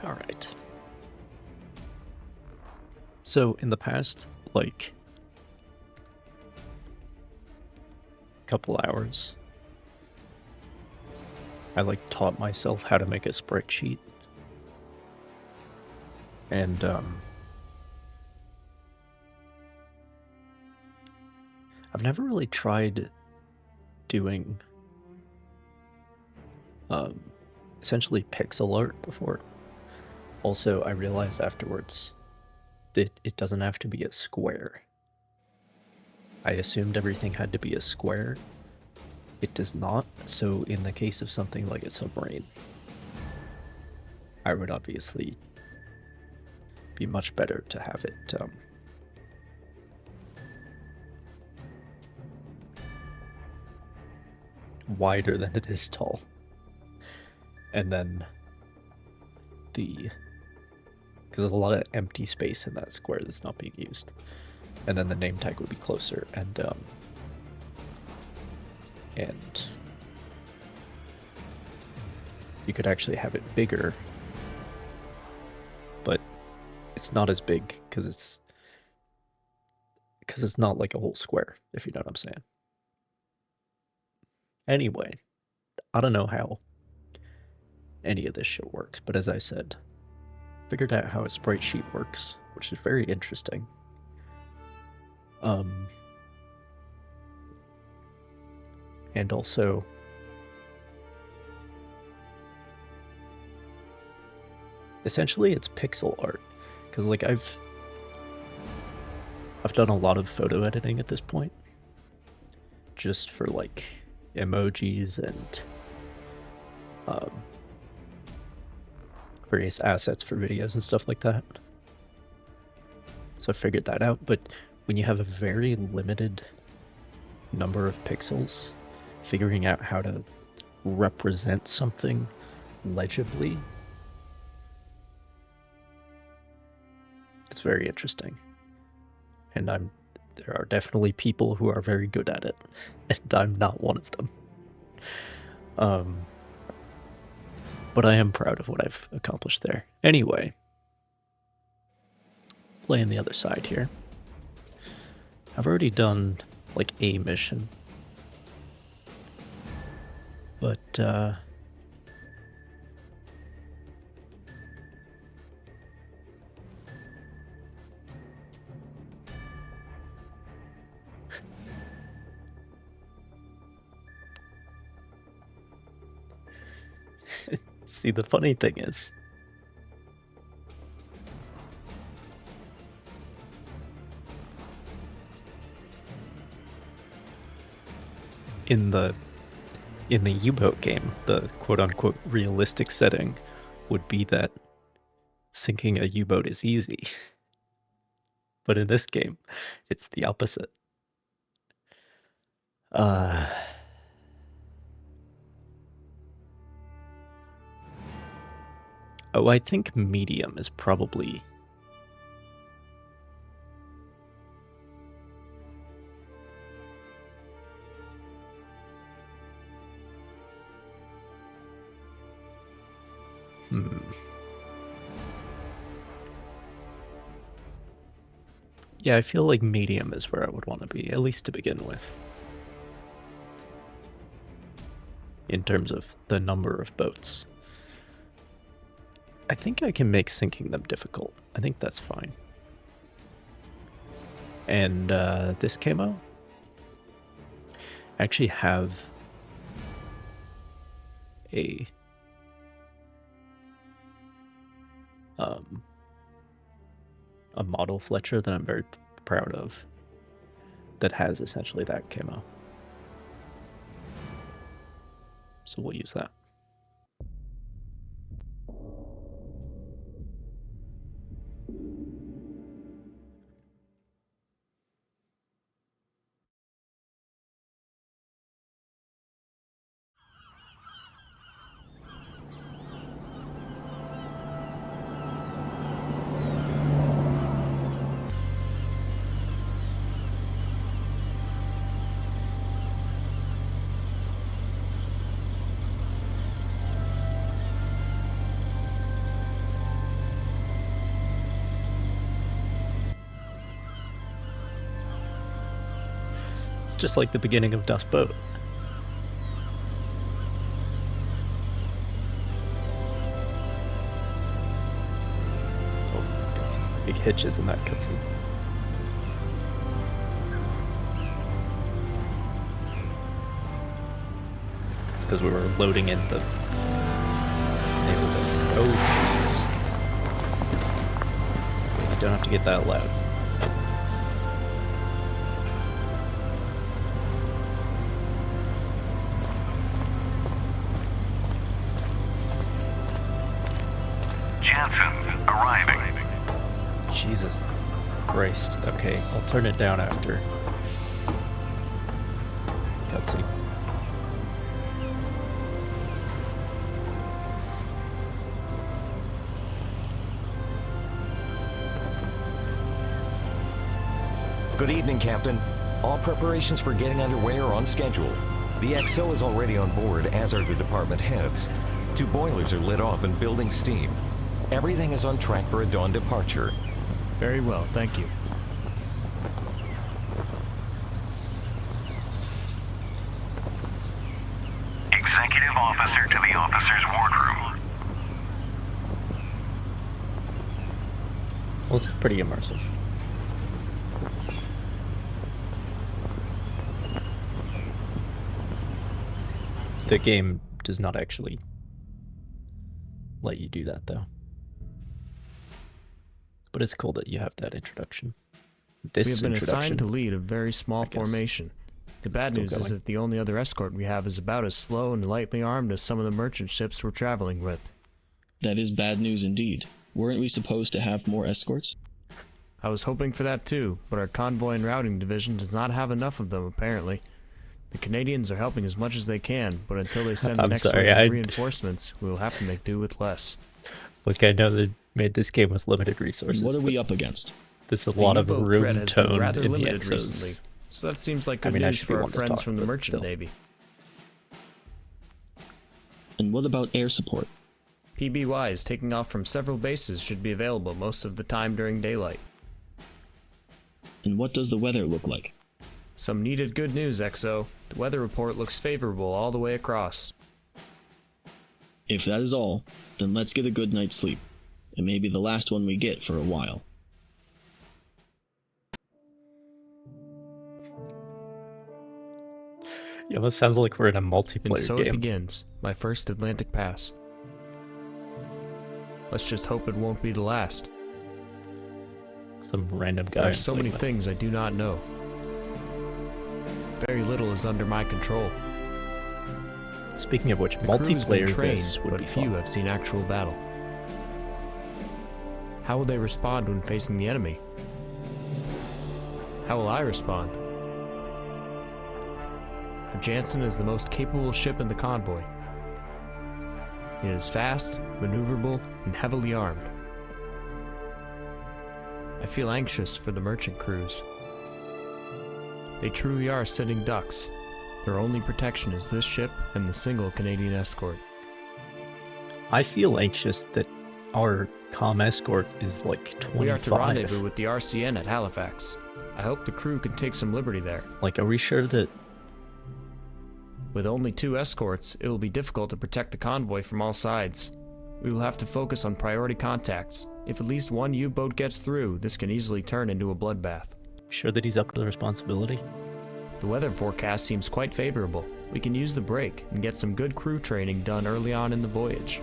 Alright. So, in the past, like, couple hours, I, taught myself how to make a spreadsheet. And, I've never really tried doing, essentially pixel art before. Also, I realized afterwards that it doesn't have to be a square. I assumed everything had to be a square. It does not, so in the case of something like a submarine, I would obviously be much better to have it, wider than it is tall. And then because there's a lot of empty space in that square that's not being used. And then the name tag would be closer, and you could actually have it bigger, but it's not as big because it's not like a whole square, if you know what I'm saying. Anyway, I don't know how any of this shit works, but as I said, figured out how a sprite sheet works, which is very interesting. And also, essentially it's pixel art, because I've done a lot of photo editing at this point, just for emojis and various assets for videos and stuff like that. So I figured that out, but when you have a very limited number of pixels, figuring out how to represent something legibly, it's very interesting. And there are definitely people who are very good at it, and I'm not one of them. But I am proud of what I've accomplished there. Anyway, playing the other side here. I've already done, a mission. But, see, the funny thing is, in the U-boat game, the quote-unquote realistic setting would be that sinking a U-boat is easy. But in this game, it's the opposite. Oh, I think medium is probably... Yeah, I feel like medium is where I would want to be, at least to begin with. In terms of the number of boats. I think I can make sinking them difficult. I think that's fine. And this camo? I actually have a model Fletcher that I'm very proud of that has essentially that camo. So we'll use that. It's just like the beginning of Dust Boat. Oh, got some big hitches in that cutscene. It's because we were loading in the naval base. Oh, jeez. You don't have to get that loud. Jansen's arriving. Jesus Christ. Okay, I'll turn it down after cutscene. Good evening, Captain. All preparations for getting underway are on schedule. The XO is already on board, as are the department heads. 2 boilers are lit off and building steam. Everything is on track for a dawn departure. Very well, thank you. Executive officer to the officer's wardroom. Well, it's pretty immersive. The game does not actually let you do that, though. But it's cool that you have that introduction. We have been assigned to lead a very small formation. The bad news is that the only other escort we have is about as slow and lightly armed as some of the merchant ships we're traveling with. That is bad news indeed. Weren't we supposed to have more escorts? I was hoping for that too, but our convoy and routing division does not have enough of them, apparently. The Canadians are helping as much as they can, but until they send the next wave of reinforcements, we will have to make do with less. Look, I know they made this game with limited resources. What are we up against? There's a lot of room tone rather in limited the recently, so that seems like good news for our friends from the merchant navy. And what about air support? PBYs taking off from several bases should be available most of the time during daylight. And what does the weather look like? Some needed good news, XO. The weather report looks favorable all the way across. If that is all, then let's get a good night's sleep. It may be the last one we get for a while. It almost sounds like we're in a multiplayer and so game. It begins, my first Atlantic pass. Let's just hope it won't be the last. Some random guy. There are so many things I do not know. Very little is under my control. Speaking of which, the multiplayer trained, this would but be few fun. have seen actual battle. How will they respond when facing the enemy? How will I respond? The Jansen is the most capable ship in the convoy. It is fast, maneuverable, and heavily armed. I feel anxious for the merchant crews. They truly are sitting ducks. Their only protection is this ship and the single Canadian escort. I feel anxious that our comm escort is like 25. We are to rendezvous with the RCN at Halifax. I hope the crew can take some liberty there. Like, are we sure that... With only 2 escorts, it will be difficult to protect the convoy from all sides. We will have to focus on priority contacts. If at least one U-boat gets through, this can easily turn into a bloodbath. Sure that he's up to the responsibility? The weather forecast seems quite favorable. We can use the break and get some good crew training done early on in the voyage.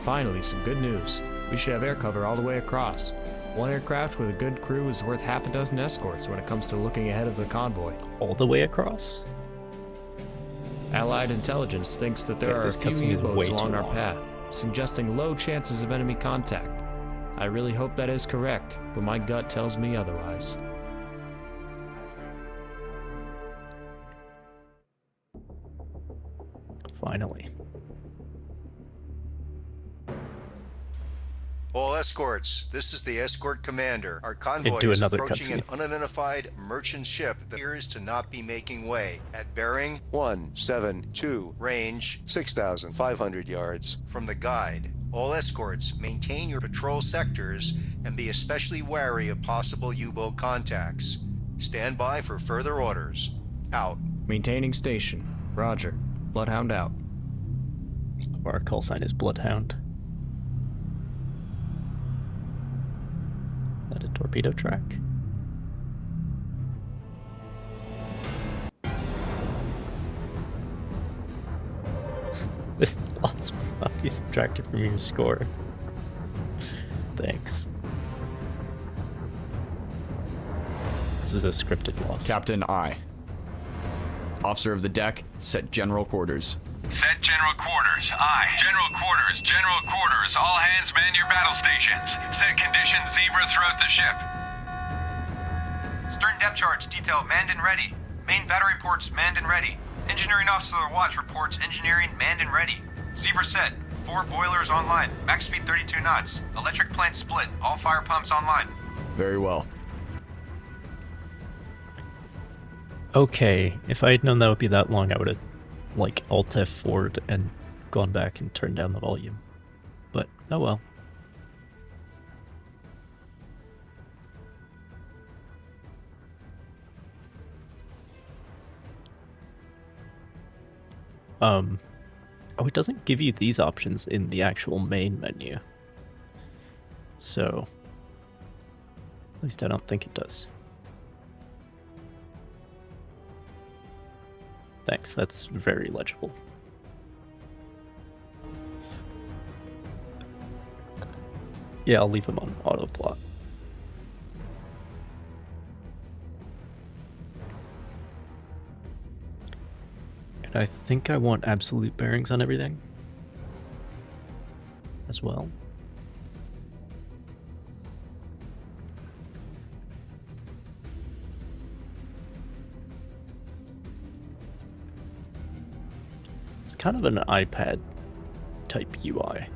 Finally, some good news. We should have air cover all the way across. One aircraft with a good crew is worth half a dozen escorts when it comes to looking ahead of the convoy. All the way across? Allied intelligence thinks that there are a few U-boats along our path, suggesting low chances of enemy contact. I really hope that is correct, but my gut tells me otherwise. Finally. All escorts, this is the escort commander. Our convoy Into is another approaching an cutscene. unidentified merchant ship that appears to not be making way. At bearing 172, range 6,500 yards. from the guide. All escorts, maintain your patrol sectors and be especially wary of possible U-boat contacts. Stand by for further orders. Out. Maintaining station. Roger. Bloodhound out. Our call sign is Bloodhound. Is that a torpedo track? This loss will not be subtracted from your score. Thanks. This is a scripted loss. Captain I. Officer of the deck, set general quarters. Set general quarters. Aye. General quarters. General quarters. All hands man your battle stations. Set conditions zebra throughout the ship. Stern depth charge detail manned and ready. Main battery ports manned and ready. Engineering officer watch reports engineering manned and ready. Zebra set. 4 boilers online. Max speed 32 knots. Electric plant split. All fire pumps online. Very well. Okay, if I had known that would be that long, I would have, like, Alt F4'd and gone back and turned down the volume. But, oh well. Oh, it doesn't give you these options in the actual main menu. So, at least I don't think it does. Thanks, that's very legible. Yeah, I'll leave them on autoplot. And I think I want absolute bearings on everything as well. It's kind of an iPad type UI.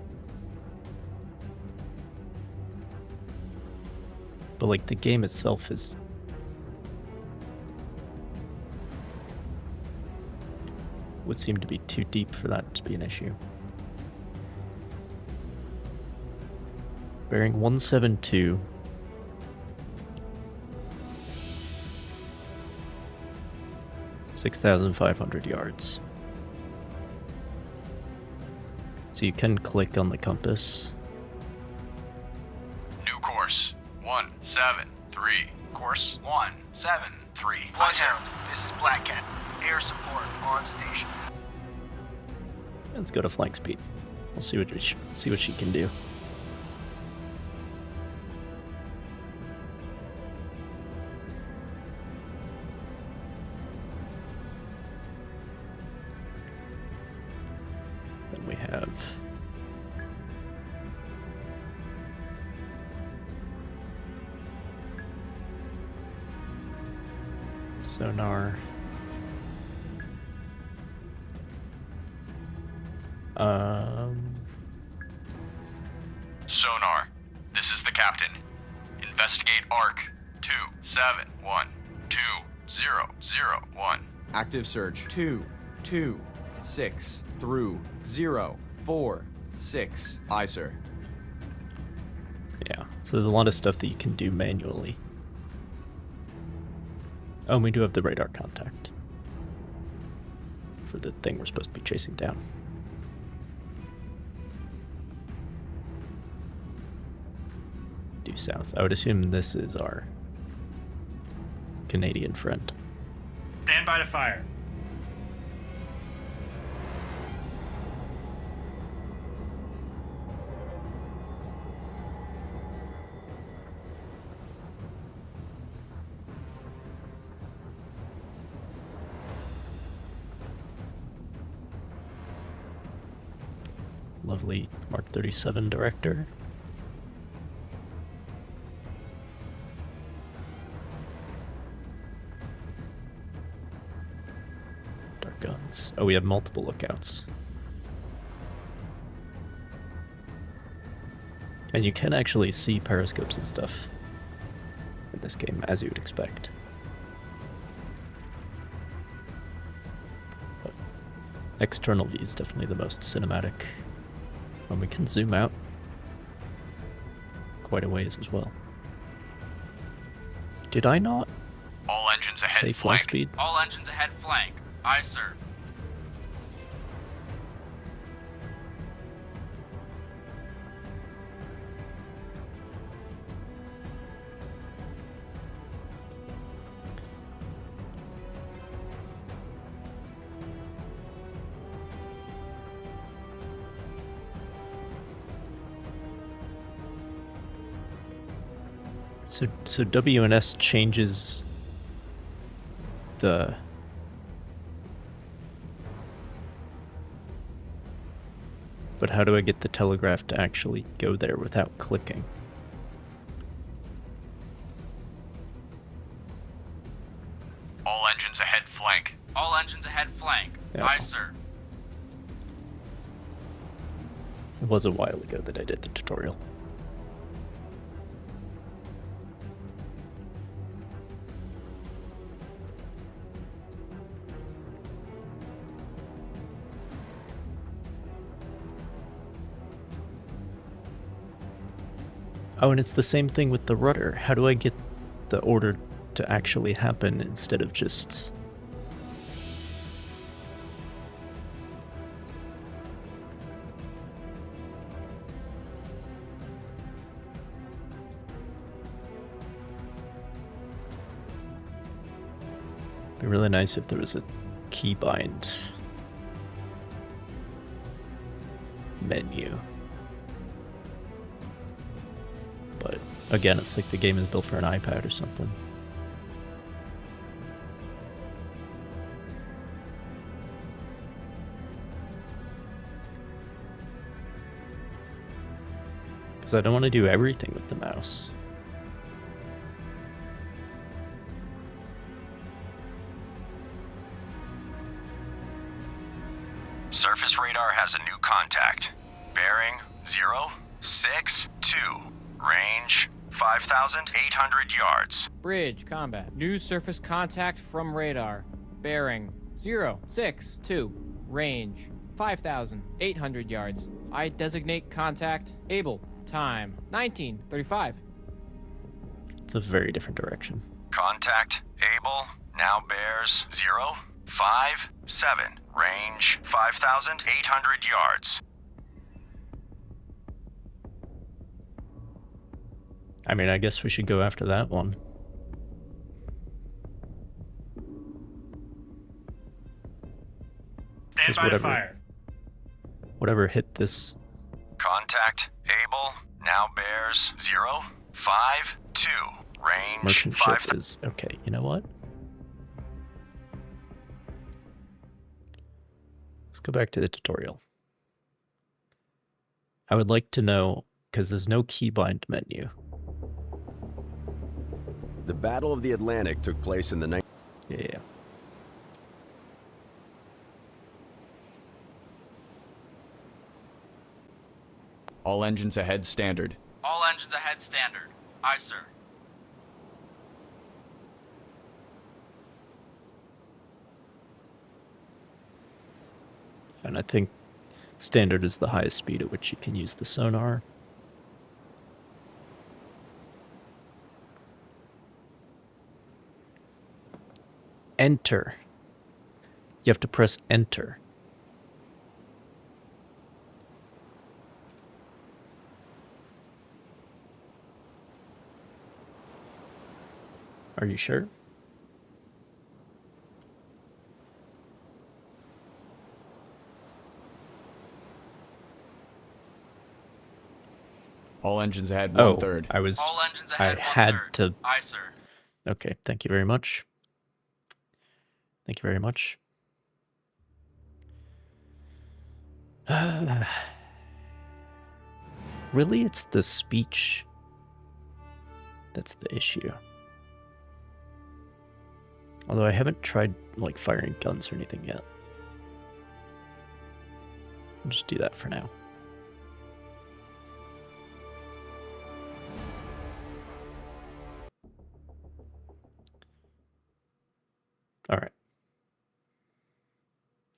But like the game itself is would seem to be too deep for that to be an issue. Bearing 172. $6,500 yards. So you can click on the compass. New course. 173. Course 173. Bloodhound, this is Black Cat. Air support on station. Let's go to flank speed. We'll see what she can do. Then we have sonar. Sonar. This is the captain. Investigate ARC 2712001. Active search 226 through 046. Aye, sir. Yeah, so there's a lot of stuff that you can do manually. Oh, and we do have the radar contact for the thing we're supposed to be chasing down. Due south. I would assume this is our Canadian friend. Stand by to fire. Lovely Mark 37 director. Dark guns. Oh, we have multiple lookouts. And you can actually see periscopes and stuff in this game, as you would expect. But external view is definitely the most cinematic. And we can zoom out quite a ways as well. Did I not? All engines ahead Say flank flank. speed. All engines ahead flank. Aye, sir. So WNS changes the but how do I get the telegraph to actually go there without clicking? All engines ahead flank. All engines ahead flank. Yeah. Aye, sir. It was a while ago that I did the tutorial. Oh, and it's the same thing with the rudder. How do I get the order to actually happen instead of just... It'd be really nice if there was a keybind menu. But again, it's like the game is built for an iPad or something. Because I don't want to do everything with the mouse. Surface radar has a new contact. Bearing 062. Range 5,800 yards. Bridge combat. New surface contact from radar. Bearing 062. Range 5,800 yards. I designate contact able. Time 19:35. It's a very different direction. Contact able now bears 057. Range 5,800 yards. I mean, I guess we should go after that one. Stand by to fire. Whatever hit this. Contact able now bears 052. Range Merchant 5. ship is... Okay, you know what? Let's go back to the tutorial. I would like to know, because there's no keybind menu. The Battle of the Atlantic took place in the Yeah. All engines ahead standard. All engines ahead standard. Aye, sir. And I think standard is the highest speed at which you can use the sonar. Enter. You have to press enter. Are you sure? All engines ahead Oh, 1/3. I was... All engines I ahead had 1/3. to... Aye, sir. Okay, thank you very much. Thank you very much. Really, it's the speech that's the issue. Although I haven't tried, like, firing guns or anything yet. I'll just do that for now. Alright.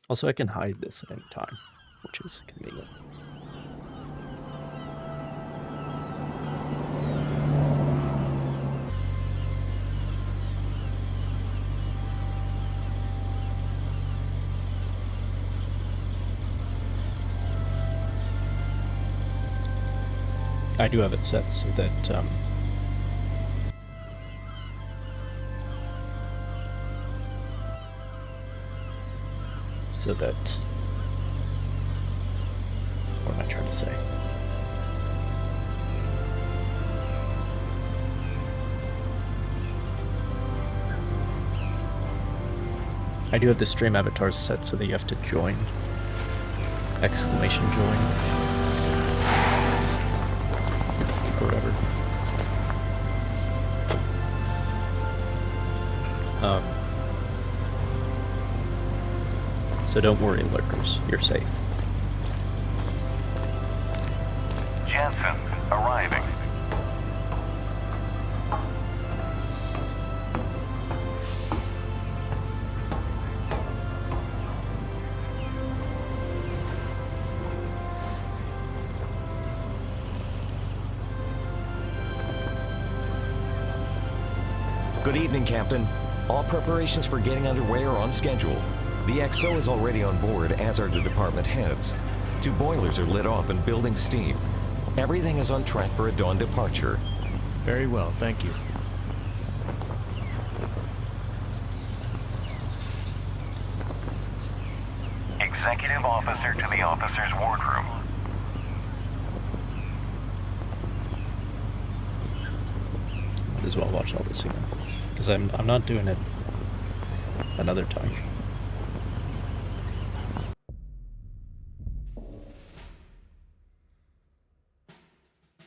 Also, I can hide this at any time, which is convenient. I do have it set so that, what am I trying to say? I do have the stream avatars set so that you have to join. Exclamation join. Or whatever. So don't worry, lurkers. You're safe. Jensen, arriving. Good evening, Captain. All preparations for getting underway are on schedule. The XO is already on board, as are the department heads. 2 boilers are lit off and building steam. Everything is on track for a dawn departure. Very well, thank you. Executive officer to the officer's wardroom. Might as well watch all this again. Because I'm not doing it another time.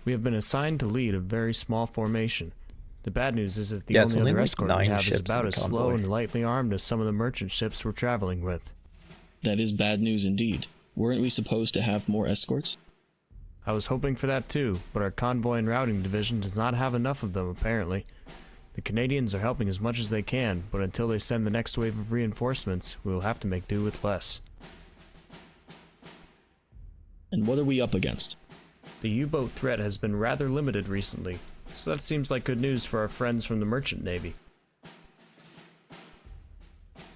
We have been assigned to lead a very small formation. The bad news is that the Yeah, it's only only other like escort 9 we have is ships about in as the slow convoy. and lightly armed as some of the merchant ships we're traveling with. That is bad news indeed. Weren't we supposed to have more escorts? I was hoping for that too, but our convoy and routing division does not have enough of them apparently. The Canadians are helping as much as they can, but until they send the next wave of reinforcements, we will have to make do with less. And what are we up against? The U-boat threat has been rather limited recently, so that seems like good news for our friends from the Merchant Navy.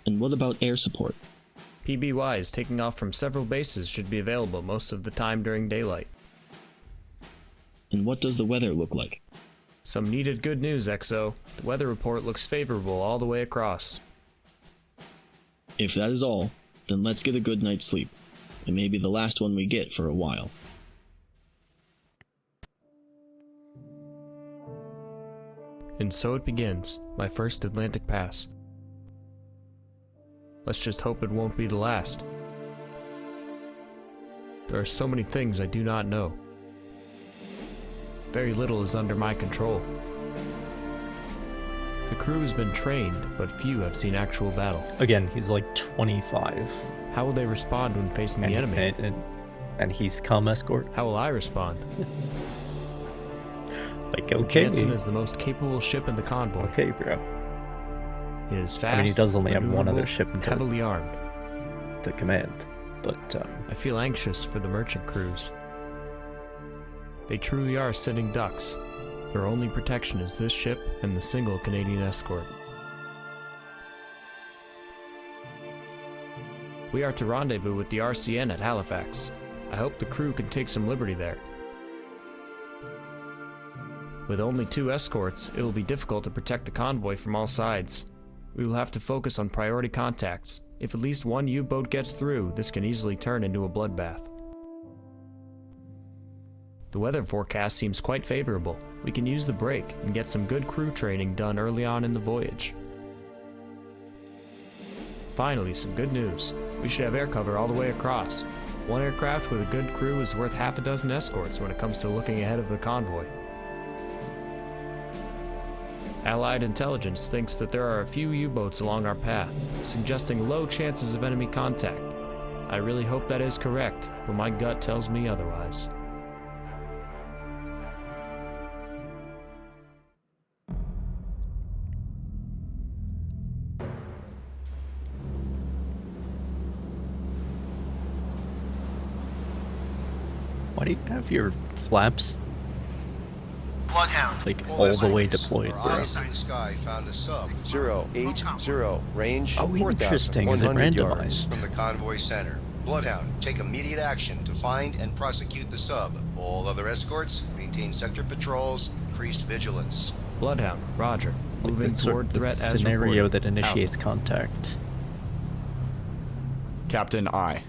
And what about air support? PBYs taking off from several bases should be available most of the time during daylight. And what does the weather look like? Some needed good news, XO. The weather report looks favorable all the way across. If that is all, then let's get a good night's sleep. It may be the last one we get for a while. And so it begins, my first Atlantic pass. Let's just hope it won't be the last. There are so many things I do not know. Very little is under my control. The crew has been trained, but few have seen actual battle. Again, he's like 25. How will they respond when facing the enemy? And he's comm escort. How will I respond? Like, okay. Jensen is the most capable ship in the convoy. Okay, bro. It is fast. I mean, he does only have one other ship heavily armed. To command, but I feel anxious for the merchant crews. They truly are sitting ducks. Their only protection is this ship and the single Canadian escort. We are to rendezvous with the RCN at Halifax. I hope the crew can take some liberty there. With only 2 escorts, it will be difficult to protect the convoy from all sides. We will have to focus on priority contacts. If at least one U-boat gets through, this can easily turn into a bloodbath. The weather forecast seems quite favorable. We can use the break and get some good crew training done early on in the voyage. Finally, some good news. We should have air cover all the way across. One aircraft with a good crew is worth half a dozen escorts when it comes to looking ahead of the convoy. Allied intelligence thinks that there are a few U-boats along our path, suggesting low chances of enemy contact. I really hope that is correct, but my gut tells me otherwise. Why do you have your flaps Bloodhound. like all the way deployed, bro? Eyes in the sky found a sub 080, range Oh, interesting. Is it 4,100 yards. randomized? from the convoy center. Bloodhound, take immediate action to find and prosecute the sub. All other escorts, maintain sector patrols, increased vigilance. Bloodhound, roger. Like Moving the toward the threat as scenario reported. that initiates Out. contact. Captain I.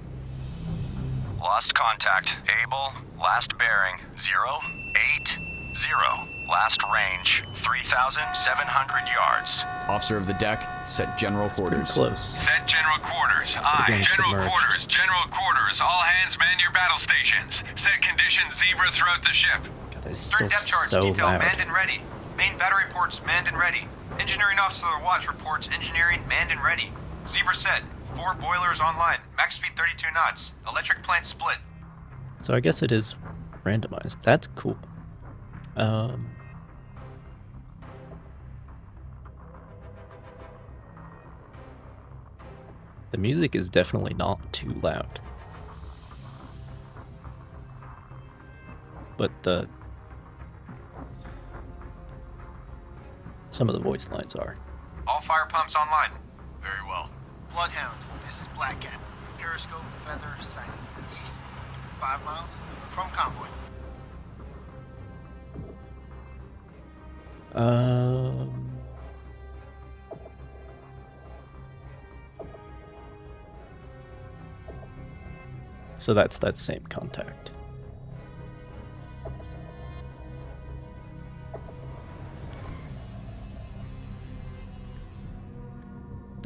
Lost contact. Able. Last bearing 080. Last range 3,700 yards. Officer of the deck, set general Pretty quarters. close. Set general quarters. Aye. Again, General submerged. quarters. General quarters. All hands man your battle stations. Set conditions zebra throughout the ship. God, that is Third still depth charge so detail loud. manned and ready. Main battery ports manned and ready. Engineering officer of the watch reports engineering manned and ready. Zebra set. 4 boilers online. Max speed 32 knots. Electric plant split. So I guess it is randomized. That's cool. The music is definitely not too loud. But some of the voice lines are. All fire pumps online. Very well. Bloodhound, this is Black Cat. Periscope feather sighted east. 5 miles from convoy. So that's that same contact.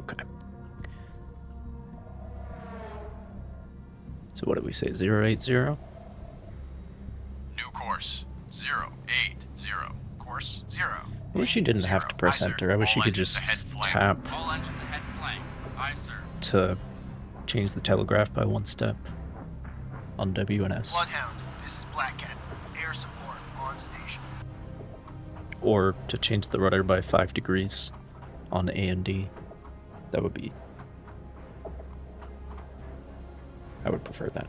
Okay. So what did we say? 080? New course 080. Course 0. I wish you didn't have to press enter. I wish you could just tap All engines ahead flank. Aye, sir. to change the telegraph by 1 step on WNS. Bloodhound, this is Black Cat. Air support on station. Or to change the rudder by 5 degrees on A and D. That would be... I would prefer that.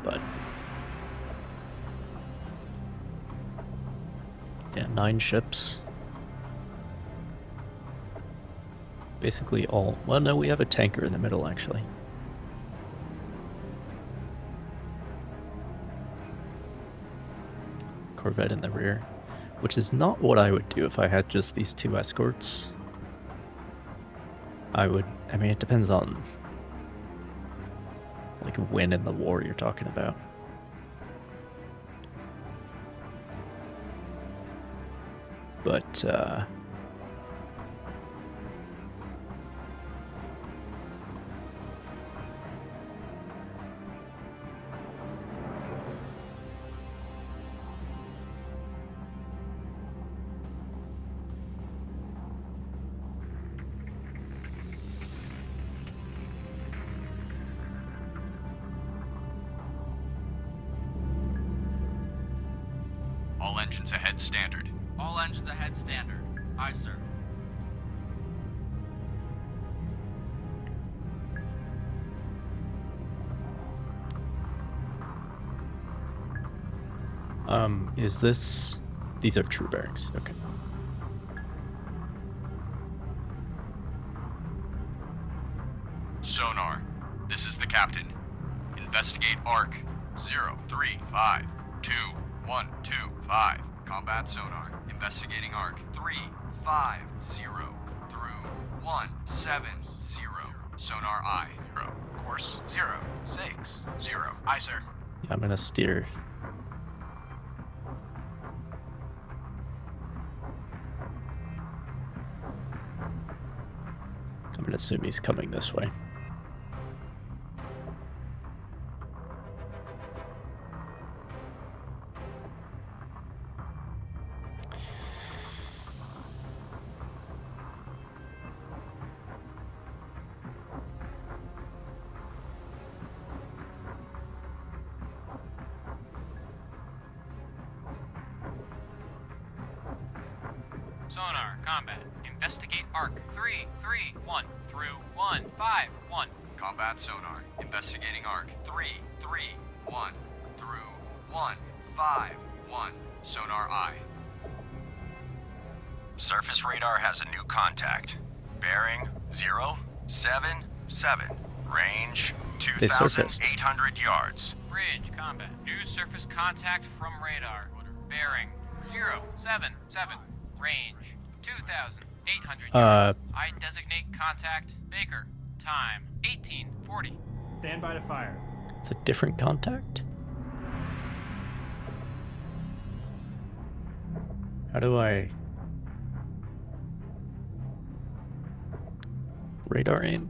But... yeah, 9 ships. Basically all... well, no, we have a tanker in the middle, actually. Corvette in the rear. Which is not what I would do if I had just these 2 escorts. I would... I mean, it depends on... like, when in the war you're talking about. But, All engines ahead standard. All engines ahead standard. Aye, sir. is this... these are true bearings, okay. Sonar, this is the captain. Investigate ARC 0352-125. Combat sonar. Investigating ARC 350 through 170. Sonar I. Course 060. Aye, sir. Yeah, I'm gonna steer... I'm gonna assume he's coming this way. Sonar, combat. Investigate ARC 331 through 151. Combat sonar. Investigating ARC 331 through 151. Sonar I. Surface radar has a new contact. Bearing 080. 177. Range They surfaced. 2,800 yards. Bridge, combat. New surface contact from radar. Bearing 077. Range 2,800 yards. I designate contact Baker. Time 1840. Stand by to fire. It's a different contact? How do I... radar aim?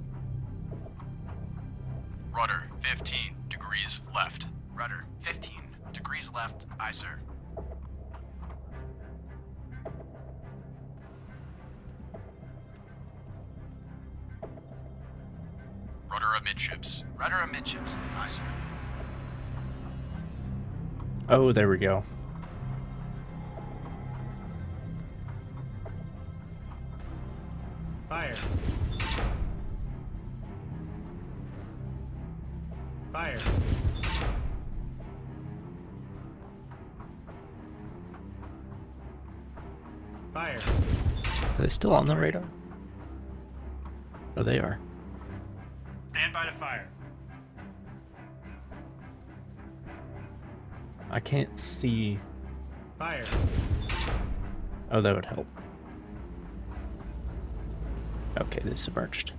Rudder, 15 degrees left. Rudder, 15 degrees left. Aye, sir. Rudder amidships. Rudder amidships. Aye, sir. Oh, there we go. Fire. Fire. Fire. Are they still on the radar? Oh, they are. Stand by to fire. I can't see... Fire. Oh, that would help. Okay, they submerged.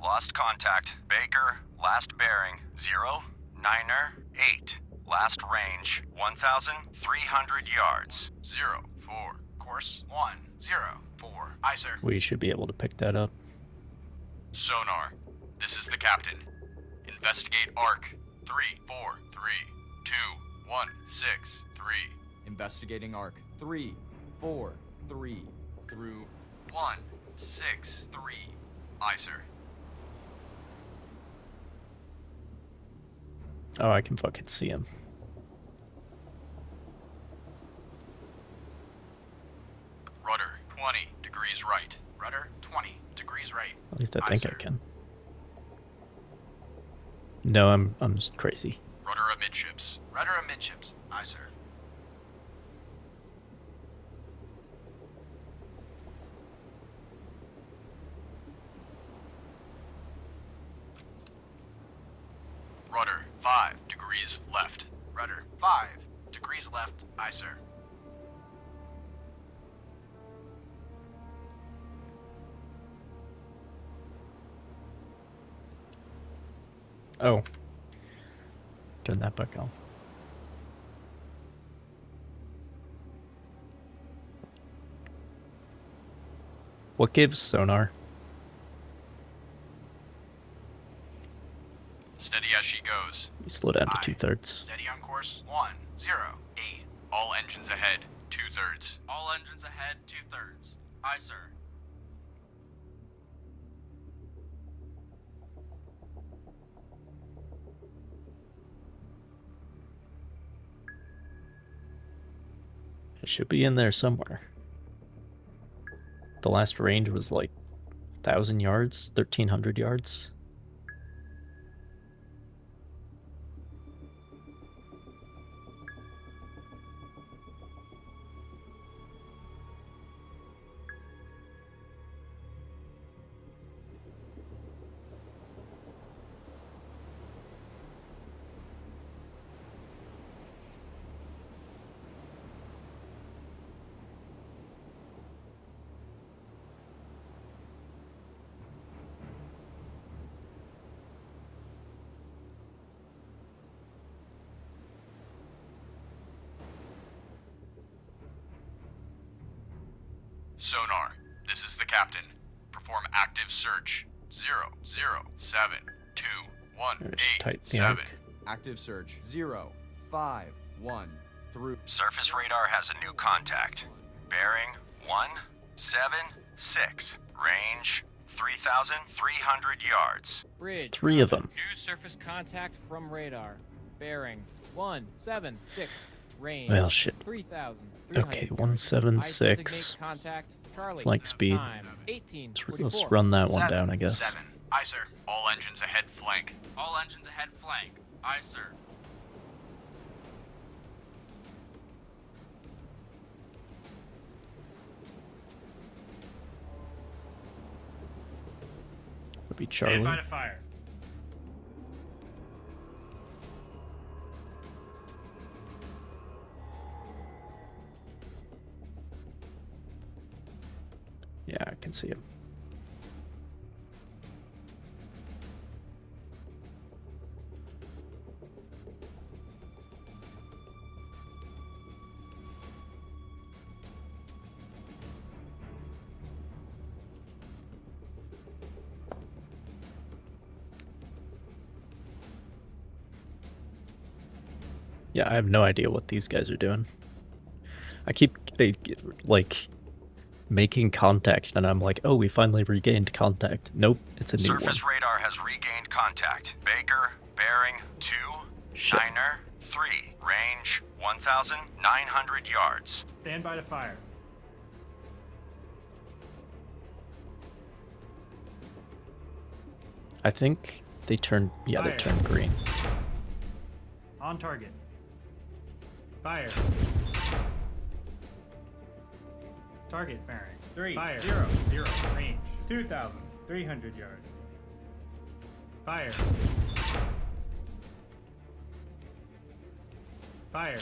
Lost contact. Baker, last bearing 098. Last range 1,300 yards. 04. Course 104. Aye, sir. We should be able to pick that up. Sonar. This is the captain. Investigate arc 3432163. Investigating arc 343 through 163. Aye, sir. Oh, I can fucking see him. Rudder 20 degrees right. Rudder 20 degrees right. At least I Aye, think sir. I can. No, I'm just crazy. Rudder amidships. Rudder amidships. Aye, sir. Rudder 5 degrees left. Rudder 5 degrees left. Aye, sir. Oh. Turn that back on. What gives sonar? Steady as she goes. You slow down to Aye. 2/3. Steady on course 108. All engines ahead 2/3. All engines ahead 2/3. Aye, sir. It should be in there somewhere. The last range was like 1,000 yards, 1,300 yards. Sonar, this is the captain. Perform active search. 0072187. Active search 051 through. Surface radar has a new contact. Bearing 176. Range 3,300 yards. Bridge. Three of them. New surface contact from radar. Bearing 176. Range. Well, shit. 3,300. Okay, 176. Contact. Charlie. Flank speed. Time 18. Let's run that one down, I guess. 7. Aye, sir. All engines ahead flank. All engines ahead flank. Aye, sir. be Stand by Charlie. to fire. Yeah, I can see him. Yeah, I have no idea what these guys are doing. I keep like making contact, and I'm like, oh, we finally regained contact. Nope, it's a new one. Surface radar has regained contact. Baker, bearing 2, Niner 3, range 1,900 yards. Stand by to fire. I think they turned. Yeah, they Fire. turned green. On target. Fire. Target bearing. 3, fire. 0, 0, range. 2,300 yards. Fire. Fire.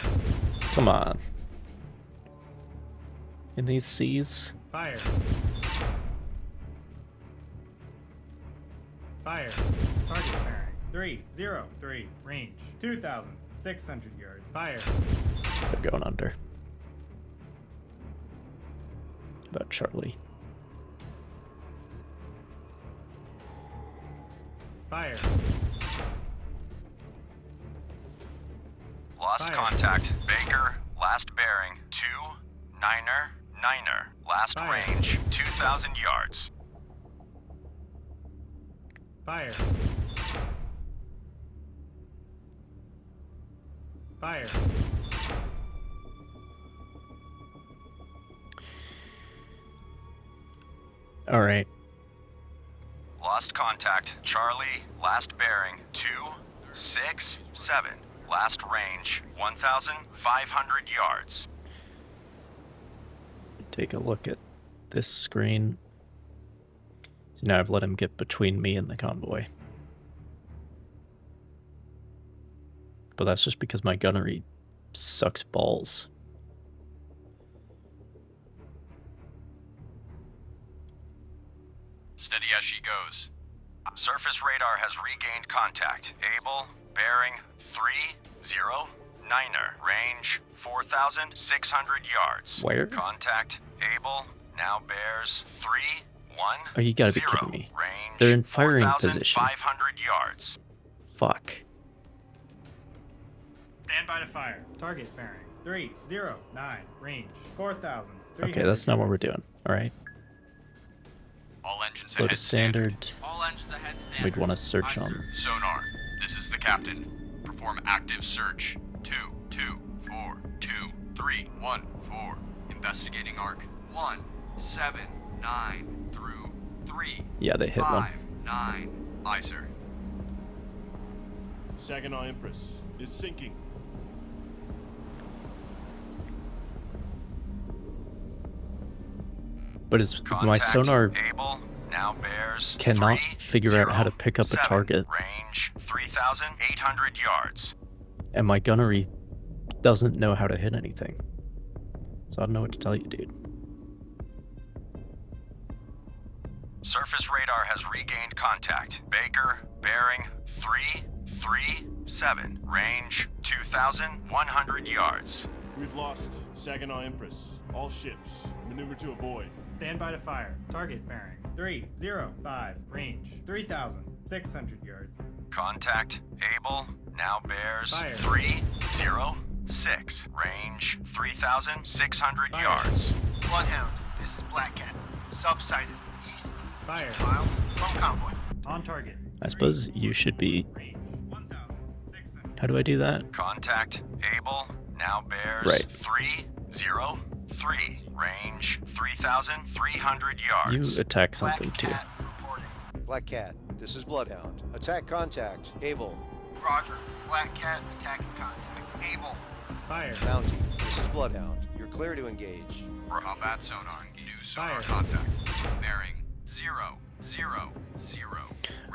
Come on. In these seas. Fire. Fire. Target bearing. 3, 0, 3, range. 2,600 yards. Fire. They're going under. About Charlie. Fire. Lost Fire. contact. Baker, last bearing 2, Niner, Niner. Last Fire. range 2,000 yards. Fire. Fire. All right. Lost contact. Charlie, last bearing 2, 6, 7. Last range 1,500 yards. Take a look at this screen. So now I've let him get between me and the convoy. But that's just because my gunnery sucks balls. Steady as she goes. Surface radar has regained contact. Able, bearing 3, 0, Niner. Range 4,600 yards. Where? Contact. Able, now bears 3, 1, Oh, you gotta be 0. kidding me. Range They're in firing position. 4,500 yards. Fuck. Stand by to fire. Target bearing. 3, 0, 9, range. 4,000. Okay, that's not what we're doing. All right. All engines Slow to ahead standard. All engines ahead standard. We'd want to search on. Sonar, this is the captain. Perform active search. 2, 2, 4, 2, 3, 1, 4. Investigating arc. 1, 7, 9 through 3. Yeah, they hit 5, one. 9. Aye, sir. Saginaw Empress is sinking. But it's my Contact. sonar Able, now bears cannot 3, figure 0, out how to pick up a 7. target, Range 3,800 yards. and my gunnery doesn't know how to hit anything. So I don't know what to tell you, dude. Surface radar has regained contact. Baker, bearing 3, 3, 7. Range 2,100 yards. We've lost Saginaw Empress. All ships, maneuver to avoid. Stand by to fire. Target bearing. 3, 0, 5, range. 3,600 yards. Contact. Able, now bears Fire. 3, 0, 6. Range 3,600 Fire. yards. Bloodhound, this is Black Cat. Subsided east. Fire. Miles from convoy. On target. I suppose you should be. How do I do that? Contact. Able, now bears Right. 3, 0, 3. Range 3,300 yards. You attack something Black too. Cat reporting. Black Cat, this is Bloodhound. Attack contact. Able. Roger. Black Cat attacking contact. Able. Fire. Bounty, this is Bloodhound. You're clear to engage. Combat sonar. New sonar Fire. contact. Bearing 0, 0, 0.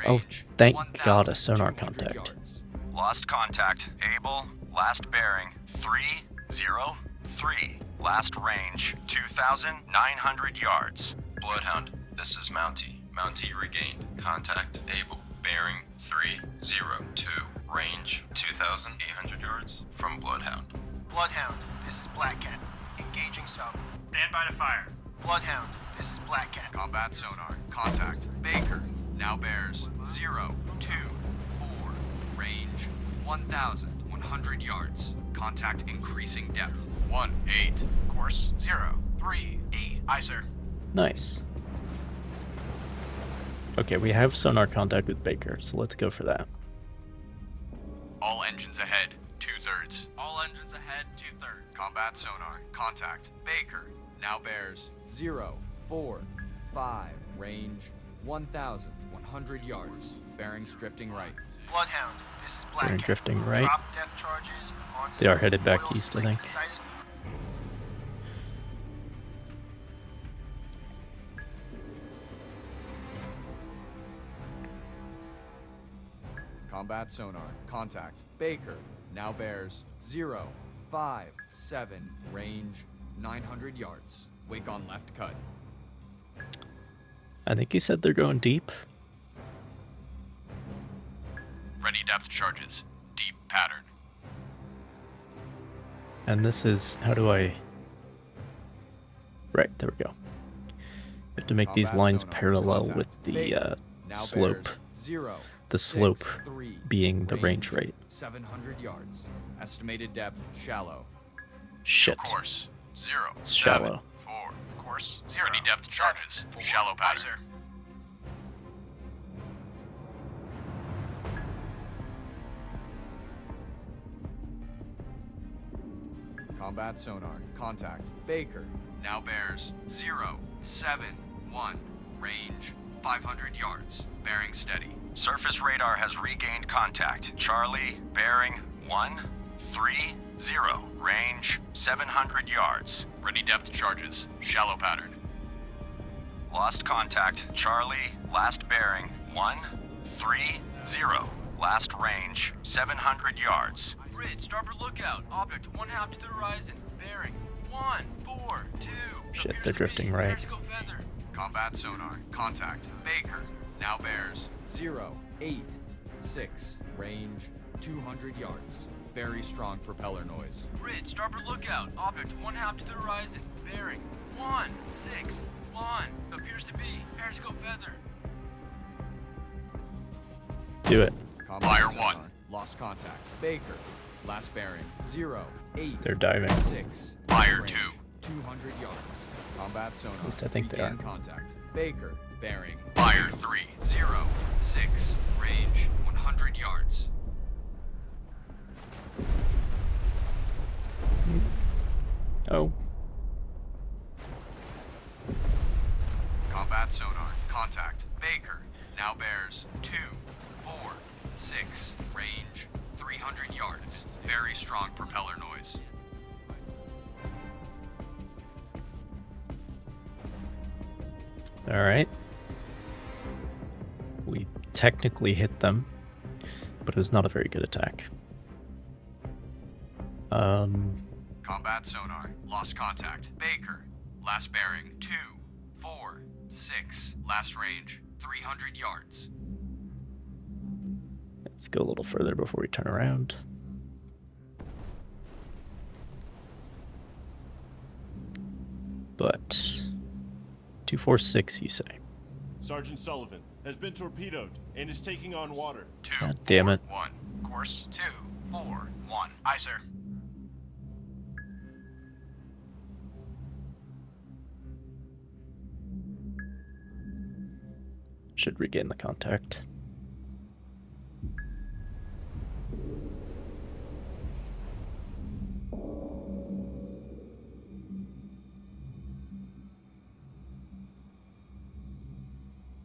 Oh, Range, thank 1,000, God, a sonar 200 contact. yards. Lost contact. Able. Last bearing. 303. Last range. 2,900 yards. Bloodhound, this is Mountie. Mountie regained. Contact. Able. Bearing 302. Range 2,800 yards from Bloodhound. Bloodhound, this is Black Cat. Engaging sub. Stand by to fire. Bloodhound, this is Black Cat. Combat sonar. Contact. Baker. Now bears 0, 2, 4. Range 1,100 yards. Contact increasing depth. 1-8. Course 0-3-8. Aye, sir. Nice. Okay, we have sonar contact with Baker, so let's go for that. All engines ahead. 2/3. All engines ahead, 2/3. Combat sonar. Contact. Baker. Now bears 0-4-5. Range 1,100 yards. Bearings drifting right. Bloodhound, this is Black They're Cat. drifting right. Drop depth charges on They are site. headed back Oil east, I slick think. sighted. Combat sonar. Contact. Baker. Now bears 0-5-7. Range 900 yards. Wake on left cut. I think he said they're going deep. ready depth charges. Deep pattern. And this is, how do I... Right, there we go. We have to make these lines parallel with the slope. The slope being the range rate. 700 yards. Estimated depth shallow. Shit. Course 0. It's shallow. 4. Course 0. Ready depth charges. Shallow pattern. Combat sonar. Contact. Baker. Now bears 0, 7, 1. Range 500 yards. Bearing steady. Surface radar has regained contact. Charlie, bearing 130. Range 700 yards. Ready depth charges. Shallow pattern. Lost contact. Charlie, last bearing 130. Last range 700 yards. Bridge, starboard lookout. Object 1/2 to the horizon. Bearing 142. Shit, they're drifting right. Periscope feather. Combat sonar. Contact. Baker. Now bears 086. Range 200 yards. Very strong propeller noise. Bridge, starboard lookout. Object 1/2 to the horizon. Bearing 161. Appears to be periscope feather. Do it. Combat Fire sonar. 1. Lost contact. Baker. Last bearing 08. They're diving. 6. Fire Range 2. 200 yards. Combat sonar. At least I think they Regain are. contact. Baker. Bearing. Fire 3, 0, 6. Range 100 yards. Oh. Combat sonar. Contact. Baker. Now bears 2, 4, 6. Range 300 yards. Very strong propeller noise. Alright. We technically hit them, but it was not a very good attack. Combat sonar. Lost contact. Baker. Last bearing 2, 4, 6. Last range 300 yards. Let's go a little further before we turn around. But 246, you say? Sergeant Sullivan has been torpedoed and is taking on water. 2, God damn it. 1. Course 2, 4, 1. Aye, sir. Should regain the contact.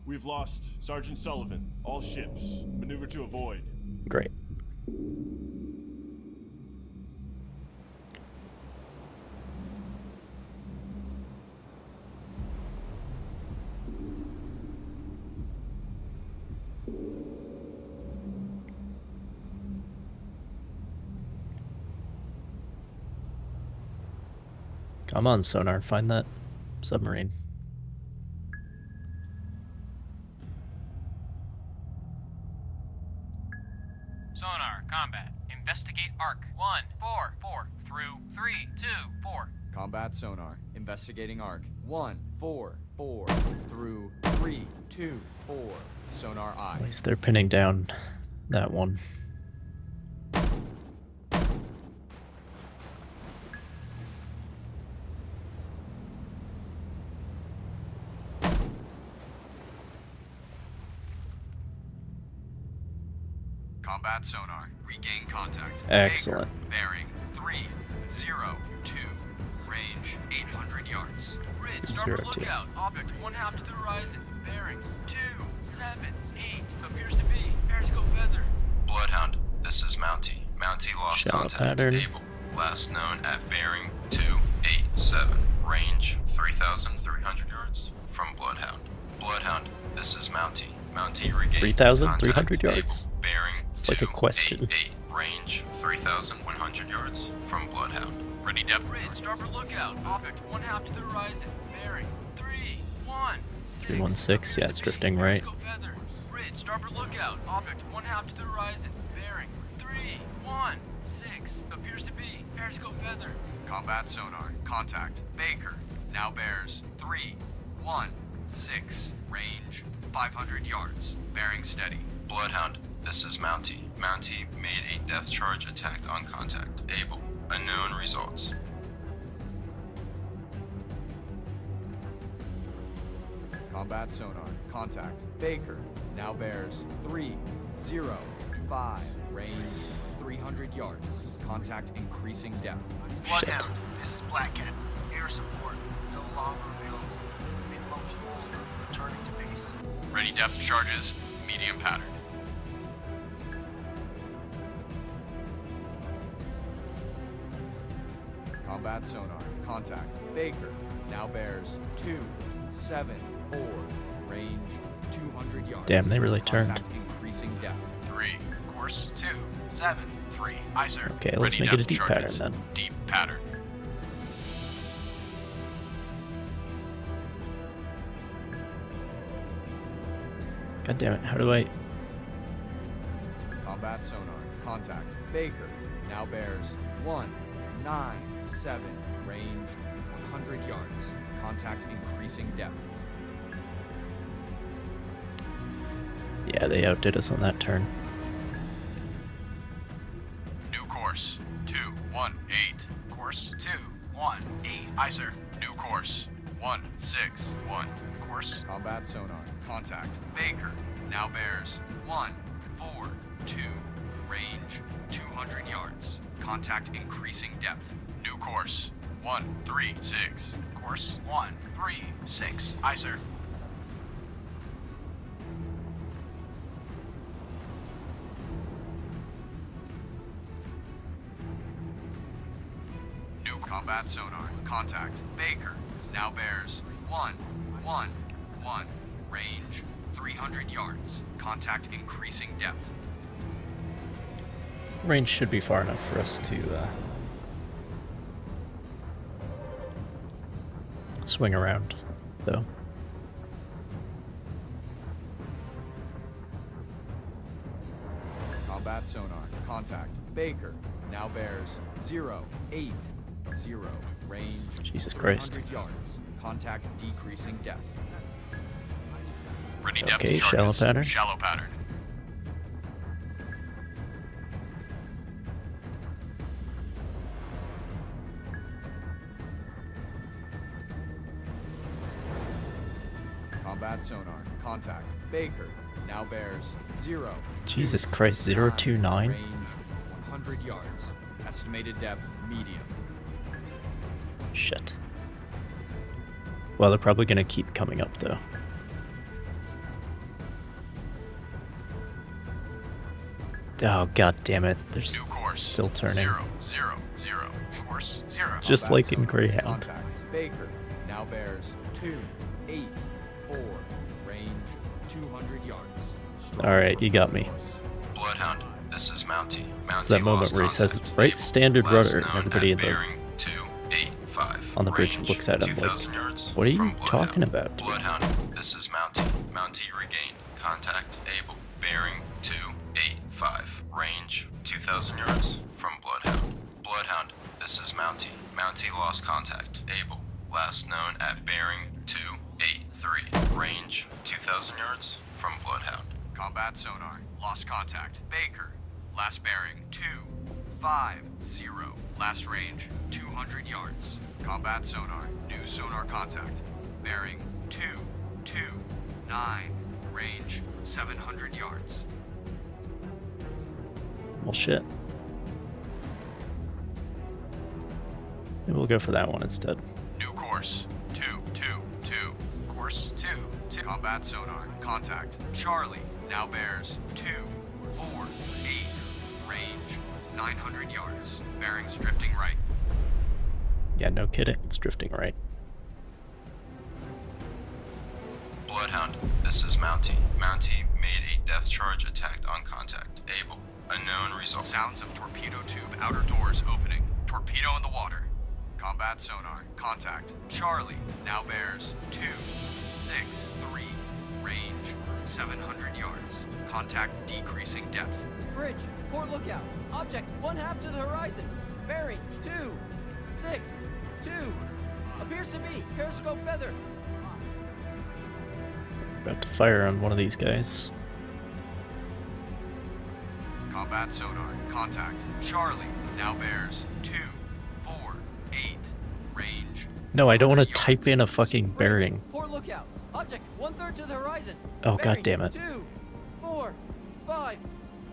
We've lost Sergeant Sullivan. All ships. Maneuver to avoid. Great. Come on, sonar, find that submarine. Sonar, combat. Investigate arc. 1, 4, 4, through 3, 2, 4. Combat sonar. Investigating arc. 1, 4, 4, through 3, 2, 4. Sonar eye. At least they're pinning down that one. Combat sonar. Regain contact. Excellent. Baker, bearing 302. Range 800 yards. Bridge, starboard 02. lookout. Object 1/2 to the horizon. Bearing 278. Appears to be periscope feather. Bloodhound, this is Mountie. Mountie lost Shallow contact. pattern. Able. Last known at bearing 287. Range 3,300 yards from Bloodhound. Bloodhound, this is Mountie. Mountie regained 3,300 contact. yards? Able. Bearing It's like a question. 288. Range 3,100 yards from Bloodhound. Ready depth. Bridge, starboard lookout. Object 1/2 to the horizon. Bearing 316. 316, yeah, it's drifting right. Periscope feather. Bridge, starboard lookout. Object 1/2 to the horizon. Bearing 316. Appears to be periscope feather. Combat sonar. Contact. Baker. Now bears 316. Range 500 yards. Bearing steady. Bloodhound, this is Mountie. Mountie made a depth charge attack on contact. Able. Unknown results. Combat sonar. Contact. Baker. Now bears 305. Range 300 yards. Contact increasing depth. Bloodhound, this is Black Cat. Air support no longer available. Mid-motion hold. Returning to base. Ready depth charges. Medium pattern. Combat sonar. Contact. Baker. Now bears 274. Range 200 yards. Damn, they really turned. Contact increasing depth. 3. Course 273. Aye, sir. Okay, let's Ready make it a depth deep charges. pattern then. Deep pattern. God damn it, how do I... Combat sonar. Contact. Baker. Now bears 197. Range 100 yards. Contact increasing depth. Yeah, they outdid us on that turn. New course 218. Course 218. Aye, sir. New course 161. Course. Combat sonar. Contact. Baker. Now bears 142. Range 200 yards. Contact increasing depth. New course 136. Course 136. Aye, sir. New combat sonar. Contact. Baker. Now bears 111. Range 300 yards. Contact increasing depth. Range should be far enough for us to swing around, though. Combat sonar. Contact. Baker. Now bears 080. Range Jesus Christ. 300 yards. Contact decreasing depth. Ready depth Okay, charges. shallow pattern. Shallow pattern. Combat sonar. Contact. Baker. Now bears 0. Jesus Christ, 029? Range 100 yards. Estimated depth medium. Shit. Well, they're probably gonna keep coming up, though. Oh, god damn it. They're still turning. 000. Course 0. Just like in sonar. Greyhound. Contact. Baker. Now bears 284. Range 200 yards. Alright, you got me. Bloodhound, this is Mountie. Mountie It's that moment lost where he says, contact. right Able. standard Last rudder, and known everybody at in the bearing 285. on the bridge Range, looks at him like, 2,000 yards what are you from Bloodhound. talking about? Bloodhound, this is Mountie. Mountie regained. Contact able. Bearing 285. Range 2,000 yards from Bloodhound. Bloodhound, this is Mountie. Mountie lost contact. Able. Last known at bearing 283. Range 2,000 yards from Bloodhound. Combat sonar. Lost contact. Baker. Last bearing 250. Last range 200 yards. Combat sonar. New sonar contact. Bearing 229. Range 700 yards. Well, shit. Maybe we'll go for that one instead. New course 222. Course 2. Combat sonar. Contact. Charlie. Now bears 248. Range 900 yards. Bearings drifting right. Yeah, no kidding. It's drifting right. Bloodhound, this is Mountie. Mountie made a death charge attack on contact. Able. Unknown result. Sounds of torpedo tube outer doors opening. Torpedo in the water. Combat sonar. Contact. Charlie. Now bears 263. Range 700 yards. Contact decreasing depth. Bridge, port lookout. Object 1/2 to the horizon. Bearing 262. Appears to be periscope feather. About to fire on one of these guys. Combat sonar. Contact. Charlie. Now bears 248. Range. No, I don't want to type in a fucking bearing. Port lookout. Object 1/3 to the horizon. Oh, Bearing god damn it. 245.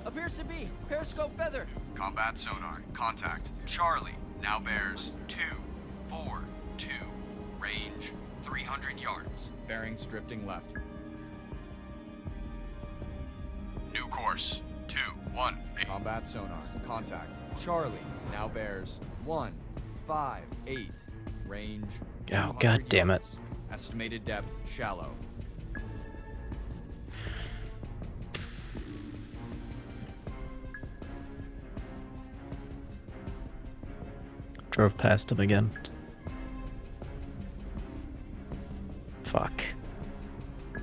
Appears to be periscope feather. Combat sonar. Contact. Charlie. Now bears 242. Range 300 yards. Bearings drifting left. New course 218. Combat sonar. Contact. Charlie. Now bears 158. Range. Oh, 200 god damn it. yards. Estimated depth shallow. Drove past him again. Fuck.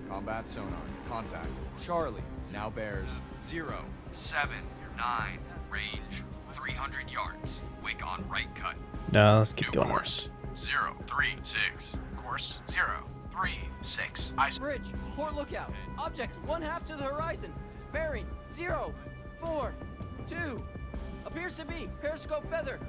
Combat sonar. Contact. Charlie. Now bears 079. Range 300 yards. Wake on right cut. No, let's keep New going. course 036. Course 036. Bridge, port lookout. Object 1/2 to the horizon. Bearing 042. Appears to be periscope feather.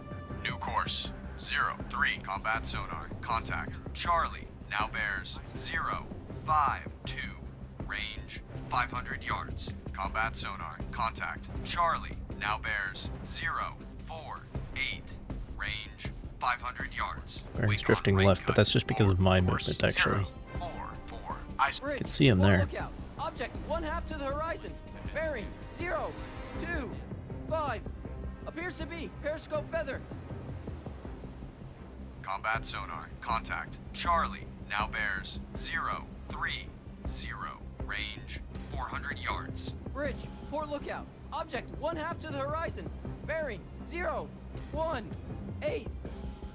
New course 03. Combat sonar. Contact. Charlie. Now bears 052. Range 500 yards. Combat sonar. Contact. Charlie. Now bears 048. Range 500 yards. Bearing's drifting left, but that's just because of my movement, actually. I can see him there. Lookout. Object 1/2 to the horizon. Bearing 025. Appears to be periscope feather. Combat sonar. Contact. Charlie. Now bears 030. Range 400 yards. Bridge, port lookout. Object 1/2 to the horizon. Bearing 018.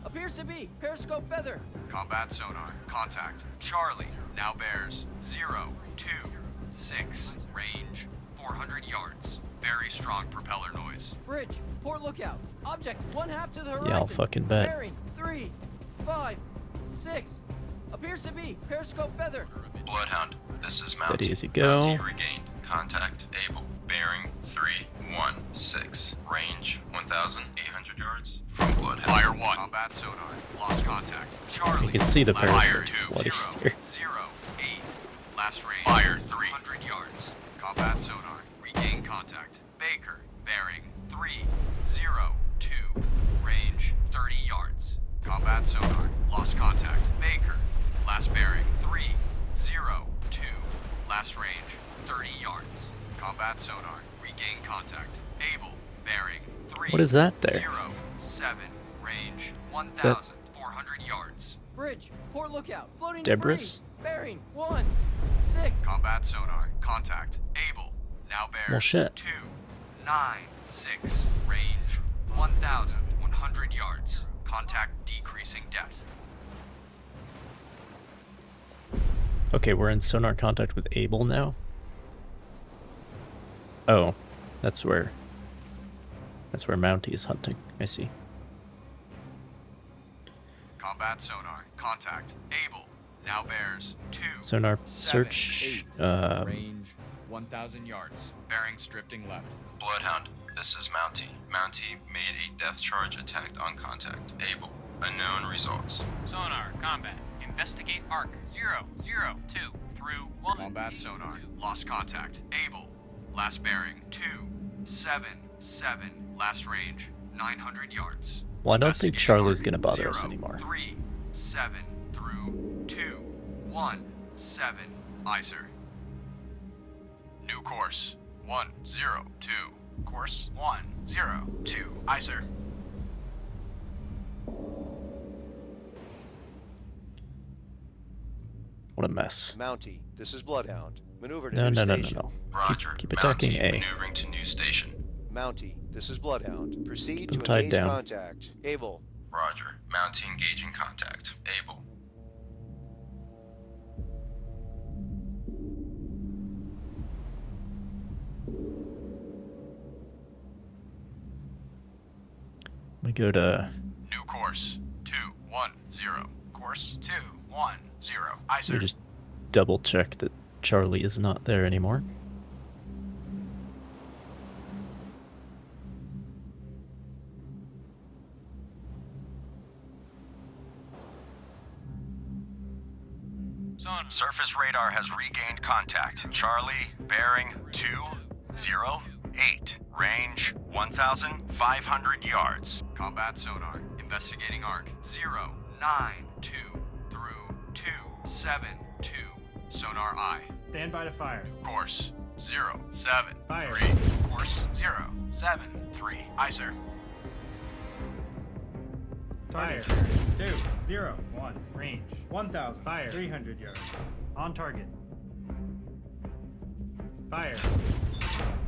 Appears to be periscope feather. Combat sonar. Contact. Charlie. Now bears 026. Range 400 yards. Very strong propeller noise. Bridge, port lookout. Object 1/2 to the horizon. Yeah, I'll fucking bet. Bearing 356. Appears to be periscope feather. Bloodhound, this is Mountie. Steady as you go. Mountie regained. Contact able. Bearing 316. Range 1,800 yards from Bloodhound. Fire 1. Combat sonar. Lost contact. Charlie. You can see the Fire periscope 2. slice here. 08. Last range. Fire 300 yards. Combat sonar. Regain contact. Baker. Bearing 302. Range 30 yards. Combat sonar. Lost contact. Baker. Last bearing 302. Last range 30 yards. Combat sonar. Regain contact. Able. Bearing 3. What is that there? 07. Range Is that 1,400 yards. Bridge, port lookout. Floating Debris? debris. Bearing 16. Combat sonar. Contact. Able. Now bears Well, shit. 296. Range 1,100 yards. Contact decreasing depth. Okay, we're in sonar contact with Able now. Oh, that's where Mountie is hunting. I see. Combat sonar. Contact. Able. Now bears 2. Sonar 7, search. 8. Range 1,000 yards. Bearings drifting left. Bloodhound, this is Mountie. Mountie made a death charge attack on contact. Able. Unknown results. Sonar, combat. Investigate arc 002 through 1. Combat sonar. Lost contact. Able. Last bearing 277. Last range 900 yards. Well, I don't think Investigating Charlie's arc gonna bother us 0, anymore. 3 7 through 2 1 7. Aye, sir. New course 102. Course 102. Aye, sir. What a mess. Mountie, this is Bloodhound. Maneuver to No, new no, no, no, station. no. Roger. Keep attacking Mountie A. maneuvering to new station. Mountie, this is Bloodhound. Proceed Keep to him tied engage down. contact. Able. Roger. Mountie engaging contact. Able. We go to New course 210. Course 210. Aye, we sir. just double check that Charlie is not there anymore. Sonar. Surface radar has regained contact. Charlie, bearing 208. Range 1,500 yards. Combat sonar. Investigating arc 092 through 272. Sonar I. Stand by to fire. Course 073. Fire. Course 073. Aye, sir. Target. 201. Range 1,000. Fire. 300 yards. On target. Fire.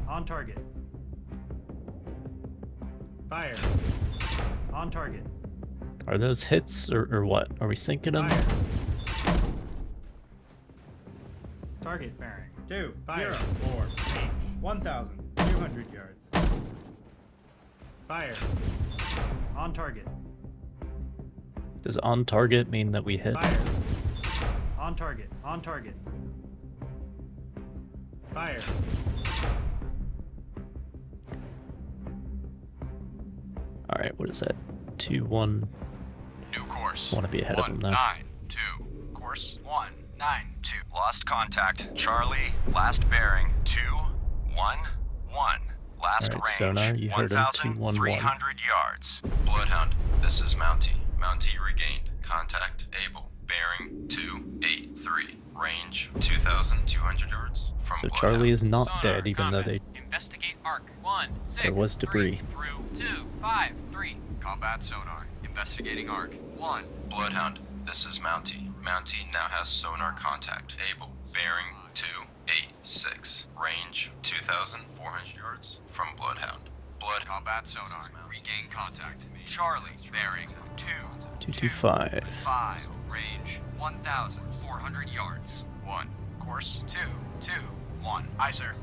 On target. Fire. On target. Are those hits or what? Are we sinking them? Fire. Target bearing 204. Range 1,200 yards. Fire. On target. Does on target mean that we hit? Fire. On target. On target. Fire. All right, what is that? 2-1. New course. Want to be ahead of him now. 192. Course 192. Lost contact. Charlie, last bearing 211. Last All right, range sonar, you heard him, 1,300 yards. Bloodhound, this is Mountie. Mountie regained. Contact. Able. Bearing 283. Range 2,200 yards from So Bloodhound. Charlie is not Sonar, dead, even though combat. they Investigate arc 163 there was debris. through 253. Combat sonar. Investigating arc 1. Bloodhound, this is Mountie. Mountie now has sonar contact. Able. Bearing 286. Range 2,400 yards from Bloodhound. Blood. Combat sonar. Regain contact. Charlie. Bearing 225. 5. Range 1,400 yards. 1. Course 221. Aye, sir.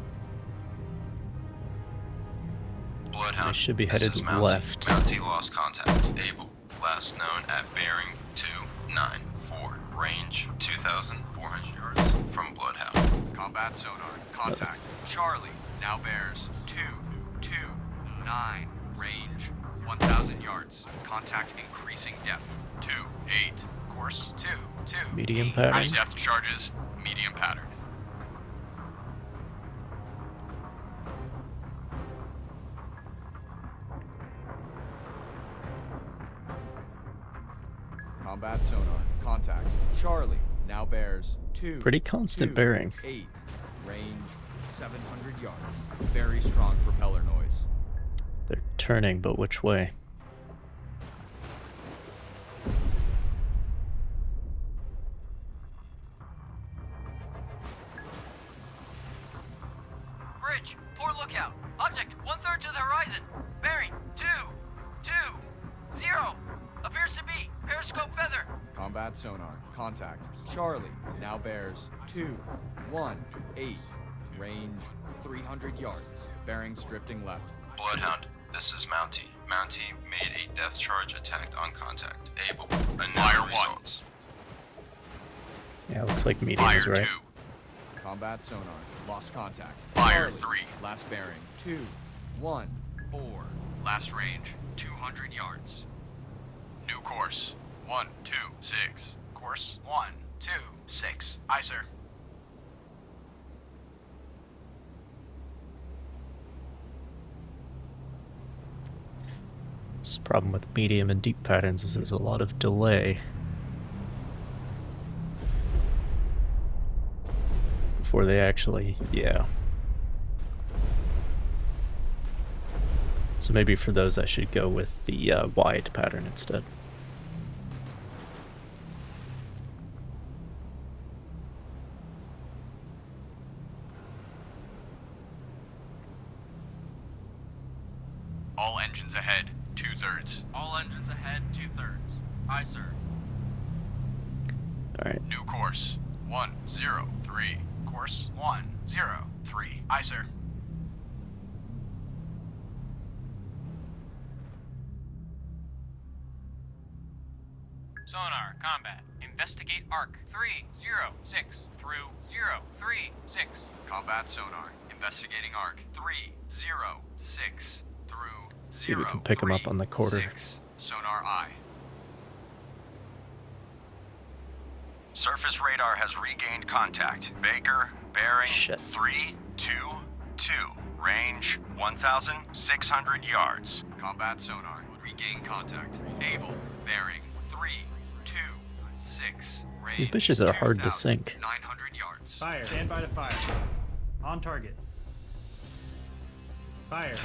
Bloodhound. They should be this headed is Mountie. left. Mountie lost contact. Able. Last known at bearing 294. Range 2,400 yards from Bloodhound. Combat sonar. Contact. Charlie. Now bears 229. Range 1,000 yards. Contact increasing depth. 28. Course 22. Medium pattern. Depth charges. Medium pattern. Combat sonar. Contact. Charlie now bears 2. Pretty constant bearing. 8. Range 700 yards. Very strong propeller noise. They're turning, but which way? Bridge, poor lookout. Object 1/3 to the horizon. Bearing 220. Appears to be periscope feather. Combat sonar. Contact. Charlie now bears 218. Range 300 yards. Bearings drifting left. Bloodhound, this is Mountie. Mountie made a depth charge attack on contact. Able. Unknown Fire 1. results. Yeah, looks like medium Fire is right. 2. Combat sonar. Lost contact. Fire Charlie. 3. Last bearing 214. Last range 200 yards. New course 126. Course 126. Aye, sir. The problem with medium and deep patterns is there's a lot of delay before they actually, yeah. So maybe for those I should go with the wide pattern instead. All engines ahead 2/3. All engines ahead, 2/3. Aye, sir. Alright. New course 103. Course 103. Aye, sir. Sonar, combat. Investigate arc 306 through 036. Combat sonar. Investigating arc 306 through See if we can pick him up on the quarter. 036. Sonar eye. Surface radar has regained contact. Baker, bearing 322. Range 1,600 yards. Combat sonar. Regain contact. Able. Bearing 326. Range These bitches are hard to sink. 900 yards. Fire. Stand by to fire. On target. Fire.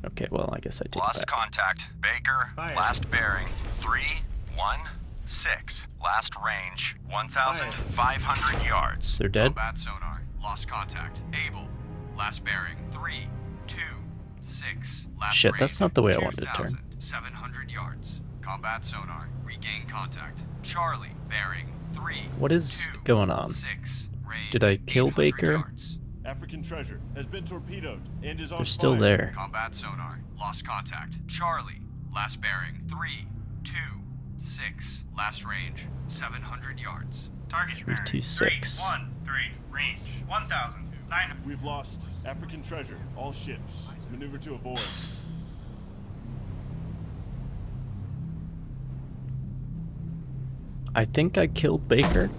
Okay, well, I guess I take it Lost back. contact. Baker, Fire. last bearing 316. Last range 1,500 yards. They're dead? Combat sonar. Lost contact. Able. Last bearing 326. Last Shit, range, that's not the way I wanted to turn. 2,700 yards. Combat sonar. Regain contact. Charlie. Bearing 3. What is going on? 6. Range Did I kill 800 Baker? yards. African treasure has been torpedoed and is on They're still fire. there. Combat sonar. Lost contact. Charlie. Last bearing 326. Last range 700 yards. Target bearing 326. 313. Range 1,900. We've lost African treasure. All ships. Maneuver to avoid. I think I killed Baker.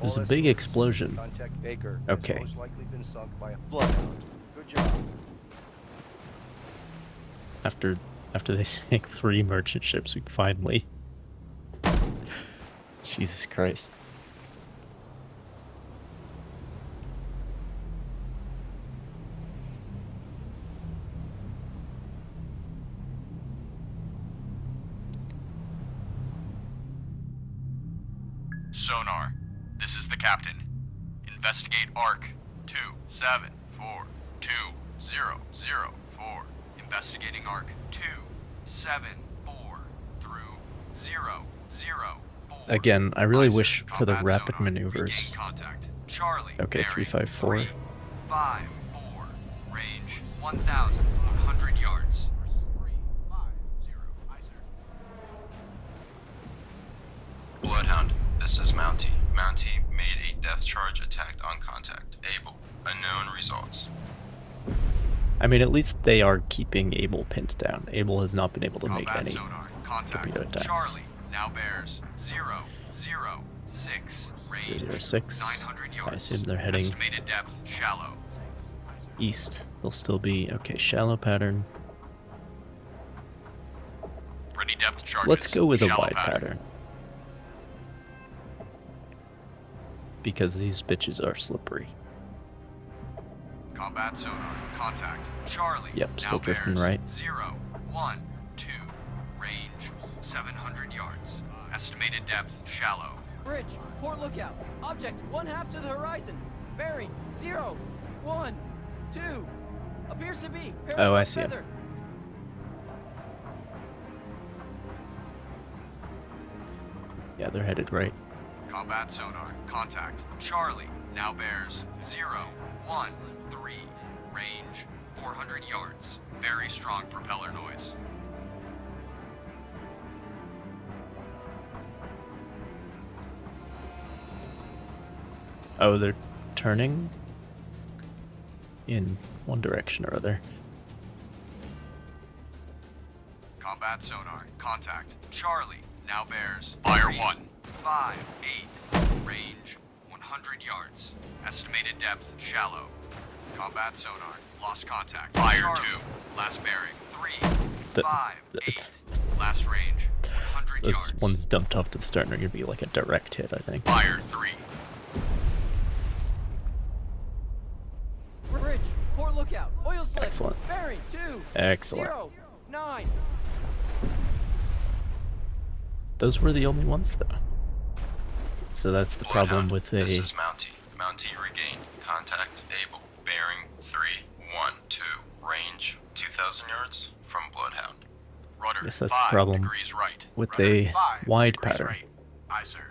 There's a big explosion. Contact Baker. Okay. Has most likely been sunk by a bloodhound. Good job. After they sank 3 merchant ships, we finally... Jesus Christ. Sonar. This is the captain. Investigate arc 2742004. Investigating arc 274 through 004. Again, I really wish for the Combat rapid sonar. maneuvers. Regain contact. Charlie. Okay, bearing 354. 354. Range 1,100 yards. Bloodhound, this is Mountie. Mountie made a depth charge attack on contact. Able. Unknown results. I mean, at least they are keeping Abel pinned down. Abel has not been able to make Combat any sonar. Contact. torpedo attacks. Charlie now bears 006. Range 006. 900 yards. I assume they're heading Estimated depth shallow. east. They'll still be... Okay, shallow pattern. Ready depth charges. Let's go with a Shallow wide pattern. Because these bitches are slippery. Combat sonar. Contact. Charlie. Yep, still now drifting bears right. 012. Range 700 yards. Estimated depth shallow. Bridge, port lookout. Object 1/2 to the horizon. Bearing 012. Appears to be. Oh, I Periscope see him. feather. Yeah, they're headed right. Combat sonar. Contact. Charlie. Now bears 013. Range 400 yards. Very strong propeller noise. Oh, they're turning in one direction or other. Combat sonar. Contact. Charlie. Now bears. Fire 1. 5, 8. Range 100 yards. Estimated depth shallow. Combat sonar. Lost contact. Fire Charlie. 2. Last bearing 3, 5, 8. Last range 100 This yards. one's dumped off to the stern. They're gonna be like a direct hit, I think. Fire 3. Bridge, port lookout, oil slip. Excellent. Bearing 2. Excellent. 0, 9. Those were the only ones, though. So that's the problem with a... This is Mountie. Mountie regained. Contact Able. Bearing 312. Range 2,000 yards from Bloodhound. Rudder Yes, that's 5 the problem degrees right. with Rudder a 5 wide degrees pattern. Right. Aye, sir.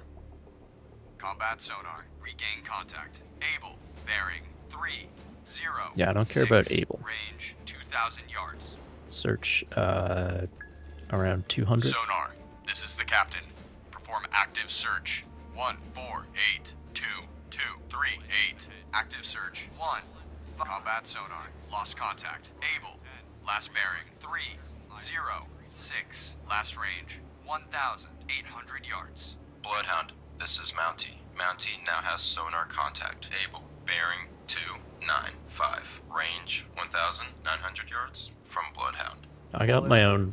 Combat sonar. Regain contact. Able. Bearing 30. Yeah, I don't care about Able. Range 2,000 yards. Search around 200. Sonar. This is the captain. Perform active search. 148 2 2 3 8. Active search. 1. Combat sonar. Lost contact. Able. Last bearing 306. Last range 1,800 yards. Bloodhound. This is Mountie. Mountie now has sonar contact. Able. Bearing 295. Range 1,900 yards from Bloodhound. I got my own.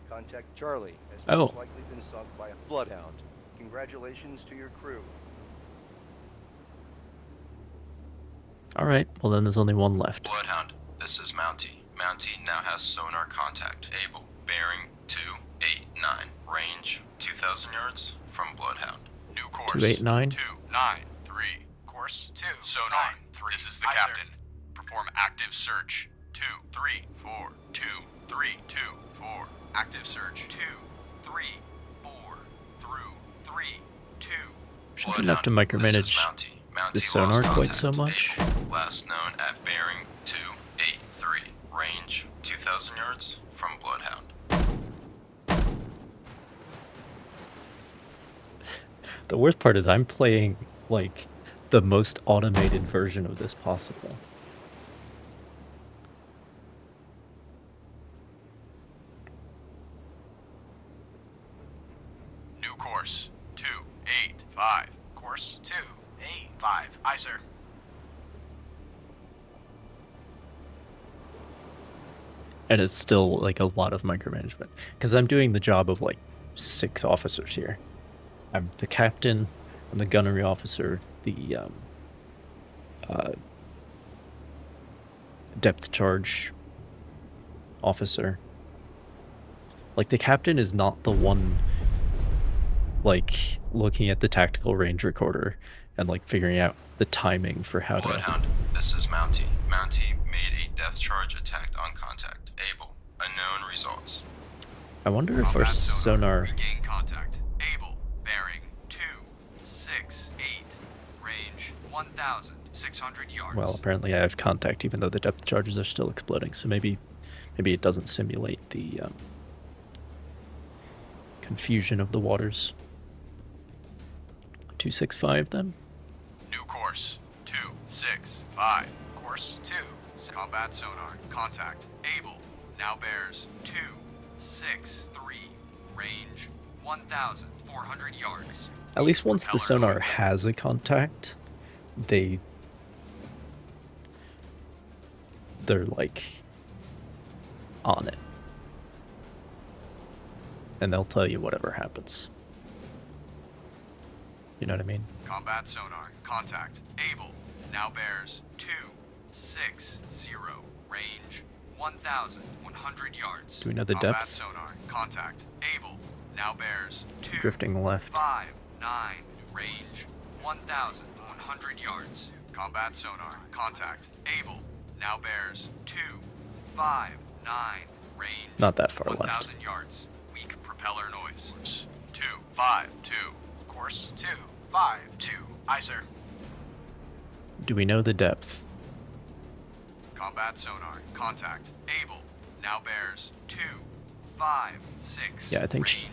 Contact Charlie has Oh. most likely been sunk by a bloodhound. Congratulations to your crew. Alright, well then there's only one left. Bloodhound. This is Mountie. Mountie now has sonar contact. Able. Bearing 289. Range 2,000 yards from Bloodhound. New course. 289? 293. Course 2. Sonar. 3. This is the captain. Perform active search. 2 3 4 2 3 2 4. Active search. 2 3 4 through 3 2. Shouldn't have to micromanage the sonar quite so much. Last known at bearing 283. Range 2,000 yards from Bloodhound. The worst part is I'm playing, like, the most automated version of this possible. New course. 285. Course 285. Aye, sir. And it's still, like, a lot of micromanagement. Because I'm doing the job of, like, 6 officers here. I'm the captain, I'm the gunnery officer, the depth charge officer. Like, the captain is not the one, like, looking at the tactical range recorder and, like, figuring out the timing for how to... Bloodhound, this is Mountie. Mountie made a depth charge attack on contact. Able. Unknown results. I wonder if our sonar... Regain contact. Able. Bearing 268. Range 1,600 yards. Well, apparently I have contact even though the depth charges are still exploding, so maybe it doesn't simulate the confusion of the waters. 265 then? New course. 265. Course 2. Combat sonar. Contact. Able. Now bears 263. Range 1,400 yards. At least once the sonar has a contact, they're like on it. And they'll tell you whatever happens. You know what I mean? Combat sonar. Contact. Able. Now bears 260. Range 1,100 yards. Do we know the Combat depth? sonar. Contact. Able. Now bears 2 Drifting left. 5 9. Range 1,100 yards. Combat sonar. Contact. Able. Now bears 2 5 9. Range Not that far left. 1,000 yards. Weak propeller noise. 252. Aye, sir. Do we know the depth? Combat sonar. Contact. Able. Now bears 2, 5, 6. Yeah, I think range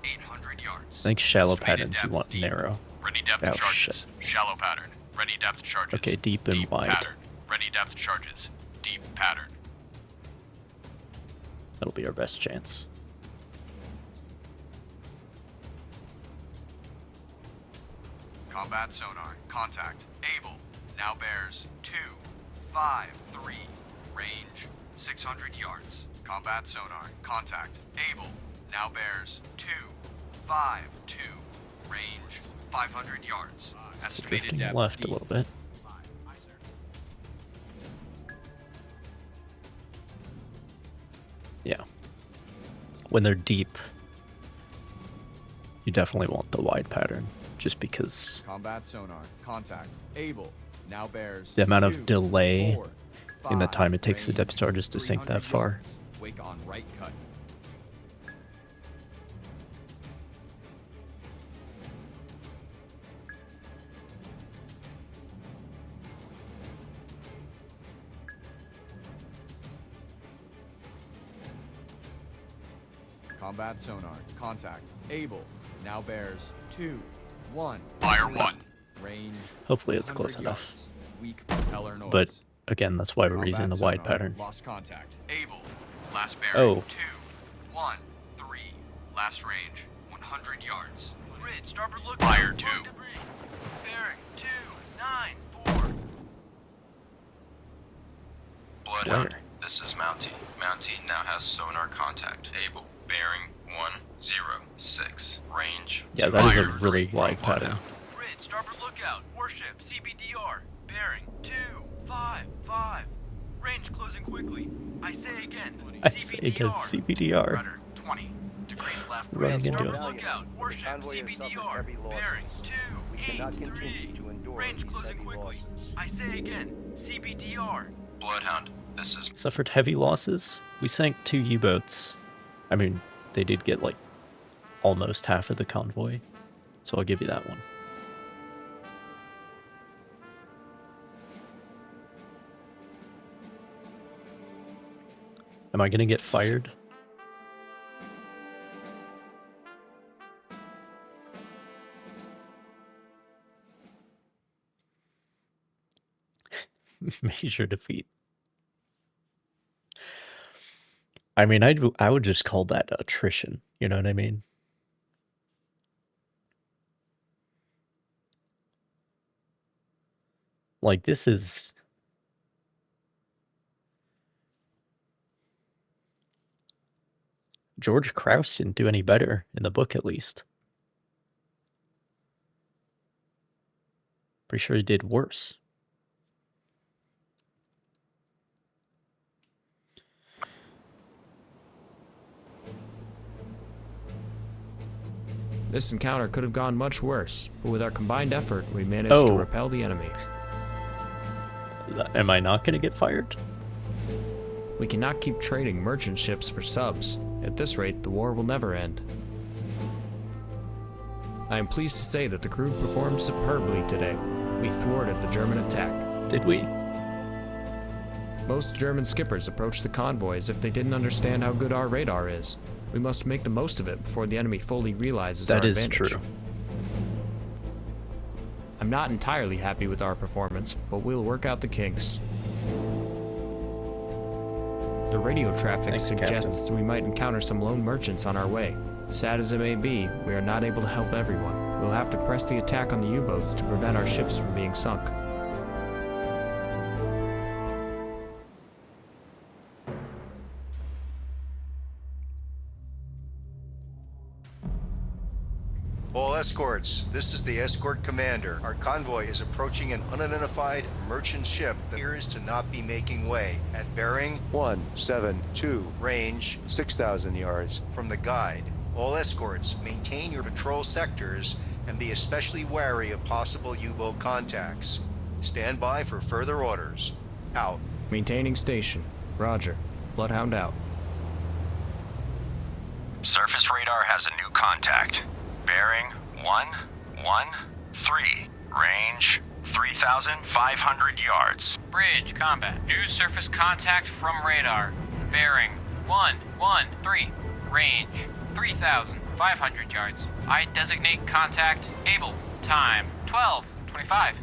800 yards. I think shallow Estimated patterns you depth want deep. narrow. Ready depth Oh, charges. shit. Shallow pattern. Ready depth charges. Okay, deep and wide. Pattern. Ready depth charges. Deep pattern. That'll be our best chance. Combat sonar. Contact. Able. Now bears 2, 5, 3. Range 600 yards. Combat sonar. Contact. Able. Now bears 2, 5, 2. Range 500 yards. Estimated Drifting depth left deep. a little bit. Yeah. When they're deep, you definitely want the wide pattern, just because Combat sonar. Contact. Able. Now bears. the amount 2, of delay 4, in the 5, time it takes the range depth charges to sink 300 that far. yards. Wake on right cut. Combat sonar. Contact. Able. Now bears 2, 1. Fire 1. Range. Hopefully it's 100 close yards. enough. Weak propeller noise. But again, that's why we're using the Combat wide sonar. pattern. Lost contact. Able. Last bearing. Oh. 2, 1, 3. Last range 100 yards. Grid, starboard look. Fire 2. Bearing 2, 9, 4. Bloodhound, Where? this is Mountie. Mountie now has sonar contact. Able. Bearing 106. Range. Yeah, that is a 200 really from wide pattern. Bloodhound. Grid, starboard lookout. Warship, CBDR. Bearing 2, 5, 5. Range closing quickly. I say again. I say again, CBDR. Rudder 20 degrees left. Running into Starboard it. lookout. The Warship, convoy has suffered CBDR. heavy Bearing losses. 2, We 8, cannot 3. continue to endure Range these closing heavy quickly. losses. I say again. CBDR. Bloodhound, this is Suffered heavy losses. We sank 2 U-boats. I mean, they did get like almost half of the convoy, so I'll give you that one. Am I gonna get fired? Major defeat. I mean, I would just call that attrition. You know what I mean? Like, this is... George Krause didn't do any better, in the book at least. Pretty sure he did worse. This encounter could have gone much worse, but with our combined effort, we managed to repel the enemy. Am I not going to get fired? We cannot keep trading merchant ships for subs. At this rate, the war will never end. I am pleased to say that the crew performed superbly today. We thwarted the German attack. Did we? Most German skippers approached the convoy as if they didn't understand how good our radar is. We must make the most of it before the enemy fully realizes our advantage. That is true. I'm not entirely happy with our performance, but we'll work out the kinks. The radio traffic suggests we might encounter some lone merchants on our way. Sad as it may be, we are not able to help everyone. We'll have to press the attack on the U-boats to prevent our ships from being sunk. All escorts, this is the escort commander. Our convoy is approaching an unidentified merchant ship that appears to not be making way at bearing 172, range 6,000 yards from the guide. All escorts, maintain your patrol sectors and be especially wary of possible U-boat contacts. Stand by for further orders. Out. Maintaining station. Roger. Bloodhound out. Surface radar has a new contact. Bearing 113. Range 3,500 yards. Bridge, combat. New surface contact from radar. Bearing 113. Range 3,500 yards. I designate contact able. Time 12:25.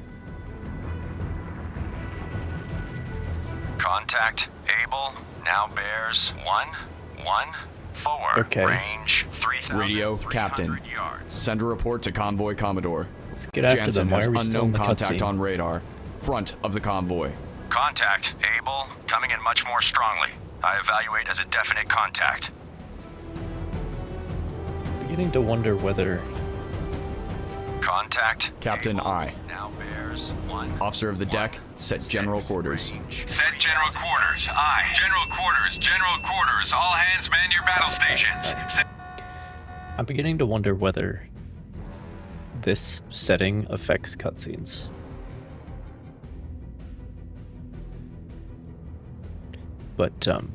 Contact able now bears 114. Okay. Range 3,300 Radio, Captain. yards. Send a report to Convoy Commodore. Let's get after Jansen them. Why has are we still in unknown the contact cutscene? on radar. Front of the convoy. Contact able, coming in much more strongly. I evaluate as a definite contact. Beginning to wonder whether Contact Captain able, I. now bears 1. Officer of the deck, set general quarters. Set general quarters. Aye. General quarters. General quarters. All hands man your battle stations. I'm beginning to wonder whether this setting affects cutscenes. But, no.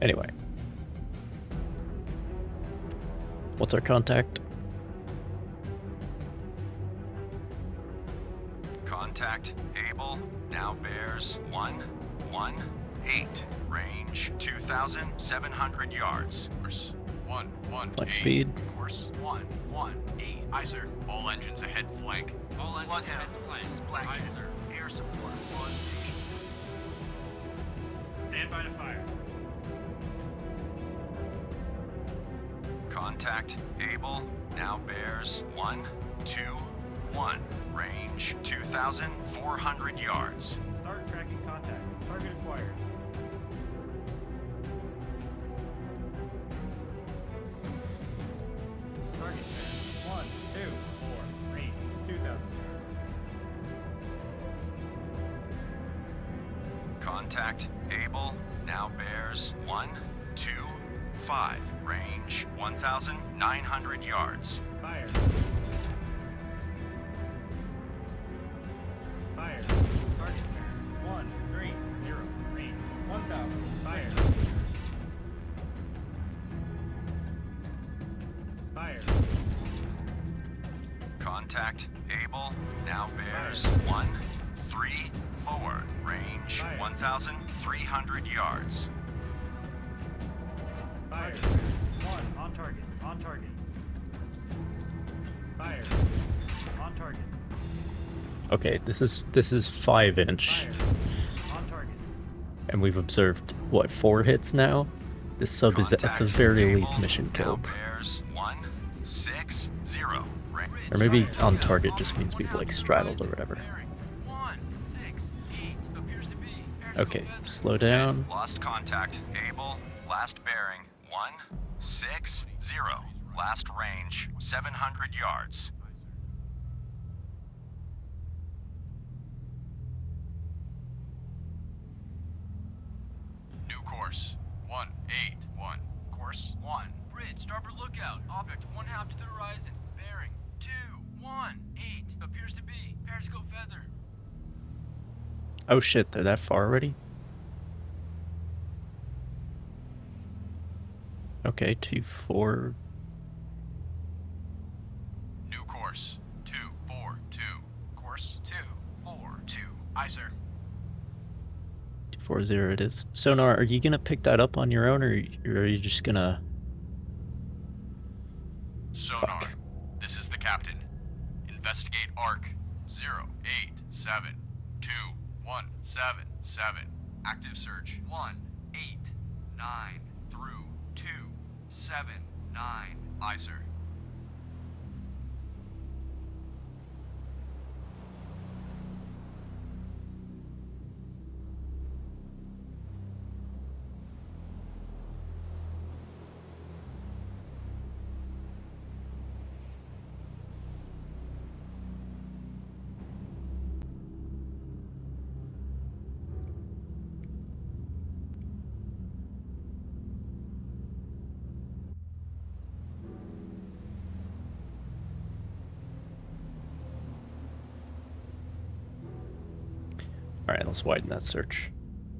Anyway. What's our contact? Contact able now bears 118. Range 2,700 yards. Course 118. Flight speed. Course 118. Aye, sir. All engines ahead flank. All engines ahead flank. Aye, sir. Air support on station. Stand by to fire. Contact able now bears 121. Range 2,400 yards. Start tracking contact. Target acquired. Target bearing 1, 2, 4. Range 2,000 yards. Contact able now bears 125. Range 1,900 yards. Fire. Fire. Target bearing 1, 3, 0. Range 1,000. Fire. Fire. Contact able now bears 134. Range Fire. 1,300 yards. Fire. 1 on target. On target. Fire. On target. Okay, this is 5-inch, Fire. On target. and we've observed, what, 4 hits now? This sub is at the Contact very able least mission now killed. bears 160. Range Or maybe on target just means we've, like, straddled or whatever. 168 appears to be. Okay, slow down. Lost contact. Able. Last bearing 160. Last range 700 yards. New course 181. Course 1. Bridge, starboard lookout. Object 1/2 to the horizon. Bearing 218 appears to be. Periscope feather. Oh shit, they're that far already? Okay, 2-4. New course 242. Course 242. Aye, sir. 240 it is. Sonar, are you gonna pick that up on your own, or are you just gonna... Sonar. Fuck. This is the captain. Investigate ARC 0872-177. Active search 189 through 279. Aye, sir. Alright, let's widen that search.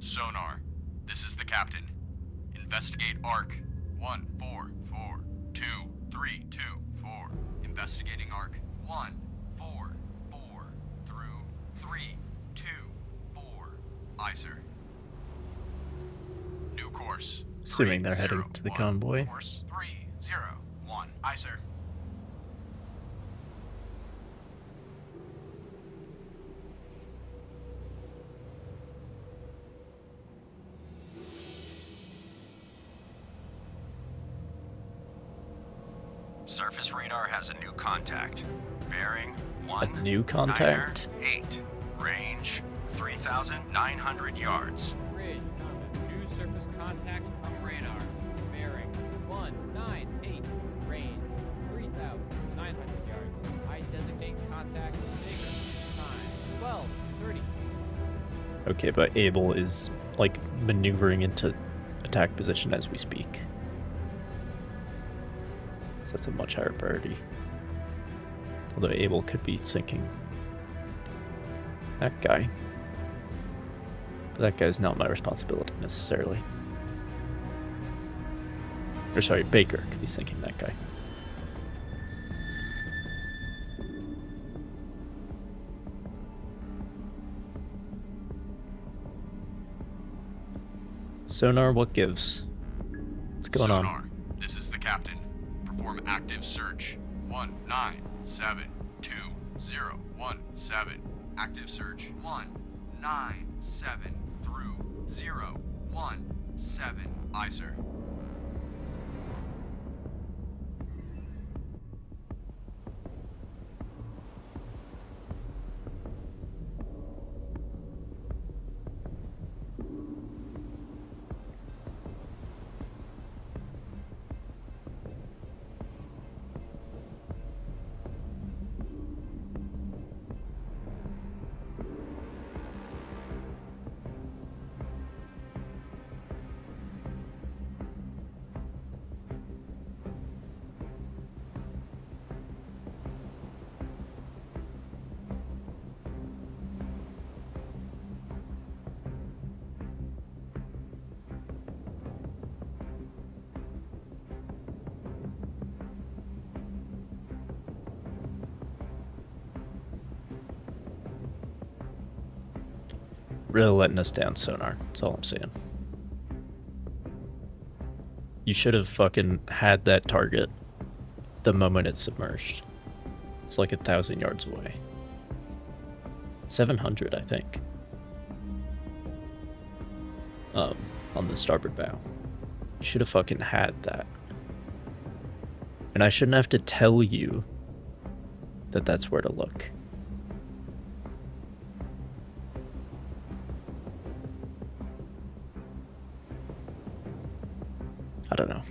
Sonar. This is the captain. Investigate ARC 144. 324. Investigating arc. 144 through 324. Aye, sir. New course. Assuming they're heading to the convoy. Course 301. Aye, sir. Surface radar has a new contact. Bearing A new contact? 8. Range 3,900 yards. Bridge, combat. New surface contact from radar. Bearing 198. Range 3,900 yards. I designate contact bigger. Time 12:30. Okay, but Abel is, like, maneuvering into attack position as we speak. So that's a much higher priority. Although Abel could be sinking that guy. But that guy's not my responsibility necessarily. Or sorry, Baker could be sinking that guy. Sonar, what gives? What's going on? This is the captain. Perform active search. 197217. Active search. 197 through 017. Aye, sir. Really letting us down, Sonar. That's all I'm saying. You should have fucking had that target the moment it's submerged. It's like 1,000 yards away. 700, I think. On the starboard bow. You should have fucking had that. And I shouldn't have to tell you that that's where to look. I don't know.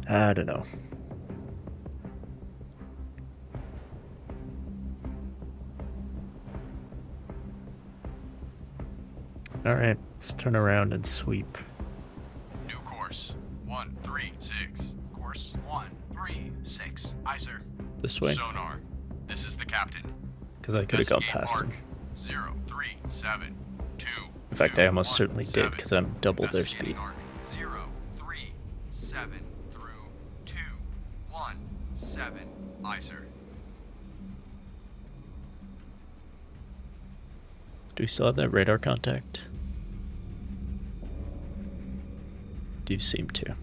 I don't know. Alright, let's turn around and sweep. New course. 136. Course 136. Aye, sir. This way? Sonar. This is the captain. Because I could have gone past him. 0372. In fact, I almost certainly did, because I'm double their speed. 037 through 217. Aye, sir. Do we still have that radar contact? Do seem to.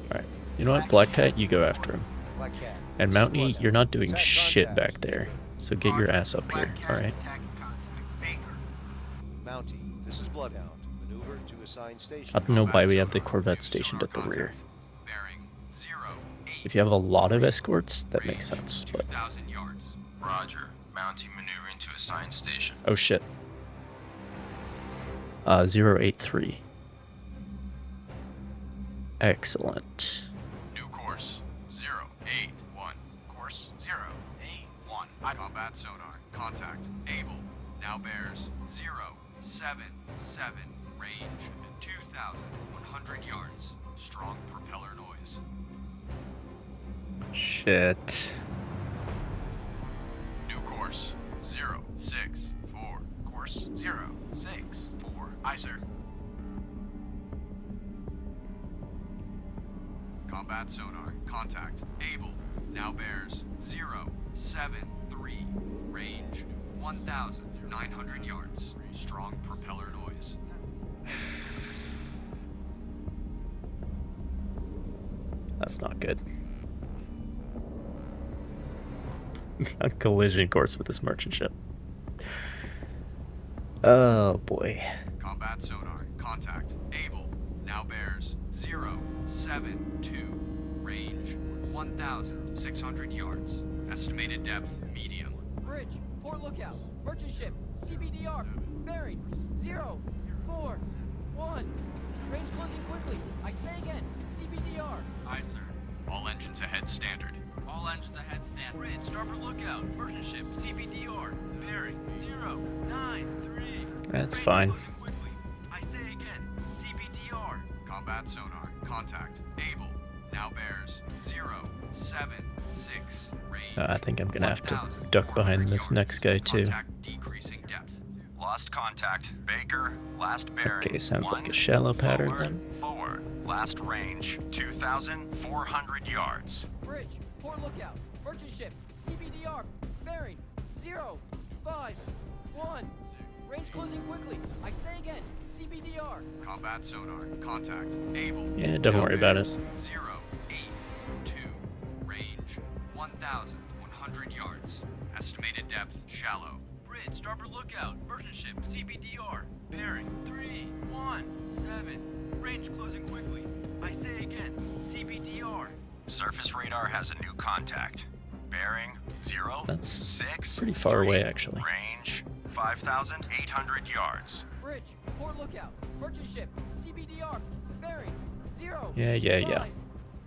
Alright. You know what, Black Cat, you go after him. And Mountie, you're not doing shit back there. So get your ass up here, alright? Mountie, this is Bloodhound. Maneuver to assigned station. I don't know why we have the Corvette stationed at the rear. If you have a lot of escorts, that makes sense, but... Roger. Mountie maneuvering to assigned station. Oh shit. 083. Excellent. New course. 081. Course 081. Combat sonar. Contact. Able. Now bears 077. Range 2,100 yards. Strong propeller noise. shit. New course 064. Course 064. Aye, sir. Combat sonar. Contact. Able. Now bears 073. Range 1,900 yards. Strong propeller noise. That's not good. On collision course with this merchant ship. Oh boy. Combat sonar. Contact. Able. Now bears 072. Range 1,600 yards. Estimated depth medium. Bridge, port lookout, merchant ship, CBDR, bearing 041. Range closing quickly. I say again, CBDR. Aye, sir. All engines ahead standard. All engines ahead stand. Bridge, starboard lookout, merchant ship, CBDR, bearing 093. That's Range fine. closing quickly. I say again, CBDR. Combat sonar. Contact. Able. Now bears 076. Range. I think I'm gonna have to duck behind this next guy too. Contact decreasing depth. Lost contact. Baker, last bearing. Okay, sounds like a shallow pattern then. Forward. Last range, 2,400 yards. Bridge, port lookout, merchant ship, CBDR, bearing 051. Range closing quickly. I say again, CBDR. Combat sonar. Contact. Able. Yeah, don't worry about it. 082. Range 1,100 yards. Estimated depth shallow. Bridge, starboard lookout, merchant ship, CBDR, bearing 317. Range closing quickly. I say again, CBDR. Surface radar has a new contact. Bearing 0. That's 6. pretty far away actually. Range 5,800 yards. Bridge, port lookout, merchant ship, CBDR, bearing 0. Yeah.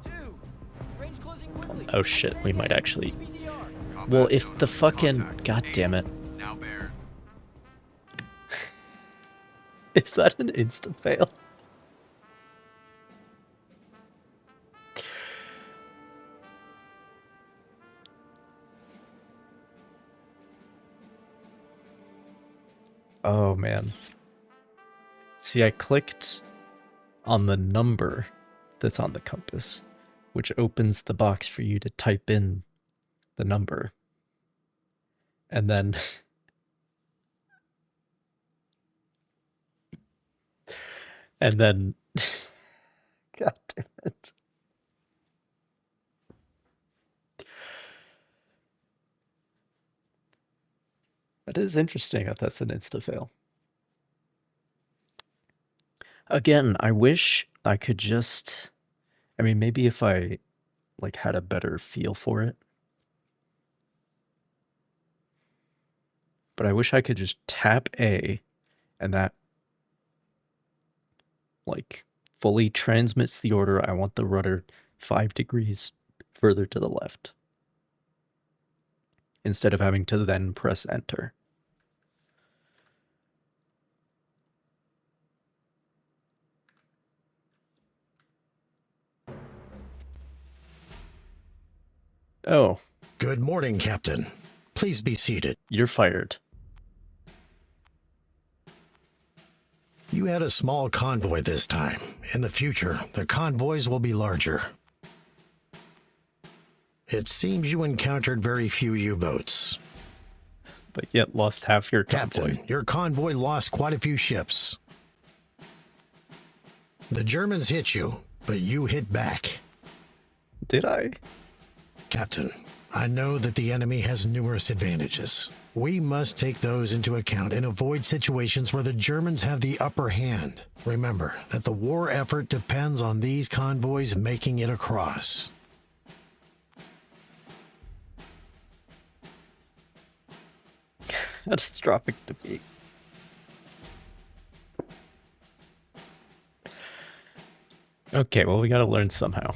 2. Range closing quickly. Oh shit, we might actually. CBDR. Well, if the fucking. God damn it. Now bear. Is that an insta fail? Oh man. See, I clicked on the number that's on the compass, which opens the box for you to type in the number. And then God damn it. That is interesting that that's an insta-fail. Again, I wish I could just... I mean, maybe if I, like, had a better feel for it. But I wish I could just tap A, and that, like, fully transmits the order. I want the rudder 5 degrees further to the left, instead of having to then press enter. Oh. Good morning, Captain. Please be seated. You're fired. You had a small convoy this time. In the future, the convoys will be larger. It seems you encountered very few U-boats. But yet lost half your convoy. Captain, your convoy lost quite a few ships. The Germans hit you, but you hit back. Did I? Captain, I know that the enemy has numerous advantages. We must take those into account and avoid situations where the Germans have the upper hand. Remember that the war effort depends on these convoys making it across. Catastrophic defeat. Okay, well, we gotta learn somehow.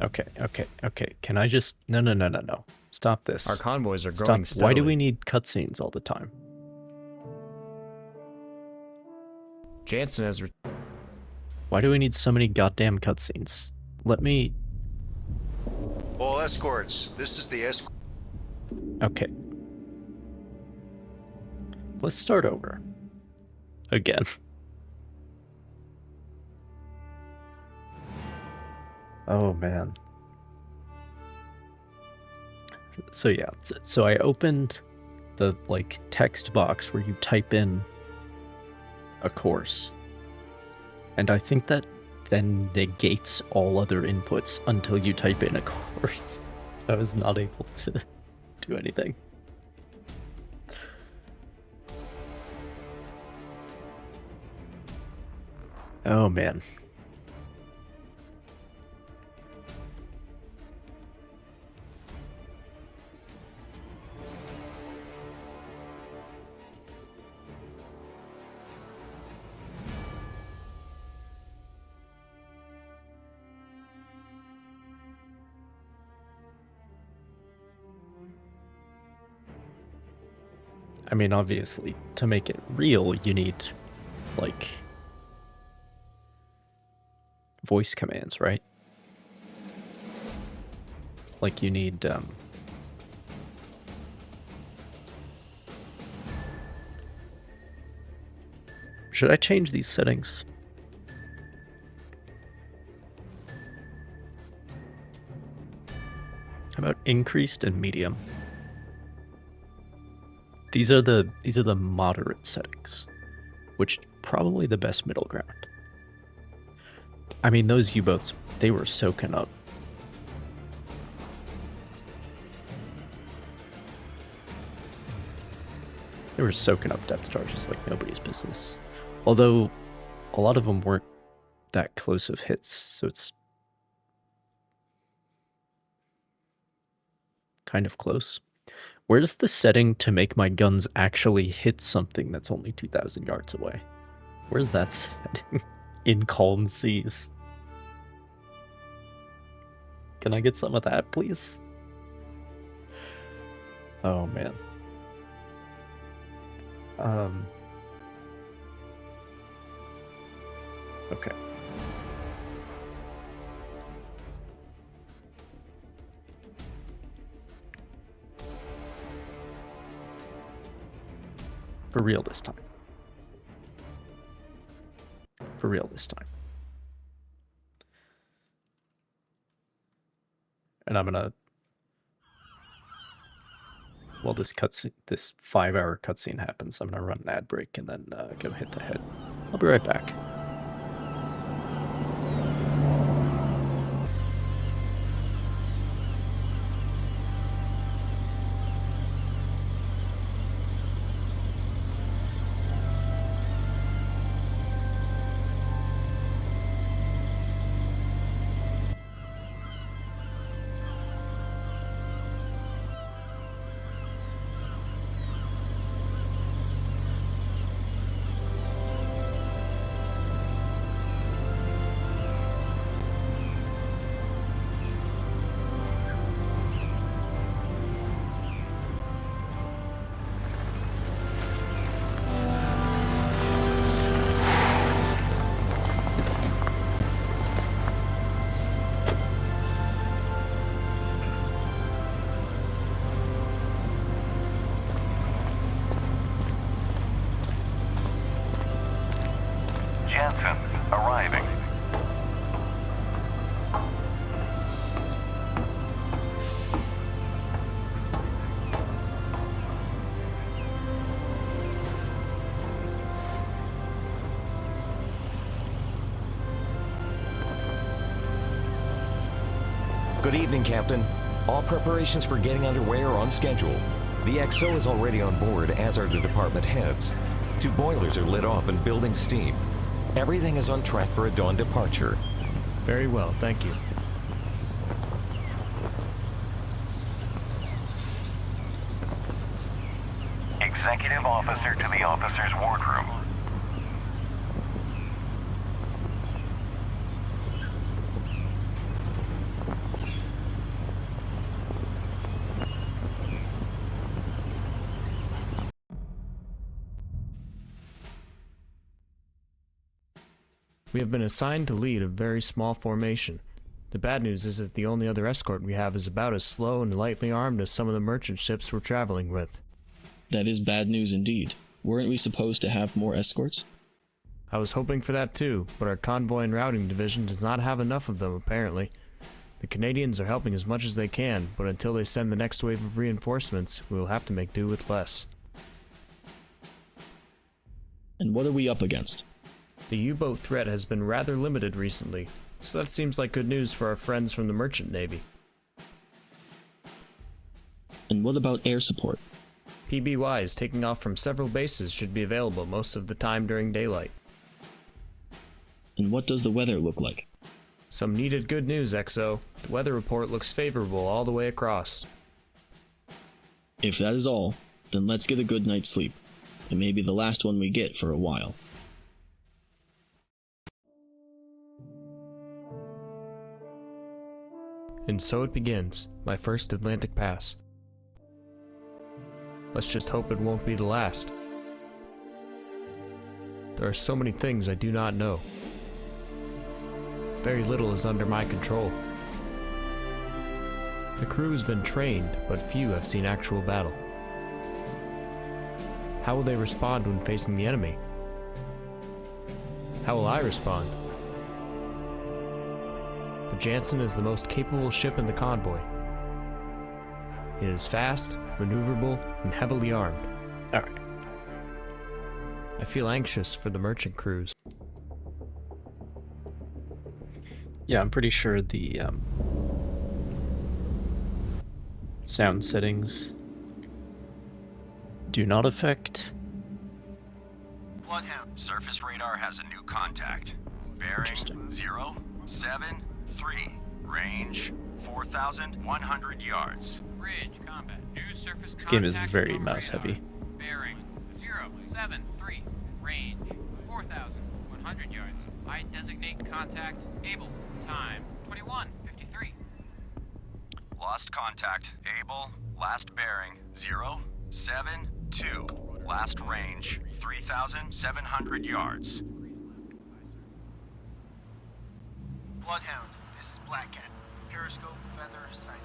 Okay. Can I just... No. Stop this. Our convoys are growing Stop. Why do steadily. we need cutscenes all the time? Jansen has. Why do we need so many goddamn cutscenes? Let me. All escorts, this is the escort. Okay. Let's start over. Again. Oh man. So yeah, so I opened the like text box where you type in a course. And I think that then negates all other inputs until you type in a course. So I was not able to do anything. Oh man. I mean, obviously, to make it real, you need, like, voice commands, right? Like, you need, Should I change these settings? How about increased and medium? These are the moderate settings, which probably the best middle ground. I mean, those U-boats, they were soaking up. They were soaking up depth charges like nobody's business. Although, a lot of them weren't that close of hits, so it's kind of close. Where's the setting to make my guns actually hit something that's only 2,000 yards away? Where's that setting? In calm seas. Can I get some of that, please? Oh, man. Okay. For real this time. For real this time. And I'm gonna... While this 5-hour cutscene happens, I'm gonna run an ad break and then go hit the head. I'll be right back. Jansen, arriving. Good evening, Captain. All preparations for getting underway are on schedule. The XO is already on board, as are the department heads. 2 boilers are lit off and building steam. Everything is on track for a dawn departure. Very well, thank you. Executive officer to the officer's wardroom. We have been assigned to lead a very small formation. The bad news is that the only other escort we have is about as slow and lightly armed as some of the merchant ships we're traveling with. That is bad news indeed. Weren't we supposed to have more escorts? I was hoping for that too, but our convoy and routing division does not have enough of them apparently. The Canadians are helping as much as they can, but until they send the next wave of reinforcements, we will have to make do with less. And what are we up against? The U-boat threat has been rather limited recently, so that seems like good news for our friends from the Merchant Navy. And what about air support? PBYs taking off from several bases should be available most of the time during daylight. And what does the weather look like? Some needed good news, XO. The weather report looks favorable all the way across. If that is all, then let's get a good night's sleep. And maybe the last one we get for a while. And so it begins, my first Atlantic pass. Let's just hope it won't be the last. There are so many things I do not know. Very little is under my control. The crew has been trained, but few have seen actual battle. How will they respond when facing the enemy? How will I respond? The Jansen is the most capable ship in the convoy. It is fast, maneuverable, and heavily armed. Alright. I feel anxious for the merchant crews. Yeah, I'm pretty sure the sound settings do not affect. Bloodhound. Surface radar has a new contact. Bearing 073. Range 4,100 yards. Bridge combat. New surface This game is contact very on mouse radar. heavy. Bearing 073. Range 4,100 yards. I designate contact. Able. Time 21:53. Lost contact. Able. Last bearing 072. Last range 3,700 yards. Bloodhound, this is Black Cat. Periscope, feather, sighting.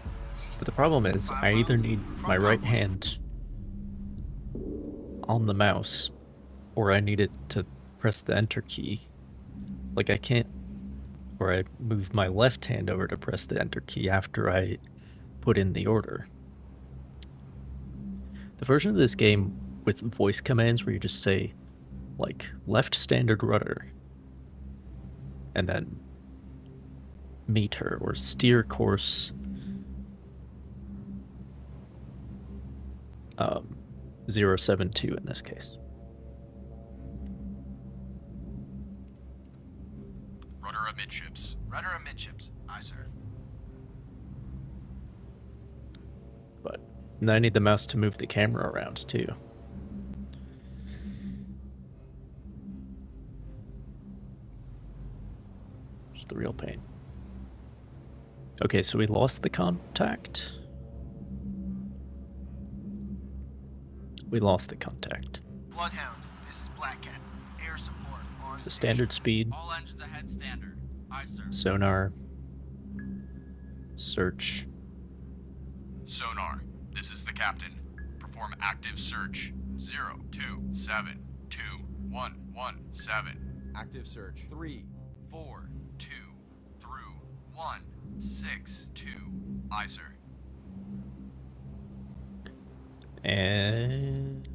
But the problem is, I either need my right hand on the mouse, or I need it to press the enter key. Like I can't, or I move my left hand over to press the enter key after I put in the order. The version of this game with voice commands where you just say, like, left standard rudder, and then meter or steer course 072 in this case. Rudder amidships. Rudder amidships. Aye, sir. But now I need the mouse to move the camera around too. It's the real pain. Okay, so we lost the contact. We lost the contact. Bloodhound, this is Black Cat. Air support on So standard speed, All engines ahead standard. Aye, sir. sonar, search. Sonar, this is the captain. Perform active search. 0272117. Active search. 3, 4, 2 through 162. Aye, sir. And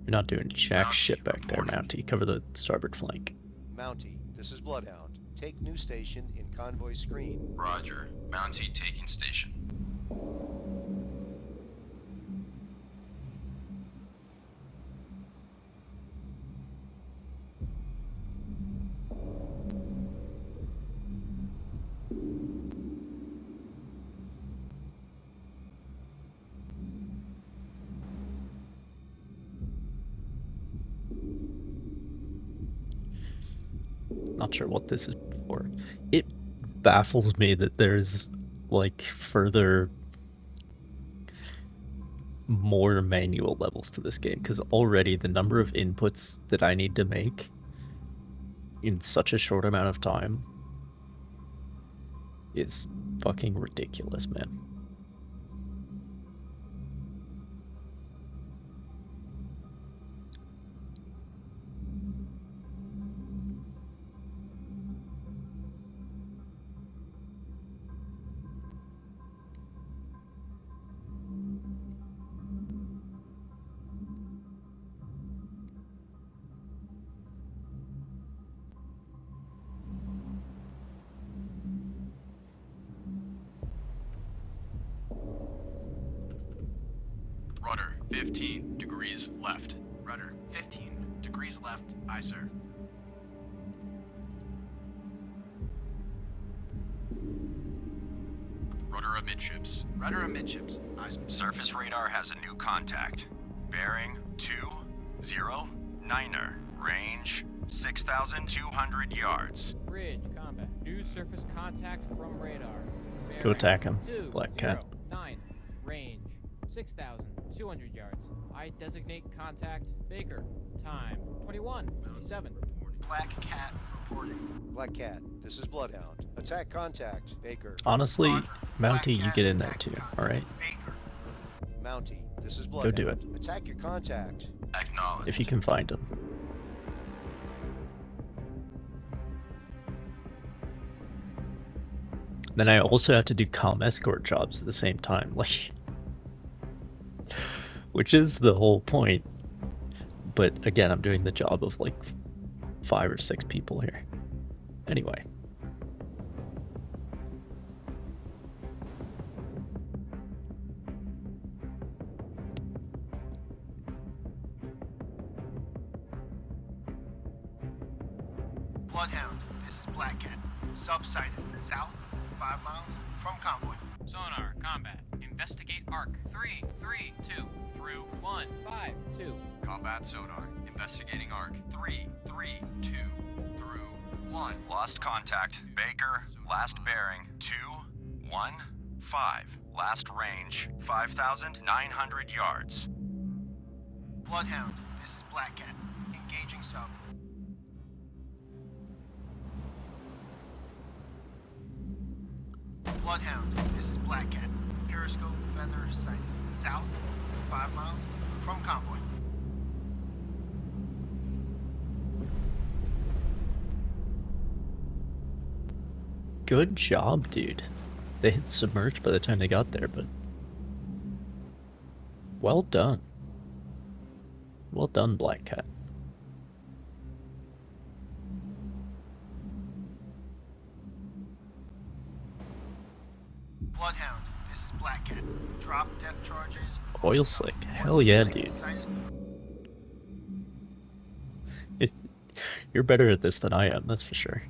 you're not doing jack shit back there, Mountie. Cover the starboard flank. Mountie, this is Bloodhound. Take new station in convoy screen. Roger. Mountie taking station. Not sure what this is for. It baffles me that there's like further more manual levels to this game, because already the number of inputs that I need to make in such a short amount of time is fucking ridiculous, man. Rudder, 15 degrees left. Rudder, 15 degrees left. Aye, sir. Rudder amidships. Rudder amidships. Aye, sir. Surface radar has a new contact. Bearing 209er. Range 6,200 yards. Bridge combat. New surface contact from radar. Go attack him, 2, Black Cat. 9. Range 6,200 yards. I designate contact Baker. Time 21:57. Black Cat reporting. Black Cat, this is Bloodhound. Attack contact, Baker. Honestly, Mountie, you get in there too, alright? Mountie, this is Go Bloodhound. do it. Attack your contact. Acknowledged. If you can find him. Then I also have to do comm escort jobs at the same time, like, which is the whole point. But again, I'm doing the job of like 5 or 6 people here. Anyway. Bloodhound, this is Black Cat. Subsighted south, 5 miles from convoy. Sonar, combat. Investigate arc. 332 through 152. Combat sonar. Investigating arc. 332 through 1. Lost contact. Baker. Last bearing 215. Last range 5,900 yards. Bloodhound, this is Black Cat. Engaging sub. Bloodhound, this is Black Cat. Periscope feather sighted south, 5 miles from convoy. Good job, dude. They had submerged by the time they got there, but well done. Well done, Black Cat. Bloodhound, this is Black Cat. Drop depth charges. Oil slick. Hell yeah, dude. You're better at this than I am, that's for sure.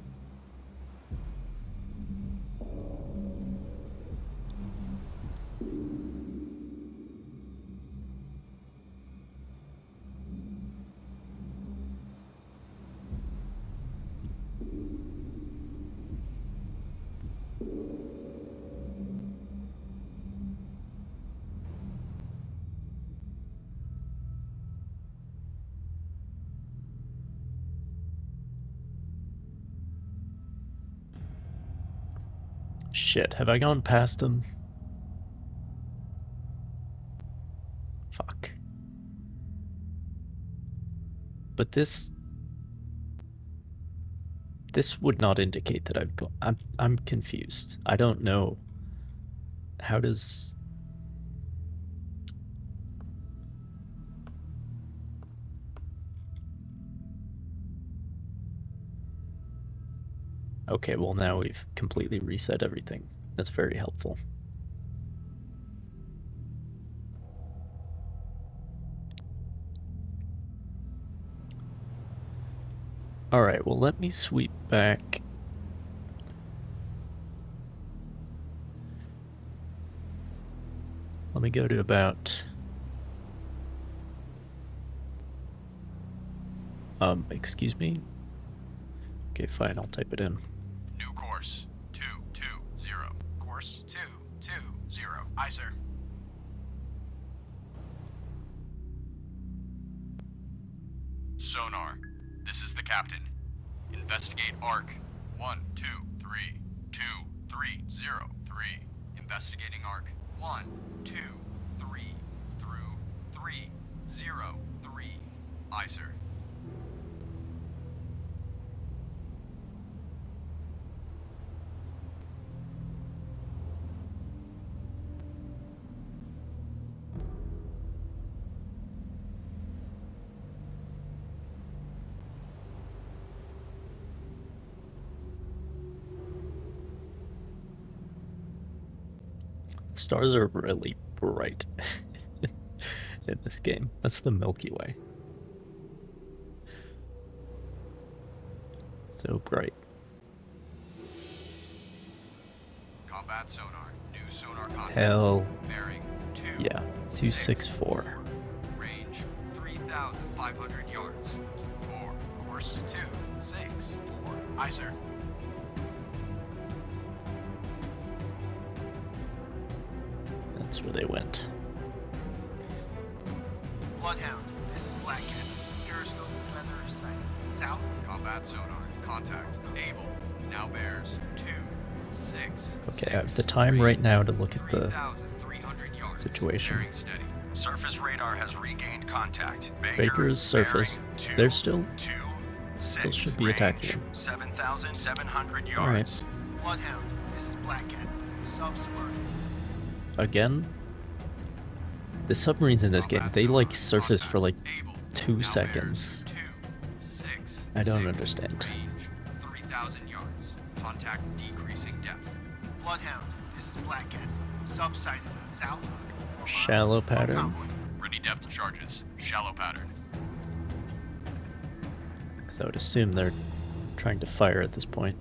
Shit, have I gone past him? Fuck. But this would not indicate that I've gone. I'm confused. I don't know. How does... Okay, well now we've completely reset everything. That's very helpful. Alright, well let me sweep back. Let me go to about... excuse me? Okay, fine, I'll type it in. New course. 220. Course 220. Aye, sir. Sonar. This is the captain. Investigate arc. 1232303. Investigating arc. 123 through 303. Aye, sir. Stars are really bright in this game. That's the Milky Way. So bright. Combat sonar. New sonar contact. Hell Bearing 2. yeah. 264. Range 3,500 yards. 4. Course 2. 6. 4. Aye, sir. That's where they went. Bloodhound, this is Black Cat. Periscope, weather, sight. South. Combat sonar. Contact. Able. Now bears 2. 6. Okay, I have the time right now to look at the situation. Bearing steady. Surface radar has regained contact. Baker's surface. They're still Six, should be range, attacking him. 7,700 yards. Alright. Bloodhound, this is Black Cat. Subsubmarine. Again, the submarines in this game, they like surface for like 2 seconds. I don't understand. 3,000 yards. Contact decreasing depth. Bloodhound, this is Black Cat. Subsided. South. Shallow pattern. Ready depth charges. Shallow pattern. So I would assume they're trying to fire at this point.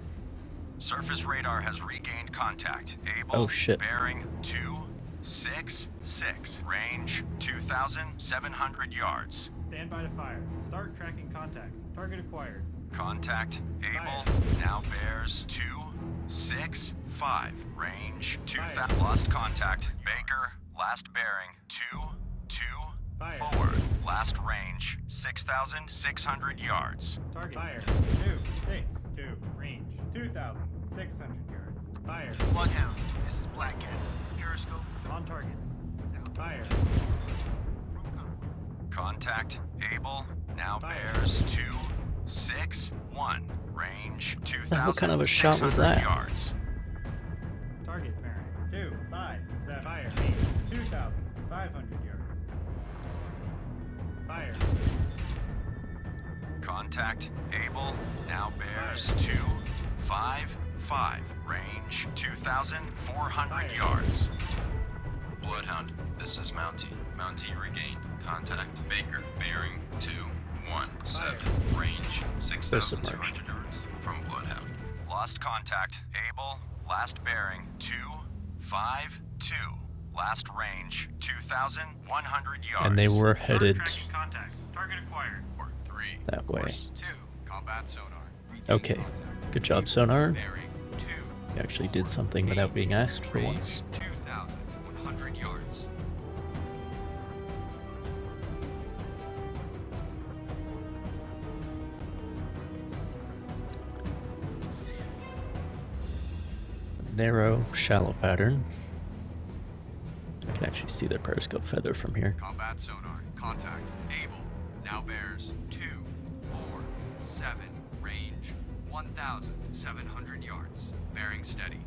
Surface radar has regained contact. Able. Oh, shit. Bearing 266. Range 2,700 yards. Stand by to fire. Start tracking contact. Target acquired. Contact. Able. Now bears 265. Range 2,000. Lost contact. Baker. Last bearing 224. Last range 6,600 yards. Target. Fire. 262. Range 2,600 yards. Fire. Bloodhound, this is Black Cat. Periscope. On target. Fire. Contact. Able. Now bears 261. Range 2,600 What kind of a shot was that? yards. Target bearing 257. Fire. Range 2,500 yards. Fire. Contact. Able. Now bears 255. Range 2,400 yards. Bloodhound, this is Mountie. Mountie regained. Contact Baker, bearing 217. Range 6,200 yards from Bloodhound. Lost contact. Able. Last bearing 252. Last range 2,100 yards. And they were headed Contact. Target acquired. Or 3. that way. Course 2. Combat sonar. Okay. Good job, sonar. Bearing 2. You actually did something without being asked for once. 2,100 yards. Narrow, shallow pattern. I can actually see their periscope feather from here. Combat sonar. Contact. Able. Now bears 247. Range 1,700 yards. Bearing steady.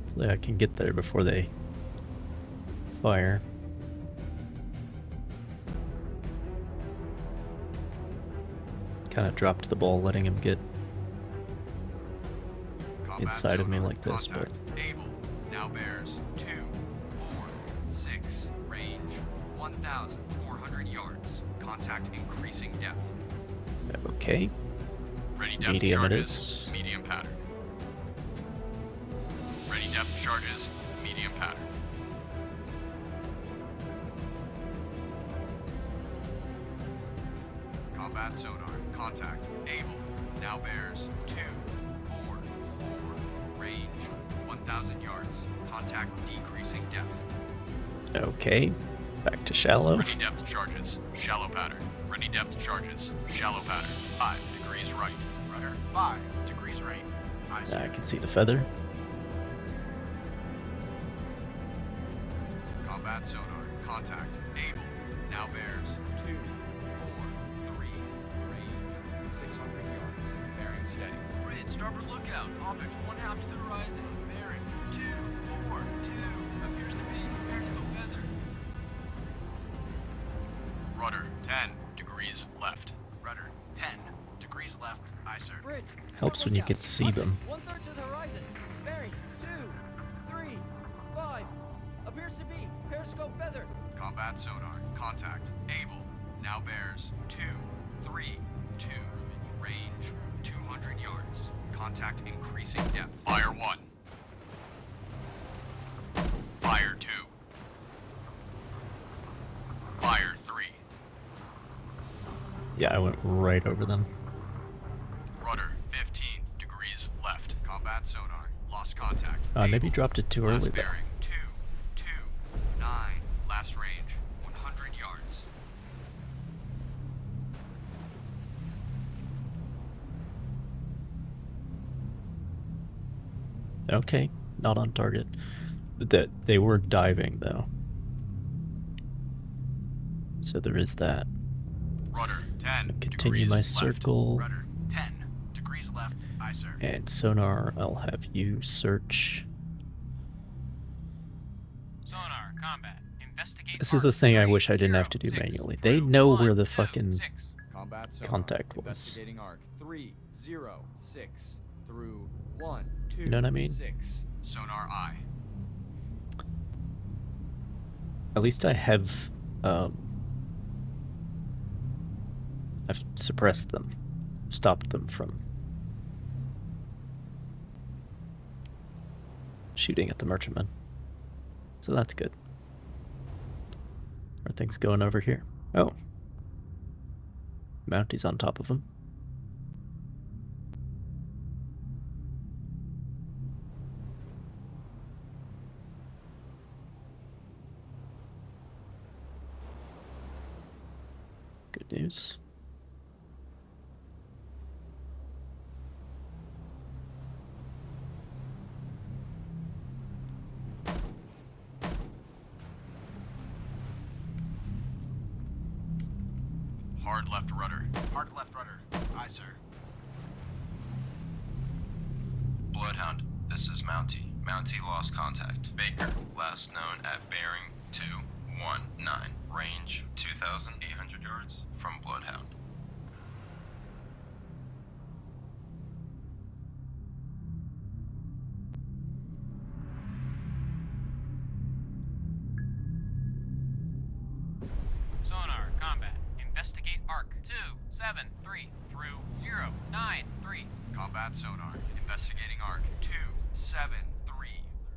Hopefully I can get there before they fire. Kind of dropped the ball letting him get inside of me like this, but Able. Now bears 246. Range 1,400 yards. Contact increasing depth. okay. Ready depth Medium it charges. is. Medium pattern. Ready depth charges. Medium pattern. Combat sonar. Contact. Able. Now bears 244. Range 1,000 yards. Contact decreasing depth. Okay. Back to shallow. Ready depth charges. Shallow pattern. Ready depth charges. Shallow pattern. 5 degrees right. Rudder 5 degrees right. Aye, sir. I can see the feather. Combat sonar. Contact. Able. Now bears. 2, 4, 3. Range 600 yards. Bearing steady. Grid, starboard lookout. Object 1/2 to the horizon. Bearing 2, 4, 2. Appears to be periscope feather. Rudder 10 degrees left. Rudder 10 degrees left. Aye, sir. Bridge. Helps when you can see them. 1/3 to the horizon. Bearing 2, 3, 5. Appears to be periscope feather. Combat sonar. Contact. Able. Now bears. 2, 3, 2. Range 200 yards. Contact increasing depth. Fire 1. Fire 2. Fire 3. Yeah, I went right over them. Rudder 15 degrees left. Combat sonar. Lost contact. Maybe dropped it too Last early though. bearing 2, 2, 9. Last range 100 yards. Okay, not on target. That they were diving though. So there is that. Rudder 10 Continue my circle. Rudder 10 degrees left. Aye, sir. And sonar, I'll have you search. Sonar, combat. Investigate. This is the thing I wish I didn't have to do manually. They know where the fucking Combat sonar. contact was. Investigating arc 3, 0, 6 through 1, 2, You know what I mean? 6. Sonar eye. At least I have, I've suppressed them. Stopped them from shooting at the merchantman. So that's good. Are things going over here? Oh. Mounty's on top of him. Good news. Hard left rudder. Hard left rudder. Aye, sir. Bloodhound, this is Mounty. Mounty lost contact. Baker, last known at bearing 219. Range 2,800 yards from Bloodhound. Sonar, combat. Investigate arc 273 through 093. Combat sonar. Investigating arc 273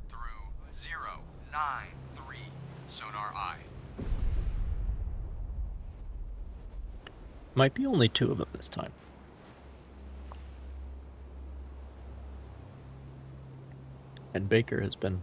through 093. Sonar eye. Might be only two of them this time. And Baker has been,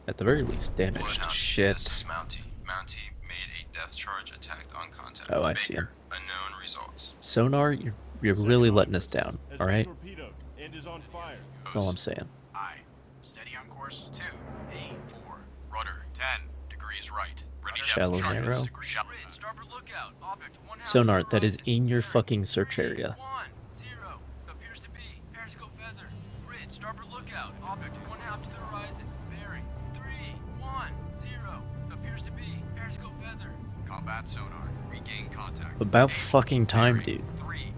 at the very least, damaged. Bloodhound, Shit. this is Mounty. Mounty made a death charge attack on contact. Oh, I Baker, see him. Unknown results. Sonar, you're really letting us down, Has alright? been torpedoed and is on fire. That's all I'm saying. Aye. Steady on course. 284. Rudder 10 degrees right. Ready depth Shallow charges. narrow. Shallow. Grid, starboard lookout. Object 1/2 Sonar, to the that is horizon. in your Bearing fucking search 3, area. 1, 0. Appears to be periscope feather. Grid, starboard lookout. Object 1/2 to the horizon. Bearing 3, 1, 0. Appears to be periscope feather. Combat sonar. Regain contact. About fucking time, Bearing dude. 3,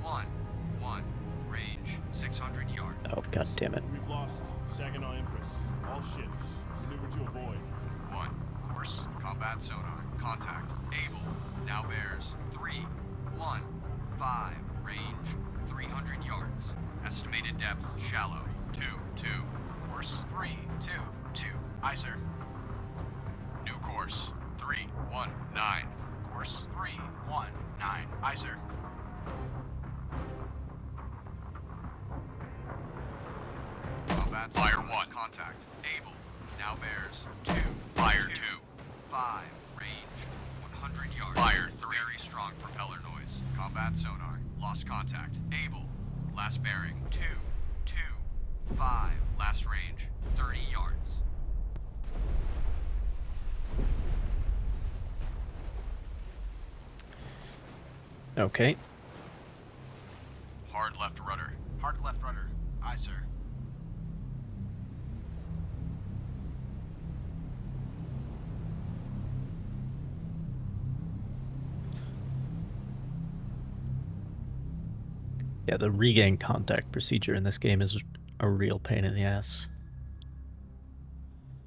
1, 1. Range 600 yards. Oh, god damn it. We've lost Saginaw Empress. All ships. Maneuver to avoid. 1. Course. Combat sonar. Contact. Able. Now bears 3, 1, 5. Range 300 yards. Estimated depth shallow. 2, 2. Course 3, 2, 2. Aye, sir. new course 3, 1, 9. Course 3, 1, 9. Aye, sir. Combat fire 1. Contact. Able. Now bears 2. Fire 2. 5. Range 100 yards. Fire 3. Very strong propeller noise. Combat sonar. Lost contact. Able. Last bearing. 225. Last range. 30 yards. Okay. Hard left rudder. Hard left rudder. Aye, sir. Yeah, the regain contact procedure in this game is a real pain in the ass.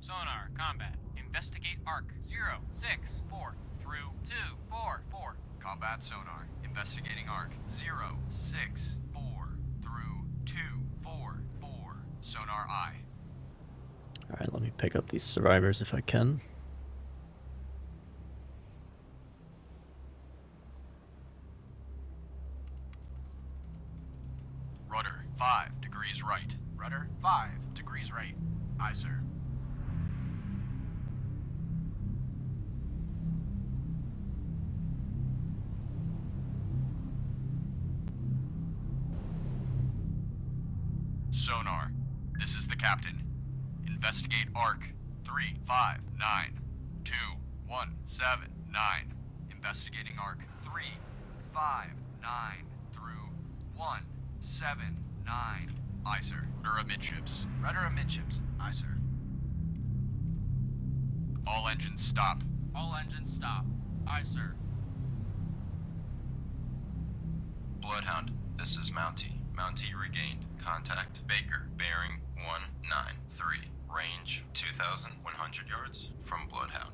Sonar, combat. Investigate arc 064 through 244. Combat sonar. Investigating arc 064 through 244. Sonar eye. Alright, let me pick up these survivors if I can. Rudder 5 degrees right. Rudder 5 degrees right. Aye, sir. Sonar. This is the captain. Investigate arc 35921779. Investigating arc 359 through 179. Aye, sir. Rudder amidships. Rudder amidships. Aye, sir. All engines stop. All engines stop. Aye, sir. Bloodhound, this is Mountie. Mountie regained. Contact Baker. Bearing 193. Range 2,100 yards from Bloodhound.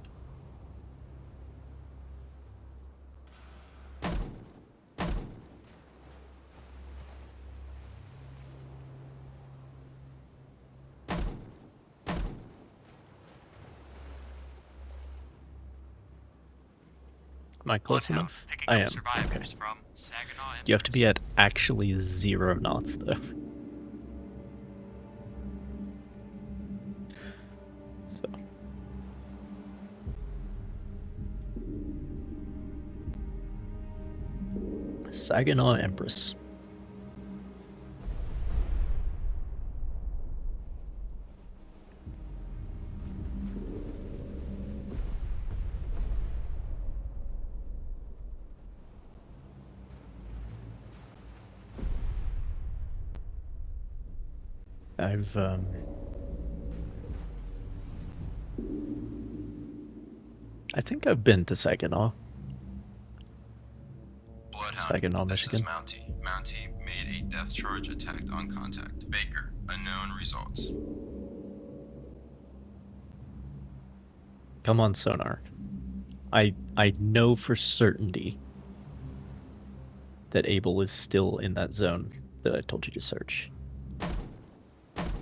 Am I close enough? I am. Okay. From Saginaw. You have to be at actually 0 knots, though. So. Saginaw Empress. I think I've been to Saginaw. Bloodhound, Saginaw, this Michigan. is Mountie. Mountie made a death charge attack on contact. Baker, unknown results. Come on, sonar. I know for certainty that Abel is still in that zone that I told you to search.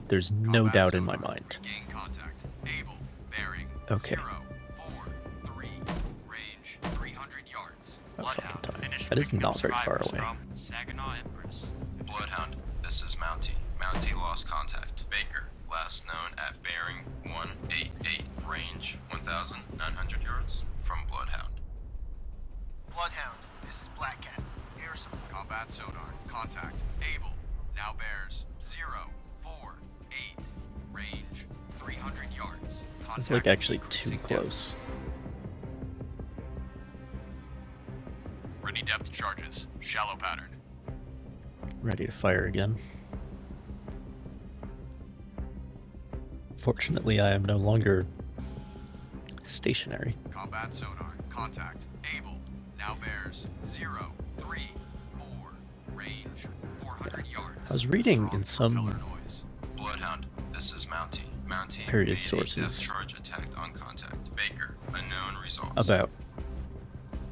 There's no doubt in my mind. Regain contact. Able. Bearing. Okay. 043. Range 300 yards. Oh, fucking time. That is not very far away. Saginaw Empress. Bloodhound, this is Mountie. Mountie lost contact. Baker, last known at bearing 188. Range 1,900 yards from Bloodhound. Bloodhound. This is Black Cat. Air support. Combat sonar. Contact. Able. Now bears 048. Range 300 yards. Contact It's like actually increasing too depth. close. Ready depth charges. Shallow pattern. Ready to fire again. Fortunately, I am no longer stationary. Combat sonar. Contact. Able. Now bears 034. Range 400 yards. I was reading in some Bloodhound, this is Mountie. Mountie Period made sources. a death charge attack on contact. Baker, unknown results. about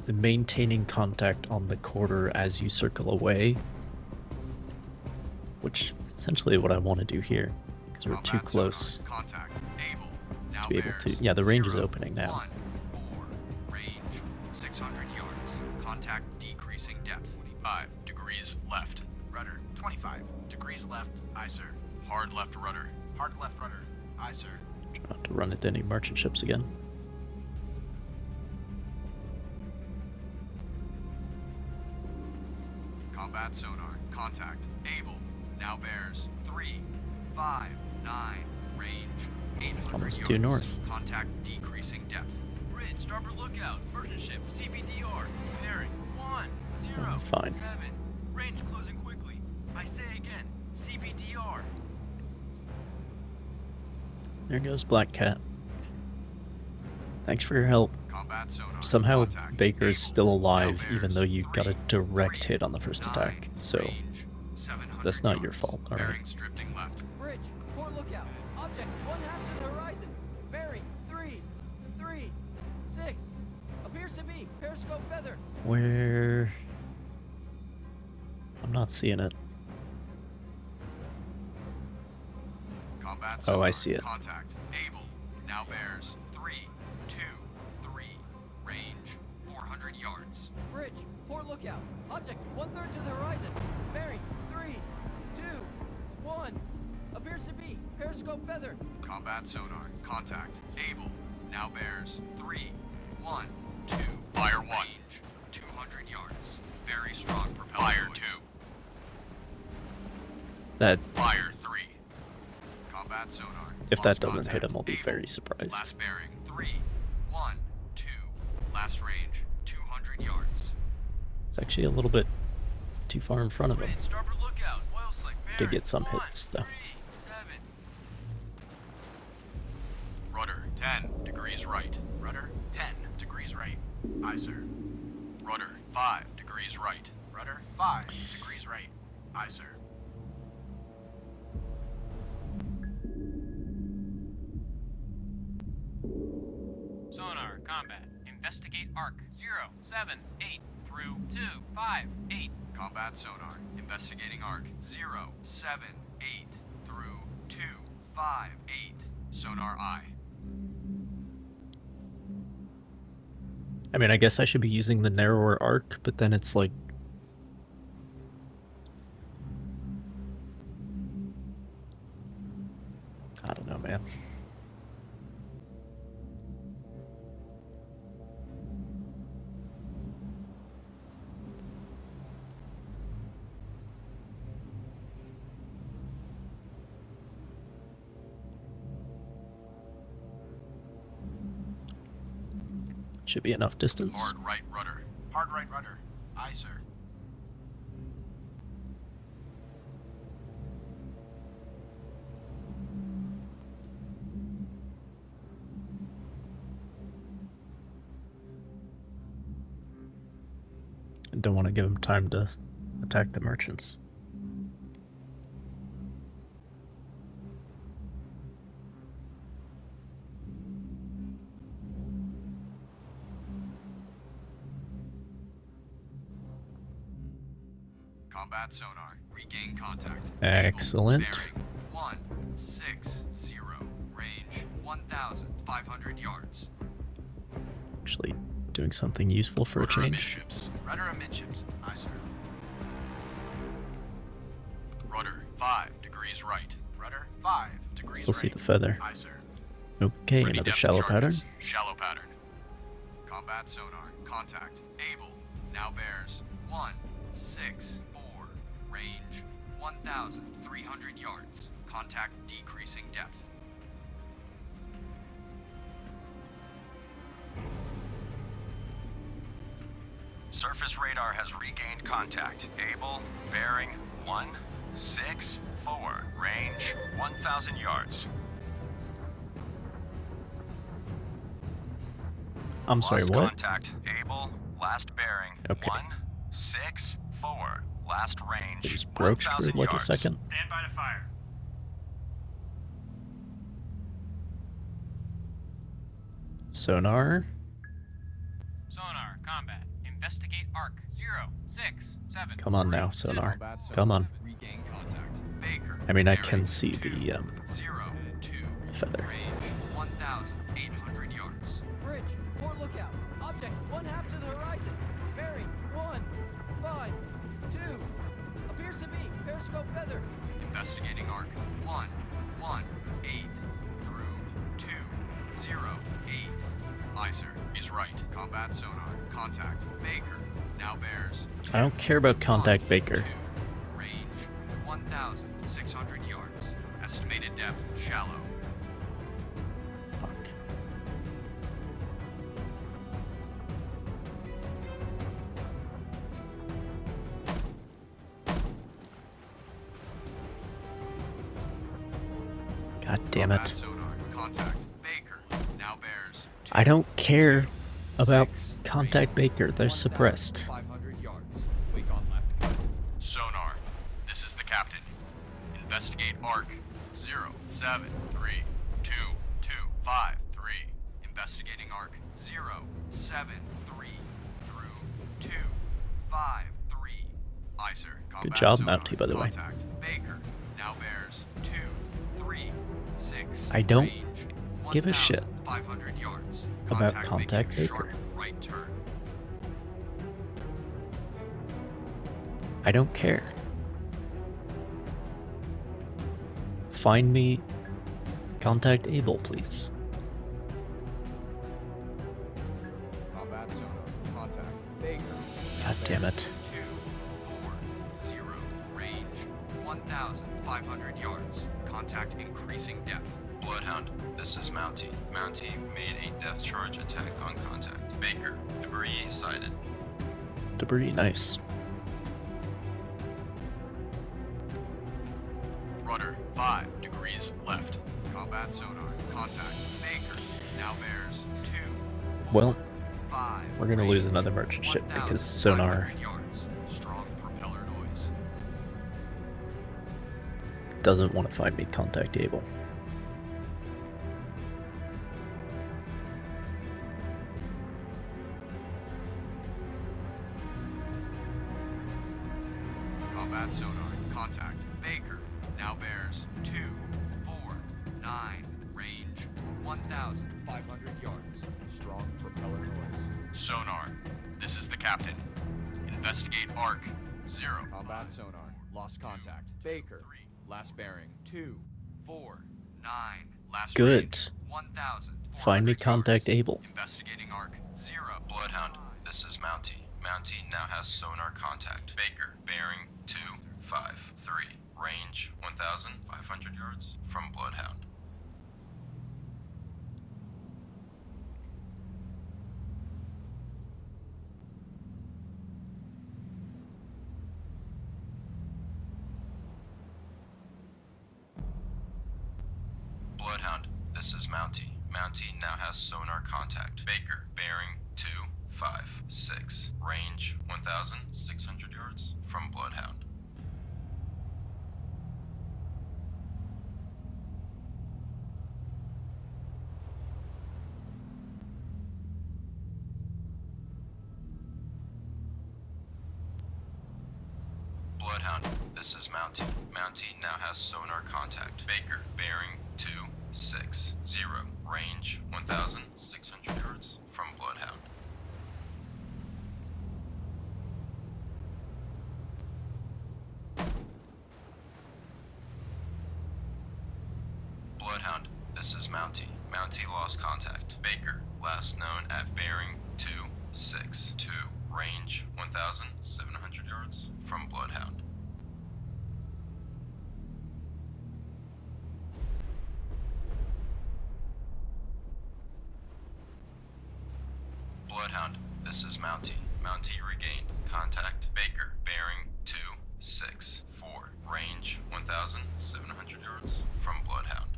the maintaining contact on the quarter as you circle away, which is essentially what I want to do here, because we're too close Contact. Able. Now to be able bears to. Yeah, the range is 014. opening now. Range 600 yards. Contact decreasing depth. 25 degrees left. Rudder 25 degrees left. Aye, sir. Hard left rudder. Hard left rudder. Aye, sir. Not to run into any merchant ships again. Combat sonar. Contact. Able. Now bears 359. Range 800 Almost yards. due north. Contact decreasing depth. Bridge, starboard lookout. Merchant ship, CBDR. Bearing 10 Fine. 7. Range closing quickly. I say again, CBDR. There goes Black Cat. Thanks for your help. Combat sonar. Somehow Contact. Baker is still alive, Now even though you bears got a direct hit on the first 9. attack. So Range 700 that's not your yards. fault, alright? Bearings drifting left. Bridge, port lookout. Object 1/2 to the horizon. Bearing 336. Appears to be periscope feather. Where? I'm not seeing it. Combat Oh, I sonar. see it. Contact. Able. Now bears 323. Range 400 yards. Bridge, port lookout. Object 1/3 to the horizon. Bearing 321. Appears to be periscope feather. Combat sonar. Contact. Able. Now bears 312. Fire 1. Range 200 yards. Very strong propeller. Fire 2. That Fire 3. Combat sonar. if that Lost doesn't contact. hit him, I'll be Able. very surprised. Last bearing 312. Last range 200 yards. It's actually a little bit too far in front of him Bridge, starboard lookout. Oil slick. to Bearing get some hits, though. 137. Rudder 10 degrees right. Rudder 10 degrees right. Aye, sir. Rudder 5 degrees right. Rudder 5 degrees right. Aye, sir. Sonar, combat. Investigate arc 078 through 258. Combat sonar. Investigating arc 078 through 258. Sonar I. I mean, I guess I should be using the narrower arc, but then it's like... I don't know, man. Should be enough distance. Hard right rudder. Hard right rudder. Aye, sir. I don't want to give him time to attack the merchants. Combat sonar. Regain contact. Excellent. Bearing 160. Range 1,500 yards. Actually doing something useful for a Rudder change. amidships. Rudder amidships. Aye, sir. Rudder 5 degrees right. Rudder 5 degrees Still right. see the feather. Aye, sir. Okay, Ready another depth shallow charges. pattern. Shallow pattern. Combat sonar. Contact. Able. Now bears 164. Range 1,300 yards. Contact decreasing depth. Surface radar has regained contact. Able, bearing 164. Range 1,000 yards. I'm sorry, Lost what? Contact. Able, last bearing Okay. 164. Last range Just broached for 1,000 like a yards. second. Stand by to fire. Sonar. Sonar, combat. Investigate arc 067. Come on now, sonar. Come on. Regain contact. Baker. I mean, I bearing can see the 02. feather. Range 1,800 yards. Bridge, port lookout. Object 1/2 to the horizon. Bearing 152. Appears to be periscope feather. Investigating arc 118 through 208. Aye, sir. He's right. Combat sonar. Contact. Baker. now bears. I don't care about contact Baker. Range 1,600 yards. Estimated depth shallow. God damn it. Sonar. Contact Baker. Now bears. I don't care about contact Baker. They're suppressed. 500 yards. Wake on left cut. Sonar. This is the captain. Investigate arc 07322553. Investigating arc 073 through 253. Aye, sir. Good Combat job, sonar. Mountie, by the way. Contact Baker. Now bears 236. I don't Range give a shit 1,500 yards. about contact Baker. Sharp right turn. I don't care. Find me contact Abel, please. Combat sonar. Contact Baker. God damn it. 240. Range 1,500 yards. Contact increasing depth. Bloodhound, this is Mountie. Mountie made a depth charge attack on contact. Baker, debris sighted. Debris, nice. Rudder 5 degrees left. Combat sonar. Contact Baker. Now bears 2. Well, 5. we're gonna lose another merchant ship because sonar 1,500 yards. Strong propeller noise. doesn't want to find me contact Abel. Combat sonar. Contact Baker. Now bears 249. Range 1,500 yards. Strong propeller noise. Sonar. This is the captain. Investigate arc 0. Combat sonar. Lost contact. Baker. Last bearing 249. Last Good. range 1,000. Find me contact Abel. Investigating arc 0. Bloodhound, this is Mountie. Mountie now has sonar contact. Baker, bearing 253. Range 1,500 yards from Bloodhound. Bloodhound, this is Mountie. Mountie now has sonar contact. Baker, bearing 256. Range 1,600 yards from Bloodhound. Bloodhound, this is Mountie. Mountie now has sonar contact. Baker, bearing 260. Range 1,600 yards from Bloodhound. Bloodhound, this is Mountie. Mountie lost contact. Baker, last known at bearing 262. Range 1,700 yards from Bloodhound. Bloodhound, this is Mountie. Mountie regained contact. Baker, bearing 264. Range 1,700 yards from Bloodhound.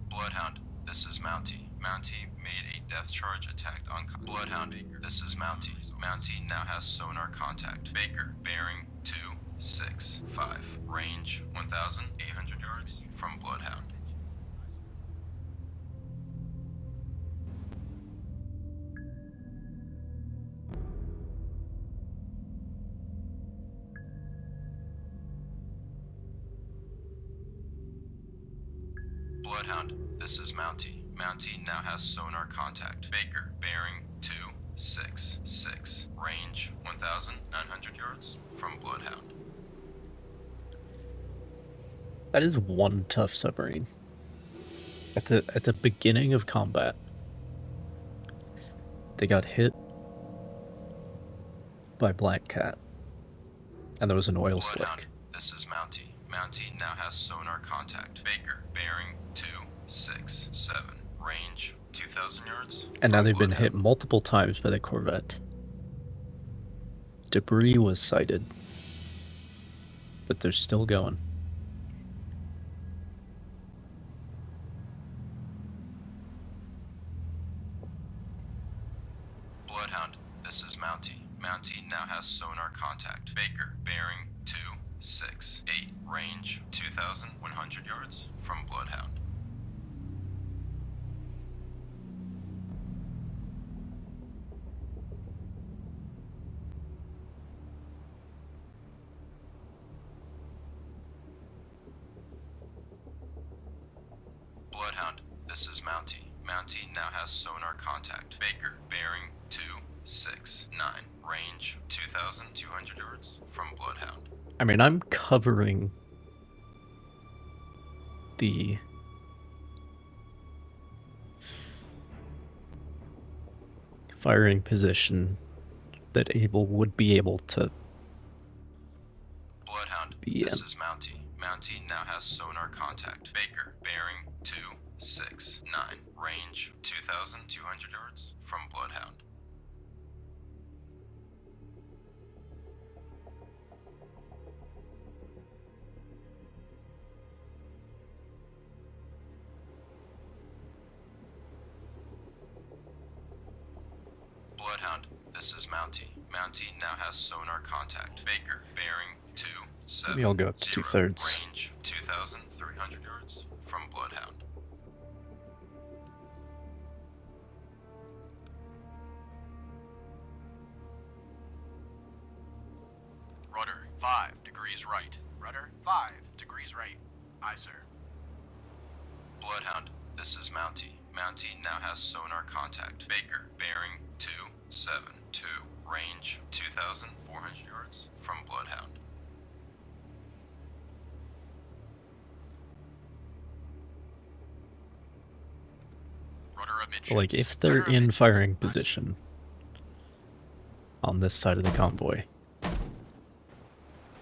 Bloodhound, this is Mountie. Mountie made a depth charge attack on Bloodhound. This is Mountie. Mountie now has sonar contact. Baker, bearing 265. Range 1,800 yards from Bloodhound. Bloodhound, this is Mountie. Mountie now has sonar contact. Baker, bearing 266. Range 1,900 yards from Bloodhound. That is one tough submarine. At the beginning of combat, they got hit by Black Cat, and there was an oil slick. This is Mountie. Mountie now has sonar contact. Baker, bearing 267. Range 2,000 yards. And now they've been hit multiple times by the Corvette. Debris was sighted, but they're still going. Bloodhound, this is Mountie. Mountie now has sonar contact. Baker, bearing 268. Range 2,100 yards from Bloodhound. Bloodhound, this is Mountie. Mountie now has sonar contact. Baker, bearing 269. Range 2,200 yards from Bloodhound. I mean, I'm covering the firing position that Abel would be able to Bloodhound, be this in. is Mountie. Mountie now has sonar contact. Baker, bearing 269. Range 2,200 yards from Bloodhound. Bloodhound, this is Mountie. Mountie now has sonar contact. Baker, bearing 270. Maybe I'll go up to 2/3. Range 2,300 yards from Bloodhound. Rudder, 5 degrees right. Rudder, 5 degrees right. Aye, sir. Bloodhound, this is Mountie. Mountie now has sonar contact. Baker, bearing 272. Range 2,400 yards from Bloodhound. Rudder But, like, if they're in firing position on this side of the convoy,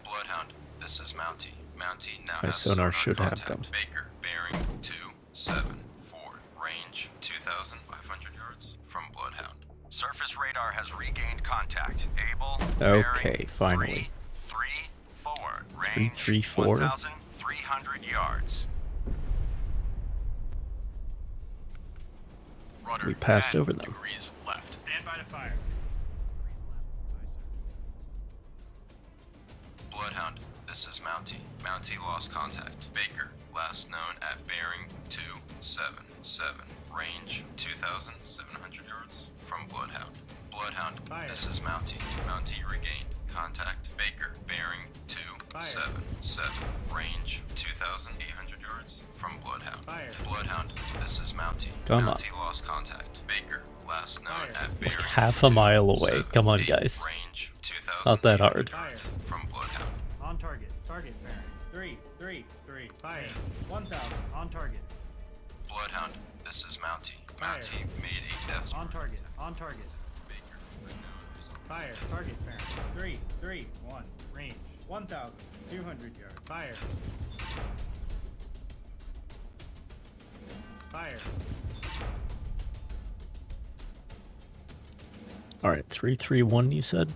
Bloodhound, this is Mountie. Mountie now my has sonar should have them. Baker, bearing 274. Range 2,500 yards from Bloodhound. Surface radar has regained contact. Able. Okay, finally. 334. Range 334? 1,300 yards. Rudder, We passed 10 over them. degrees left. Stand by to fire. Bloodhound, this is Mountie. Mountie lost contact. Baker, last known at bearing 277. Range 2,700 yards from Bloodhound. Bloodhound, Fire. this is Mountie. Mountie regained contact. Baker, bearing 277. Range 2,800 yards from Bloodhound. Fire. Bloodhound, this is Mountie. Come on. Mountie lost contact. Baker, last known Fire. at Like bearing half a mile away. Come on, 278. guys. Range It's not that hard. Fire. from Bloodhound. On target. Target bearing. 3. Fire. 1,000. On target. Bloodhound, this is Mountie. Fire. Mountie made a death On target. On target. Baker, Fire. Target bearing. 1. Range. 1,200 yards. Fire. Fire. Alright, 331 you said?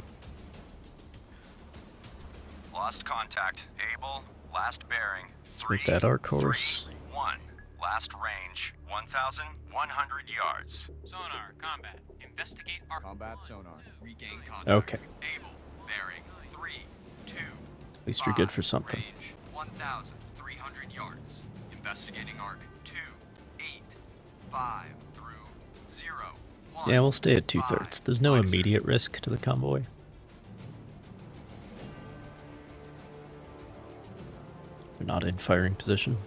Lost contact. Able. Last bearing. Make that our course. 1. Last range. 1,100 yards. Sonar, combat. Investigate arc. Combat sonar. Regain contact. Okay. Able. Bearing 3, 2. At least you're good for something. Range 1,300 yards. Investigating arc 2, 8, 5 through 0, 1. Yeah, we'll stay at 2/3. There's no immediate risk to the convoy. We're not in firing position.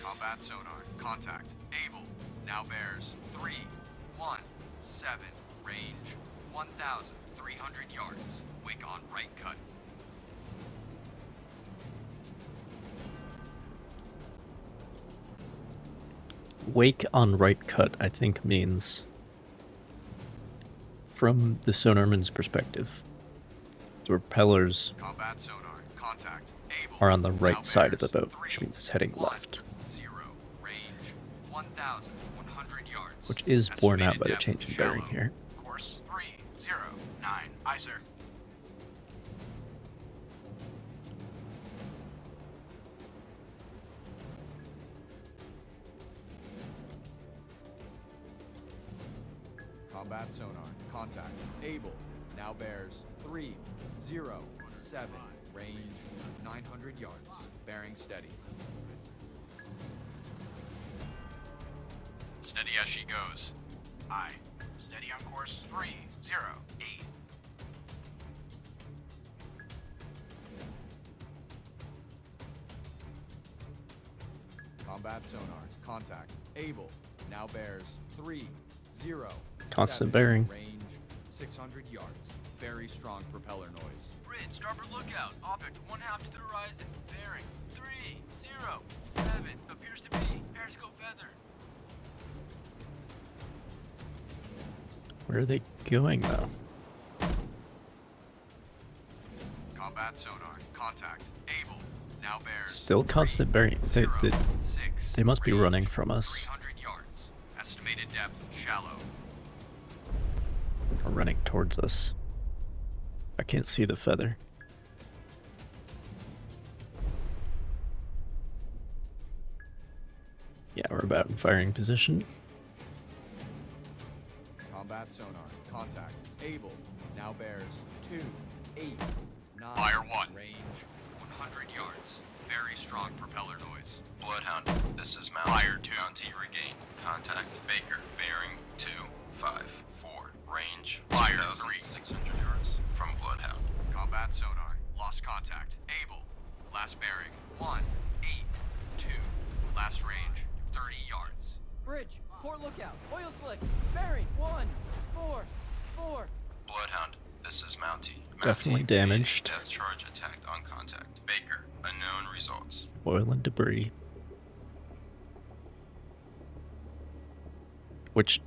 Combat sonar. Contact. Able. Now bears 3, 1, 7. Range 1,300 yards. Wake on right cut. Wake on right cut, I think, means from the sonarman's perspective, the propellers Combat sonar. Contact. Able. are on the right Now side of the bears boat, which means it's heading left, 0. Range 1,100 yards. which is borne out Estimated by the depth, change in shallow. bearing here. Course 309. Aye, sir. Combat sonar. Contact. Able. Now bears 307. Range 900 yards. Bearing steady. Steady as she goes. Aye. Steady on course 308. Combat sonar. Contact. Able. Now bears 307. Constant bearing. Range 600 yards. Very strong propeller noise. Bridge, starboard lookout. Object 1/2 to the horizon. Bearing 307. Appears to be periscope feather. Where are they going, though? Combat sonar. Contact. Able. Now bears Still constant bearing. They must be running from us. 300 yards. Estimated depth shallow. Or running towards us. I can't see the feather. Yeah, we're about in firing position. Combat sonar. Contact. Able. Now bears 289. Fire 1. Range 100 yards. Very strong propeller noise. Bloodhound, this is Mountie. Fire 2. Mountie regained. Contact Baker. Bearing 254. Range Fire 2,600 yards from Bloodhound. Combat sonar. Lost contact. Able. Last bearing 182. Last range 30 yards. Bridge, port lookout, oil slick, bearing 144. Bloodhound, this is Mountie. Definitely damaged. Death charge attacked on contact. Baker, unknown results. Oil and debris. Which,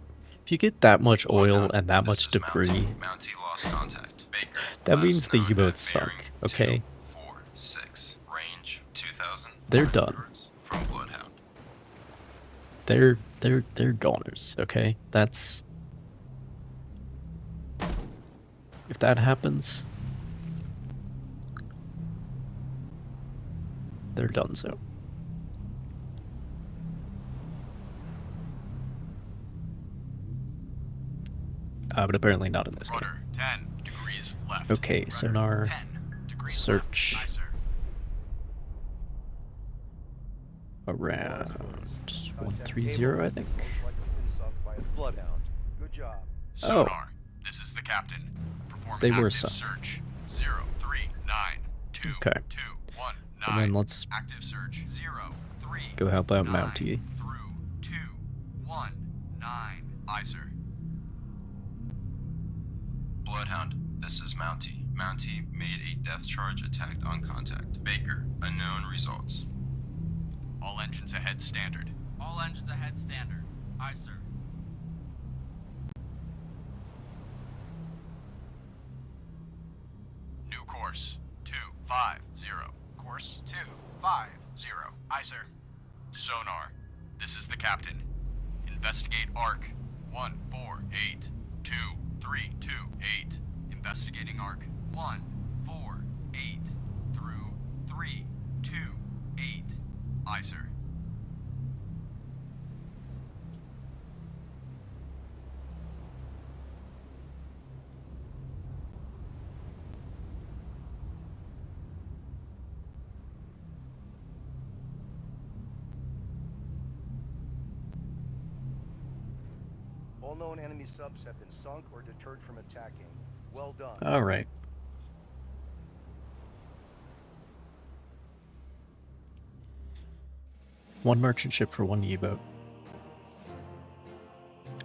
if you get that much oil and that much debris, Mountie lost contact. Baker, that last means the known U-boat's bearing sunk, okay? 246. Range 2,000. They're done. From Bloodhound. They're goners, okay? That's... If that happens, they're done so. But apparently not in this game. Rudder 10 degrees left. Okay, Rudder sonar 10 degrees search left. Aye, sir. around 130, I think. Most likely been sunk by a bloodhound. Good job. Sonar. This is the captain. Perform They were active sunk. search. 0392. Okay. 219. And then let's active search 03. go help out Mountie. Through 219. Aye, sir. Bloodhound, this is Mountie. Mountie made a death charge attack on contact. Baker, unknown results. All engines ahead standard. All engines ahead standard. Aye, sir. New course 250. Course 250. Aye, sir. Sonar. This is the captain. Investigate arc 1482328. Investigating arc 148 through 328. Aye, sir. All known enemy subs have been sunk or deterred from attacking. Well done. All right. One merchant ship for one U-boat.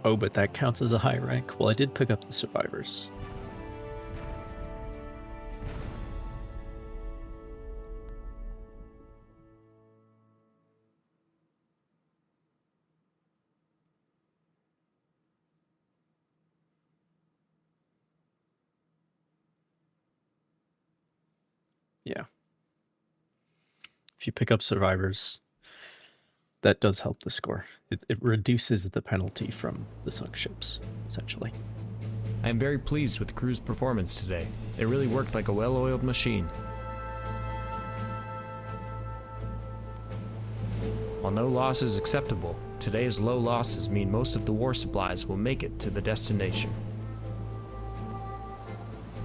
Oh, but that counts as a high rank. Well, I did pick up the survivors. Yeah. If you pick up survivors, that does help the score. It reduces the penalty from the sunk ships, essentially. I am very pleased with the crew's performance today. They really worked like a well-oiled machine. While no loss is acceptable, today's low losses mean most of the war supplies will make it to the destination.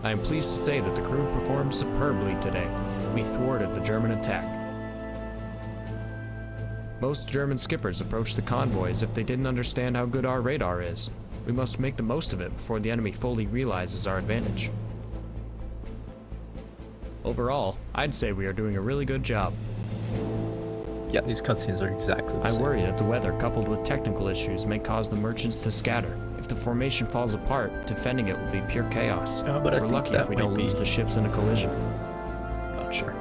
I am pleased to say that the crew performed superbly today. We thwarted the German attack. Most German skippers approached the convoy as if they didn't understand how good our radar is. We must make the most of it before the enemy fully realizes our advantage. Overall, I'd say we are doing a really good job. Yeah, these cutscenes are exactly the same. I worry that the weather coupled with technical issues may cause the merchants to scatter. If the formation falls apart, defending it will be pure chaos. But I We're think lucky that if we might don't lose be- the ships in a collision. Not sure.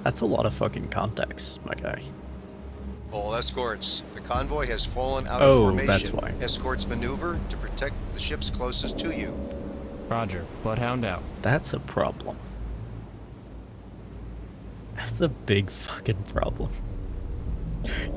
That's a lot of fucking contacts, my guy. All escorts. The convoy has fallen out Oh, of formation. that's why. Escorts maneuver to protect the ships closest to you. Roger. Bloodhound out. That's a problem. That's a big fucking problem.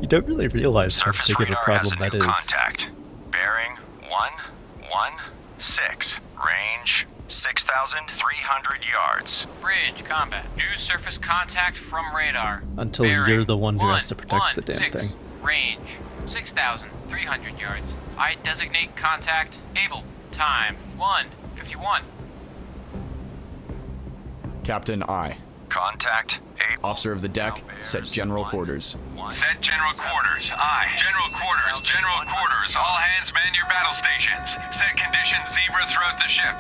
You don't really realize how Surface big of a radar has problem a that new is. contact. Bearing 116. Range 6,300 yards. Bridge combat. New surface contact from radar. Until Bearing you're the one who has to protect the damn 116. thing. Range 6,300 yards. I designate contact. Able. Time 1:51. Captain I. Contact Officer of the deck, set general quarters. Set general quarters. Aye. General quarters. General quarters. All hands man your battle stations. Set conditions zebra throughout the ship.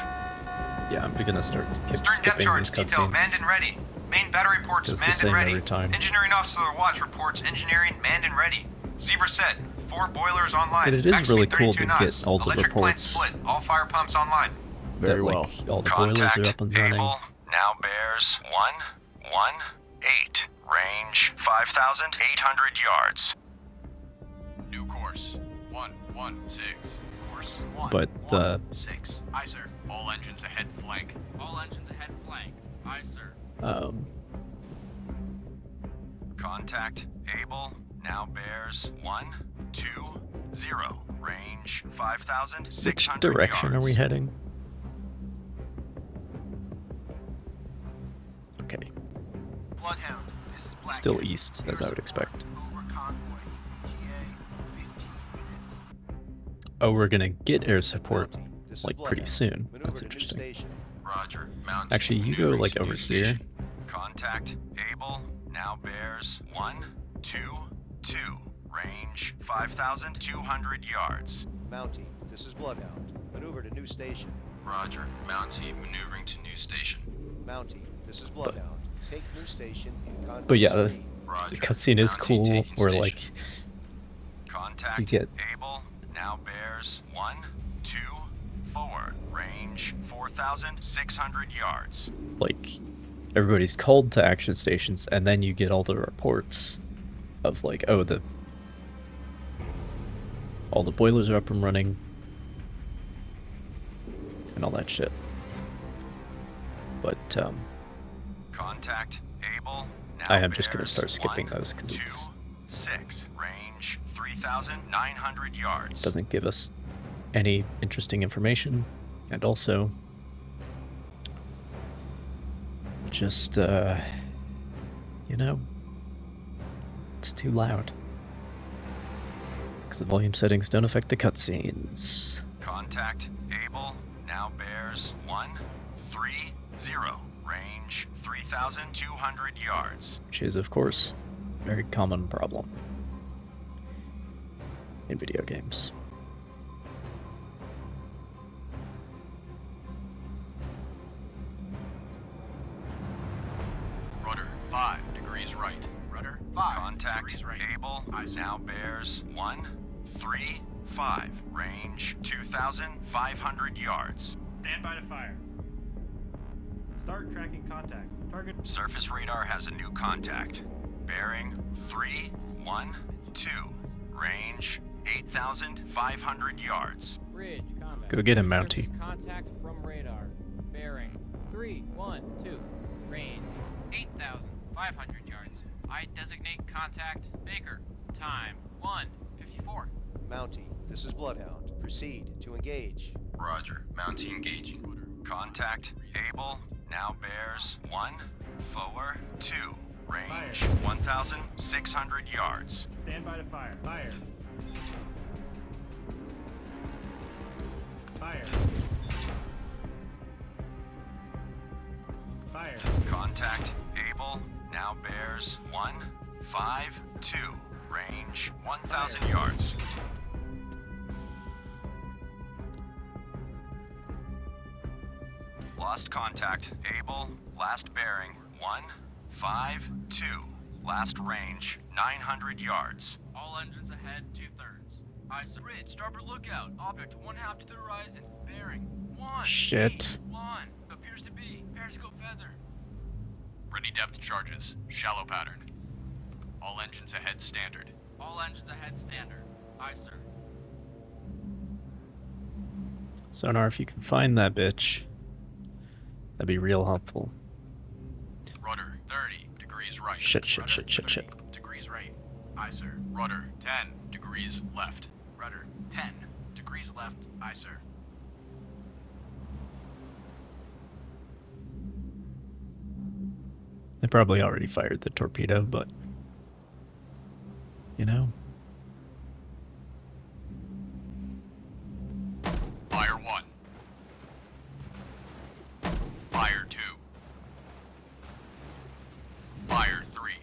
Yeah, I'm gonna start Stern depth skipping charge these detail manned cutscenes. and ready. Main battery ports It's the manned same and ready. every time. Engineering officer of the watch reports engineering manned and ready. Zebra set. 4 boilers online. But it is Max really speed cool 32 to knots. get all the Electric plant reports split. All fire pumps online. Very that, well. like, all the boilers are up and running. Able now bears 118. Range 5,800 yards. New course 116. Course But the 116. Aye, sir. All engines ahead flank. All engines ahead flank. Aye, sir. Contact Able now bears 120. Range 5,600 which direction yards. are we heading? Okay, Bloodhound, this is Black still Cat. east, as I would expect. Over convoy. ETA 15 minutes. Oh, we're gonna get air support This is like pretty Bloodhound. soon. Maneuver That's to new interesting. station. Roger. Mounted. Actually, you go Maneuvering like to new over station. here. Contact Able now bears 122. Range 5,200 yards. Mountie, this is Bloodhound. Maneuver to new station. Roger. Mountie maneuvering to new station. Mountie, this is Bloodhound. Take new station in convoy. But yeah, the speed. cutscene is cool. Where like Contact you get Able now bears 124. Range 4,600 yards. like everybody's called to action stations, and then you get all the reports of like, oh, all the boilers are up and running, and all that shit. But Contact Able now I am just gonna bears start skipping those because it 126. Range 3,900 yards. doesn't give us any interesting information, and also just you know, it's too loud because the volume settings don't affect the cutscenes. Contact Able now bears 130. Range 3,200 yards. Which is, of course, a very common problem in video games. Rudder 5 degrees right. Rudder 5. Contact Able now bears 135. Range 2,500 yards. Stand by to fire. Start tracking contact. Target. Surface radar has a new contact. Bearing 312. Range 8,500 yards. Bridge, combat. Go get him, Mountie. Surface contact from radar. Bearing 312. Range 8,500 yards. I designate contact Baker. Time 1:54. Mountie, this is Bloodhound. Proceed to engage. Roger. Mountie engaging. Contact Able now bears 142. Range Fire. 1,600 yards. Stand by to fire. Fire. Fire. Fire. Contact Able now bears 152. Range 1,000 yards. Lost contact. Able. Last bearing 152. Last range 900 yards. All engines ahead, 2/3. I sir. Bridge, starboard lookout. Object 1/2 to the horizon. Bearing 1. Shit. 1. Appears to be. Periscope feather. Ready depth charges. Shallow pattern. All engines ahead standard. All engines ahead, standard. Aye, sir. Sonar, if you can find that bitch, that'd be real helpful. Rudder 30 degrees right. Shit, shit, Rudder shit, shit, 30 shit. degrees right. Aye, sir. Rudder 10 degrees left. Rudder 10 degrees left. Aye, sir. They probably already fired the torpedo, but you know. Fire 1. Fire 2. Fire 3.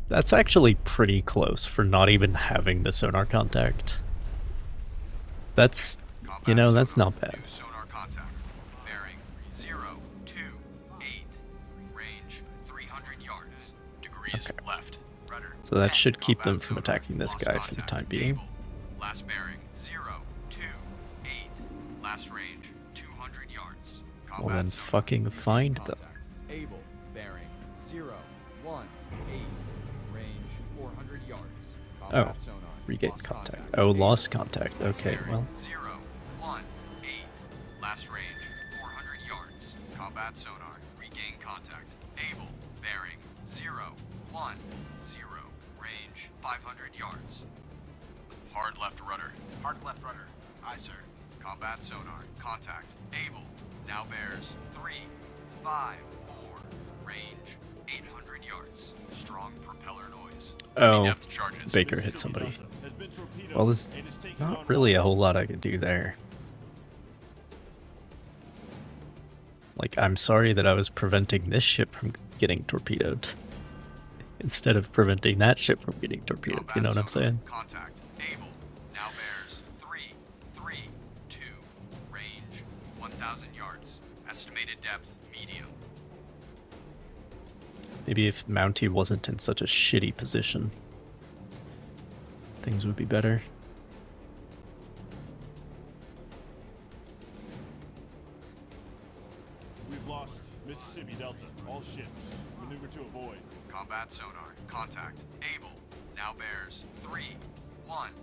That's actually pretty close for not even having the sonar contact. That's, you know, that's not bad. Sonar contact. Bearing 028. Range 300 yards. Degrees left. Rudder. So that should keep them Combat from sonar. attacking this Lost guy for the contact. time being. Able. Last bearing 028. Last range 200 yards. Well then fucking find them. Able, bearing 018. Range 400 yards. Oh, Combat sonar. regain Lost contact. Oh, lost contact. Okay, Bearing well. 018. Last range 400 yards. Combat sonar. Regain contact. Able. Bearing 010. Range 500 yards. Hard left rudder. Hard left rudder. Aye, sir. Combat sonar. Contact. Able. Now bears 354. Range 800 yards. Strong propeller noise. Oh, Depth charges. Baker hit somebody. Well, there's not really a whole lot I could do there. Like, I'm sorry that I was preventing this ship from getting torpedoed instead of preventing that ship from getting torpedoed. You know what I'm saying? Contact. Able. Now bears 332. Range 1,000 yards. Estimated depth medium. Maybe if Mountie wasn't in such a shitty position, things would be better. We've lost Mississippi Delta. All ships. Maneuver to avoid. Combat sonar. Contact. Able. Now bears 314.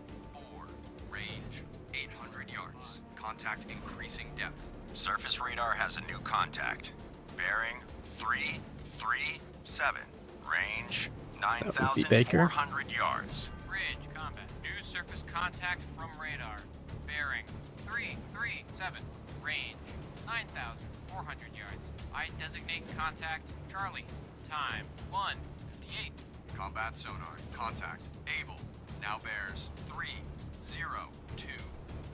Range 800 yards. Contact increasing depth. Surface radar has a new contact. Bearing 337. Range That would be Baker. 9,400 yards. Bridge, combat. New surface contact from radar. Bearing 337. Range 9,400 yards. I designate contact Charlie. Time 1:58. Combat sonar. Contact. Able. Now bears 302.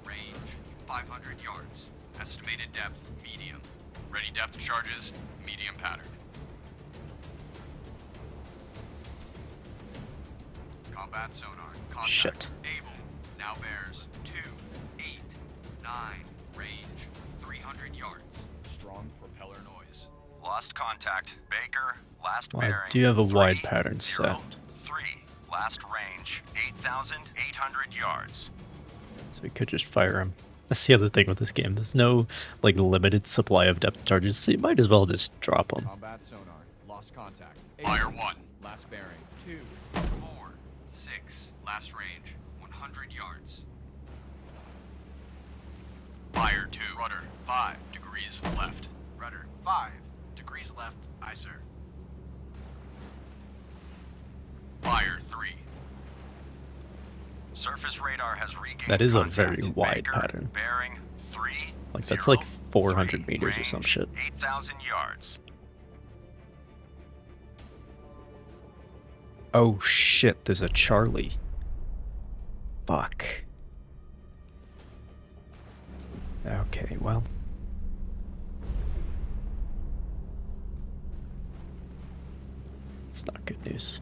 Range 500 yards. Estimated depth medium. Ready depth charges. Medium pattern. Combat sonar. Contact. Shit. Able. Now bears 289. Range 300 yards. Strong propeller noise. Lost contact. Baker, last Well, I bearing. do have a wide 3, pattern 0, set, 3. Last range, 8,800 yards. so we could just fire him. That's the other thing with this game. There's no like limited supply of depth charges, so you might as well just drop them. Combat sonar. Lost contact. Fire 1. Last bearing. 2. 4, 6. Last range, 100 yards. Fire 2. Rudder, 5 degrees left. Rudder, 5 degrees left. Aye, sir. Fire 3. Surface radar has regained That is a contact. very wide Baker, pattern. Bearing 3. Like that's 0, like 400 3, meters or some range, shit. 8,000 yards. Oh shit, there's a Charlie. Fuck. Okay, well. It's not good news.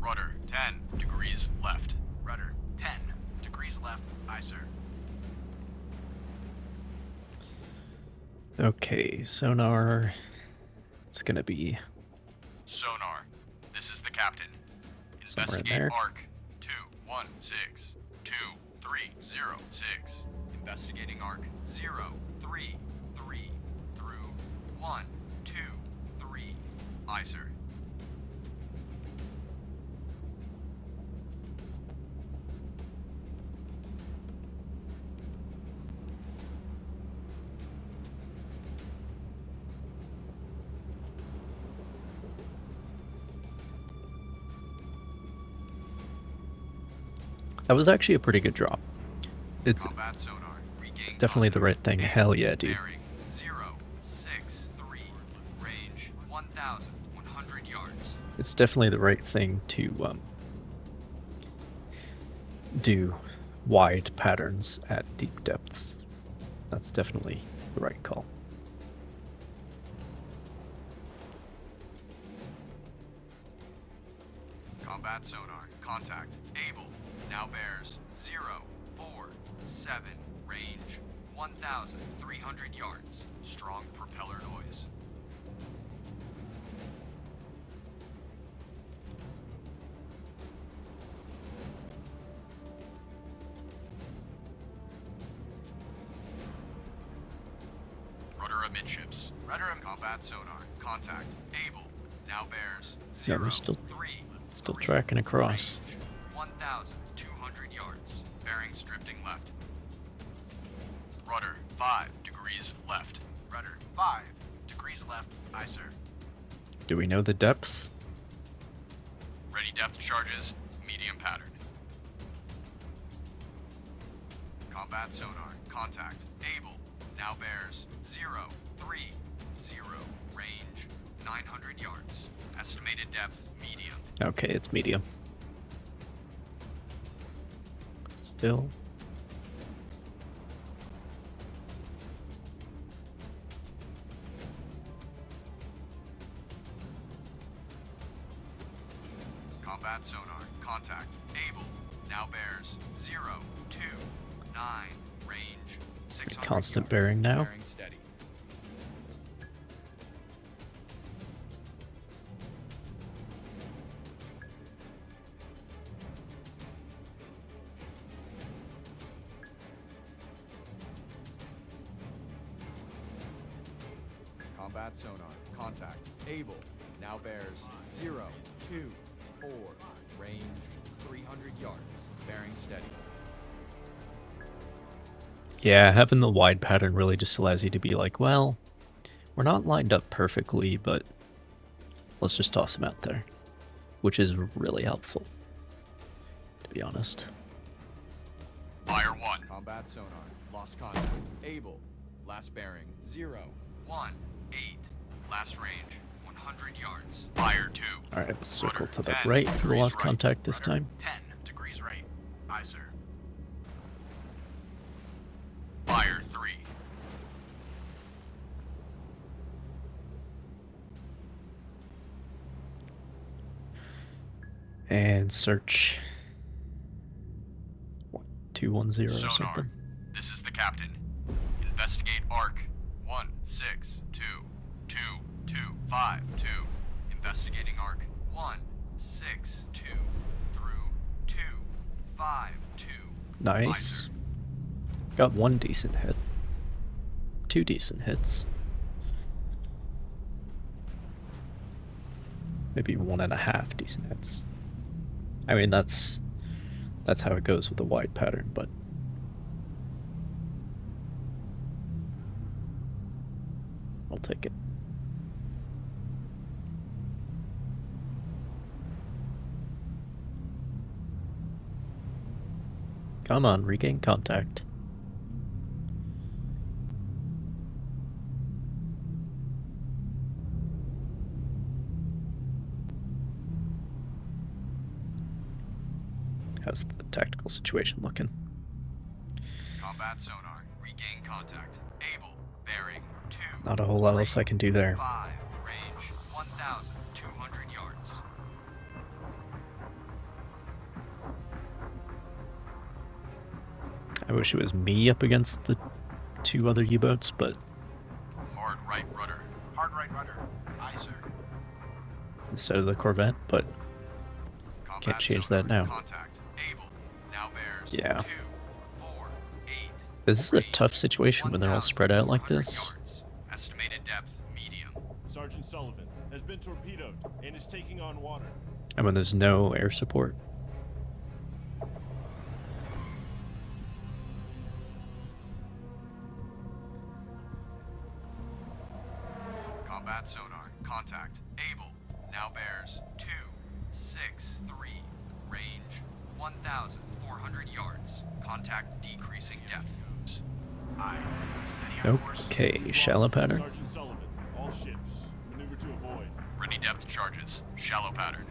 Rudder, 10 degrees left. Rudder, 10 degrees left. Aye, sir. Okay, sonar. It's gonna be Sonar, this is the captain. somewhere in Investigate there. ARC 216 2306. Investigating ARC 033 through 123. Aye, sir. That was actually a pretty good drop. It's Combat sonar. Regain definitely the right thing. Hell yeah, dude. bearing 063. Range 1,100 yards. It's definitely the right thing to do wide patterns at deep depths. That's definitely the right call. Combat sonar. Contact. Able. Now bears 047. Range 1,300 yards. Strong propeller noise. Rudder amidships. Rudder combat sonar. Contact. Able. Now bears Yeah, they're still tracking across. 1,200 yards. Bearings drifting left. Rudder 5 degrees left. Rudder 5 degrees left. Aye, sir. Do we know the depth? Ready depth charges. Medium pattern. Combat sonar. Contact. Able. Now bears 030. Range 900 yards. Estimated depth medium. Okay, it's medium. Still. Combat sonar. Contact. Able. Now bears 029. Range 600 Constant yards. bearing now. Bearing steady. Combat sonar. Contact. Able. Now bears 024. Range 300 yards. Bearing steady. Yeah, having the wide pattern really just allows you to be like, well, we're not lined up perfectly, but let's just toss them out there, which is really helpful, to be honest. Fire 1. Combat sonar. Lost contact. Able. Last bearing 018. Last range 100 yards. Fire 2. Alright, let's circle Rudder, to the 10 right for the degrees lost right. contact this Rudder, time. 10 degrees right. Aye, sir. Fire 3. And search 210 or Sonar. something. This is the captain. Investigate ARC 1622252. Investigating ARC 162 through 252. Nice. Got one decent hit. Two decent hits. Maybe 1.5 decent hits. I mean, that's how it goes with the wide pattern, but I'll take it. Come on, regain contact. How's the tactical situation looking? Combat sonar. Regain contact. Able. Bearing 2. Not a whole lot else I can do there. 5. Range 1,200 yards. I wish it was me up against the two other U-boats, but Hard right rudder. Hard right rudder. Aye, sir. instead of the Corvette, but can't change that now. Contact. Able. Now bears Yeah. 2, 4, 8. This is a tough situation when they're all spread out like this. Yards. Estimated depth medium. Sergeant Sullivan has been torpedoed and is taking on water. And when there's no air support. Combat sonar. Contact. Able. Now bears 263. Range 1,400 yards. Contact decreasing depth. Aye. Steady on course. Okay, shallow pattern. Sergeant Sullivan, all ships, maneuver to avoid. Ready depth charges. Shallow pattern.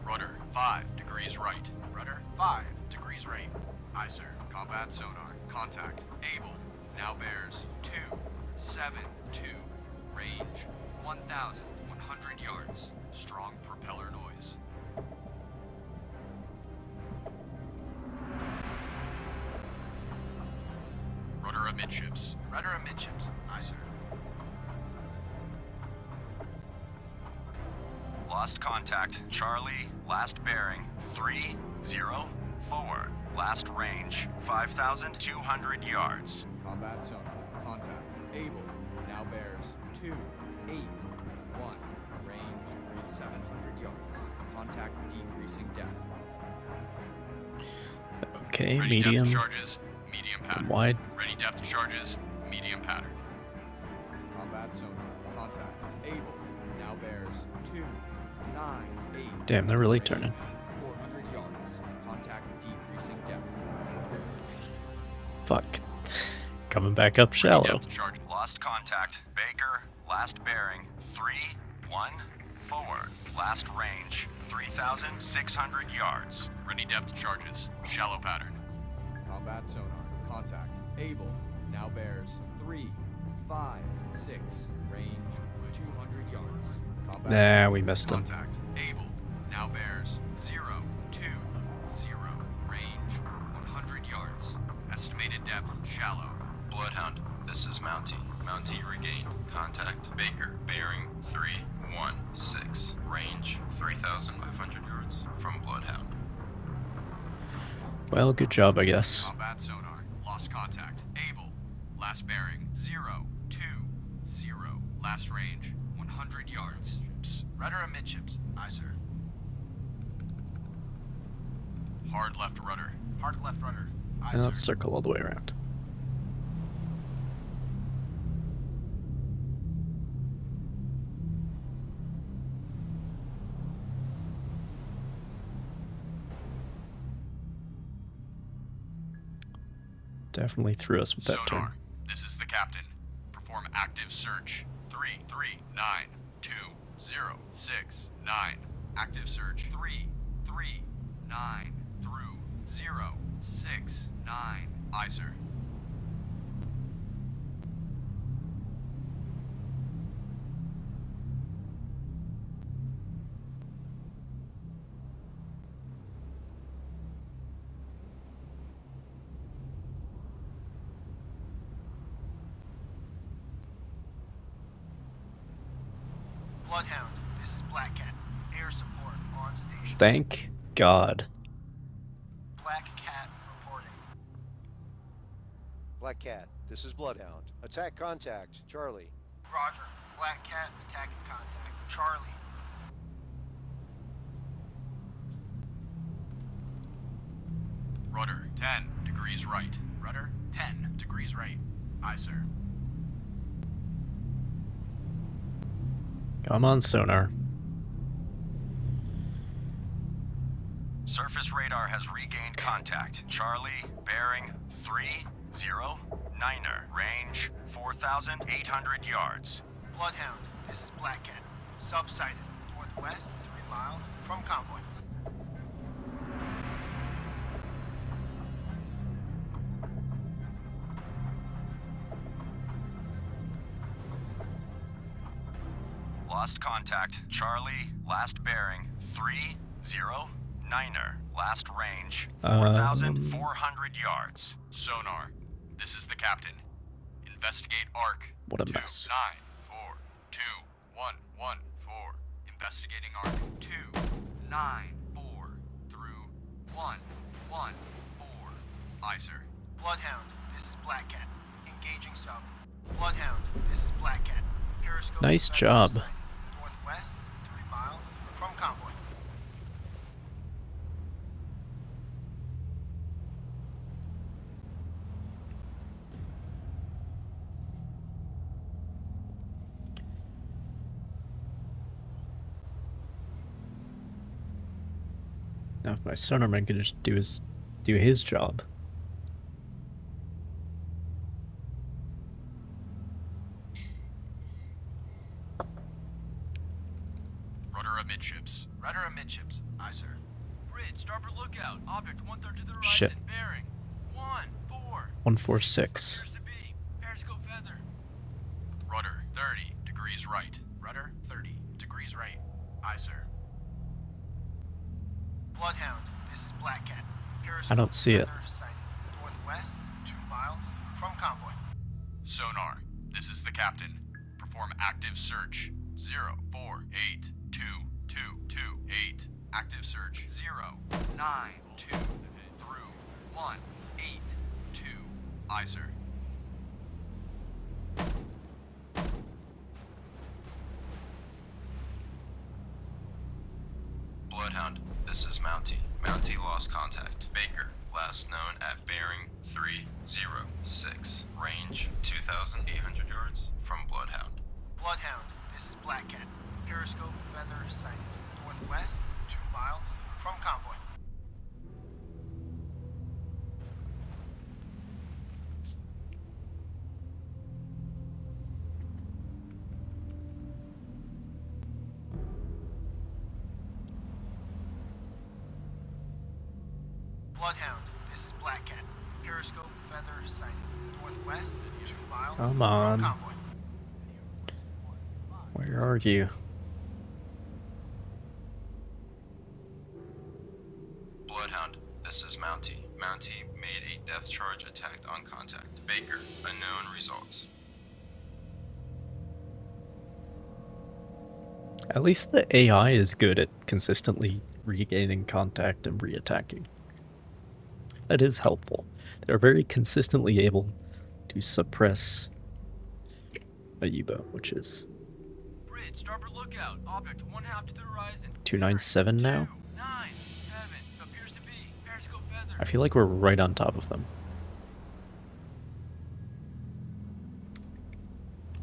Rudder 5 degrees right. Rudder 5 degrees right. Aye, sir. Combat sonar. Contact. Able. Now bears 272. Range 1,100 yards. Strong propeller noise. Rudder amidships. Rudder amidships. Aye, sir. Lost contact. Charlie, last bearing 304. Last range 5,200 yards. Combat sonar. Contact. Able. Now bears 281. Range 700 yards. Contact decreasing depth. Okay, Ready medium. depth charges. Medium pattern. Wide. Ready depth charges. Medium pattern. Combat sonar. Contact. Able. Now bears 298. Damn, they're really Range turning. 400 yards. Contact decreasing depth. Fuck. Coming back up shallow. Depth charge. Lost contact. Baker, last bearing 314. Last range 3,600 yards. Ready depth charges. Shallow pattern. Combat sonar. Contact. Able. Now bears 356. Range 200 yards. Combat Nah, sonar. we missed him. Contact. Able. Now bears 020. Range 100 yards. Estimated depth shallow. Bloodhound, this is Mountie. Mountie regained. Contact Baker, bearing 316. Range 3,500 yards from Bloodhound. Well, good job, I guess. Combat sonar. Lost contact. Able. Last bearing 020. Last range 100 yards. Rudder amidships. Aye, sir. Hard left rudder. Hard left rudder. Aye, And let's sir. circle all the way around. Definitely threw us with that turn. Sonar. This is the captain. Perform active search. 3392069. Active search. 339 through 069. Aye, sir. Bloodhound, this is Black Cat. Air support on station. Thank God. Black Cat reporting. Black Cat, this is Bloodhound. Attack contact, Charlie. Roger. Black Cat attacking contact. Charlie. Rudder, 10 degrees right. Rudder, 10 degrees right. Aye, sir. Come on, sonar. Surface radar has regained contact. Charlie, bearing 309er. Range 4,800 yards. Bloodhound, this is Black Cat. Subsighted. Northwest, 3 miles from convoy. Lost contact. Charlie, last bearing 309er. Last range 4,400 yards. Sonar, this is the captain. Investigate ARC. What a mess. 9421114. Investigating ARC. 294 through 114. Aye, sir. Bloodhound, this is Black Cat. Engaging sub. Bloodhound, this is Black Cat. Periscope. Nice job. Northwest, 3 miles from convoy. Now, if my sonarman could just do his job. Rudder amidships. Rudder amidships. Aye, sir. Bridge, starboard lookout. Object 1/3 to the horizon. Shit. Bearing 1-4. 146. Appears to be. Periscope feather. Rudder, 30 degrees right. Rudder, 30 degrees right. Aye, sir. Bloodhound, this is Black Cat. Periscope I don't see it. feather sighted. Northwest, 2 miles from convoy. Sonar, this is the captain. Perform active search. 04822228. Active search. 092 through 182. Aye, sir. Bloodhound, this is Mountie. Mountie lost contact. Baker, last known at bearing 306. Range 2,800 yards from Bloodhound. Bloodhound, this is Black Cat. Periscope feather sighted. Northwest, 2 miles from convoy. Bloodhound, this is Black Cat. Periscope feather sighted. Northwest, 2 miles Come from on. convoy. Where are you? Bloodhound, this is Mountie. Mountie made a death charge attack on contact. Baker, unknown results. At least the AI is good at consistently regaining contact and reattacking. That is helpful. They're very consistently able to suppress a U-boat, which is Bridge, starboard lookout. Object 1/2 to the horizon. 297 now. 297. Appears to be. Periscope feather. I feel like we're right on top of them.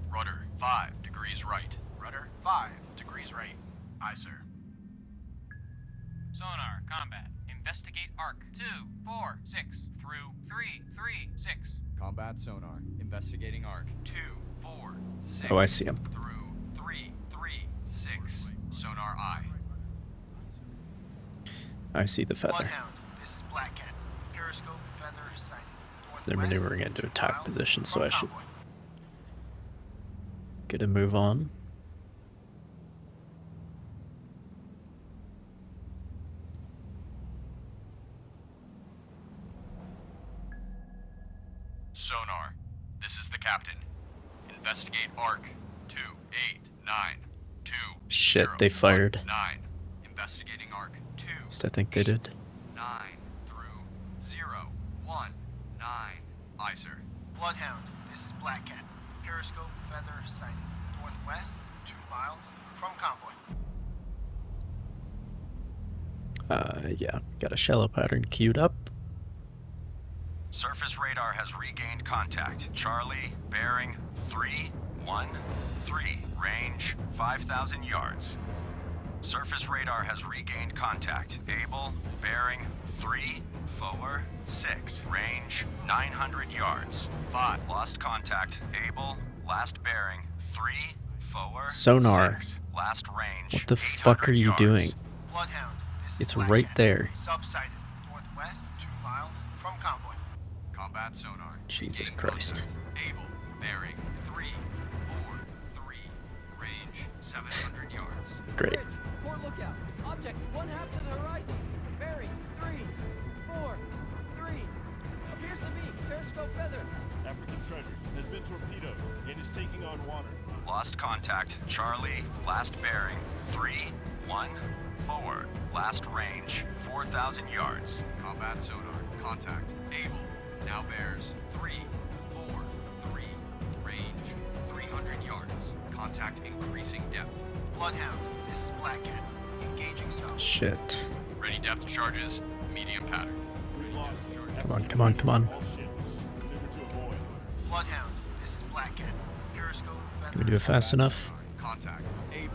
Rudder, 5 degrees right. Rudder, 5 degrees right. Aye, sir. Sonar, combat. Investigate ARC. 246 through 336. Combat sonar. Investigating ARC. 246. Oh, I see him. Through 336. Sonar eye. I see the feather. Bloodhound, this is Black Cat. Periscope feather sighted. They're Northwest, maneuvering into attack 2 miles position, so from I should convoy. get a move on. Sonar, this is the captain. Investigate ARC. 2892. Shit, they fired. 9. Investigating arc 2. At least I think they did. 9 through 0 1 9. Aye, sir. Bloodhound, this is Black Cat. Periscope feather sighted. Northwest, 2 miles from convoy. Yeah, got a shallow pattern queued up. Surface radar has regained contact. Charlie, bearing 313. Range 5,000 yards. Surface radar has regained contact. Able, bearing 346. Range 900 yards. 5. Lost contact. Able, last bearing 346. Sonar. Last range. What the fuck are you doing? Bloodhound, this is It's Black right Cat. there. Subsighted. Northwest, 2 miles from convoy. Combat sonar. Jesus Regain Christ. contact. Able, bearing 343. Range 700 yards. Great. Bridge, port lookout. Object, 1/2 to the horizon. Bearing, 343. Appears to be periscope feather. African treasure has been torpedoed and is taking on water. Lost contact. Charlie, last bearing 314. Last range 4,000 yards. Combat sonar. Contact. Able. Now bears 343. Range 300 yards. Contact increasing depth. Bloodhound, this is Black Cat. Engaging zone. Shit. Ready depth charges. Medium pattern. We've lost. Come on, come on, come on. All ships. Maneuver to avoid. Bloodhound, this is Black Cat. Periscope feather. Can we do it fast enough? Contact. Able.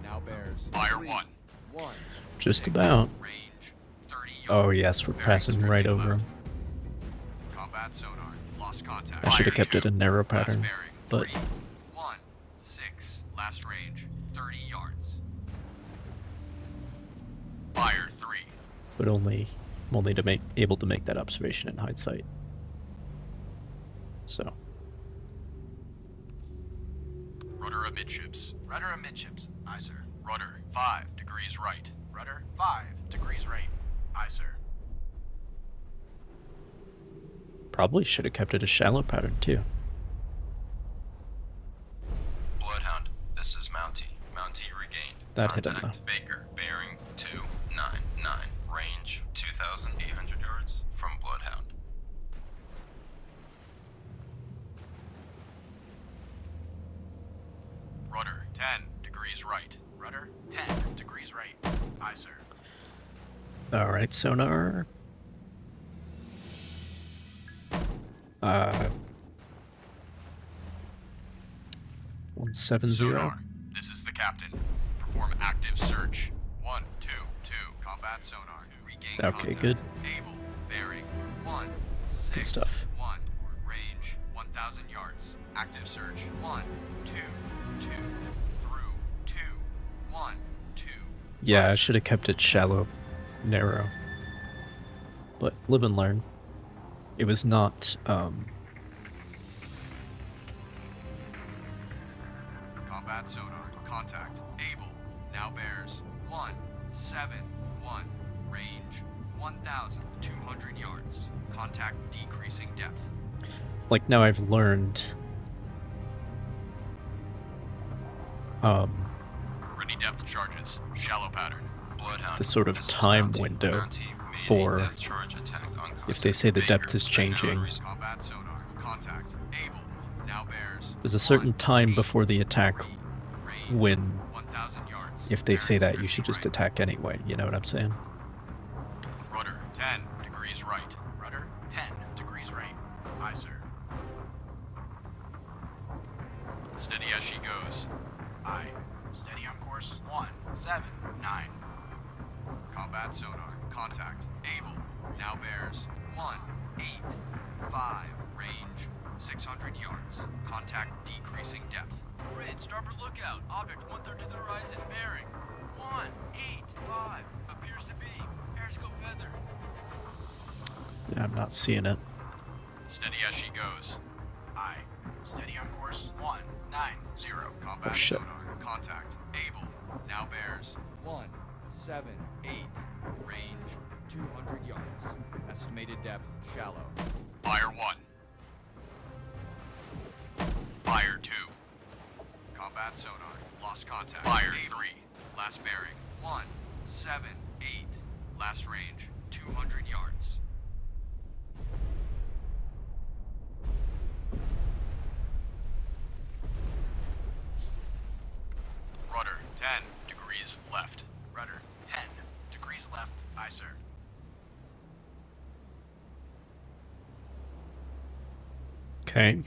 Now bears. Fire 1. 1. Just about. Range 30 yards. Oh yes, we're passing right over him. Combat sonar. Lost contact. I should have Fire kept it 2. a narrow Last pattern, bearing but 316. Last range 30 yards. Fire 3. I'm only to make able to make that observation in hindsight. So Rudder amidships. Rudder amidships. Aye, sir. Rudder 5 degrees right. Rudder 5 degrees right. Aye, sir. probably should have kept it a shallow pattern too. Bloodhound, this is Mountie. Mountie regained. That hit him Contact though. Baker, bearing 299. Range 2,800 yards from Bloodhound. Rudder 10 degrees right. Rudder 10 degrees right. Aye, sir. All right, sonar. 170. Sonar, this is the captain. Perform active search. 1, 2, 2. Combat sonar. Regain Okay, contact. good. Able. Bearing. 1, Good 6, stuff. 1. Range 1,000 yards. Active search. 1, 2, 2. Through. 2, 1, 2. Yeah, I should have kept it shallow, narrow. But live and learn. It was not, Combat sonar. Contact. Able. Now bears. 1, 7, 1. Range 1,200 yards. Contact decreasing depth. like now I've learned, Ready depth charges. Shallow pattern. Bloodhound, the sort of this is time Mountie. window Mountie made a for death charge attack on if they say the depth is changing. Combat sonar. Contact. Able. Now bears. There's a certain time before the attack when, 1,000 yards. if they say that, you should just attack anyway, you know what I'm saying? Rudder 10 degrees right. Rudder 10 degrees right. Aye, sir. Steady as she goes. Aye. Steady on course. 1, 7, 9. Combat sonar. Contact. Able. Now bears. 1, 8, 5. Range 600 yards. Contact decreasing depth. Grid, starboard lookout. Object 1/3 to the horizon. Bearing 185. Appears to be periscope feather. Yeah, I'm not seeing it. Steady as she goes. Aye. Steady on course. 190. Combat Oh, shit. sonar. Contact. Able. Now bears. 178. Range. 200 yards. Estimated depth shallow. Fire 1. Fire 2. Combat Combat sonar. Lost contact. Fire 3. Last bearing 178. Last range 200 yards. Rudder 10 degrees left. Rudder 10 degrees left. Aye, sir. Okay.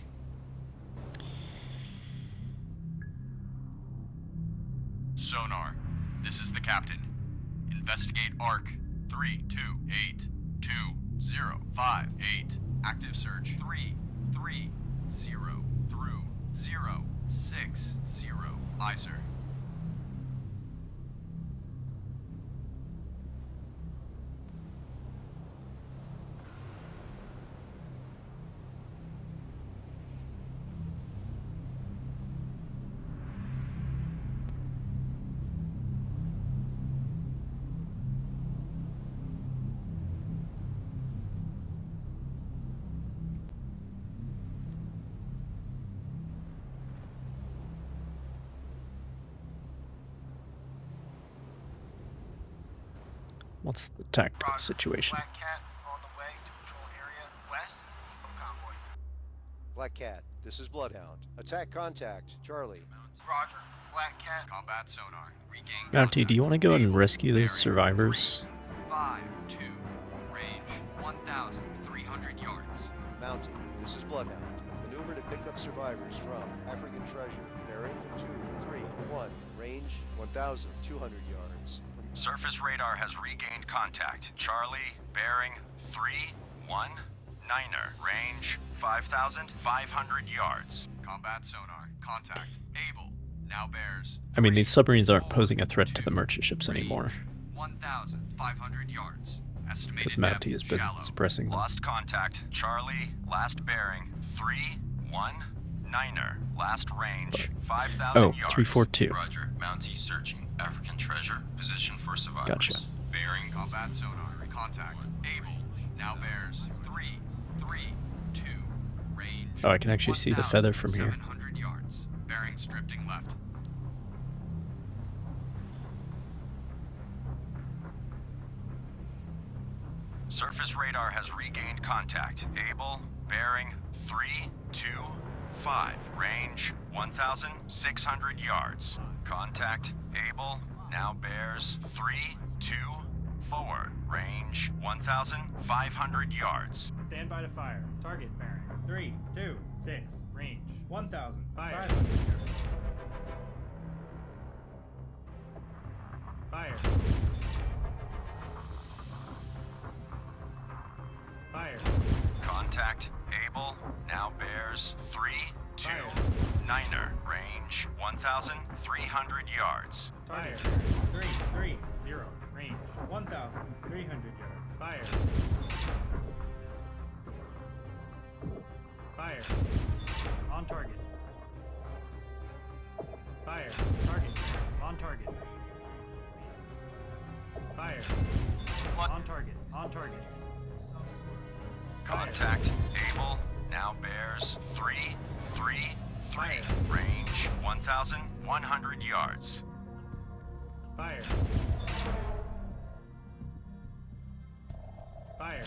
Sonar. This is the captain. Investigate ARC 3282058. Active search 330 through 060. Aye, sir. What's the tactical situation? Black Cat on the way to patrol area west of convoy. Black Cat, this is Bloodhound. Attack contact, Charlie. Roger. Black Cat. Combat sonar. Regain Mountie, do you want to go and rescue those survivors? 5-2. Range 1,300 yards. Mountie, this is Bloodhound. Maneuver to pick up survivors from African Treasure. Bearing 231. Range 1,200 yards. Surface radar has regained contact. Charlie, bearing 319er. Range 5,500 yards. Combat sonar. Contact. Able. Now bears. I mean, these submarines aren't posing a threat to the merchant ships anymore. 1,500 yards. Estimated Because Mountie has depth been shallow. suppressing them. Lost contact. Charlie, last bearing 319er. Last range 5,000 Oh, yards. 342. Roger. Mountie searching African treasure. Position for survivors. Gotcha. Bearing. Combat sonar. Contact. Able. Now bears. 332. Range. Oh, I can actually see the feather from here. 700 yards. Bearing strifting left. Surface radar has regained contact. Able, bearing 325. Range 1,600 yards. Contact. Able, now bears 324. Range 1,500 yards. Stand by to fire. Target bearing 326. Range 1,500 yards. Fire. Fire. Contact. Able, now bears 329er. Range 1,300 yards. Target 330. Range 1,300 yards. Fire. Fire. On target. Fire. Target. On target. Fire. On target. On target. Contact. Able, now bears 333. Range 1,100 yards. Fire. Fire.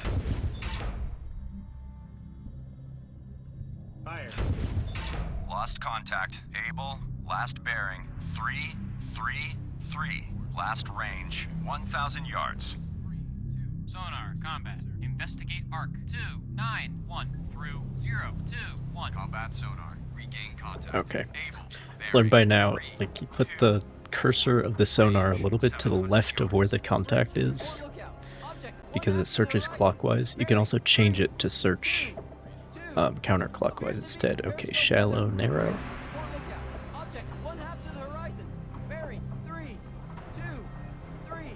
Fire. Lost contact. Able, last bearing 333. Last range 1,000 yards. Sonar, combat. Investigate ARC 291 through 021. Combat sonar. Regain contact. Okay. Able. Learned by now, like, you put the cursor of the sonar a little bit to the left of where the contact is, because it searches clockwise. You can also change it to search counterclockwise instead. Okay, shallow, narrow. Object 1/2 to the horizon. Bearing 323.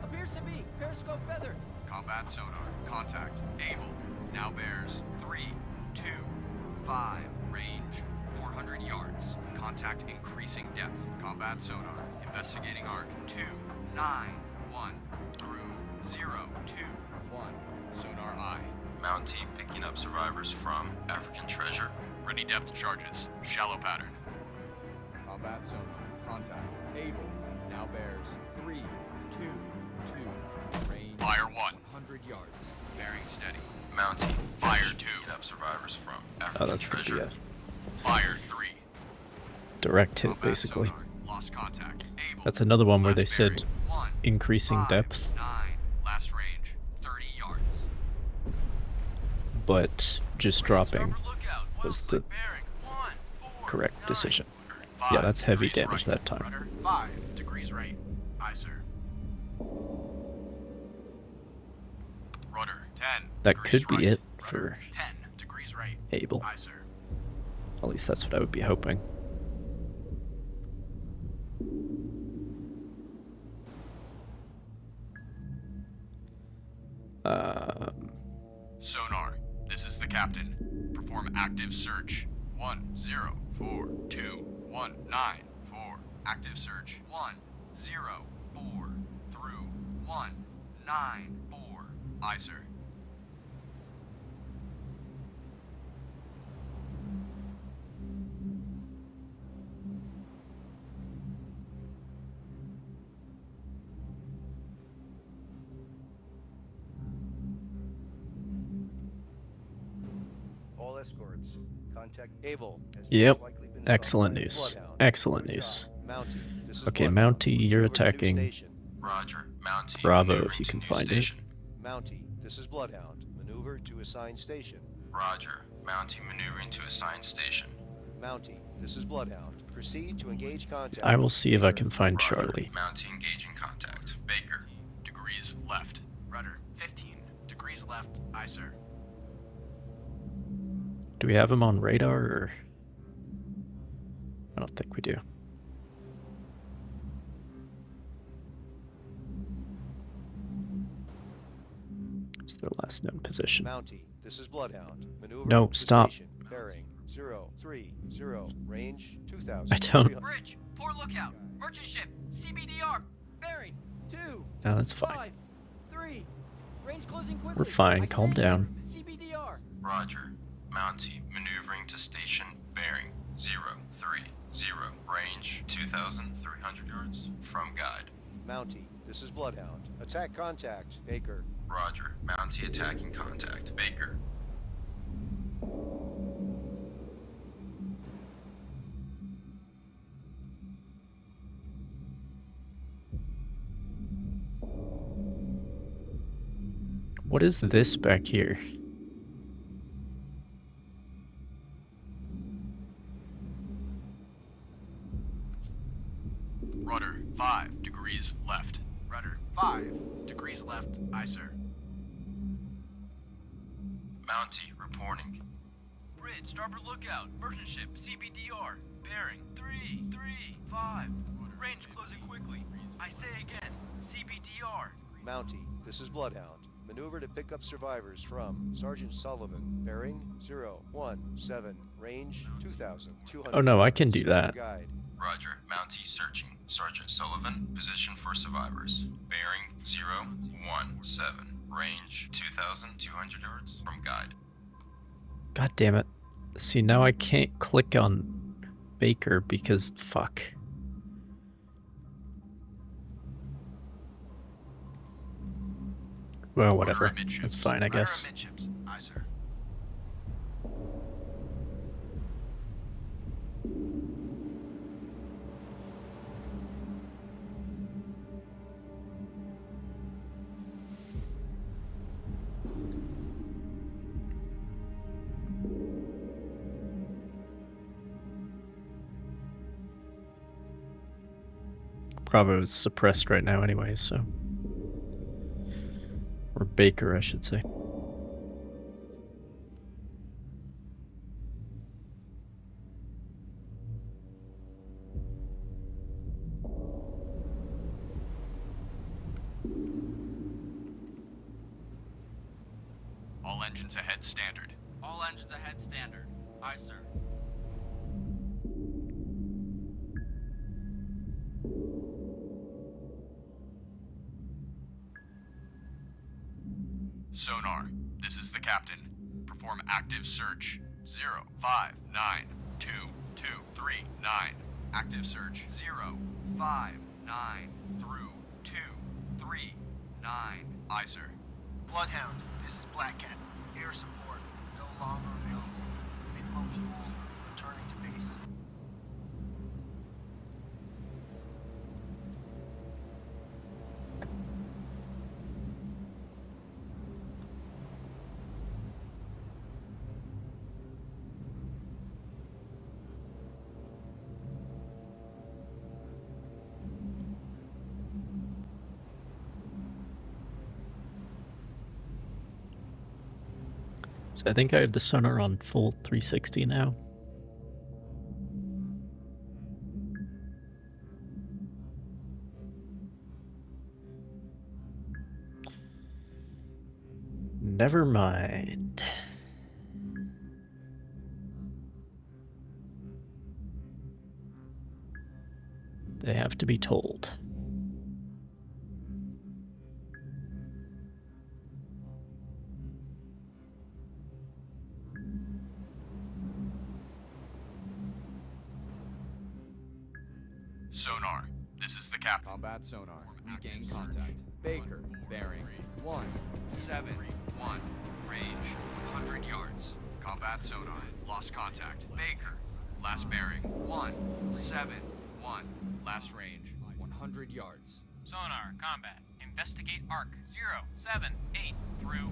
Appears to be periscope feather. Combat sonar. Contact. Able. Now bears 325. Range 400 yards. Contact increasing depth. Combat sonar. Investigating arc 291 through 021. Sonar eye. Mountie picking up survivors from African treasure. Ready depth charges. Shallow pattern. Combat sonar. Contact. Able. Now bears. 3, 2, 2. Range. Fire 1. 100 yards. Bearing steady. Mountie. Fire 2. Get up survivors from Oh, African that's gonna be treasure. a Fire 3. direct hit, Combat basically. sonar. Lost contact. Able. That's another one where Last they said bearing. 1, increasing 5, depth, 9. Last range. 30 yards. but just dropping was the correct decision. Yeah, that's heavy damage that time. Rudder 5 degrees right. Aye, sir. Rudder 10. That degrees could be right. it Rudder for 10 degrees right. Able. Aye, sir. At least that's what I would be hoping. Sonar, this is the captain. Perform active search. 104219. Active search. 104 through 194. Aye, sir. All escorts, contact Able. Has Yep. most likely been Excellent sunk by news. Bloodhound. Excellent Good news. job. Mountie, this is Okay, Bloodhound. Mountie, you're Maneuver to new attacking station. Roger. Mountie. Bravo maneuvering if you to can new find station. Mountie, this is Bloodhound. Maneuver to assigned station. Roger. Mountie maneuvering to assigned station. Mountie, this is Bloodhound. Proceed to engage contact. I will see if I can find Roger. Charlie. Mountie engaging contact. Baker. Degrees left. Rudder 15 degrees left. Aye, sir. Do we have him on radar, or... I don't think we do. It's their last known position. Mountie, this is Bloodhound. Maneuver No, to stop. station. Bearing 030. Range 2000. I don't- Bridge, port lookout, merchant ship, CBDR, bearing 2. No, that's fine. 5, 3. Range closing quickly. We're fine. I Calm say down. CBDR. Roger. Mountie maneuvering to station. Bearing 030. Range 2,300 yards from guide. Mountie, this is Bloodhound. Attack contact. Baker. Roger. Mountie attacking contact. Baker. What is this back here? Rudder 5 degrees left. Rudder 5 degrees left. Aye, sir. Mountie reporting. Bridge, starboard lookout, merchant ship, CBDR, bearing 335. Range closing quickly. I say again, CBDR. Mountie, this is Bloodhound. Maneuver to pick up survivors from Sergeant Sullivan. Bearing 017. Range 2,200. Oh no, I can do that. Guide. Roger. Mountie searching. Sergeant Sullivan, position for survivors. Bearing 017. Range 2,200 yards from guide. God damn it. See, now I can't click on Baker because fuck. Well, whatever. That's fine, I guess. Amidships. Aye, sir. Bravo is suppressed right now anyway, so... Or Baker, I should say. All engines ahead standard. All engines ahead standard. Aye, sir. Sonar, this is the captain. Perform active search. 05922339. Active search 0, 5, 9 through 2, 3, 9. Aye, sir. Bloodhound, this is Black Cat. Air support no longer available. Minimum fuel returning to base. So I think I have the sonar on full 360 now. Never mind. They have to be told. Sonar, this is the captain. Combat sonar. Regain contact. Baker. Bearing 171. Range 100 yards. Combat sonar. Lost contact. Baker. Last bearing 171. Last range 100 yards. Sonar, combat. Investigate arc 078 through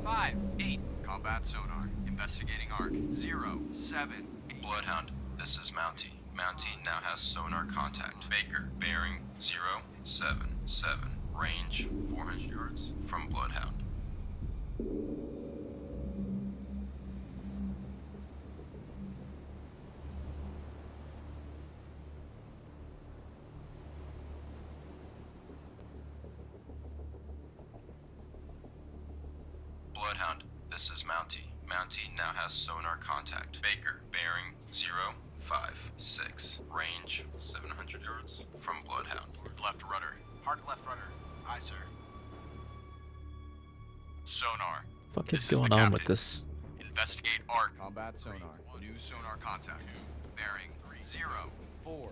258. Combat sonar. Investigating arc 07. Bloodhound, this is Mountie. Mountie now has sonar contact. Baker, bearing 077. Range 400 yards from Bloodhound. Bloodhound, this is Mountie. Mountie now has sonar contact. Baker, bearing 056. Range 700 yards from Bloodhound. Left rudder. Hard left rudder. Aye, sir. Sonar. Fuck This is the going on with captain. this? Investigate arc. Combat sonar. New sonar contact. Bearing 040.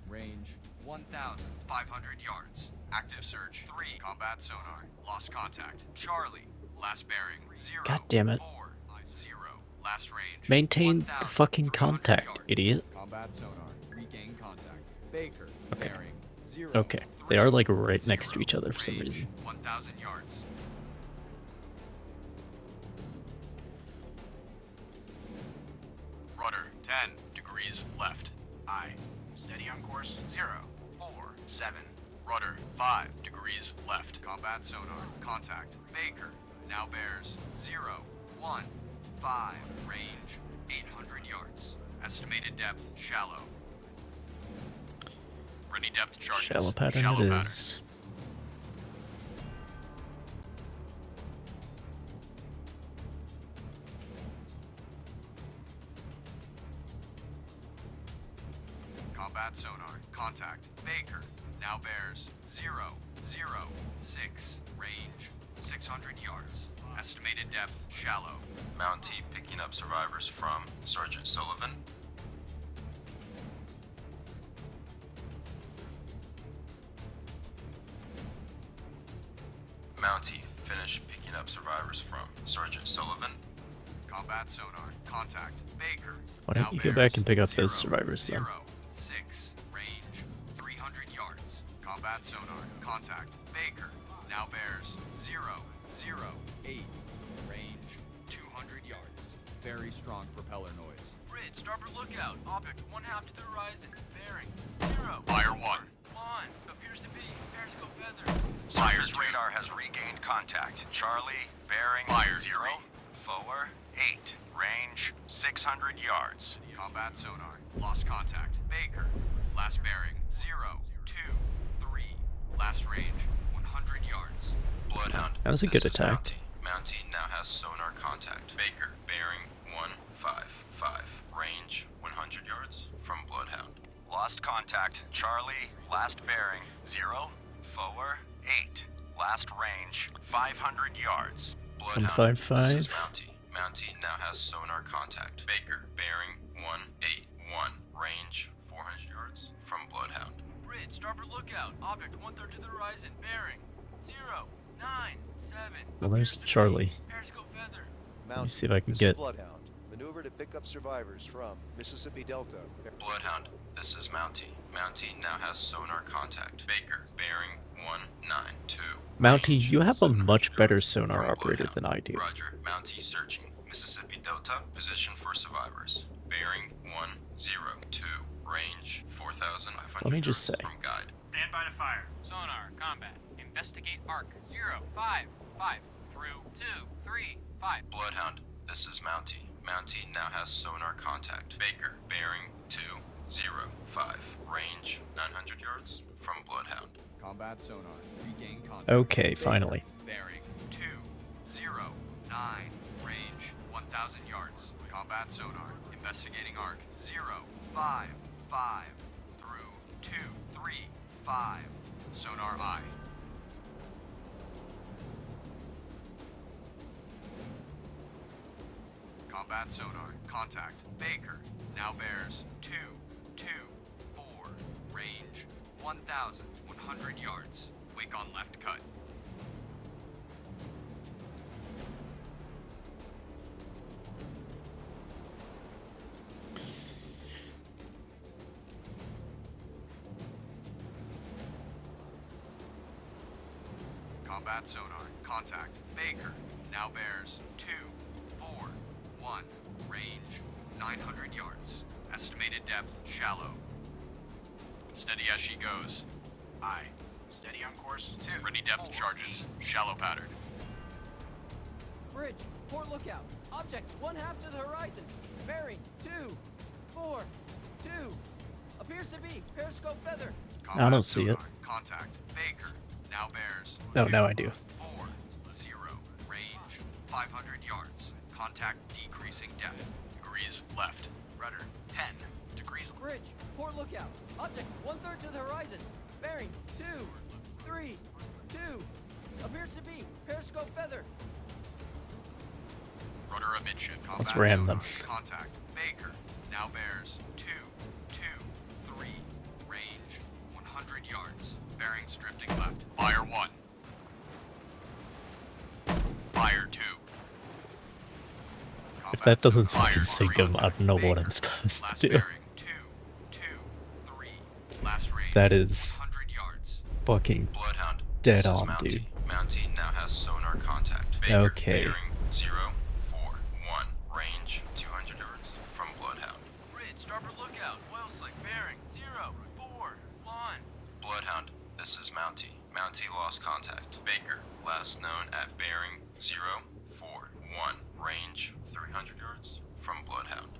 Range 1,500 yards. Active search 3. Combat sonar. Lost contact. Charlie. Last bearing 0. God damn it. 0. Last range. Maintain the fucking contact, idiot. Combat sonar. Regain contact. Baker. Okay. Bearing 0. Okay. They are like right next to each other for some reason. 1,000 yards. Rudder 10 degrees left. Aye. Steady on course 047. Rudder 5 degrees left. Combat sonar. Contact. Baker. Now bears 015. Range 800 yards. Estimated depth shallow. Ready depth charges. Shallow pattern Shallow it pattern. is. Combat sonar. Contact. Baker. Now bears 006. Range 600 yards. Estimated depth shallow. Mountie picking up survivors from Sergeant Sullivan. Mountie, finish picking up survivors from Sergeant Sullivan. Combat sonar. Contact. Baker. Why Now don't you go bears back and pick up those 006. survivors then? Range 300 yards. Combat sonar. Contact. Baker. Now bears 008. Range 200 yards. very strong propeller noise. Bridge, starboard lookout. Object 1/2 to the horizon. Bearing 0. Fire 1. 1. Appears to be periscope feather. Surface radar has regained contact. Charlie, bearing Fire 048. Range 600 yards. Combat sonar. Lost contact. Baker. Last bearing 023. Last range 100 yards. Bloodhound. That was a this good is attack. Mountie now has sonar contact. Baker, bearing 155. Range 100 yards from Bloodhound. Lost contact. Charlie, last bearing 048. Last range 500 yards. Bloodhound. 155. This is Mountie. Mountie now has sonar contact. Baker, bearing 181. Range 400 yards from Bloodhound. Bridge, starboard lookout. Object 1/3 to the horizon. Bearing 0, 9, 7. Well, there's Charlie. Periscope feather. Let me see if I can This get. is Bloodhound. Maneuver to pick up survivors from Mississippi Delta. Bloodhound, this is Mountie. Mountie now has sonar contact. Baker, bearing 192. Mountie, you have a much better sonar operator than I do. Roger, Mountie searching. Mississippi Delta, position for survivors. Bearing 102. Range 4,500 Let me just say. from guide. Stand by to fire. Sonar, combat. Investigate arc. 0, 5, 5, through 2, 3, 5. Bloodhound, this is Mountie. Mountie now has sonar contact. Baker, bearing 205. Range 900 yards from Bloodhound. Combat sonar. Regain contact. Okay, finally. Bearing 209. Range 1,000 yards. Combat sonar. Investigating arc 055 through 235. Sonar eye. Combat sonar. Contact. Baker. Now bears 224. Range 1,100 yards. Wake on left cut. Combat sonar. Contact. Baker. Now bears 241. Range 900 yards. Estimated depth shallow. Steady as she goes. Aye. Steady on course 2. Ready depth charges. Shallow pattern. Bridge, port lookout. Object 1/2 to the horizon. Bearing 2, 4, 2. Appears to be periscope feather. I don't see it. Contact. Baker. Now bears. Oh, now I do. 40. Range 500 yards. Contact decreasing depth. Degrees left. Rudder 10 degrees. Bridge, port lookout. Object 1/3 to the horizon. Bearing 2, 3, 2. Appears to be periscope feather. Rudder amidship. Let's ram them. Contact. Baker. Now bears 223. Range 100 yards. Bearings drifting left. Fire 1. Fire 2. If that doesn't fucking sync him, I don't know what I'm supposed to do. That is fucking Bloodhound, dead this is on, Mountie. dude. Mountie now has sonar contact. Baker, Okay. bearing 041. Range 200 yards from Bloodhound. Bridge, starboard lookout. Oil slick. Bearing 041. Bloodhound, this is Mountie. Mountie lost contact. Baker, last known at bearing 041. Range 300 yards from Bloodhound.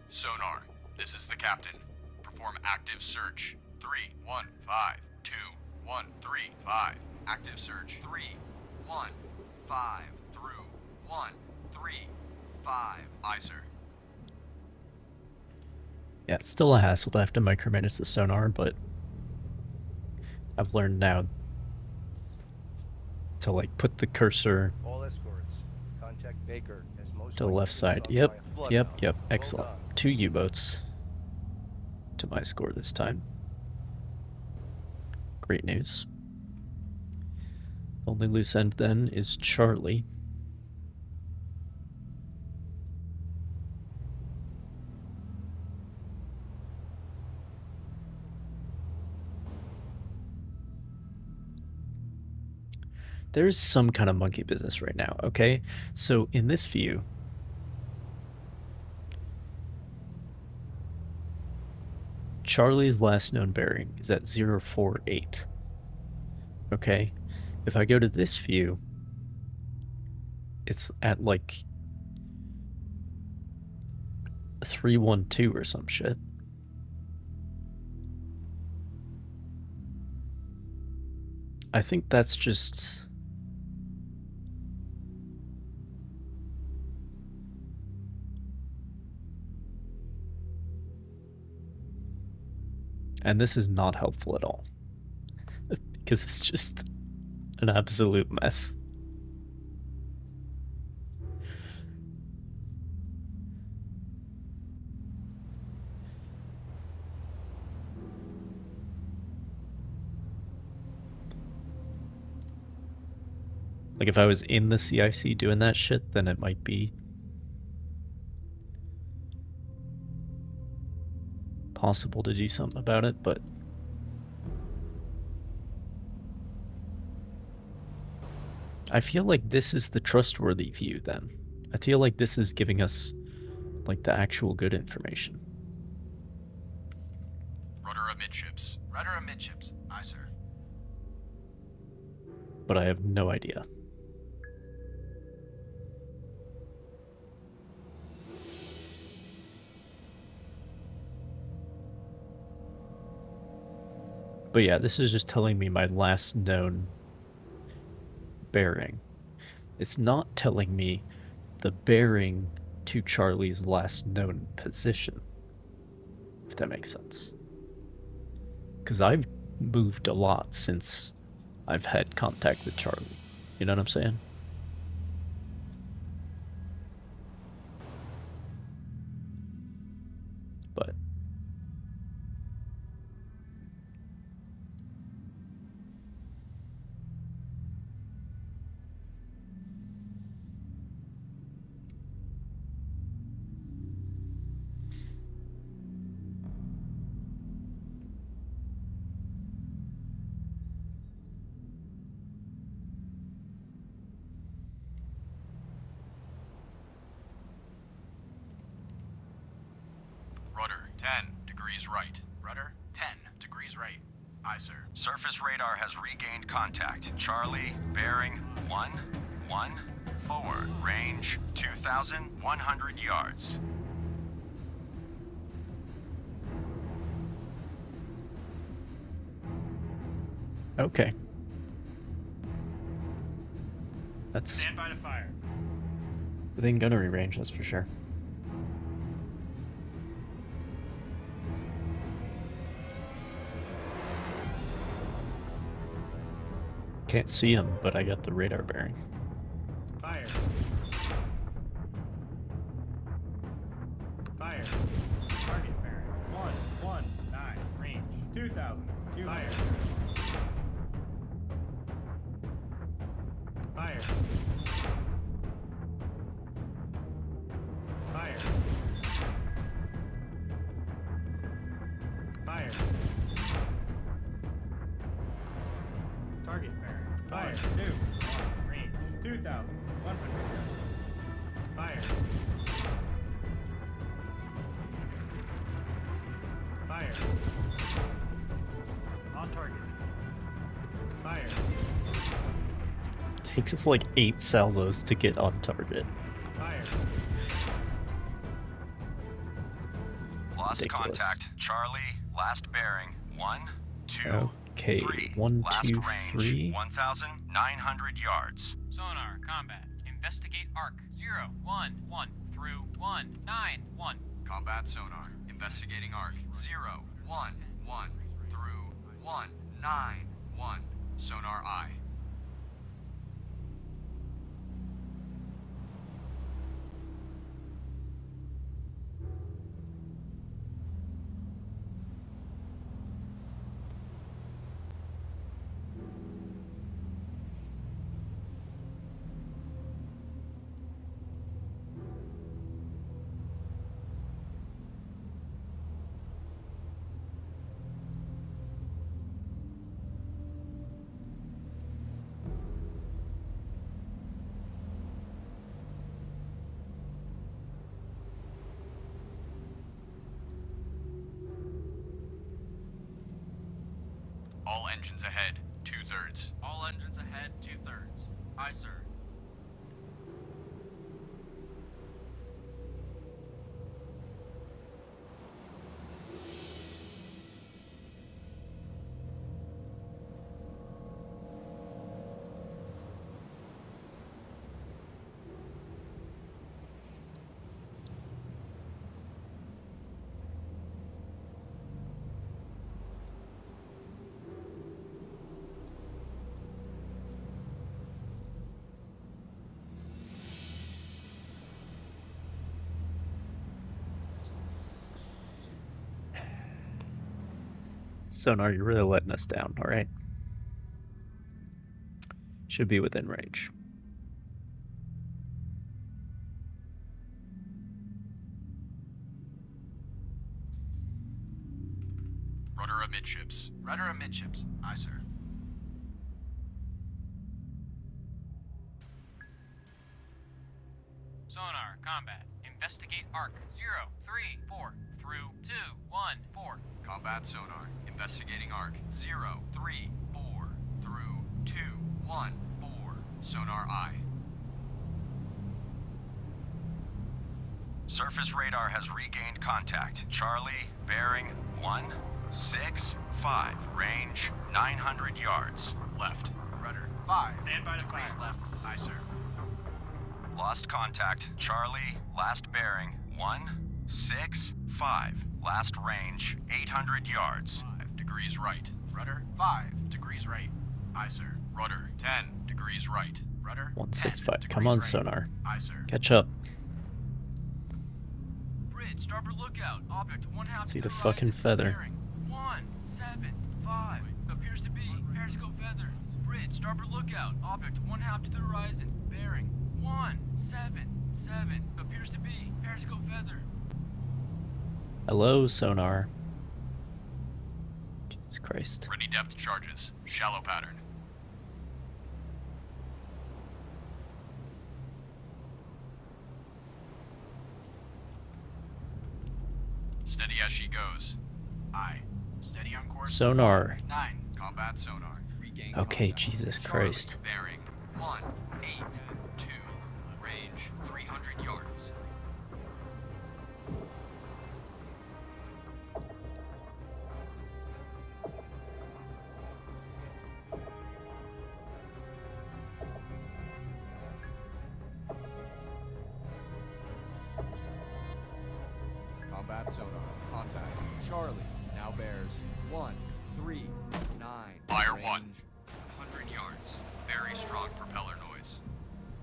Sonar. This is the captain. Perform active search. 3152135. Active search. 315 through 135. Aye, sir. Yeah, it's still a hassle to have to micromanage the sonar, but I've learned now to like put the cursor All escorts. Contact Baker as most to the left side. Yep, yep. Excellent. 2 U-boats to my score this time. Great news. Only loose end then is Charlie. There's some kind of monkey business right now, okay? So in this view, Charlie's last known bearing is at 048. Okay? If I go to this view, it's at like 312 or some shit. I think that's just... And this is not helpful at all. Because it's just an absolute mess. Like, if I was in the CIC doing that shit, then it might be possible to do something about it, but I feel like this is the trustworthy view then. I feel like this is giving us, like, the actual good information. Rudder amidships. Rudder amidships. Aye, sir. But I have no idea. But yeah, this is just telling me my last known bearing. It's not telling me the bearing to Charlie's last known position, if that makes sense. Because I've moved a lot since I've had contact with Charlie. You know what I'm saying? But Rudder 10 degrees right. Rudder 10 degrees right. Aye, sir. Surface radar has regained contact. Charlie, bearing 114, range 2,100 yards. okay. That's Stand by to fire. within gunnery range, that's for sure. Can't see him, but I got the radar bearing. Fire. Fire. Target bearing. 119. Range. 2,000. Fire. Fire. Fire. Fire. Target bearing. Fire. 2. Range. 2,100. Fire. Fire. On target. Fire. Takes us like 8 salvos to get on target. Fire. Lost Ridiculous. contact. Charlie, last bearing 123. Okay, 1, Last 2, range 3. 1,900 yards. Sonar, combat. Investigate arc 011 through 191. Combat sonar. Investigating arc 011 through 191. Sonar I. All engines ahead, 2/3. All engines ahead, 2/3. Aye, sir. Sonar, you're really letting us down, alright? Should be within range. Rudder amidships. Rudder amidships. Aye, sir. Sonar, combat. Investigate arc 0, 3, 4 through 2, 1, 4. Combat sonar. Investigating arc 0, 3, 4 through 2, 1, 4. Sonar eye. Surface radar has regained contact. Charlie, bearing 165. Range 900 yards. Left. Rudder 5. Stand by to Degrees fire. left. Aye, sir. Lost contact. Charlie, last bearing 165. Last range 800 yards. 5 degrees right. Rudder 5 degrees right. Aye, sir. Rudder 10 degrees right. Rudder 165. Come on, right. Sonar. Aye, sir. Catch up. Bridge, starboard lookout. Object 1/2 See to the the fucking horizon. feather. Bearing 175. Appears to be periscope feather. Bridge, starboard lookout. Object 1/2 to the horizon. Bearing 177. Appears to be periscope feather. Hello, Sonar. Jesus Christ. Ready depth charges. Shallow pattern. Steady as she goes. Aye. Steady on course. Sonar. 9. Combat sonar. Regain Okay, contact. Jesus Charlie, Christ. bearing 182. Range 300 yards. Combat sonar. Contact. Charlie now bears 139. Fire range. 100 yards. Very strong propeller noise.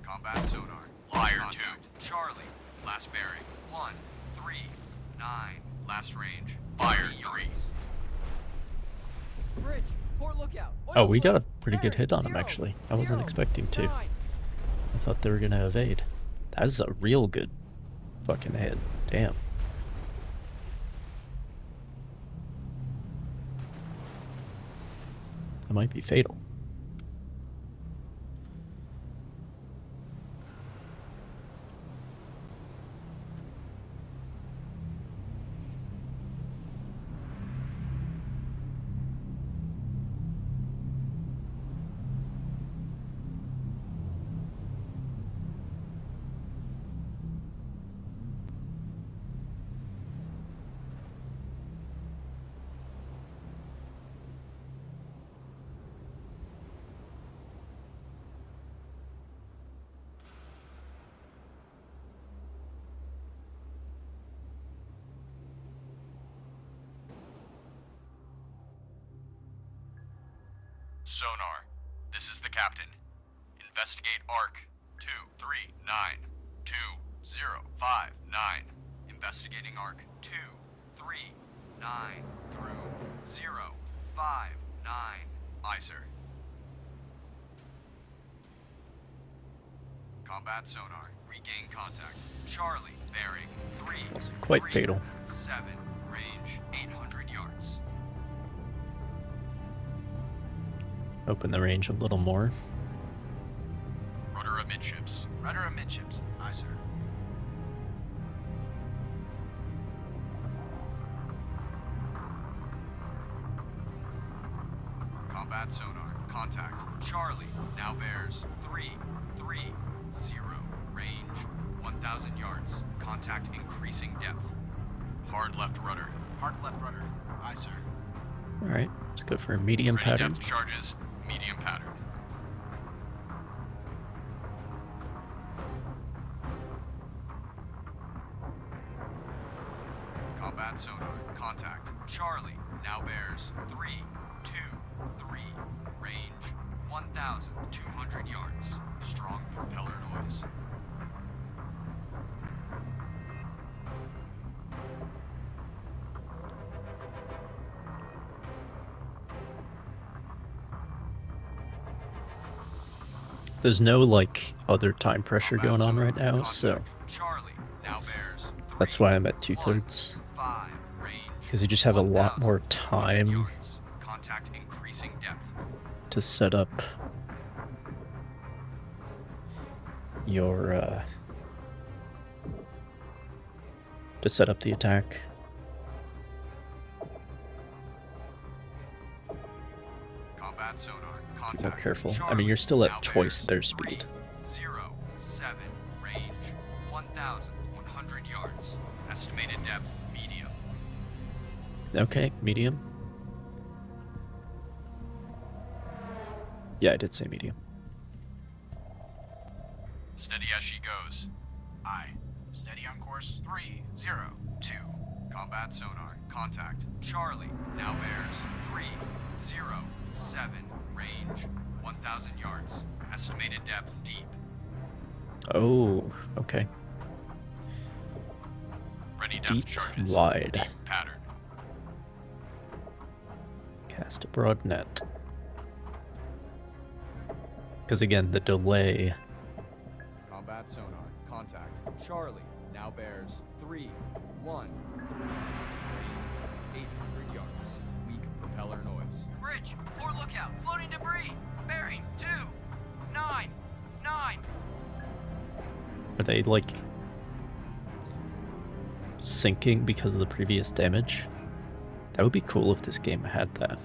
Combat sonar. Liar 2. Charlie. Last bearing. 139. Last range. Fire 3. Bridge, port lookout. Oh, we got a Oil pretty good hit on him, 0, actually. I wasn't 0, expecting to. 9. I thought they were gonna evade. That is a real good fucking hit. Damn. That might be fatal. Sonar. This is the captain. Investigate arc 239-2059. Investigating arc 239 through 059. Aye, sir. Combat sonar. Regain contact. Charlie, bearing 3. Also quite fatal. 7. Range 800 yards. Open the range a little more. Rudder amidships. Rudder amidships. Aye, sir. Combat sonar. Contact. Charlie now bears 330. Range 1,000 yards. Contact increasing depth. Hard left rudder. Hard left rudder. Aye, sir. Alright, let's go for a medium Ready pattern. depth charges. Medium pattern. Combat sonar. Contact. Charlie now bears 323. Range 1,200 yards. Strong propeller noise. There's no, like, other time pressure going on right now, so Charlie, now bears that's why I'm at 2/3. Because you just have a lot more time contact increasing depth. to set up your, to set up the attack. Combat sonar, Be contact. more careful. I Charlie, mean, you're still at now twice bears their speed. 307, range 1,100 yards. Estimated depth, medium. Okay, medium. Yeah, I did say medium. Steady as she goes. Aye. Steady on course 302. Combat sonar, contact. Charlie, now bears 307, range 1,000 yards. Estimated depth, deep. Oh, okay. Ready depth Deep, charges. wide. Deep pattern. Cast a broad net. Because again, the delay. Combat sonar, contact. Charlie, now bears 313. Range 800 yards. Weak propeller noise. Bridge, port lookout, floating debris. Bearing 299. Are they, like, sinking because of the previous damage? That would be cool if this game had that.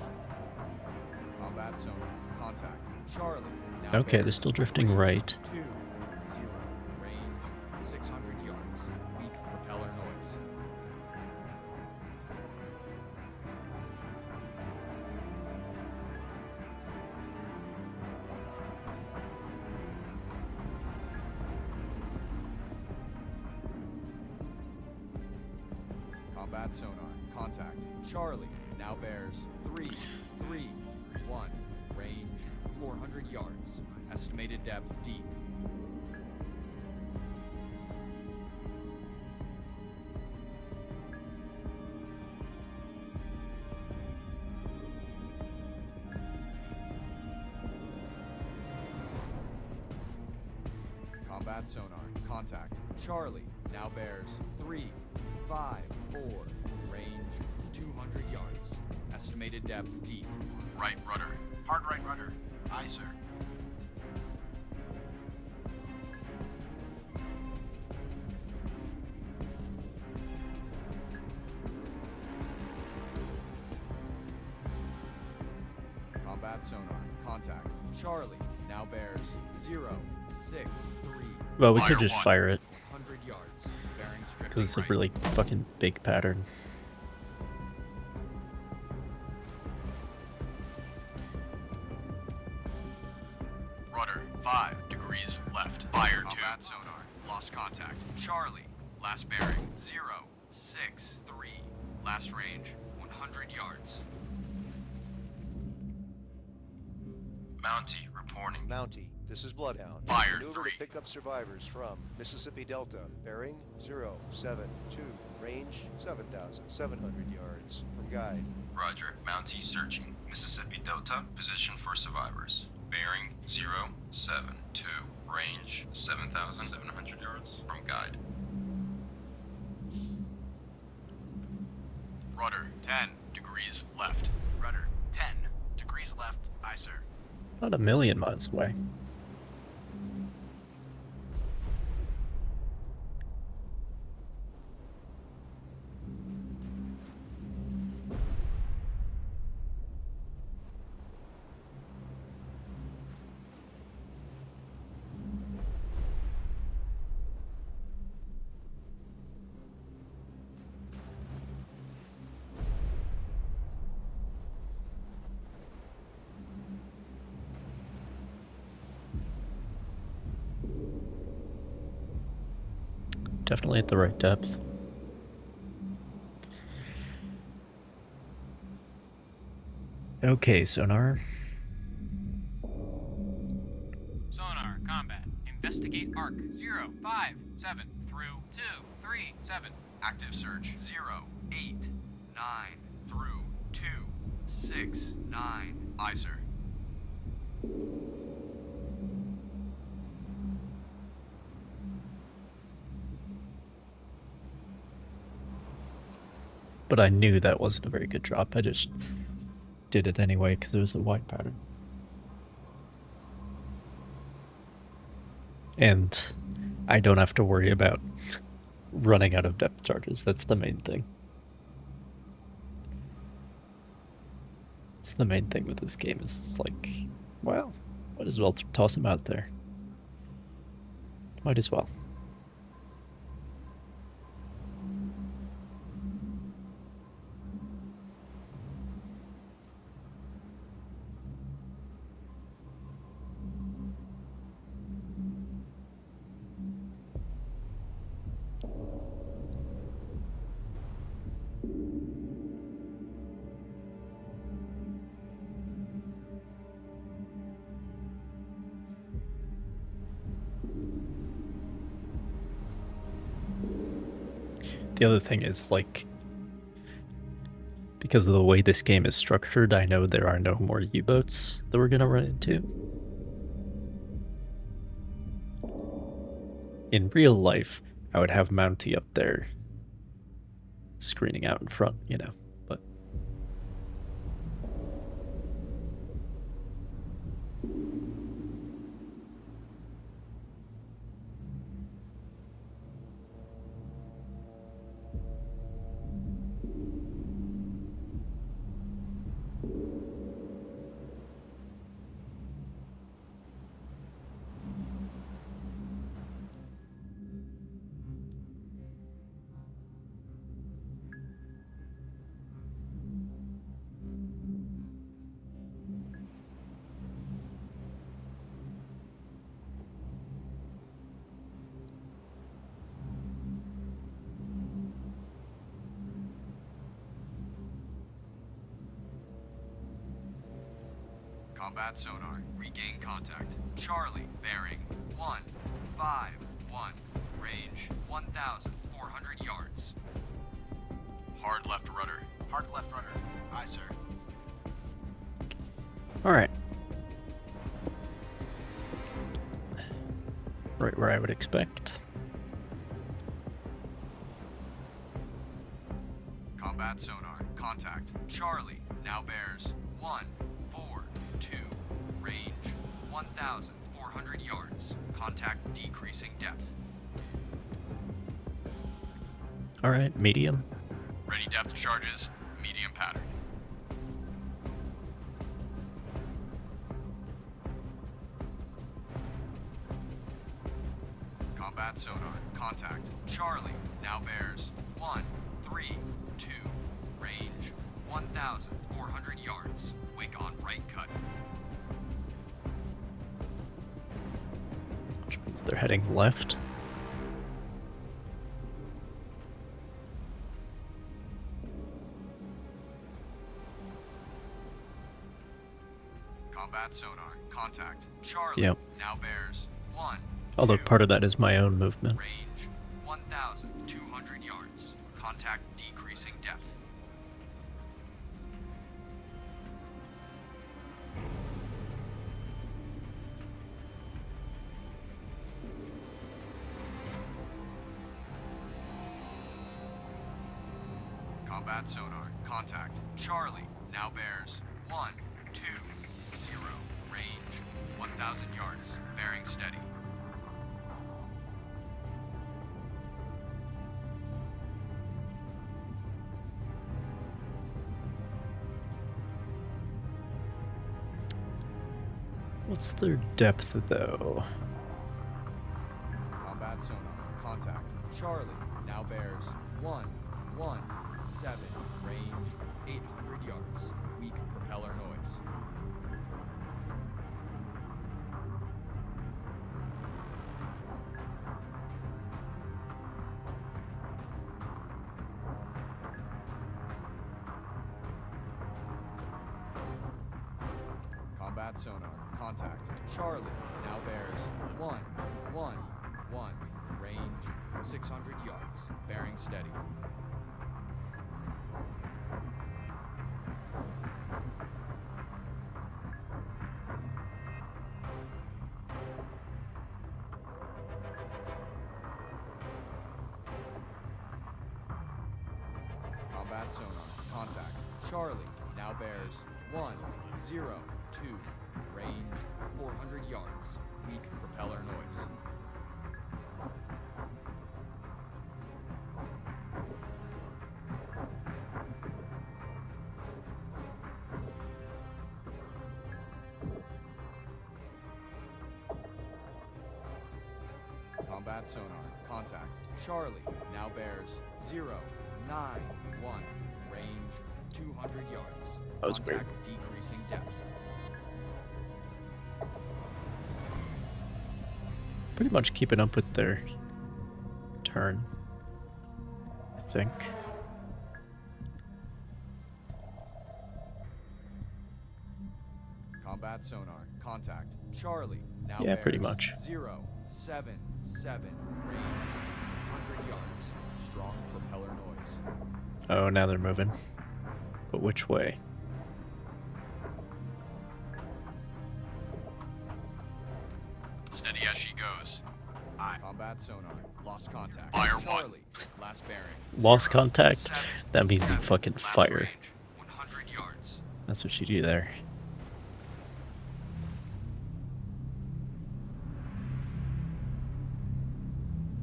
Combat sonar, contact. Charlie, now Okay, they're bears still drifting right. 2-0. Range 600 yards. Weak propeller noise. Combat sonar, contact. Charlie, now bears 331. Range 400 yards. Estimated depth, deep. Combat sonar, contact. Charlie, now bears 354. Range 200 yards. Estimated depth, deep. Right rudder. Hard right rudder. Aye, sir. Combat sonar, contact. Charlie, now bears 063. Well, we could just fire it. 100 yards. Bearing strictly Because it's a right. really fucking big pattern. Rudder 5 degrees left. Fire 2. Combat sonar. Lost contact. Charlie. Last bearing 063. Last range 100 yards. Mountie reporting. Mountie, this is Bloodhound. Fire Maneuver 3. to pick up survivors from Mississippi Delta. Bearing 072. Range 7,700 yards. From guide. Roger. Mountie searching. Mississippi Delta. Position for survivors. Bearing 072. Range 7,700 yards. From guide. Rudder 10 degrees left. Rudder 10 degrees left. Aye, sir. Not a million miles away. Definitely at the right depth. Okay, sonar. Sonar, combat. Investigate arc 057 through 237. Active search 089 through 269. Aye, sir. But I knew that wasn't a very good drop. I just did it anyway because it was a wide pattern. And I don't have to worry about running out of depth charges. That's the main thing. It's the main thing with this game is it's like, well, might as well toss him out there. Might as well. The other thing is, like, because of the way this game is structured, I know there are no more U-boats that we're gonna run into. In real life, I would have Mountie up there screening out in front, you know, but... Combat sonar. Regain contact. Charlie, bearing 151. Range 1,400 yards. Hard left rudder. Hard left rudder. Aye, sir. Alright. Right where I would expect. Combat sonar. Contact. Charlie, now bears 142. Range 1,400 yards. Contact decreasing depth. Alright, medium. Ready depth charges. Medium pattern. Combat sonar. Contact. Charlie, now bears 132. Range 1,400 yards. Wake on right cut. Which means they're heading left. Combat sonar. Contact. Charlie, Yep. now bears 1. Although part of that is my own movement. Range 1,200 yards. Contact decreasing depth. Combat sonar. Contact. Charlie, now bears 120. Range 1,000 yards. Bearing steady. What's their depth, though? Combat sonar. Contact. Charlie, now bears 117. Range 800 yards. Weak propeller noise. Combat sonar. Contact. Charlie, now bears 111. Range 600 yards. Bearing steady. Combat Combat sonar. Contact. Charlie now bears 102. Range 400 yards. Weak propeller noise. Combat sonar. Contact. Charlie now bears 091. Range 200 yards. That was Contact weird. decreasing depth. Pretty much keeping up with their turn, I think. Combat sonar. Contact. Charlie now Yeah, bears pretty much. 077. Range 100 yards. Strong propeller noise. Oh, now they're moving. But which way? Steady as she goes. Aye. Combat sonar. Lost contact. Fire Charlie. one. Last bearing. Lost contact? That means you fucking fire. 100 yards. That's what you do there.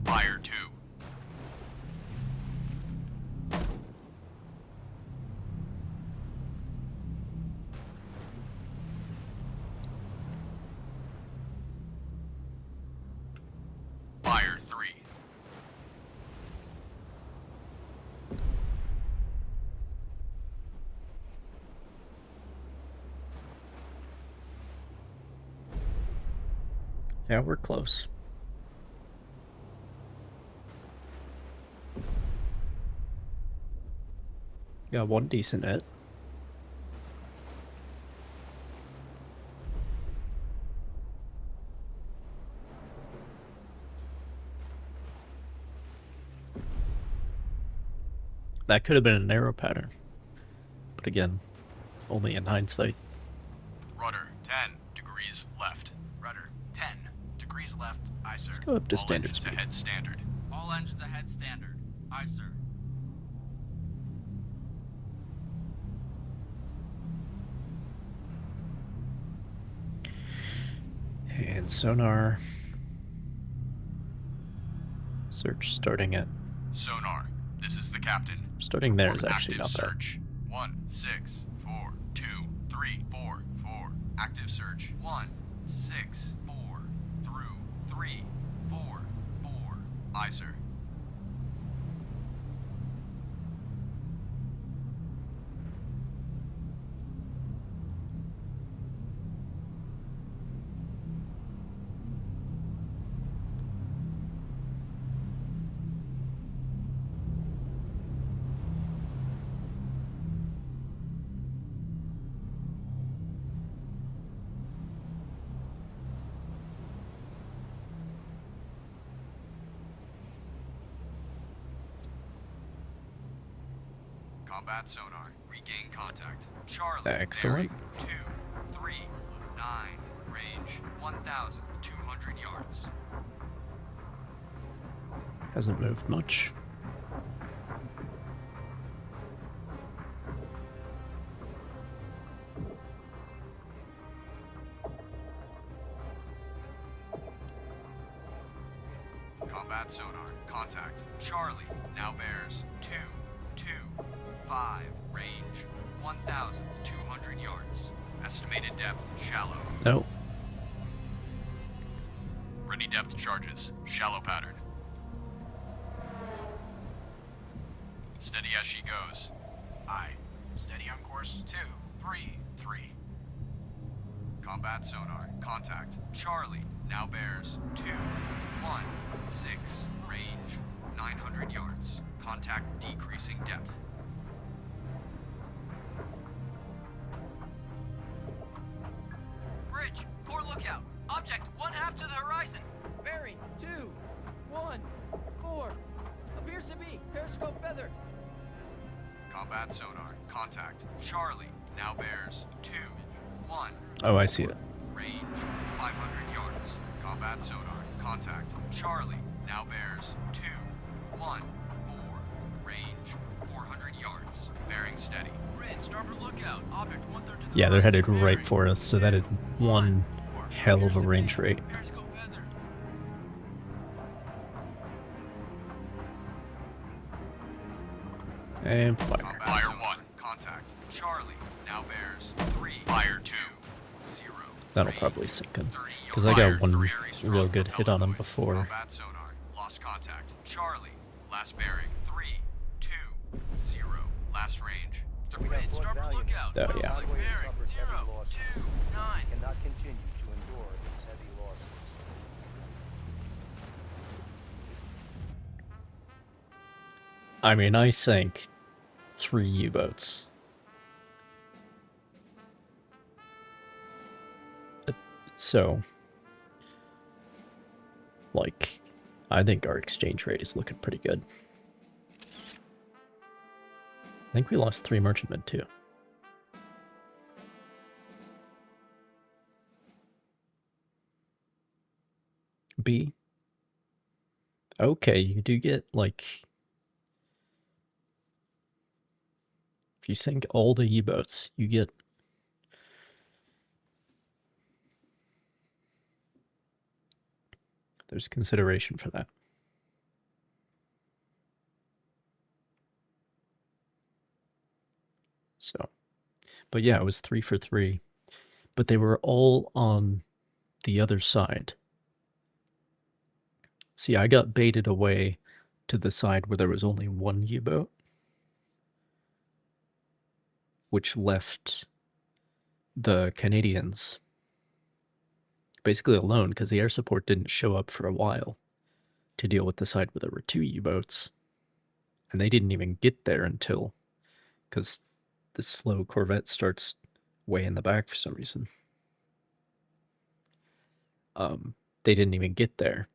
Fire 2. Fire 3. Yeah, we're close. Got one decent hit. That could have been an arrow pattern. But again, only in hindsight. Rudder 10 degrees left. Rudder 10 degrees left. Aye, sir. Let's go up to All standard engines speed. ahead standard. All engines ahead standard. Aye, sir. And sonar. Search starting at. Sonar, this is the captain. Starting there is Perform actually not active bad. search. 1, 6, 4, 2, 3, 4, 4. Active search. 1, 6, 4, through 3, 4, 4. Aye, sir. Combat sonar. Regain contact. Charlie. Excellent. Bearing 2, 3, 9. Range 1,200 yards. Hasn't moved much. Combat sonar. Contact. Charlie. Now bears 2, 2, 5. Range 1,200 yards. Estimated depth shallow. Nope. Ready depth charges. Shallow pattern. Steady as she goes. Aye. Steady on course 2, 3, 3. Combat sonar. Contact. Charlie. Now bears 2, 1, 6. Range 900 yards. Contact decreasing depth. Bridge, poor lookout. Object 1/2 to the horizon. Bearing 2, 1, 4. Appears to be periscope feather. Combat sonar. Contact. Charlie. Now bears 2, 1. Oh, I see it. Range 500 yards. Combat sonar. Contact. Charlie. Now bears 2, 1, 4. Range 400 yards. Bearing steady. Rid, starboard lookout. Object 1/3 to the Yeah, they're horizon. headed right Bearing for us, so that is one hell of a range rate. Periscope feather. And fire. Fire 1. Contact. Charlie. Now bears 3. Fire 2. 0. That'll probably sink in. Because I got one real good hit on him before. Combat sonar. Lost contact. Charlie. Last bearing 3. 2. 0. Last range. We have fought valiantly. Oh, yeah. Convoy has suffered heavy losses. 2, 9. We cannot continue to endure these heavy losses. I mean, I sank 3 U-boats. So, like, I think our exchange rate is looking pretty good. I think we lost 3 merchantmen too. B. Okay, you do get, like... If you sink all the U-boats, you get... There's consideration for that. So, but yeah, it was 3 for 3. But they were all on the other side. See, I got baited away to the side where there was only 1 U-boat, which left the Canadians basically alone because the air support didn't show up for a while to deal with the side where there were 2 U-boats. And they didn't even get there until, because the slow Corvette starts way in the back for some reason. They didn't even get there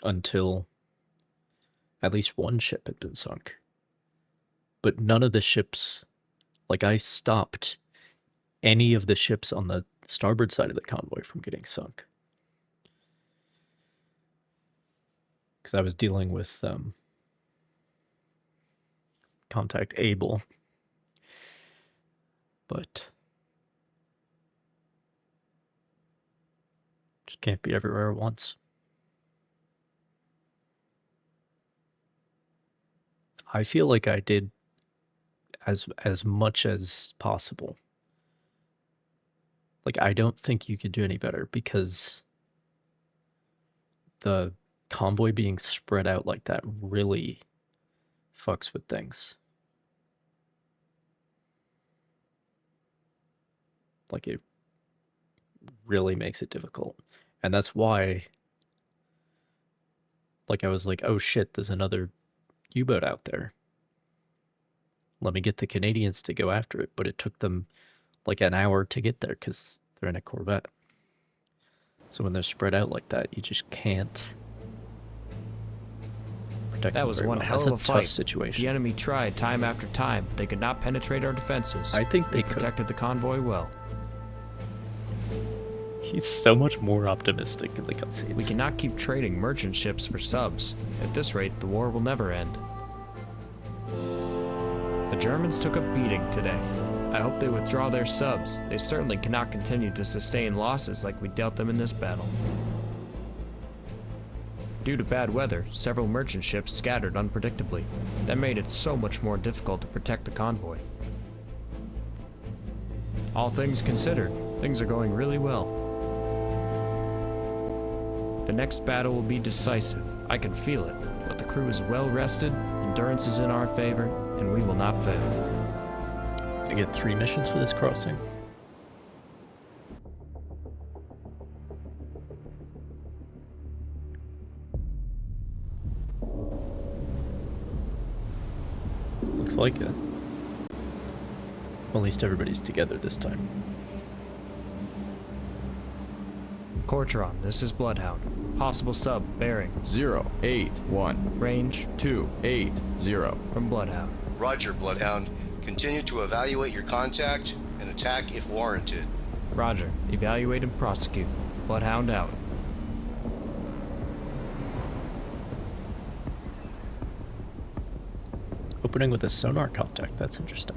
until at least 1 ship had been sunk. But none of the ships, like I stopped any of the ships on the starboard side of the convoy from getting sunk. Because I was dealing with contact Able. But just can't be everywhere at once. I feel like I did as much as possible. Like, I don't think you could do any better because the convoy being spread out like that really fucks with things. Like, it really makes it difficult. And that's why, like, I was like, oh shit, there's another U-boat out there. Let me get the Canadians to go after it. But it took them like an hour to get there because they're in a Corvette. So when they're spread out like that, you just can't protect them. That was very one well. hell That's of a fight. tough situation. The enemy tried time after time, but they could not penetrate our defenses. I think they protected the convoy well. He's so much more optimistic in the cutscenes. We cannot keep trading merchant ships for subs. At this rate, the war will never end. The Germans took a beating today. I hope they withdraw their subs. They certainly cannot continue to sustain losses like we dealt them in this battle. Due to bad weather, several merchant ships scattered unpredictably. That made it so much more difficult to protect the convoy. All things considered, things are going really well. The next battle will be decisive. I can feel it, but the crew is well rested, endurance is in our favor, and we will not fail. I get 3 missions for this crossing. Looks like it. At least everybody's together this time. Cortron, this is Bloodhound. Possible sub, bearing 081. Range 280. From Bloodhound. Roger, Bloodhound. Continue to evaluate your contact and attack if warranted. Roger. Evaluate and prosecute. Bloodhound out. opening with a sonar contact. That's interesting.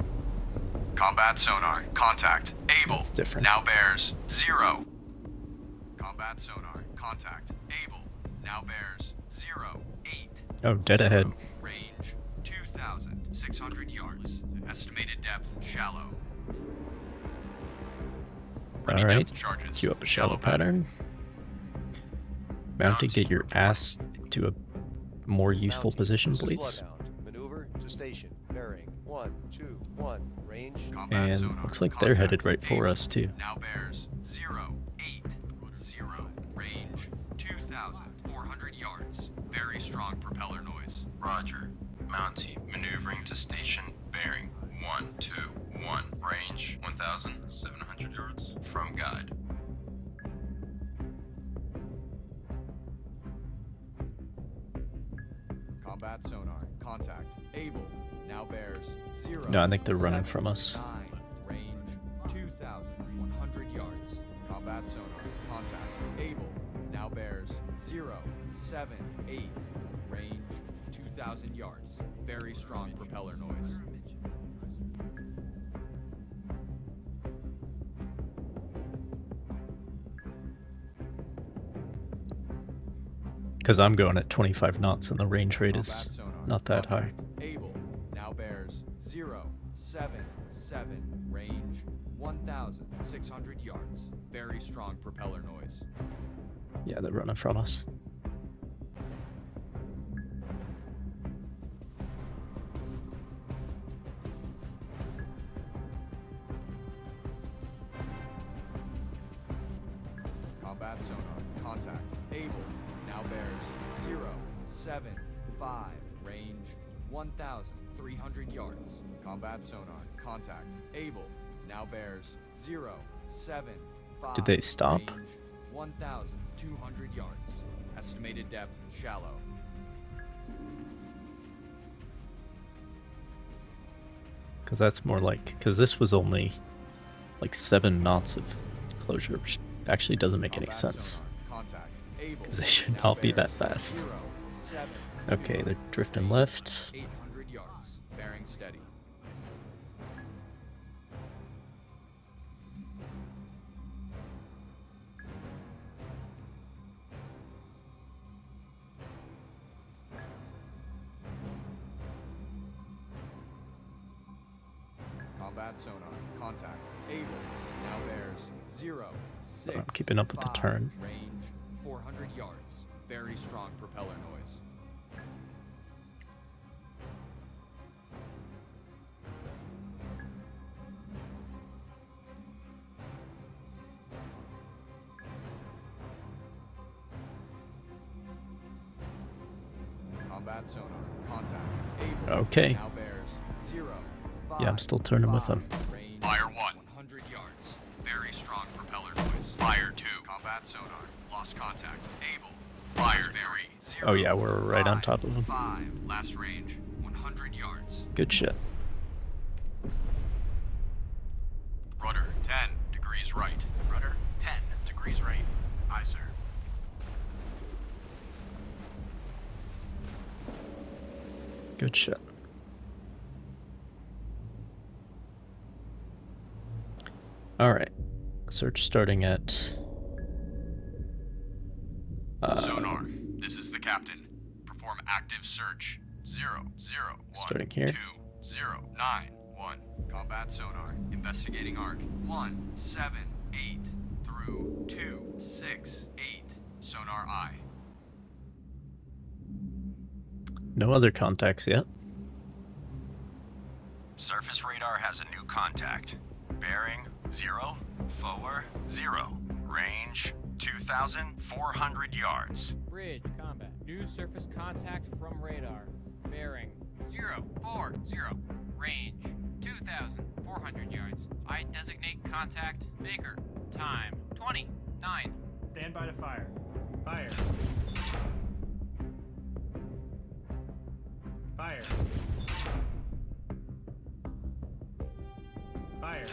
Combat sonar. Contact. Able. That's different. Now bears 0. Combat sonar. Contact. Able. Now bears 0. 8. Oh, dead ahead. Range 2,600 yards. Estimated depth shallow. All right. Queue up a shallow pattern. Mounty, get your ass to a more useful position, This is please. Bloodhound. Maneuver to station. Bearing 121. Range. And looks like they're headed right for us too. Now bears 0. 8. 0. Range 2,400 yards. Very strong propeller noise. Roger. Mountie, maneuvering to station, bearing 121. Range 1,700 yards from guide. Combat sonar. Contact. Able. Now bears 0. No, I think they're running from us. 9. Range 2,100 yards. Combat sonar. Contact. Able. Now bears 0. 7. 8. Range 2,000 yards. Very strong propeller noise. Because I'm going at 25 knots and the range rate is not that high. Able. Now bears 0. 7. 7. Range 1,600 yards. Very strong propeller noise. Yeah, they're running from us. Combat sonar. Contact. Able. Now bears 0. 7. 5. Range 1,300 yards. Combat sonar. Contact. Able. Now bears 0. 7. 5. Did they stop? Range 1,200 yards. Estimated depth shallow. Because that's more like, because this was only like 7 knots of closure, which actually doesn't make any sense. Because they should not be that fast. Okay, they're drifting left. 800 yards. Bearing steady. Combat sonar. Contact. Able. Now bears 0. 6. I'm keeping up with the 5. turn. Range 400 yards. Very strong propeller noise. Combat sonar. Contact. Able. Okay. Now bears 0. 5. Yeah, I'm still turning with them. Range Fire 1. 100 yards. Very strong propeller noise. Fire 2. Combat sonar. Lost contact. Able. Fire 3. 0. Oh yeah, we're right on top of them. 5. Last range 100 yards. Good shit. Rudder 10 degrees right. Rudder 10 degrees right. Aye, sir. Good shit. Alright. Search starting at... Sonar. This is the captain. Perform active search. 0, 0, 1, Starting here. 2, 0, 9, 1. Combat sonar. Investigating arc. 1, 7, 8 through 2, 6, 8. Sonar eye. No other contacts yet. Surface radar has a new contact. Bearing 0, forward 0. Range 2,400 yards. Bridge, combat. New surface contact from radar. Bearing 040. Range 2,400 yards. I designate contact Baker. Time 29. Stand by to fire. Fire. Fire. Fire.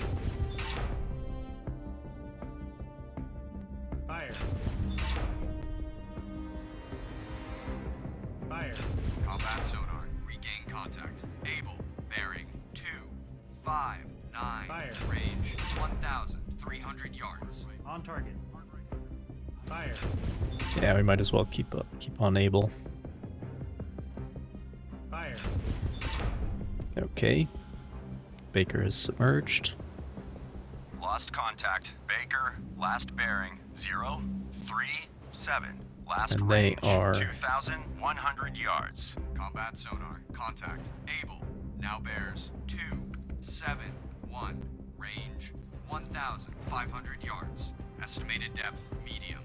Fire. Fire. Combat sonar. Regain contact. Able, bearing 259. Fire. Range 1,300 yards. On target. Fire. Yeah, we might as well keep on able. Fire. Okay. Baker is submerged. Lost contact. Baker, last bearing 037. Last And they range are 2,100 yards. Combat sonar. Contact. Able. Now bears 271. Range 1,500 yards. Estimated depth medium.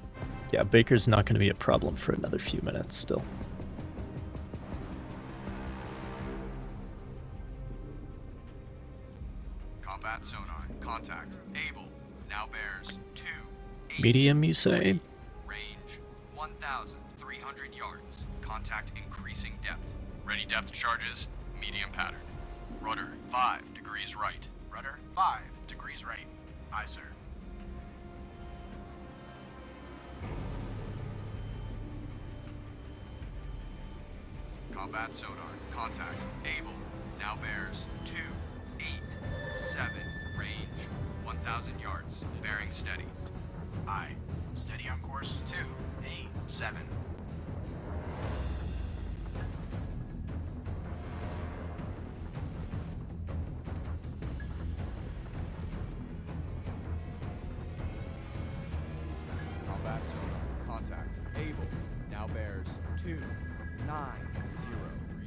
Yeah, Baker's not going to be a problem for another few minutes still. Combat sonar. Contact. Able. Now bears 2. Medium, you say? Range 1,300 yards. Contact increasing depth. Ready depth charges. Medium pattern. Rudder 5 degrees right. Rudder 5 degrees right. Aye, sir. Combat sonar. Contact. Able. Now bears 287. Range 1,000 yards. Bearing steady. Aye. Steady on course 287. Combat sonar. Contact. Able. Now bears 290.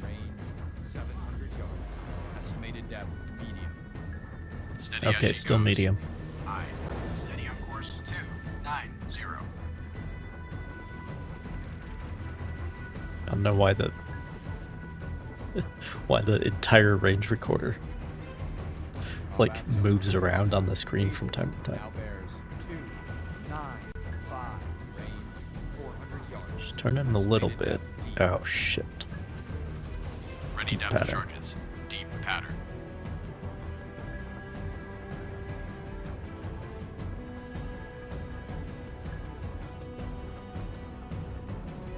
Range 700 yards. Estimated depth medium. Steady as Okay, she still goes. medium. Aye. Steady on course 290. I don't know why the entire range recorder like moves around on the screen from time to time. Now bears 295. Range 400 yards. Just turn it in a little bit. Oh shit. Ready Deep depth pattern. charges. Deep pattern.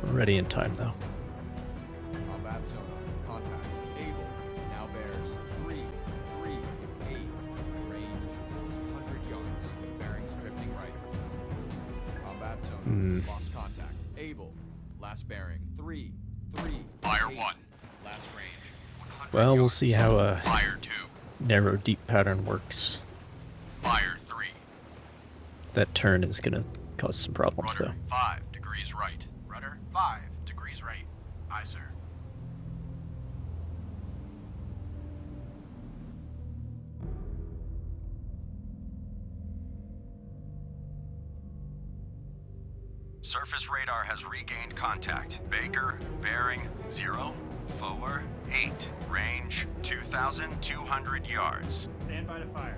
We're ready in time though. Combat sonar. Contact. Able. Now bears 338. Range 100 yards. Bearings drifting right. Combat sonar. Lost contact. Able. Last bearing 338. Fire 1. Last range 100 Well, we'll yards. see how a Fire 2. narrow deep pattern works. Fire 3. That turn is gonna cause some problems Rudder though. 5 degrees right. Rudder 5 degrees right. Aye, sir. Surface radar has regained contact. Baker, bearing 048. Range 2,200 yards. Stand by to fire.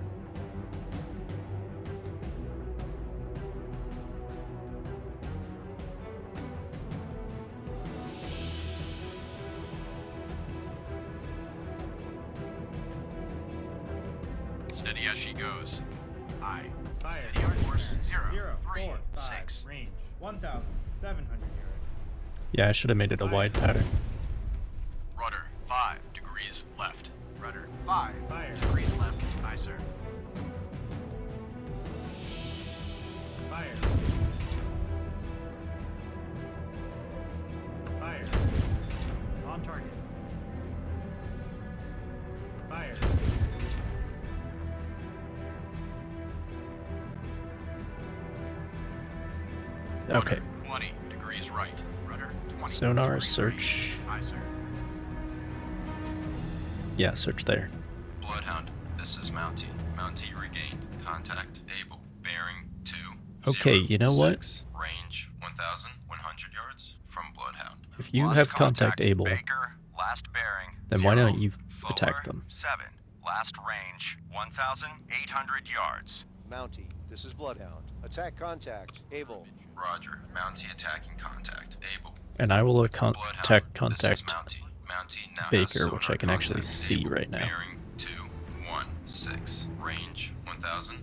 Steady as she goes. Aye. Fire. Steady on course 0, 3, 4, 5. 6. Range 1,700 yards. Yeah, I should have made it a wide pattern. Rudder 5 degrees left. Rudder 5 Fire. degrees left. Aye, sir. Fire. Fire. On target. Fire. Okay. 20 degrees right. Rudder 20 Sonar, degrees search. right. Aye, sir. Yeah, search there. Bloodhound, this is Mountie. Mountie regained. Contact able. Bearing 2. Okay, you know what? Range 1,100 yards from Bloodhound. If you Lost have contact able, Baker, last bearing then why don't you 047. attack them? Last range 1,800 yards. Mountie, this is Bloodhound. Attack contact. Able. Roger. Mountie attacking contact. Able. And I will Bloodhound, contact this is Mountie. Mountie now has Baker, which I sonar can actually contact see able. right now. Bearing 216. Range 1,000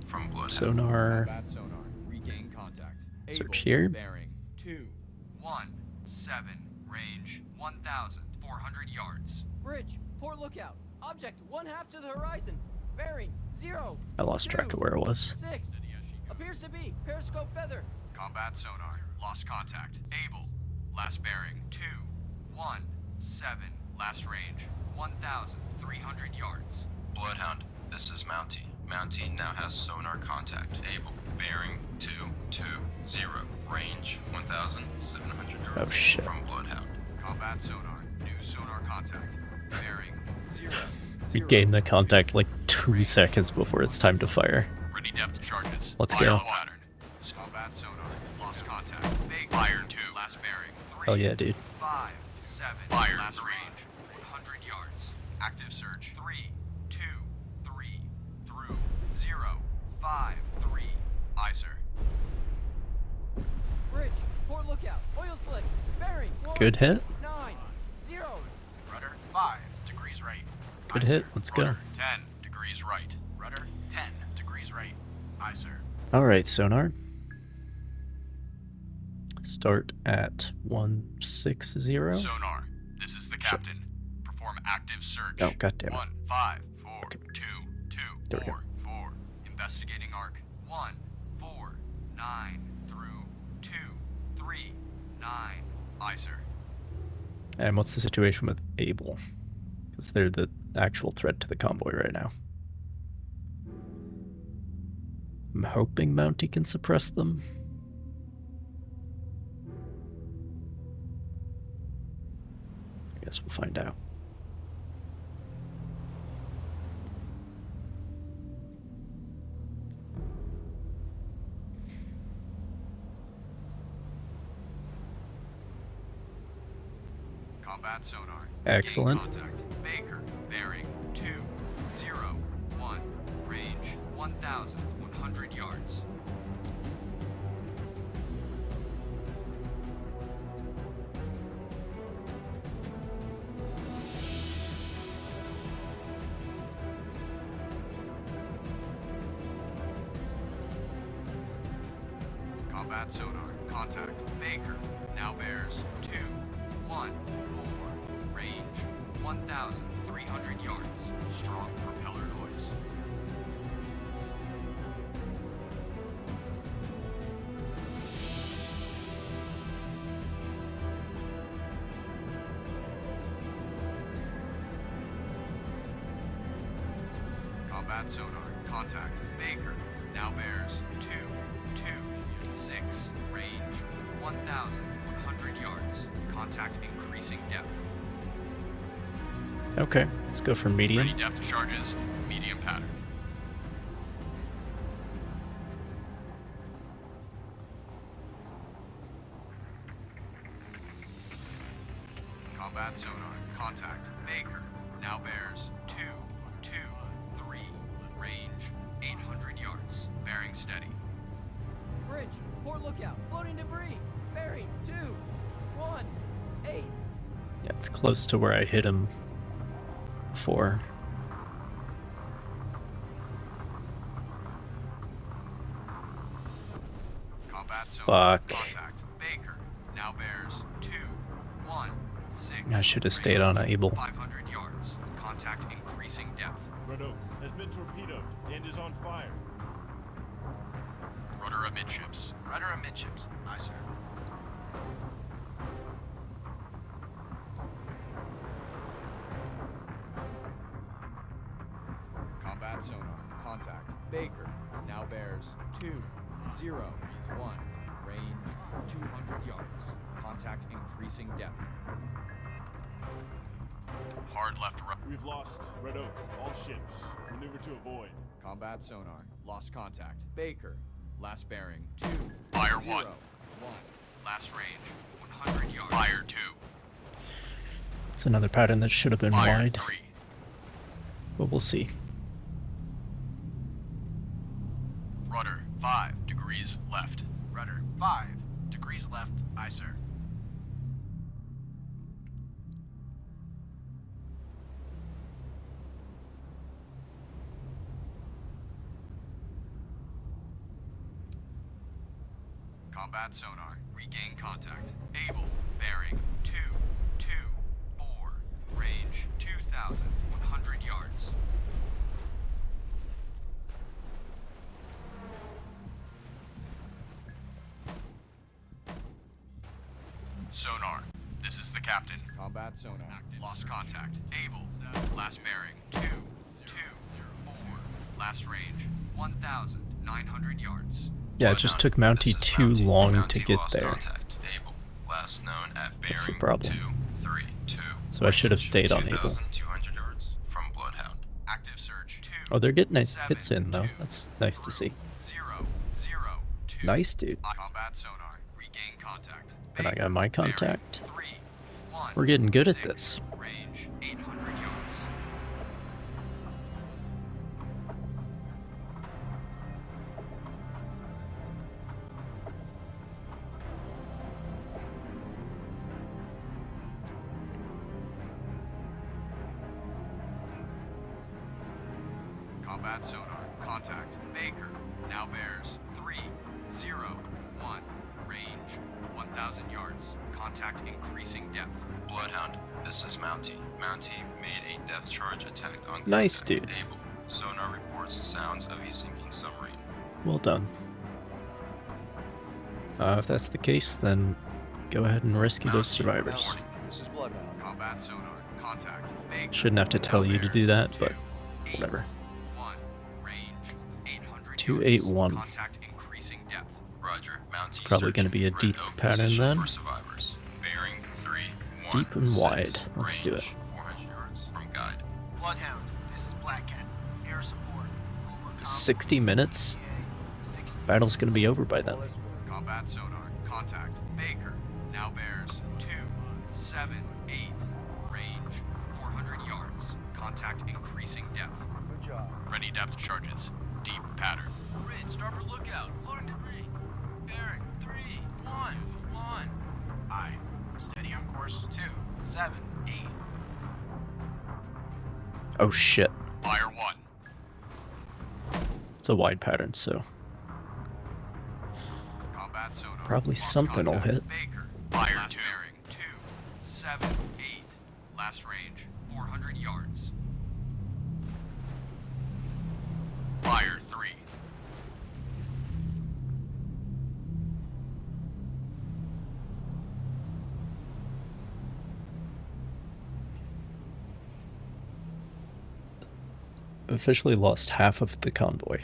from Bloodhound. Sonar. Combat sonar. Regain contact. Search Able. here. Bearing 2. 217. Range 1,000. 400 yards. Bridge, port lookout. Object 1/2 to the horizon. Bearing 0. I lost track of where it was. 6. Appears to be periscope feather. Combat sonar. Lost contact. Able. Last bearing 217. Last range 1,300 yards. Bloodhound, this is Mountie. Mountie now has sonar contact. Able. Bearing 220. Range 1,700 yards. Oh shit. From Bloodhound. Combat sonar. New sonar contact. Bearing 0. We gain the contact like 2 seconds before it's time to fire. Ready depth charges. Let's Fire go. pattern. Combat sonar. Lost contact. Fire 2. Last bearing 3. Hell yeah, dude. 5 7. Fire. Last range 100 yards. Active search 3 2 3 through 0 5 3. Aye, sir. Bridge, port lookout. Oil slick. Bearing 1. Good hit. 9 0. Rudder 5 degrees right. Good hit. Let's go. Rudder 10 degrees right. Rudder 10 degrees right. Aye, sir. Alright, sonar. Start at 160. Sonar. This is the captain. Perform active search. Oh, goddammit. 1 5 4 Okay. 2 2 There we go. 4 4. Investigating arc. 1 4 9 through 2 3 9. Aye, sir. And what's the situation with Able? Because they're the actual threat to the convoy right now. I'm hoping Mountie can suppress them. I guess we'll find out. Combat sonar. Excellent. Gain contact. Baker. Bearing 201. Range 1,100 yards. Combat sonar. Contact. Baker. Now bears 214. Range 1,300 yards. Strong propeller noise. Combat sonar. Contact. Baker. Now bears 226. Range 1,100 yards. Contact increasing depth. Okay, let's go for medium. Ready depth charges. Medium pattern. Combat sonar. Contact. Baker. Now bears 223. Range 800 yards. Bearing steady. Bridge, port lookout. Floating debris. Bearing 2 1 8. Yeah, it's close to where I hit him before. Combat sonar. Fuck. Contact. Baker. Now bears 216. I should have stayed on Able. 500 yards. Contact increasing depth. Red Oak has been torpedoed and is on fire. Rudder amidships. Rudder amidships. Aye, sir. Combat sonar. Contact. Baker. Now bears 201. Range 200 yards. Contact increasing depth. Hard left. We've lost Red Oak. All ships. Maneuver to avoid. Combat sonar. Lost contact. Baker. Last bearing 2 Fire 0 1. 1. Last range 100 yards. Fire 2. It's another pattern that should have been Fire wide. 3. But we'll see. Rudder 5 degrees left. Rudder 5 degrees left. Aye, sir. Combat sonar. Regain contact. Able. Bearing 224. 2,100 yards. Sonar, this is the captain. Combat sonar. Lost contact. Able. Last bearing. 224. Last range. 1,900 yards. Yeah, it just took Mountie too long to get there. Able. Last known at bearing That's the problem. 232. So I should have stayed on Able. 2,200 yards from Bloodhound. Active search. Oh, they're getting hits in though. That's nice to see. 002. Nice, dude. Combat sonar. Regain contact. And I got my contact. 3, 1, We're getting good at this. range 800 yards. Combat sonar. Contact. Baker. Now bears 301. Range 1,000 yards. Contact increasing depth. Bloodhound, this is Mountie. Mountie made a depth charge attack on Nice, contact. dude. Able. Sonar reports sounds of a sinking submarine. Well done. If that's the case, then go ahead and rescue those survivors. This is Bloodhound. Combat sonar. Contact. Baker. Shouldn't have to tell you to do that, but whatever. 1. Range 800 281. yards. Contact increasing depth. Roger. Mountie Probably going to be a searching. deep Red Oak pattern position then. for survivors. Bearing 316. Deep and wide. Let's do it. 400 yards from guide. Bloodhound, this is Black Cat. Air support. Over 60 minutes? Battle's going to be over by then. Combat sonar. Contact. Baker. Now bears 278. Range 400 yards. Contact increasing depth. Good job. Ready depth charges. Deep pattern. Grid, starboard lookout. Floating debris. Bearing 311. Aye. Steady on course 278. Oh shit. Fire 1. It's a wide pattern, so Combat sonar. probably Lost something will contact. hit. Baker. Fire 2. Bearing 278. Last range 400 yards. Fire 3. Officially lost half of the convoy.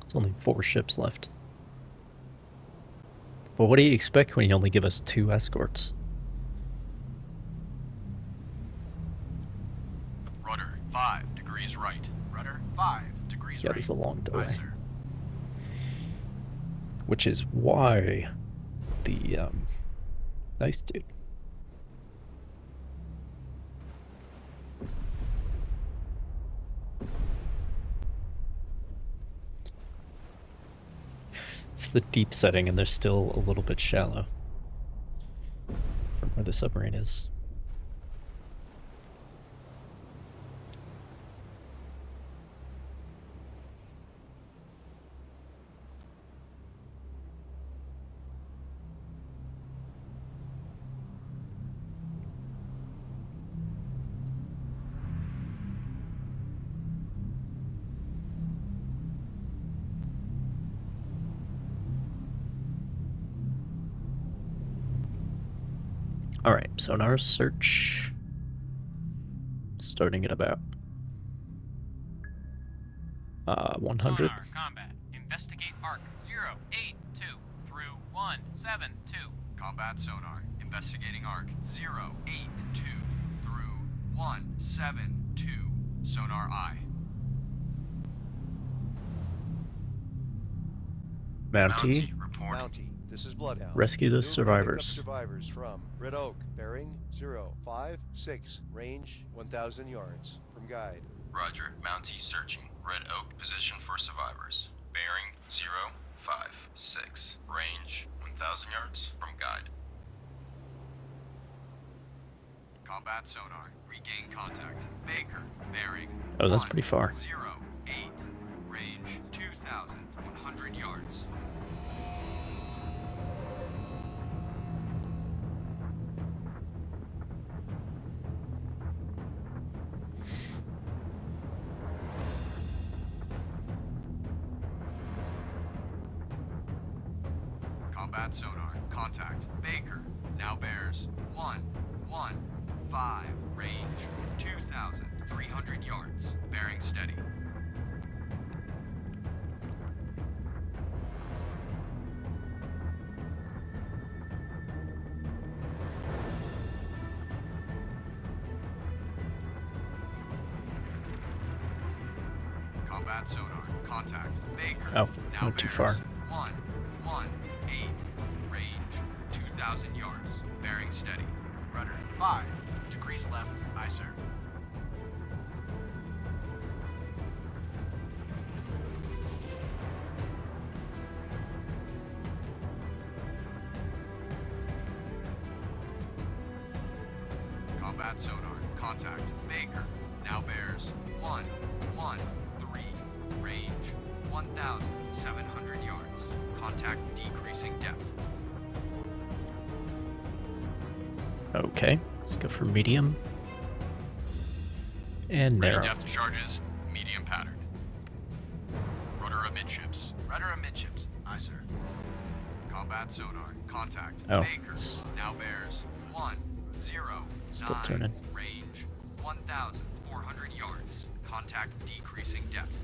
There's only 4 ships left. But what do you expect when you only give us 2 escorts? Rudder 5 degrees right. Rudder 5 degrees Yeah, right. there's a long delay. Aye, sir. Which is why the nice dude. It's the deep setting, and they're still a little bit shallow from where the submarine is. Alright, sonar search. Starting at about 100. Sonar, combat. Investigate arc 082 through 172. Combat sonar. Investigating arc 082 through 172. Sonar I. Mountie, Mountie, this is Bloodhound. rescue those Maneuver to pick up survivors. survivors from Red Oak, bearing 056, range 1,000 yards from guide. Roger. Mountie searching. Red Oak position for survivors. Bearing 056. Range 1,000 yards from guide. Combat sonar. Regain contact. Baker. Bearing. Oh, that's pretty far. 08. Range 2,100 yards. Combat sonar. Contact. Baker. Now bears 115. Range 2,300 yards. Bearing steady. Combat sonar. Contact. Baker. Oh, Now went too bears far. 118. Range 2,000 yards. Bearing steady. Rudder 5 degrees left. Aye, sir. Combat sonar. Contact. Baker. Now bears 113. Range 1,700 yards. Contact decreasing depth. Okay, let's go for medium. And Ready narrow. depth charges. Medium pattern. Rudder amidships. Rudder amidships. Aye, sir. Combat sonar. Contact. Oh, Baker. Now bears 109. Still turning. Range 1,400 yards. Contact decreasing depth.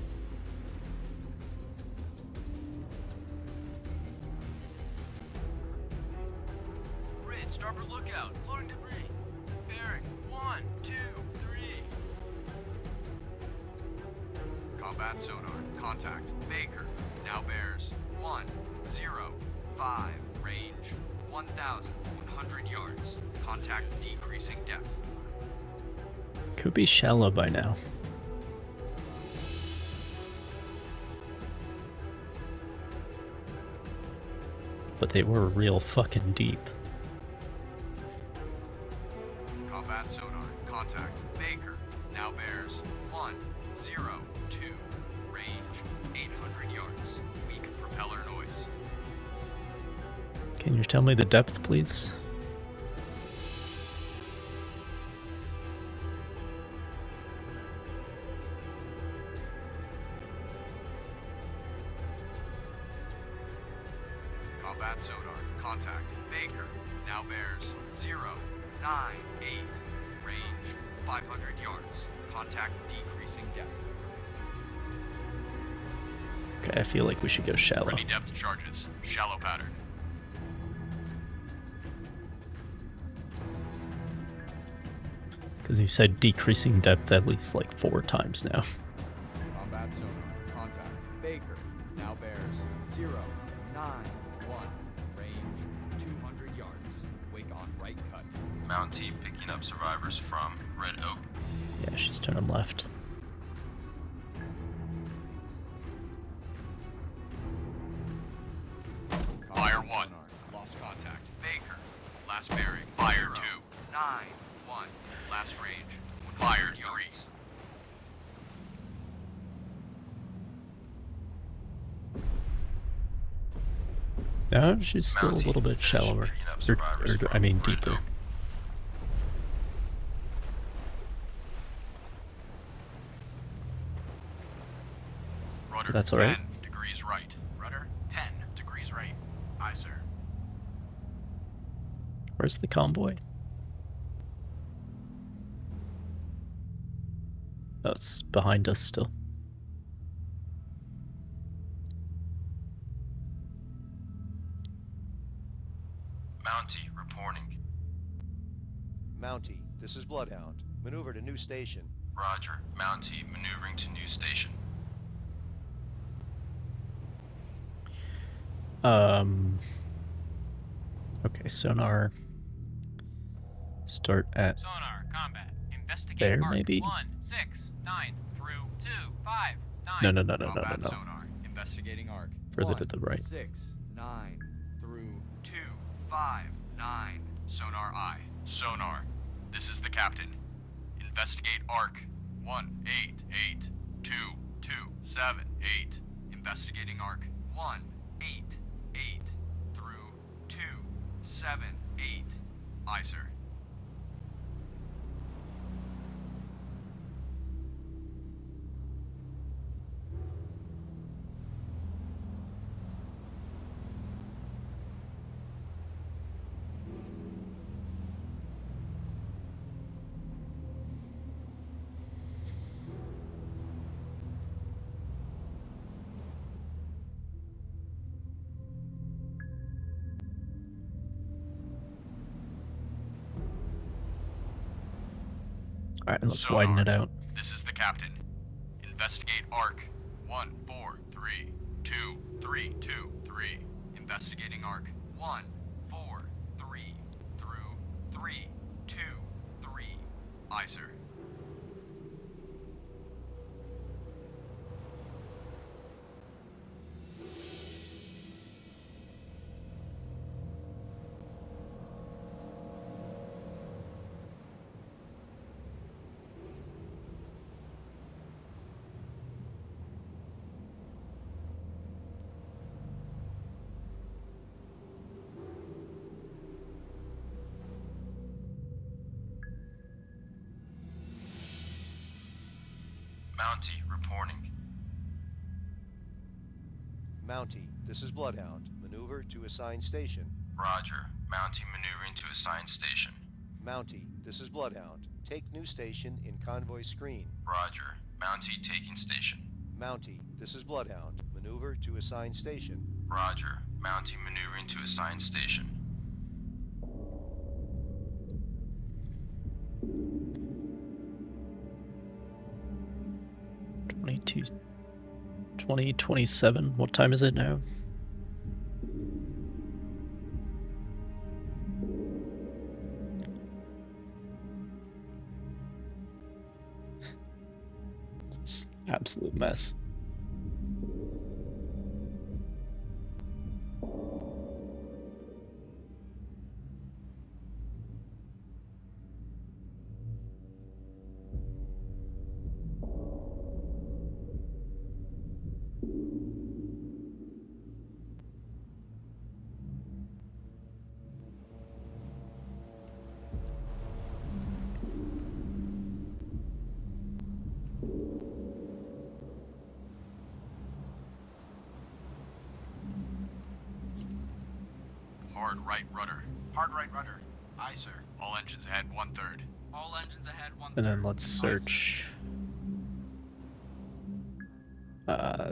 Rid, starboard lookout. Floating debris. Bearing 1, 2, 3. Combat sonar. Contact. Baker. Now bears 105. Range 1,100 yards. Contact decreasing depth. Could be shallow by now. But they were real fucking deep. Combat sonar. Contact. Baker. Now bears 102. Range 800 yards. Weak propeller noise. Can you tell me the depth, please? Combat sonar. Contact. Baker. Now bears 098. Range 500 yards. Contact decreasing depth. Okay, I feel like we should go shallow. Ready depth charges. Shallow pattern. Because you said decreasing depth at least like 4 times now. Combat sonar. Contact. Baker. Now bears 091. Range 200 yards. Wake on right cut. Mountie picking up survivors from Red Oak. Yeah, she's turning left. Fire 1. Lost contact. Baker. Last bearing. Fire 2. 9-1. Last range. Fire 3. No, she's still a little bit shallower. I mean, deeper. Rudder That's alright. 10 degrees right. Rudder 10 degrees right. Aye, sir. Where's the convoy? Oh, it's behind us still. Mountie reporting. Mountie, this is Bloodhound. Maneuver to new station. Roger. Mountie maneuvering to new station. Okay, sonar. Start at Sonar, combat. Investigate there, arc. maybe? 1, 6, 9, through 2, 5, 9. No. Combat sonar. Investigating arc. Further to the right. 6, 9, through 2, 5, 9. Sonar I. Sonar. This is the captain. Investigate arc. 188. 2, 2, 7, 8. Investigating arc. 188 through 2, 7, 8. Aye, sir. Alright, let's Sonar, widen it out. This is the captain. Investigate ARC 1432323. Investigating ARC 143 through 323. Aye, sir. Mountie reporting. Mountie, this is Bloodhound. Maneuver to assigned station. Roger. Mountie maneuvering to assigned station. Mountie, this is Bloodhound. Take new station in convoy screen. Roger. Mountie taking station. Mountie, this is Bloodhound. Maneuver to assigned station. Roger. Mountie maneuvering to assigned station. Two 2027. What time is it now? It's an absolute mess. Hard right rudder. Hard right rudder. Aye, sir. All engines ahead 1/3. All engines ahead 1/3. And then let's search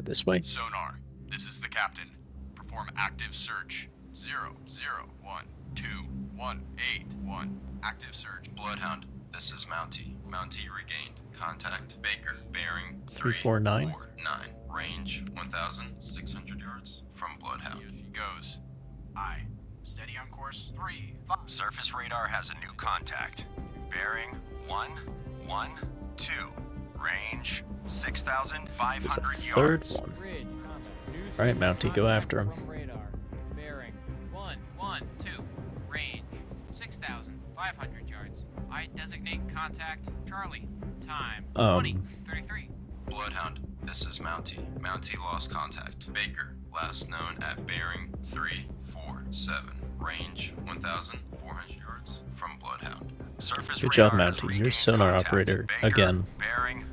this way. Sonar, this is the captain. Perform active search. 0012181. Active search. Bloodhound, this is Mountie. Mountie regained. Contact Baker. Bearing 349. 349. Range 1,600 yards from Bloodhound. Here she goes. Aye. Steady on course. 3, 5. Surface radar has a new contact. Bearing 112. Range 6,500 Third yards. one. Bridge, All right, Mountie, go after him. From radar. Bearing 112. Range 6,500 yards. I designate contact Charlie. Time 20:33. Bloodhound, this is Mountie. Mountie lost contact. Baker, last known at bearing 347. Range 1,400 yards from Bloodhound. Surface Good job, radar has Mountie. Your regained sonar contact. operator, Baker, again, bearing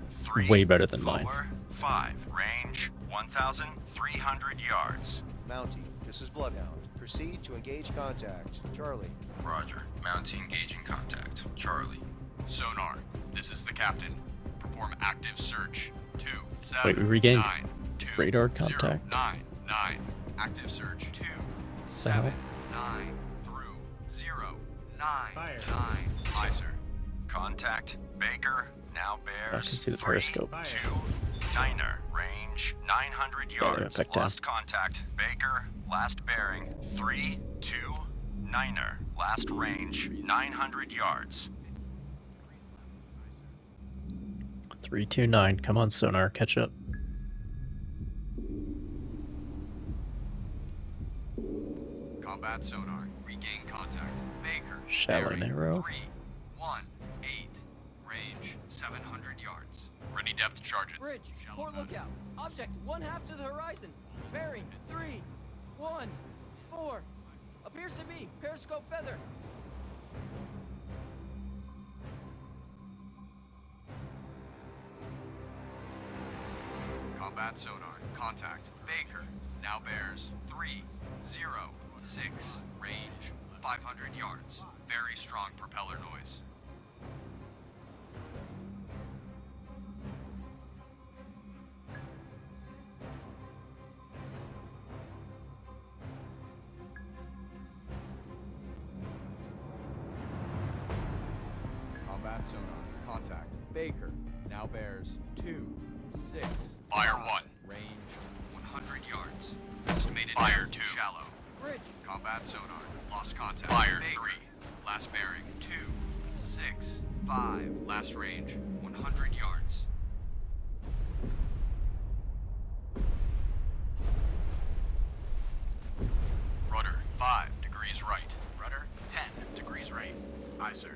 way better than mine. 345. Range 1,300 yards. Mountie, this is Bloodhound. Proceed to engage contact. Charlie. Roger. Mountie engaging contact. Charlie. Sonar, this is the captain. Perform active search. 27. Wait, we regained 9, 2, radar 0, contact? 9, 9. Active search. 2, The hell? 7, 9 through 0, 9, Fire. 9. Aye, sir. Contact Baker now I bears can see the 3, periscope. 2, Niner. Range 900 Yeah, yards. back down. Lost contact. Baker. Last bearing 3, 2, Niner. Last range 900 yards. 329. Come on, sonar, catch up. Combat sonar. Regain contact. Baker. Shallow bearing narrow. 318. Range 700 yards. Ready depth charges. Bridge, Shallow port nut. lookout. Object 1/2 to the horizon. Bearing 3, 1, 4. Appears to be periscope feather. Combat sonar. Contact. Baker. Now bears 306. Range 500 yards. Very strong propeller noise. Combat sonar. Contact. Baker now bears 2, 6. Fire 5. 1. Range 100 yards. Estimated Fire depth 2. Shallow. Bridge. Combat sonar. Lost contact. Fire Baker. 3. Last bearing. 2, 6, 5. Last range. 100 yards. Rudder 5 degrees right. Rudder 10 degrees right. Aye, sir.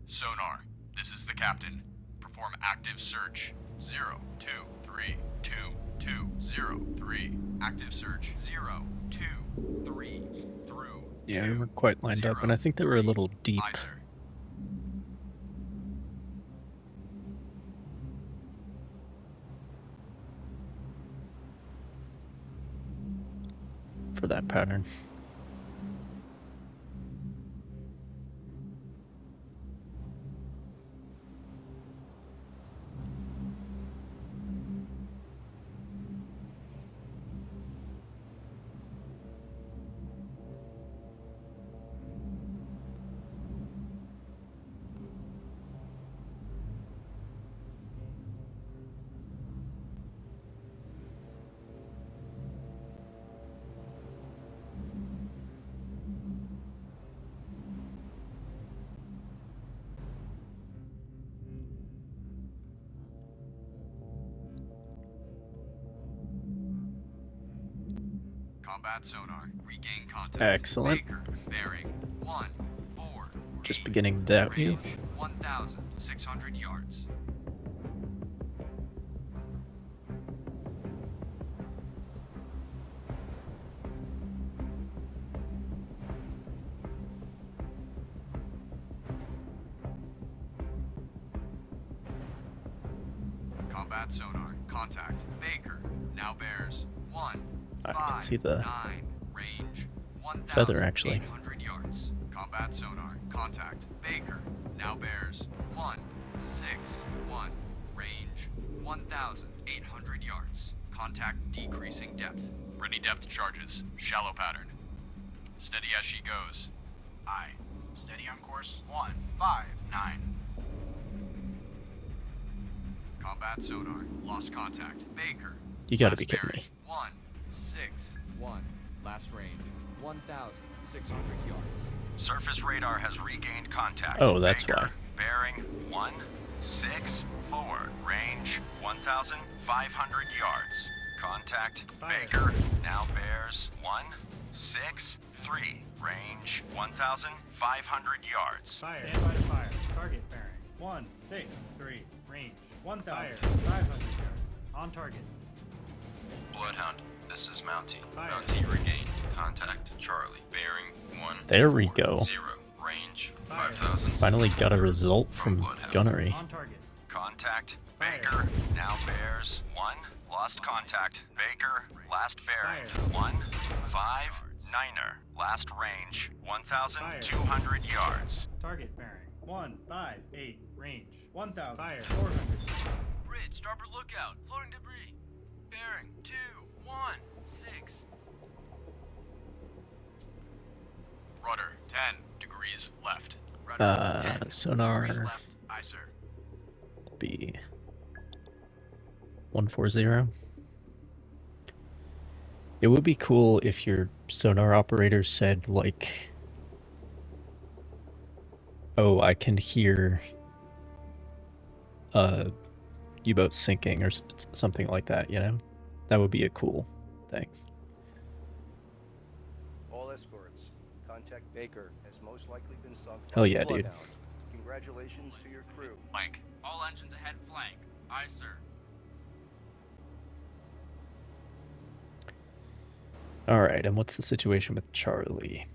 Sonar, this is the captain. Perform active search. 0, 2, 3, 2, 2, 0, 3. Active search. 0, 2, 3, through. Yeah, we weren't quite lined up, and I think they were a little deep. Aye, sir. For that pattern. Combat sonar. Regain contact. Excellent. Baker. Bearing 1, 4. Just beginning to doubt you. 1,600 yards. Combat sonar. Contact. Baker. Now bears 1, I 5, can see the 9. Range feather, actually. 1,800 yards. Combat sonar. Contact. Baker. Now bears 1, 6, 1. Range 1,800 yards. Contact decreasing depth. Ready depth charges. Shallow pattern. Steady as she goes. Aye. Steady on course. 1, 5, 9. Combat sonar. Lost contact. Baker. You gotta Last be kidding bearing. me. 1, 6. 1. Last range 1,600 yards. Surface radar has regained contact. Oh, that's Baker, why. Bearing 1, 6, 4. Range 1,500 yards. Contact. Baker now bears 1, 6, 3. Range 1,500 yards. Fire. Stand by to fire. Target bearing. 1, 6, 3. Range 1,500 yards. On target. Bloodhound, this is Mountie. Fire. Mountie regained. Contact Charlie. Bearing 1. There we go. 0. Range Fire. 5,000. Finally got a result from gunnery. On target. Contact. Baker now bears 1. Lost contact. Baker last bearing. Fire. 1, 5, 9er. Last range 1,200 yards. Target bearing. 1, 5, 8. Range 1,400 yards. Bridge, starboard lookout. Floating debris. Bearing 2, 1, 6. Rudder 10 degrees left. Rudder 10 degrees Sonar left. Aye, sir. be 140. It would be cool if your sonar operator said, like, oh, I can hear U-boat sinking or something like that, you know? That would be a cool thing. All escorts. Contact Baker has most likely been sunk. Hell by yeah, the dude. Bloodhound. Congratulations to your crew. Blank. All engines ahead flank. Aye, sir. Alright, and what's the situation with Charlie?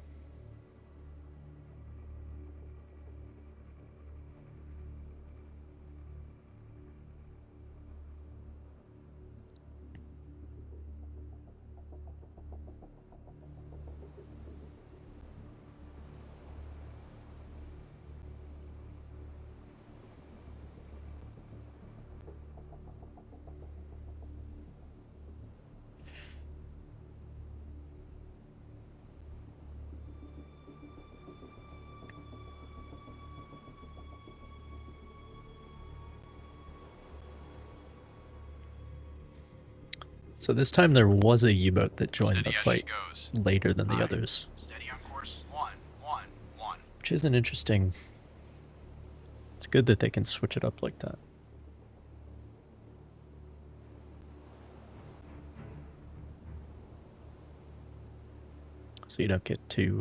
So this time there was a U-boat that joined Steady the as fight she goes. later than the others. Steady on course. 1, 1. Which is an interesting... It's good that they can switch it up like that. So you don't get too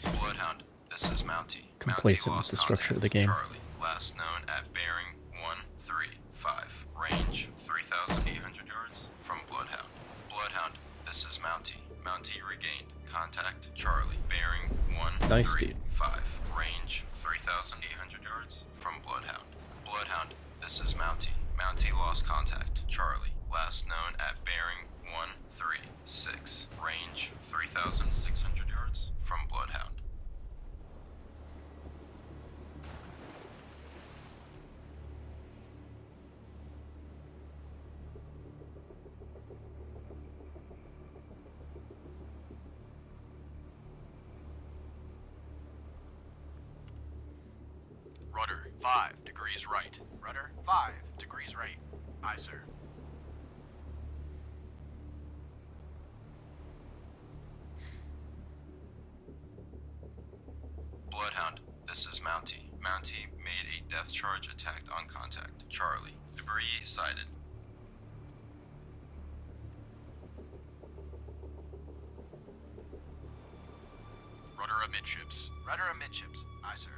Bloodhound, this is Mountie. complacent Mountie with lost the structure of the contact. game. Charlie, last known at bearing 135. Range 3,800 yards from Bloodhound. Bloodhound, this is Mountie. Mountie regained. Contact Charlie. Bearing 135. Nice, dude. Range 3,800 yards from Bloodhound. Bloodhound, this is Mountie. Mountie lost contact. Charlie, last known at bearing 136. Range 3,600 yards from Bloodhound. Rudder 5 degrees right. Rudder 5 degrees right. Aye, sir. Bloodhound, this is Mountie. Mountie made a death charge attack on contact. Charlie, debris sighted. Rudder amidships. Rudder amidships. Aye, sir.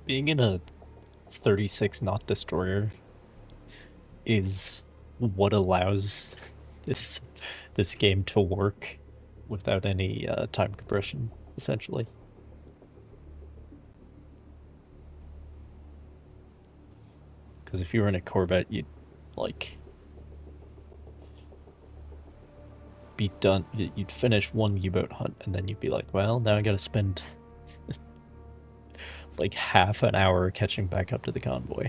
Being in a 36 knot destroyer is what allows this game to work without any time compression, essentially. Because if you were in a Corvette, you'd like be done. You'd finish one U-boat hunt, and then you'd be like, well, now I gotta spend like half an hour catching back up to the convoy.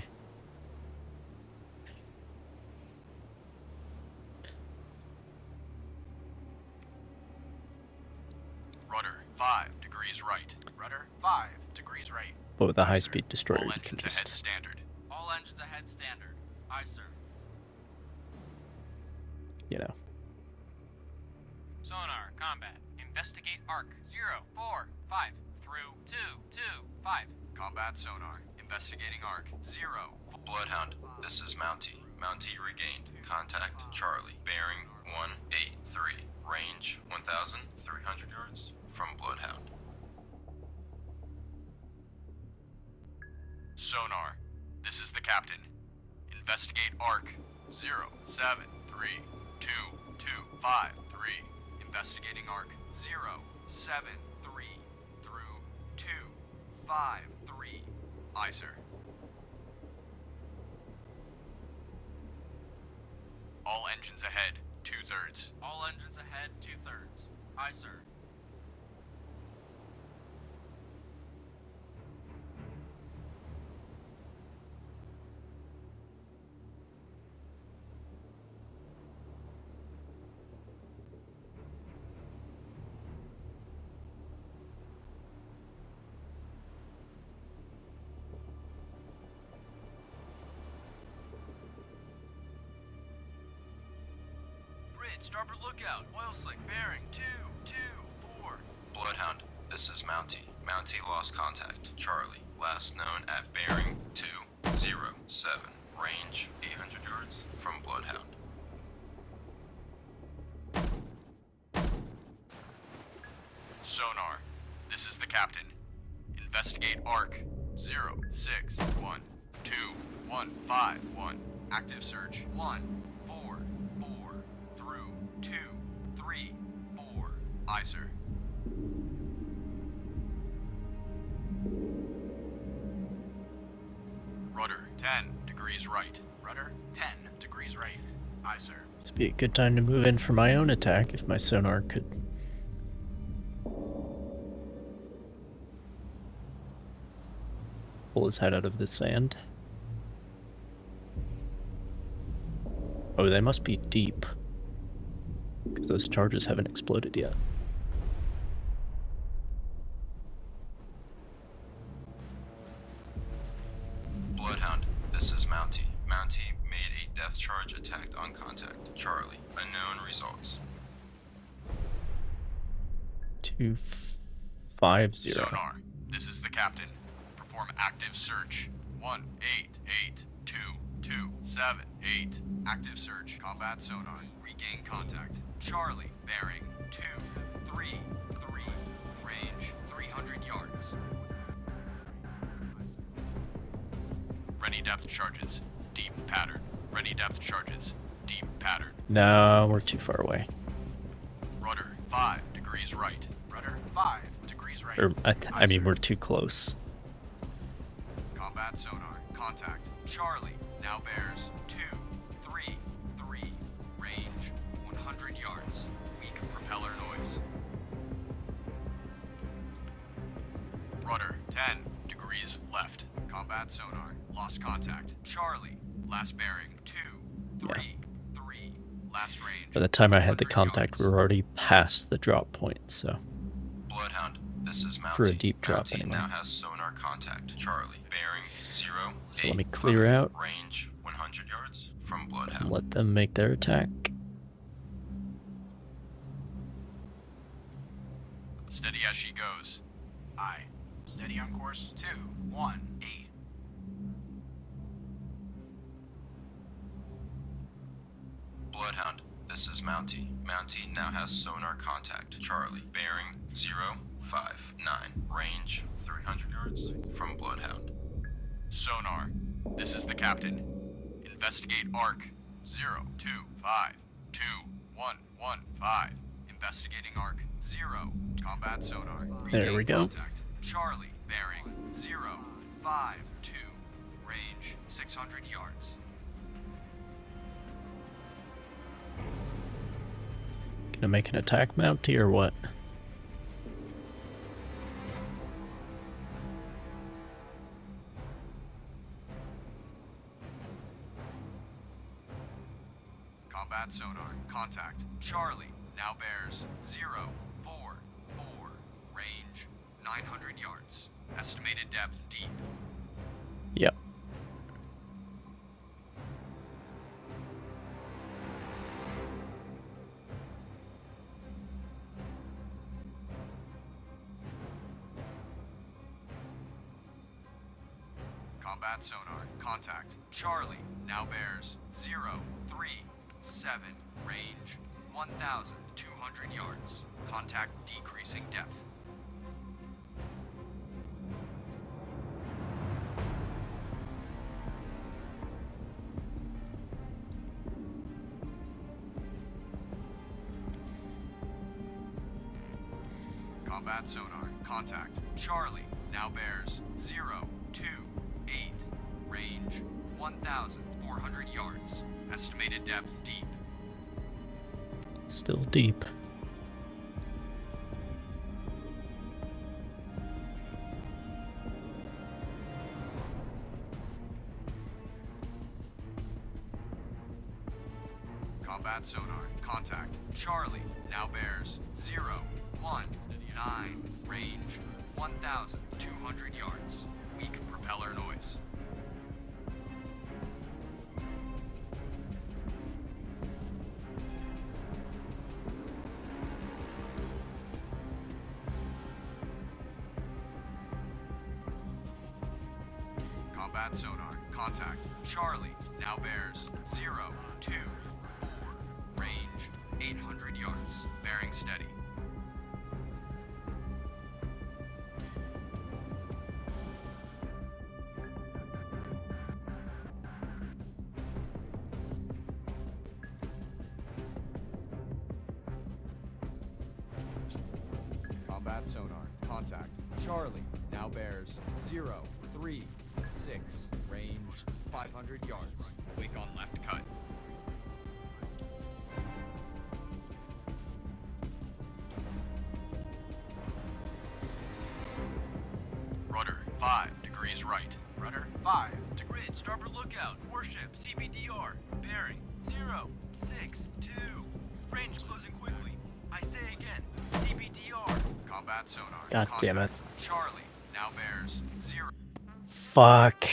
Rudder 5 degrees right. Rudder 5 degrees right. But with a high-speed destroyer, All you can engines ahead just... standard. All engines ahead standard. Aye, sir. you know. Sonar, combat. Investigate arc. 0, 4, 5, through 2, 2, 5. Combat sonar. Investigating arc. 0. Bloodhound, this is Mountie. Mountie regained. Contact Charlie. Bearing 183. Range 1,300 yards from Bloodhound. Sonar. This is the captain. Investigate arc. 0, 7, 3, 2, 2, 5, 3. Investigating arc. 0, 7, 3, through 2, 5, 3. Aye, sir. All engines ahead. 2/3. All engines ahead, 2/3. Aye, sir. Starboard lookout. Oil slick bearing 2, 2, 4. Bloodhound, this is Mountie. Mountie lost contact. Charlie, last known at bearing 207. Range 800 yards from Bloodhound. Sonar. This is the captain. Investigate arc. 0, 6, 1, 2, 1, 5, 1. Active search. 1, 4, 4. Through 2, 3, 4. Aye, sir. Rudder 10 degrees right. Rudder 10 degrees right. Aye, sir. This would be a good time to move in for my own attack if my sonar could Pull his head out of the sand. Oh, they must be deep. Because those charges haven't exploded yet. Bloodhound, this is Mountie. Mountie made a death charge attack on contact. Charlie, unknown results. 250. Sonar, this is the captain. Perform active search. 1882278. Active search. Combat sonar. Regain contact. Charlie, bearing 233. Range 300 yards. Ready depth charges. Deep pattern. Ready depth charges. Deep pattern. No, we're too far away. Rudder 5 degrees right. Rudder 5 degrees right. I mean, we're too close. Combat sonar. Contact. Charlie now bears 233. Range 100 yards. Weak propeller noise. Rudder 10 degrees left. Combat sonar. Lost contact. Charlie. Last bearing 233. Last range. By the time I had the contact, we were already past the drop point, so. Bloodhound, this is Mountie. For a deep drop, Mountie anyway. now has sonar contact. Charlie, bearing 0. So let me clear out. Range 100 yards from Bloodhound. And let them make their attack. Steady as she goes. Aye. Steady on course 218. Bloodhound, this is Mountie. Mountie now has sonar contact. Charlie, bearing 059. Range 300 yards from Bloodhound. Sonar, this is the captain. Investigate arc 0252115. Investigating arc 0. Combat sonar. There we go. Contact. Charlie, bearing 052. Range 600 yards. Gonna make an attack, Mountie, or what? Combat sonar. Contact. Charlie now bears 044. Range 900 yards. Estimated depth deep. Yep. Combat sonar. Contact. Charlie now bears 037. Range 1,200 yards. Contact decreasing depth. Combat sonar. Contact. Charlie now bears 028. Range 1,400 yards. Estimated depth deep. Still deep. Combat sonar. Contact. Charlie now bears 019. Range 1,200 yards. Weak propeller noise. Combat sonar. Contact. Charlie now bears 024. Range 800 yards. Bearing steady. Combat sonar. Contact. Charlie now bears 036. Range 500 yards. Wake on left cut. Rudder 5 degrees right. 5. To grid, starboard lookout. Warship, CBDR. Bearing, 0, 6, 2. Range closing quickly. I say again, CBDR. Combat sonar. God damn it. Charlie, now bears 0. Fuck.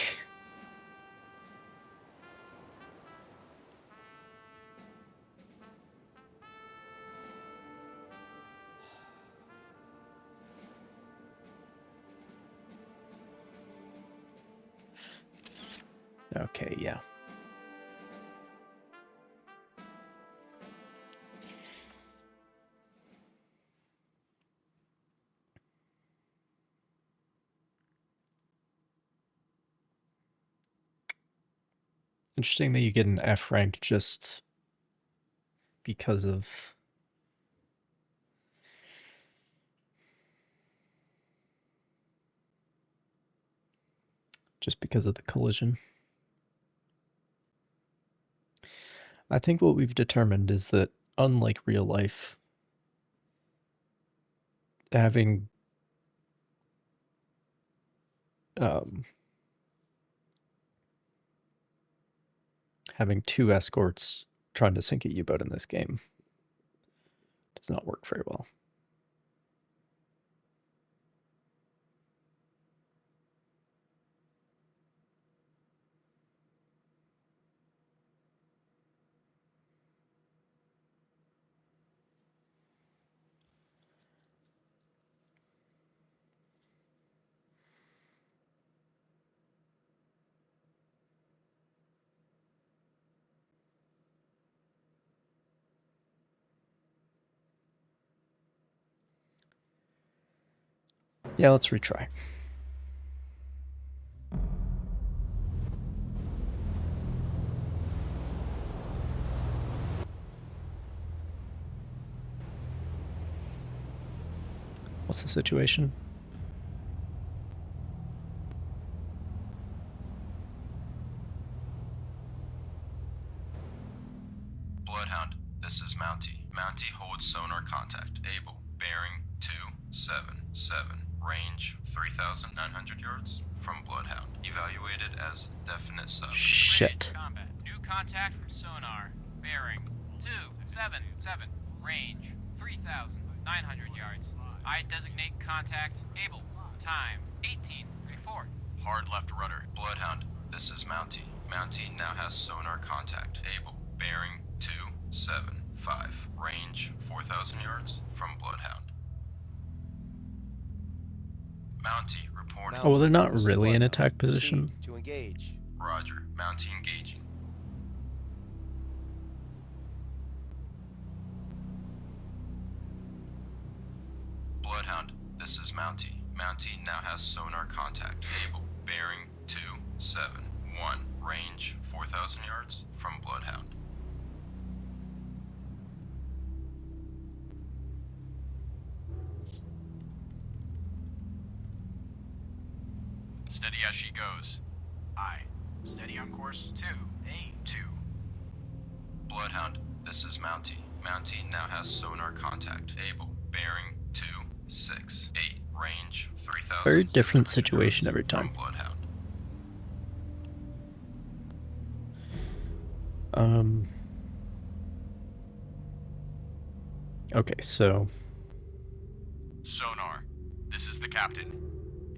Okay, yeah. Interesting that you get an F rank just because of the collision. I think what we've determined is that, unlike real life, having having 2 escorts trying to sink a U-boat in this game does not work very well. Yeah, let's retry. What's the situation? Bloodhound, this is Mountie. Mountie holds sonar contact. Able. Bearing 277. Range 3,900 yards from Bloodhound. Evaluated as definite sub. Shit. Combat. New contact from sonar. Bearing 277. Range 3,900 yards. I designate contact. Able. Time 18:34. Hard left rudder. Bloodhound, this is Mountie. Mountie now has sonar contact. Able. Bearing 275. Range 4,000 yards from Bloodhound. Mountie reporting. Oh, well, they're not really in attack position. To engage. Roger. Mountie engaging. Bloodhound, this is Mountie. Mountie now has sonar contact. Able. Bearing 271. Range 4,000 yards from Bloodhound. Steady as she goes. Aye. Steady on course 282. Bloodhound, this is Mountie. Mountie now has sonar contact. Able. Bearing 268. Range 3,000. Very different situation every time. Bloodhound. Okay, so Sonar, this is the captain.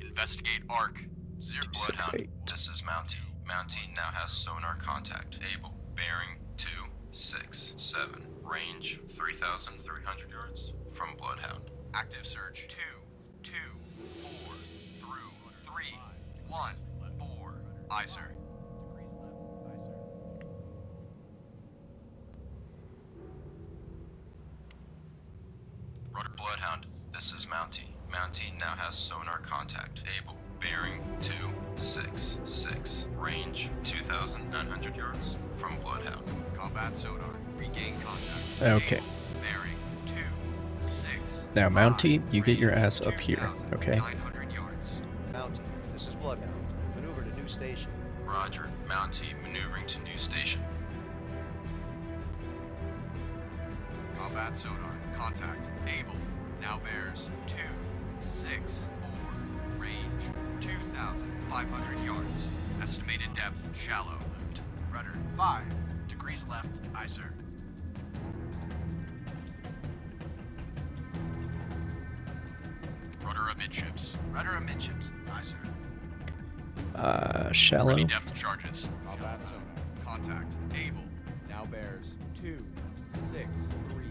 Investigate ARC 0. Bloodhound, this is Mountie. Mountie now has sonar contact. Able. Bearing 267. Range 3,300 yards from Bloodhound. Active search 2, 2, 4, through 3, 1, 4. Aye, sir. Bloodhound, this is Mountie. Mountie now has sonar contact. Able. Bearing 266. Range 2,900 yards from Bloodhound. Combat sonar. Regain contact. okay. Bearing 266. Now, Mountie, you get your ass up here, okay? 900 yards. Mountie, this is Bloodhound. Maneuver to new station. Roger. Mountie maneuvering to new station. Combat sonar. Contact. Able. Now bears 264. Range 2,500 yards. Estimated depth, shallow. Rudder 5 degrees left. Aye, sir. Rudder amidships. Rudder amidships. Aye, sir. Shallow. Ready depth charges. Combat sonar. Contact. Able. Now bears 2, 6, 3.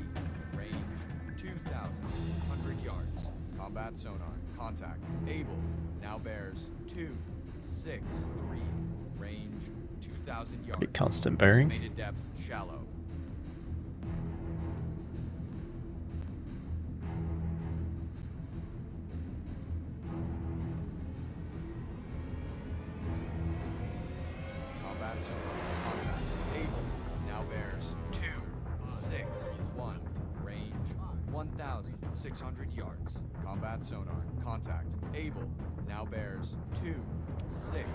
Range 2,100 yards. Combat sonar. Contact. Able. Now bears 2, 6, 3. Range 2,000 yards. Pretty constant bearing. Estimated depth shallow. Combat sonar. Contact. Able. Now bears 2, 6, 1. Range 1,600 yards. Combat sonar. Contact. Able. Now bears 2, 6,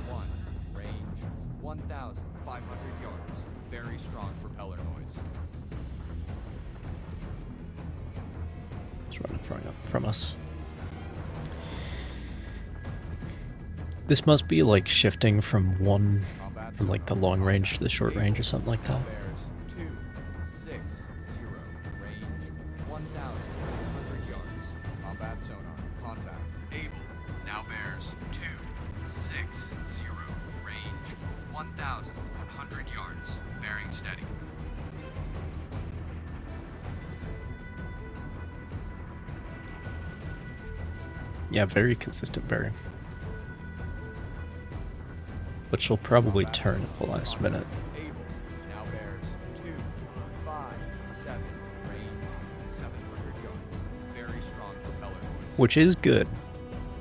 1. Range 1,500 yards. Very strong propeller noise. It's running up from us. This must be like shifting from like the long range to the short range or something like that. Bears 2, 6, 0. Range 1,100 yards. Combat sonar. Contact. Able. Now bears 2, 6, 0. Range 1,100 yards. Bearing steady. Yeah, very consistent bearing. But she'll probably turn at the last minute. Able. Now bears 2, 5, 7. Range 700 yards. Very strong propeller noise. Which is good.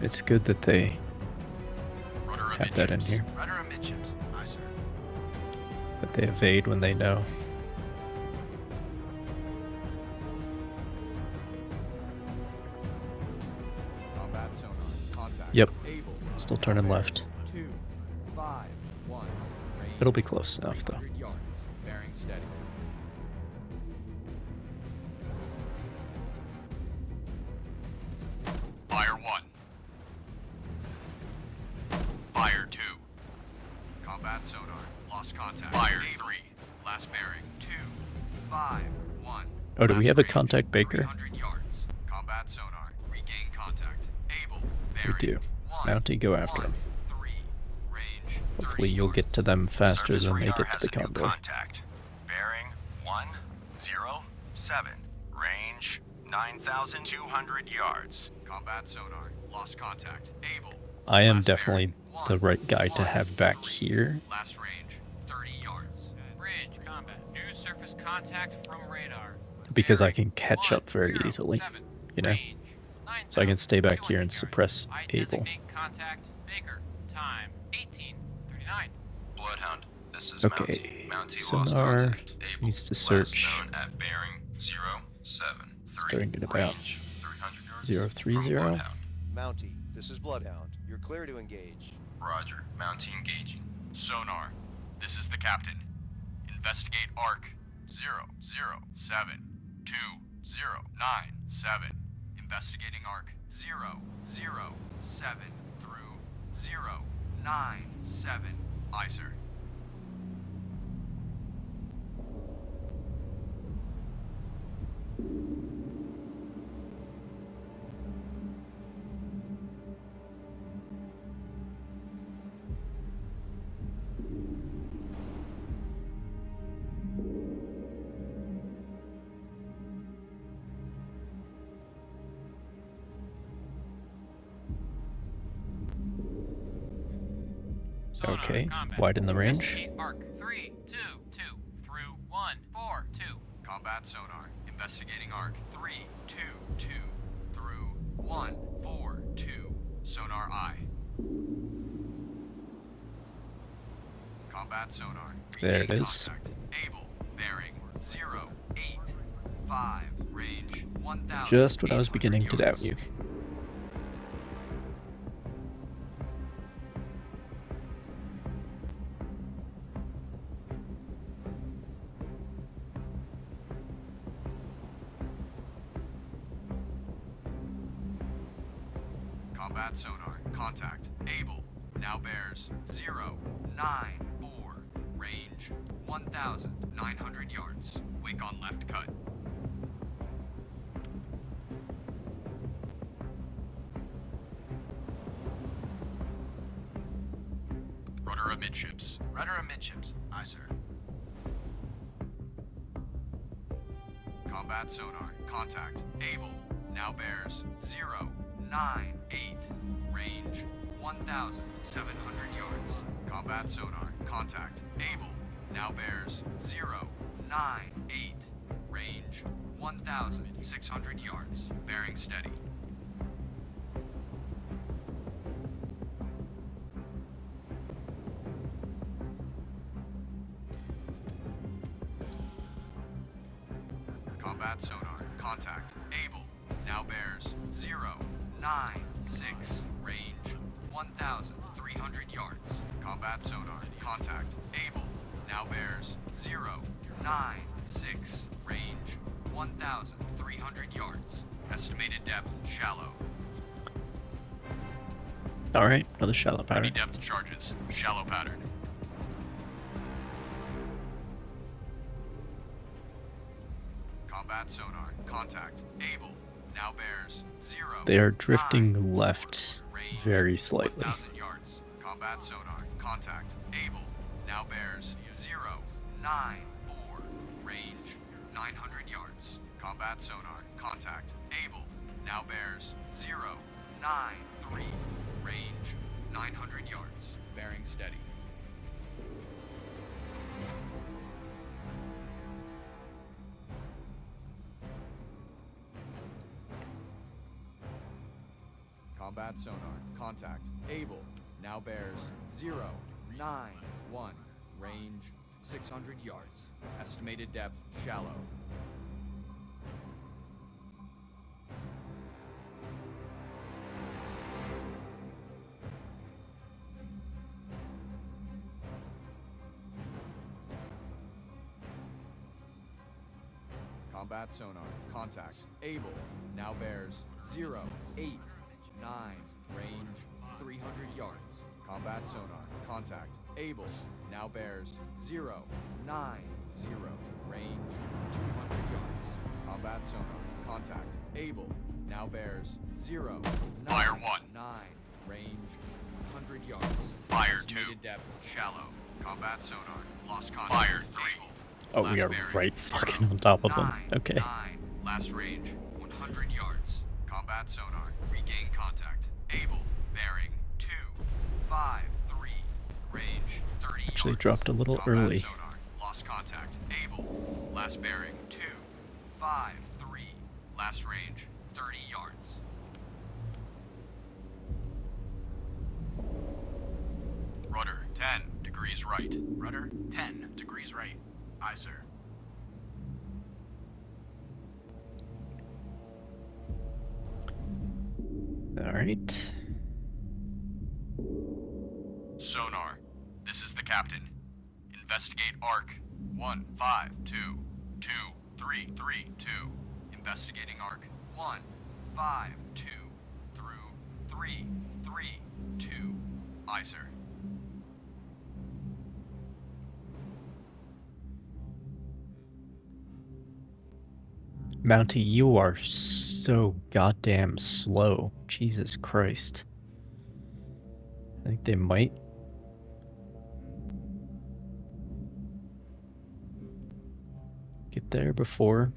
It's good that they have that in here. Rudder amidships. Aye, sir. That they evade when they know. Combat sonar. Contact. Yep. Able. Still turning left. 2, 5, 1. Range It'll be close enough though. 300 yards. Bearing steady. Fire 1. Fire 2. Combat sonar. Lost contact. Fire Able. 3. Last bearing 2, 5, 1. Oh, do we Last have a range, contact Baker? 300 yards. Combat sonar. Regain contact. Able. We Bearing. do. 1, Mountie, go after 1, him. 3. Range. Hopefully you'll get to them faster Surface than they radar get to has the a new convoy. contact. Bearing 107. Range 9,200 yards. Combat sonar. Lost contact. Able. I am Last definitely bearing. the 1, right guy to 1, have back 3. here. Last range. 30 yards. Bridge, combat. New surface contact from radar. Because I can catch up very easily, you know? So I can stay back here and suppress Able. Designate contact Baker. Time 18:39. Bloodhound, this is Okay, Mountie. Mountie lost sonar contact. Able. needs to Last search. known at bearing 073. Starting at about Range 300 yards. 030. From Bloodhound. Mountie, this is Bloodhound. You're clear to engage. Roger. Mountie engaging. Sonar. This is the captain. Investigate ARC 007 2097. Investigating ARC 007 through 097. Aye, sir. Sonar, Okay, combat. widen the range. Investigate arc 322 through 142. Combat sonar. Investigating arc 322 through 142. Sonar I. Combat sonar. There it Regain is. contact. Able. Bearing 085. Range 1,000. Just when I was beginning to doubt you. Combat sonar. Contact. Able. now bears 094. Range 1,900 yards. Wake on left cut. Rudder amidships. Rudder amidships. Aye, sir. Combat sonar. Contact. Able. Now bears 098. Range 1,700 yards. Combat sonar. Contact. Able. Now bears 098. Range 1,600 yards. Bearing steady. Combat sonar. Contact. Able. Now bears 096. Range 1,300 yards. Combat sonar. Contact. Able. Now bears 096. Range 1,300 yards. Estimated depth shallow. Alright, another shallow Heavy pattern. depth charges. Shallow pattern. Combat sonar. Contact. Able. Now bears 0. They are drifting left Range very slightly. 1,000 yards. Combat sonar. Contact. Able. Now bears 094. Range 900 yards. Combat sonar. Contact. Able. Now bears 093. Range 900 yards. Bearing steady. Combat sonar. Contact. Able. Now bears 091. Range 600 yards. Estimated depth shallow. Combat sonar. Contact. Able. Now bears 089. Range 300 yards. Combat sonar. Contact. Able. Now bears 090. Range 200 yards. Combat sonar. Contact. Able. Now bears 0. Fire 1. 9. Range 100 yards. Fire 2. Estimated depth Shallow. Combat sonar. Lost contact. Fire 3. Oh, we are right fucking on top of them. Okay. 9. Last range 100 yards. Combat sonar. Regain contact. Able. Bearing 253. Range 30 Actually yards. dropped a little Combat early. sonar. Lost contact. Able. Last bearing 253. Last range 30 yards. Rudder 10 degrees right. Rudder 10 degrees right. Aye, sir. Alright. Sonar. This is the captain. Investigate ARC 152232. Investigating ARC 152 through 332. Aye, sir. Mountie, you are so goddamn slow. Jesus Christ. I think they might get there before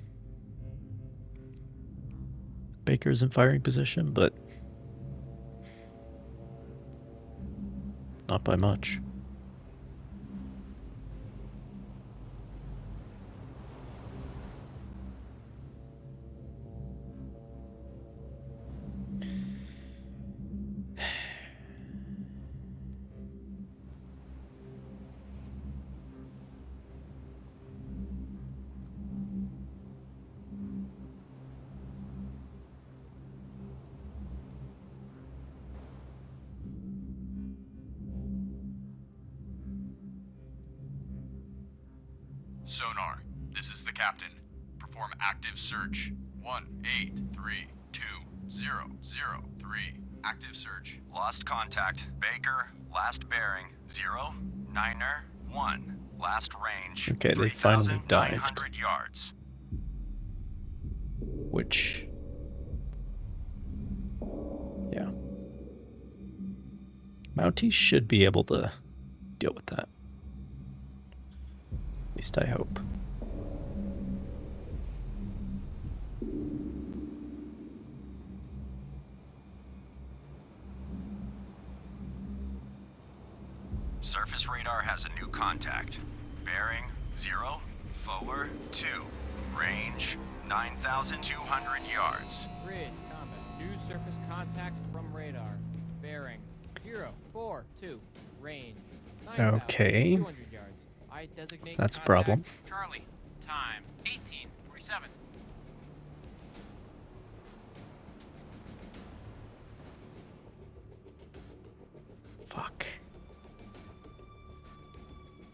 Baker's in firing position, but not by much. Sonar. This is the captain. Perform active search. 1832003. Active search. Lost contact. Baker Last bearing 091. Last range Okay, they finally dived. 3,900 yards. Which... yeah. Mounties should be able to deal with that. At least I hope. Surface radar has a new contact. Bearing 042. Range 9,200 yards. Grid, combat. New surface contact from radar. Bearing 042. Range Okay. 9,200 yards. I designate That's a contact. problem. Charlie, time 18:47. Fuck.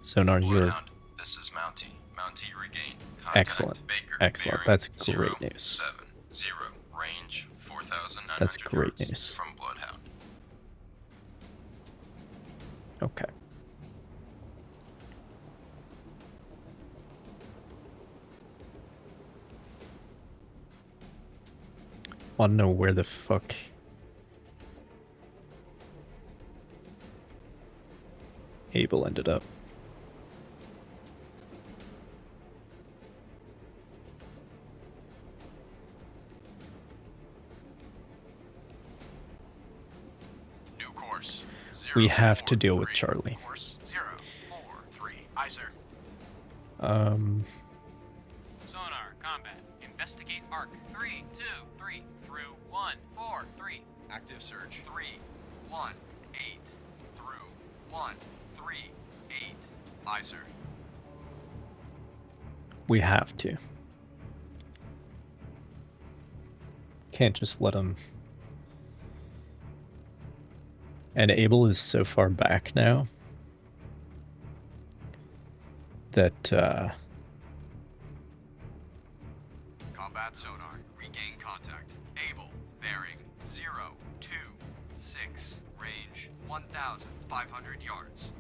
Sonar, you're Bloodhound, this is Mountie. Mountie regained. Contact excellent. Baker. Excellent. Bearing That's great news. 070. Range 4,900 That's great yards news. from Bloodhound. Okay. Want to know where the fuck Abel ended up. New course. We have to deal with Charlie. Course 043. Aye, sir. Sonar, combat. Investigate arc. 323 through 143. Active search 318 through 138. Aye, sir. We have to. Can't just let him. And Abel is so far back now that Combat sonar. Regain contact. Able. Bearing 026. Range 1,500 yards.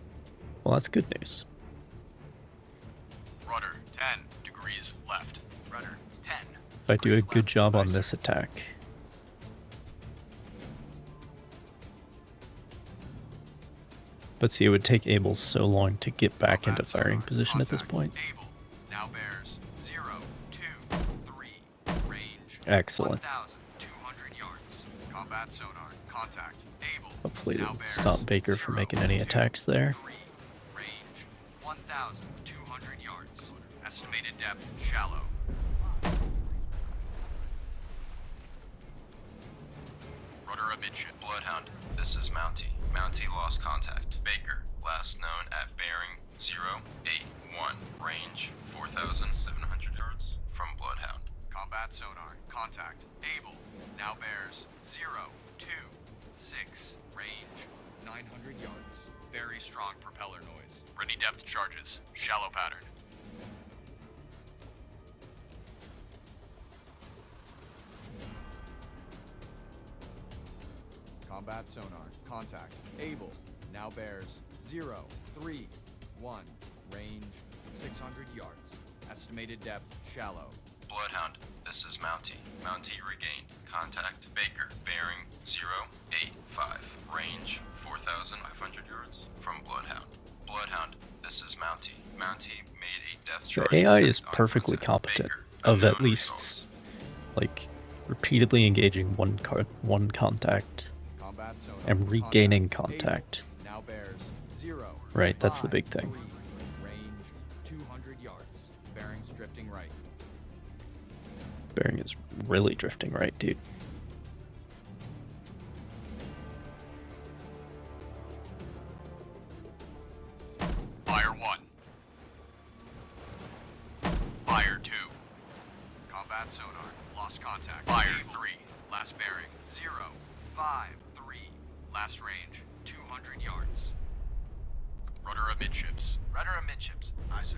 well, that's good news. Rudder 10 degrees left. Rudder 10. If I do a good job on this attack. But see, it would take Abel so long to get back into firing position at this point. Able. Now bears 023. Range Excellent. 1,200 yards. Combat sonar. Contact. Able. Hopefully Now it'll bears stop Baker from making any attacks there. 1,200 yards. Estimated depth shallow. Rudder amidship. Bloodhound, this is Mountie. Mountie lost contact. Baker, last known at bearing 081. Range 4,700 yards from Bloodhound. Combat sonar. Contact. Able. Now bears 026. Range 900 yards. Very strong propeller noise. Ready depth charges. Shallow pattern. Combat sonar. Contact. Able. Now bears 031. Range 600 yards. Estimated depth shallow. Bloodhound, this is Mountie. Mountie regained. Contact Baker. Bearing 085. Range 4,500 yards from Bloodhound. Bloodhound, this is Mountie. Mountie made a death charge. The AI is perfectly competent of at least, like, repeatedly engaging one contact and regaining contact. Now bears 0. Right, that's the big thing. Range 200 yards. Bearings drifting right. Bearing is really drifting right, dude. Fire 1. Fire 2. Combat sonar. Lost contact. Fire 3. Last bearing 053. Last range 200 yards. Rudder amidships. Rudder amidships. Aye, sir.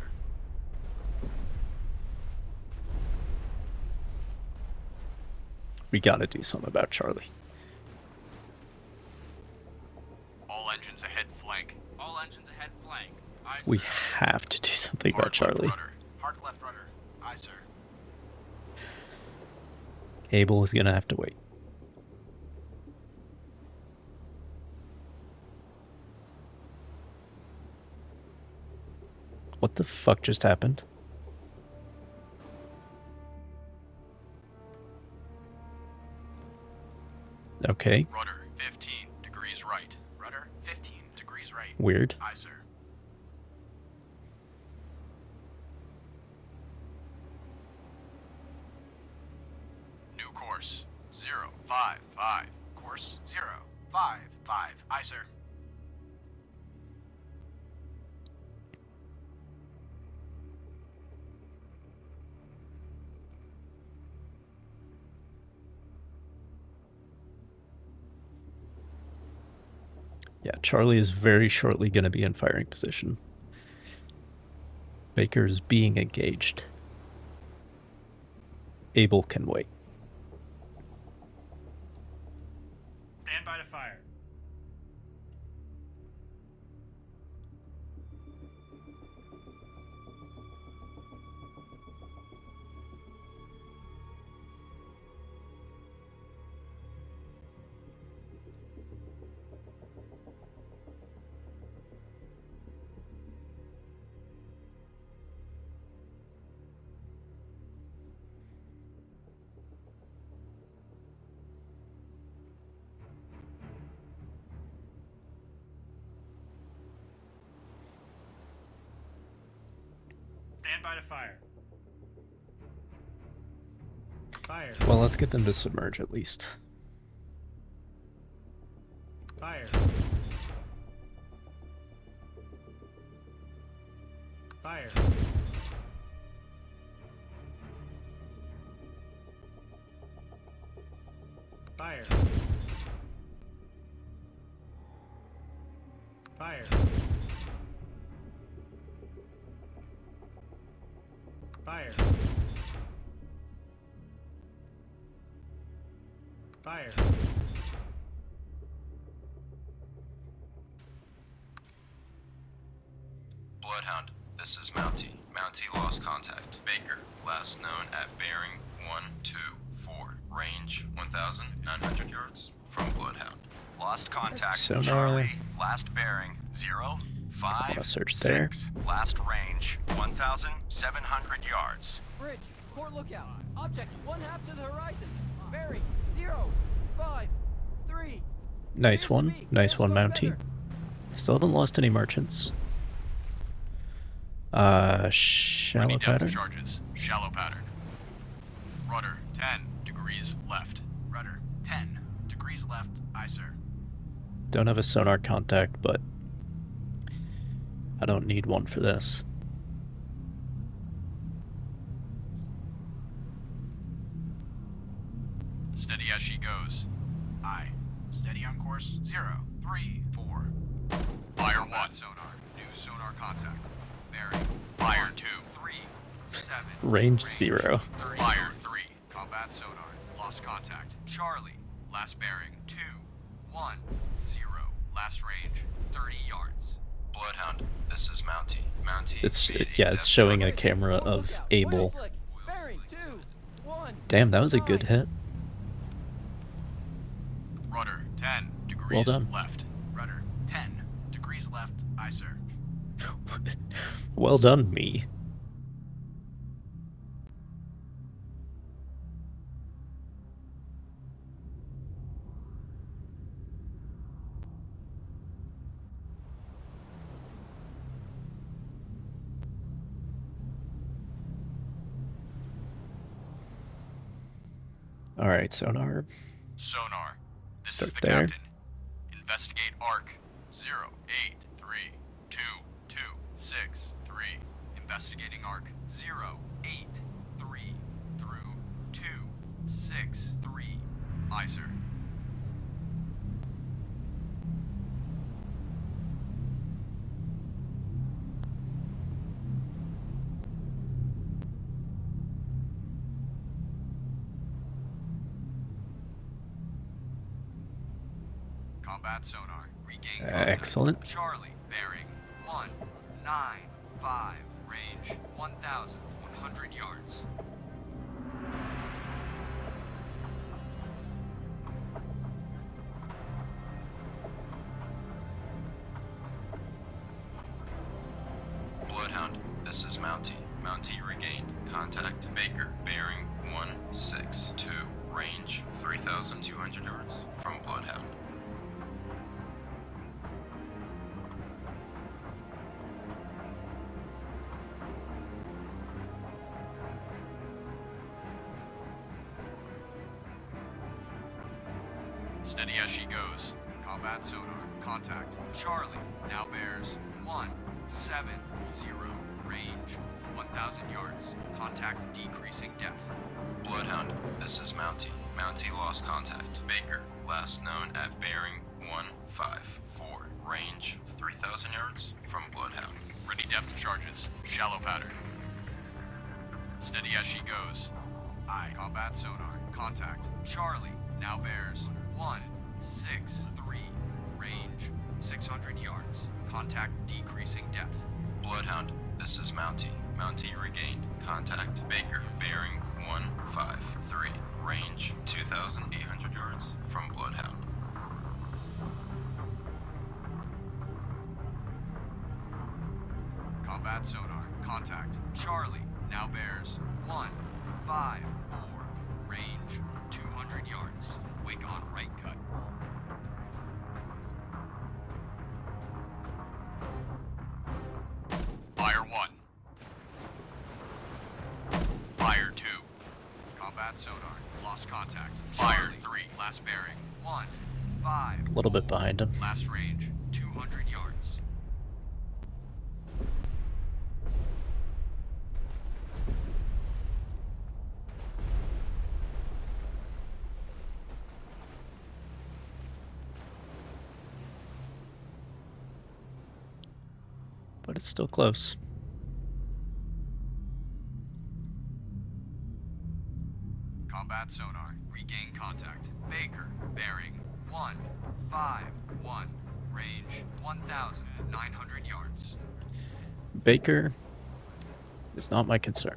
We gotta do something about Charlie. All engines ahead We have to do something about Charlie. Hard left rudder. Aye, sir. Abel is gonna have to wait. What the fuck just happened? Okay. Rudder 15 degrees right. Rudder 15 degrees right. Weird. Aye, sir. New course 055. Course 055. Aye, sir. Yeah, Charlie is very shortly going to be in firing position. Baker's being engaged. Abel can wait. Stand by to fire. Stand by to fire. Fire. Well, let's get them to submerge at least. Fire. Fire. Fire. Fire. Fire. Fire. Bloodhound, this is Mountie. Mountie lost contact. Baker, last known at bearing 124. Range 1,900 yards from Bloodhound. Lost contact. Sonar. Charlie. Last bearing 056. I'll search there. Last range 1,700 yards. Bridge, port lookout. Object 1/2 to the horizon. Bearing 053. Nice one. Nice one, Mountie. Still haven't lost any merchants. Shallow Ready down pattern. for charges. Shallow pattern. Rudder 10 degrees left. Rudder 10 degrees left. Aye, sir. Don't have a sonar contact, but I don't need one for this. Steady as she goes. Aye. Steady on course 034. Fire 1 sonar. New sonar contact. Bearing. Fire 2. 3. 7. Range 0. Fire 3. Combat sonar. Lost contact. Charlie. Last bearing 2. 1. 0. Last range 30 yards. Bloodhound, this is Mountie. Mountie. It's showing a camera of Abel. Bearing 2 1. Damn, that was a good hit. Rudder 10 degrees Well done. left. Rudder 10 degrees left. Aye, sir. Well done, me. All right, sonar. Sonar. This Start is the there. captain. Investigate arc 0832263. Investigating arc 083 through 263. Aye, sir. Combat sonar. Regain contact. Excellent. Charlie, bearing 190. 5, range 1,100 yards. Bloodhound, this is Mountie. Mountie regained. Contact Baker, bearing 162, range 3,200 yards from Bloodhound. Steady as she goes. Combat sonar. Contact. Charlie. Now bears 170. Range 1,000 yards. Contact decreasing depth. Bloodhound, this is Mountie. Mountie lost contact. Baker, last known at bearing 154. Range 3,000 yards from Bloodhound. Ready depth charges. Shallow pattern. Steady as she goes. Aye. Combat sonar. Contact. Charlie. Now bears 163. Range 600 yards. Contact decreasing depth. Bloodhound, this is Mountie. Mountie regained. Contact Baker, bearing 153. Range 2,800 yards from Bloodhound. Combat sonar. Contact. Charlie. Now bears 154. Range 200 yards. Wake on right cut. Fire 1. Fire 2. Combat sonar. Lost contact. Fire 3. Last bearing. 1, 5. A little bit behind him. Last range. 200 yards. But it's still close. Combat sonar. Regain contact. Baker. Bearing 151. Range 1,900 yards. Baker is not my concern.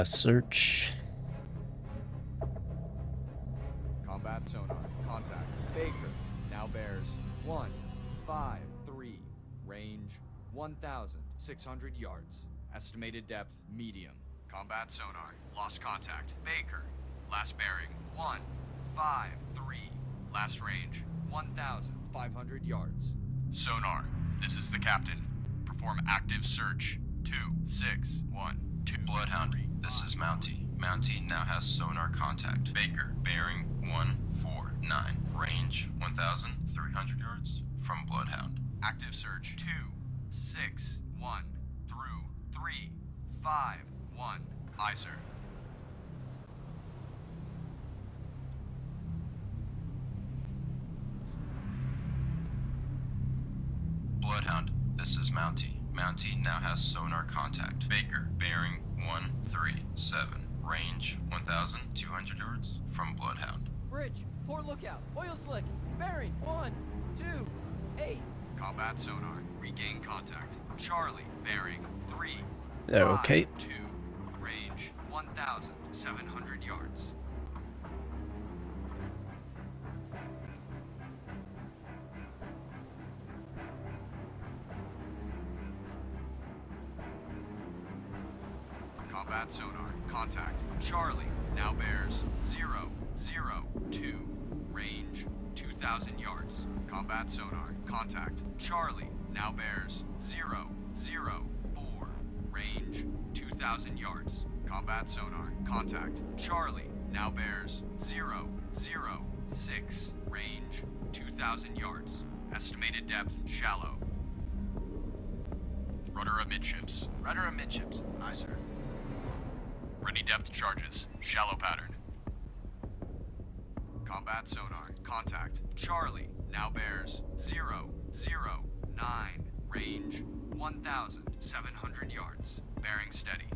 Search. Combat sonar. Contact. Baker. Now bears 153. Range 1,600 yards. Estimated depth medium. Combat sonar. Lost contact. Baker. Last bearing 153. Last range 1,500 yards. Sonar. This is the captain. Perform active search. 261. Bloodhound, this is Mountie. Mountie now has sonar contact. Baker, bearing 149. Range 1,300 yards from Bloodhound. Active search 261 through 351. Aye, sir. Bloodhound, this is Mountie. Mountie now has sonar contact. Baker, bearing 137. Range 1,200 yards from Bloodhound. Bridge, port lookout, oil slick, bearing 128. Combat sonar. Regain contact. Charlie, bearing 3. Okay. 2. Range 1,700 yards. Combat sonar. Contact. Charlie now bears 002. Range 2,000 yards. Combat sonar. Contact. Charlie now bears 004. Range 2,000 yards. Combat sonar. Contact. Charlie now bears 006. Range 2,000 yards. Estimated depth shallow. Rudder amidships. Rudder amidships. Aye, sir. Ready depth charges. Shallow pattern. Combat sonar. Contact. Charlie now bears 009. Range 1,700 yards. Bearing steady.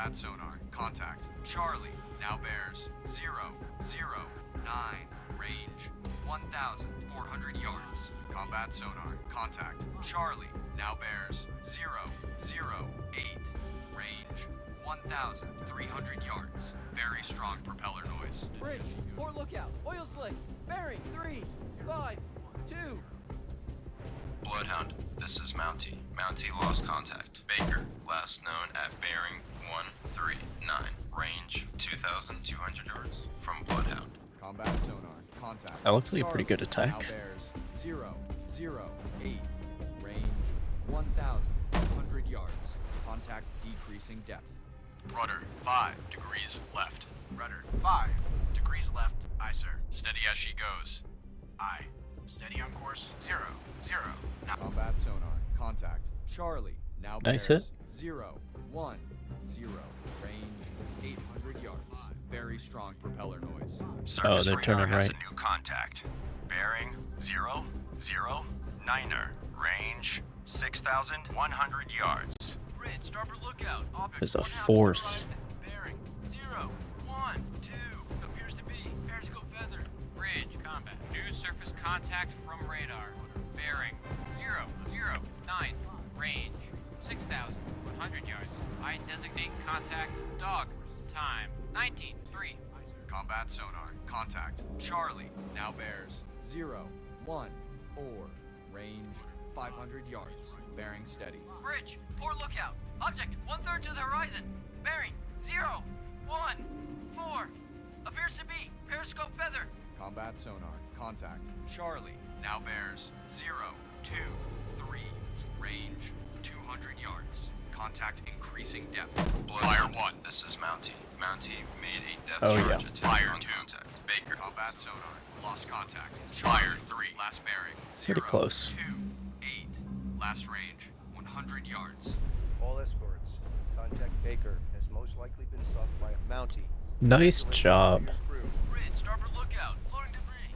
Combat sonar. Contact. Charlie. Now bears 009. Range 1,400 yards. Combat sonar. Contact. Charlie. Now bears 008. Range 1,300 yards. Very strong propeller noise. Bridge, port lookout, oil slick, bearing 3, 5, 2. Bloodhound, this is Mountie. Mountie lost contact. Baker, last known at bearing 139. Range 2,200 yards from Bloodhound. Combat sonar. Contact. That looks like a pretty good attack. Now bears 008. Range 1,100 yards. Contact decreasing depth. Rudder 5 degrees left. Rudder 5 degrees left. Aye, sir. Steady as she goes. Aye. Steady on course. 0. Now. Combat sonar. Contact. Charlie. Now Nice bears hit. 010. Range 800 yards. Very strong propeller noise. Surface they're radar turning has right. a new contact. Bearing 009er. Range 6,100 yards. Bridge, starboard lookout. Object There's a 1 half to the fourth. horizon. Bearing 0, 1, 2. Appears to be periscope feather. Bridge, combat. New surface contact from radar. Bearing 009. Range 6,100 yards. I designate contact dog. Time 19:3. Combat sonar. Contact. Charlie. Now bears 014. Range 500 yards. Bearing steady. Bridge, port lookout, object 1/3 to the horizon, bearing 014. Appears to be periscope feather. Combat sonar. Contact. Charlie. Now bears 023. Range 200 yards. Contact increasing depth. Fire 1. This is Mountie. Mountie made a depth Oh, charge yeah. attack Fire on 2. contact. Baker. Combat sonar. Lost contact. Fire 3. Last bearing. Pretty close. 028. Last range 100 yards. All escorts. Contact Baker has most likely been sunk by a Mountie. Nice job. Crew. Bridge, starboard lookout. Floating debris.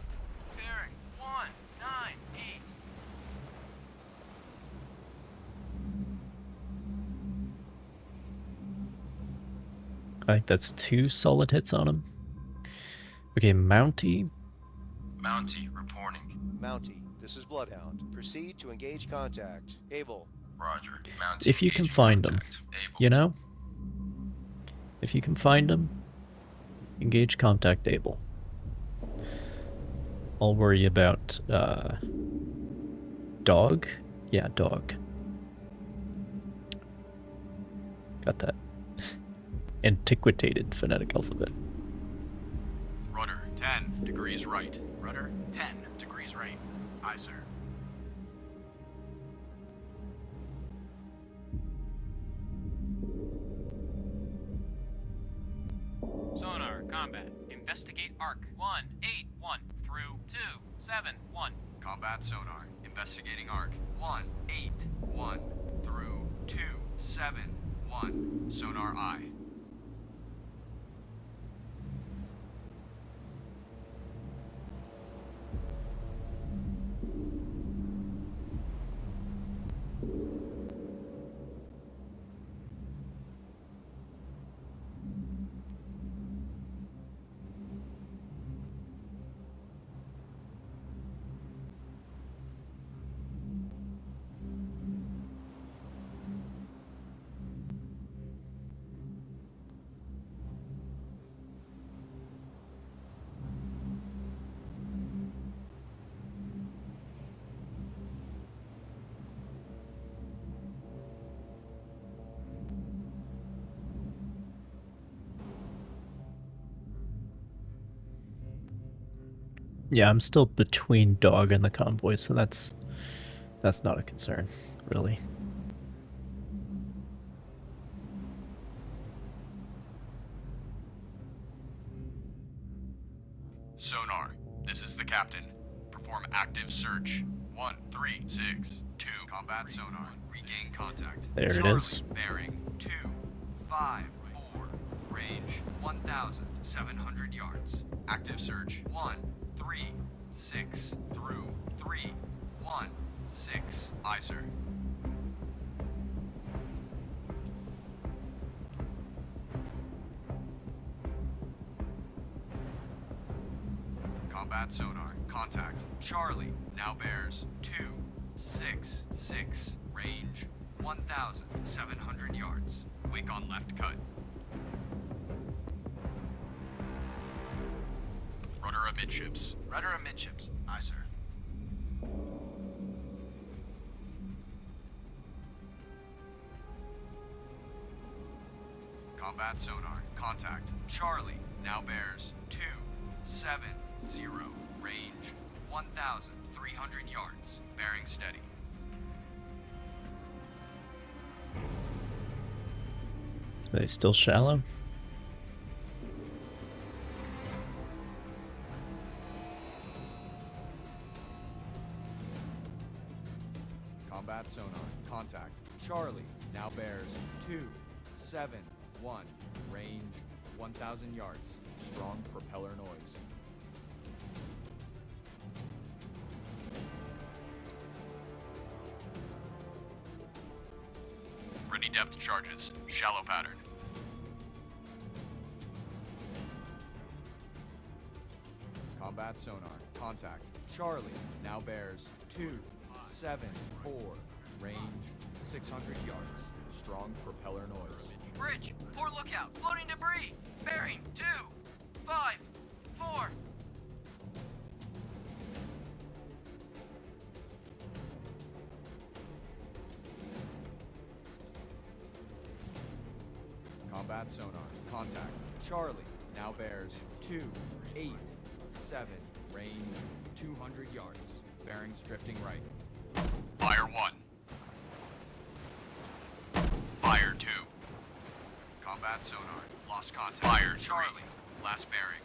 Bearing 198. I think that's 2 solid hits on him. Okay, Mountie. Mountie reporting. Mountie, this is Bloodhound. Proceed to engage contact. Able. Roger. Mountie If you can engaging find him, contact. Able. you know? If you can find him, engage contact able. I'll worry about, dog? Yeah, dog. Got that. Antiquated phonetic alphabet. Rudder 10 degrees right. Rudder 10 degrees right. Aye, sir. Sonar, combat. Investigate arc 181 through 271. Combat sonar. Investigating arc 181 through 271. Sonar eye. Yeah, I'm still between dog and the convoy, so that's not a concern, really. Sonar. This is the captain. Perform active search. 1362. Combat sonar. Regain contact. There it Charlie, is. Bearing 254. Range 1,700 yards. Active search. 136 through 316. Aye, sir. contact. Charlie now bears 266, range 1,700 yards. Wake on left cut. Rudder amidships. Rudder amidships. Aye, sir. Combat sonar. Contact. Charlie now bears 270, range 1,300 yards. Bearing steady. Are they still shallow? Combat sonar. Contact. Charlie now bears 271. Range 1,000 yards. Strong propeller noise. Ready depth charges. Shallow pattern. Combat sonar. Contact. Charlie now bears 274. Range 600 yards. Strong propeller noise. Bridge, port lookout, floating debris. Bearing 2, 5, 4. Combat sonar. Contact. Charlie now bears 287. Range 200 yards. Bearings drifting right. Fire 1. Fire 2. Combat sonar. Lost contact. Fire Charlie. Last bearing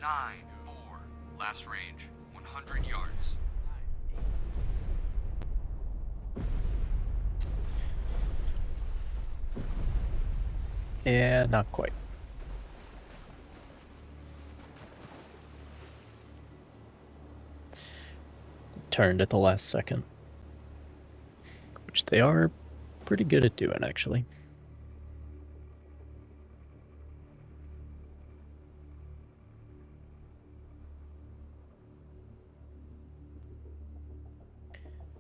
294. Last range 100 yards. Yeah, not quite. Turned at the last second. Which they are pretty good at doing, actually.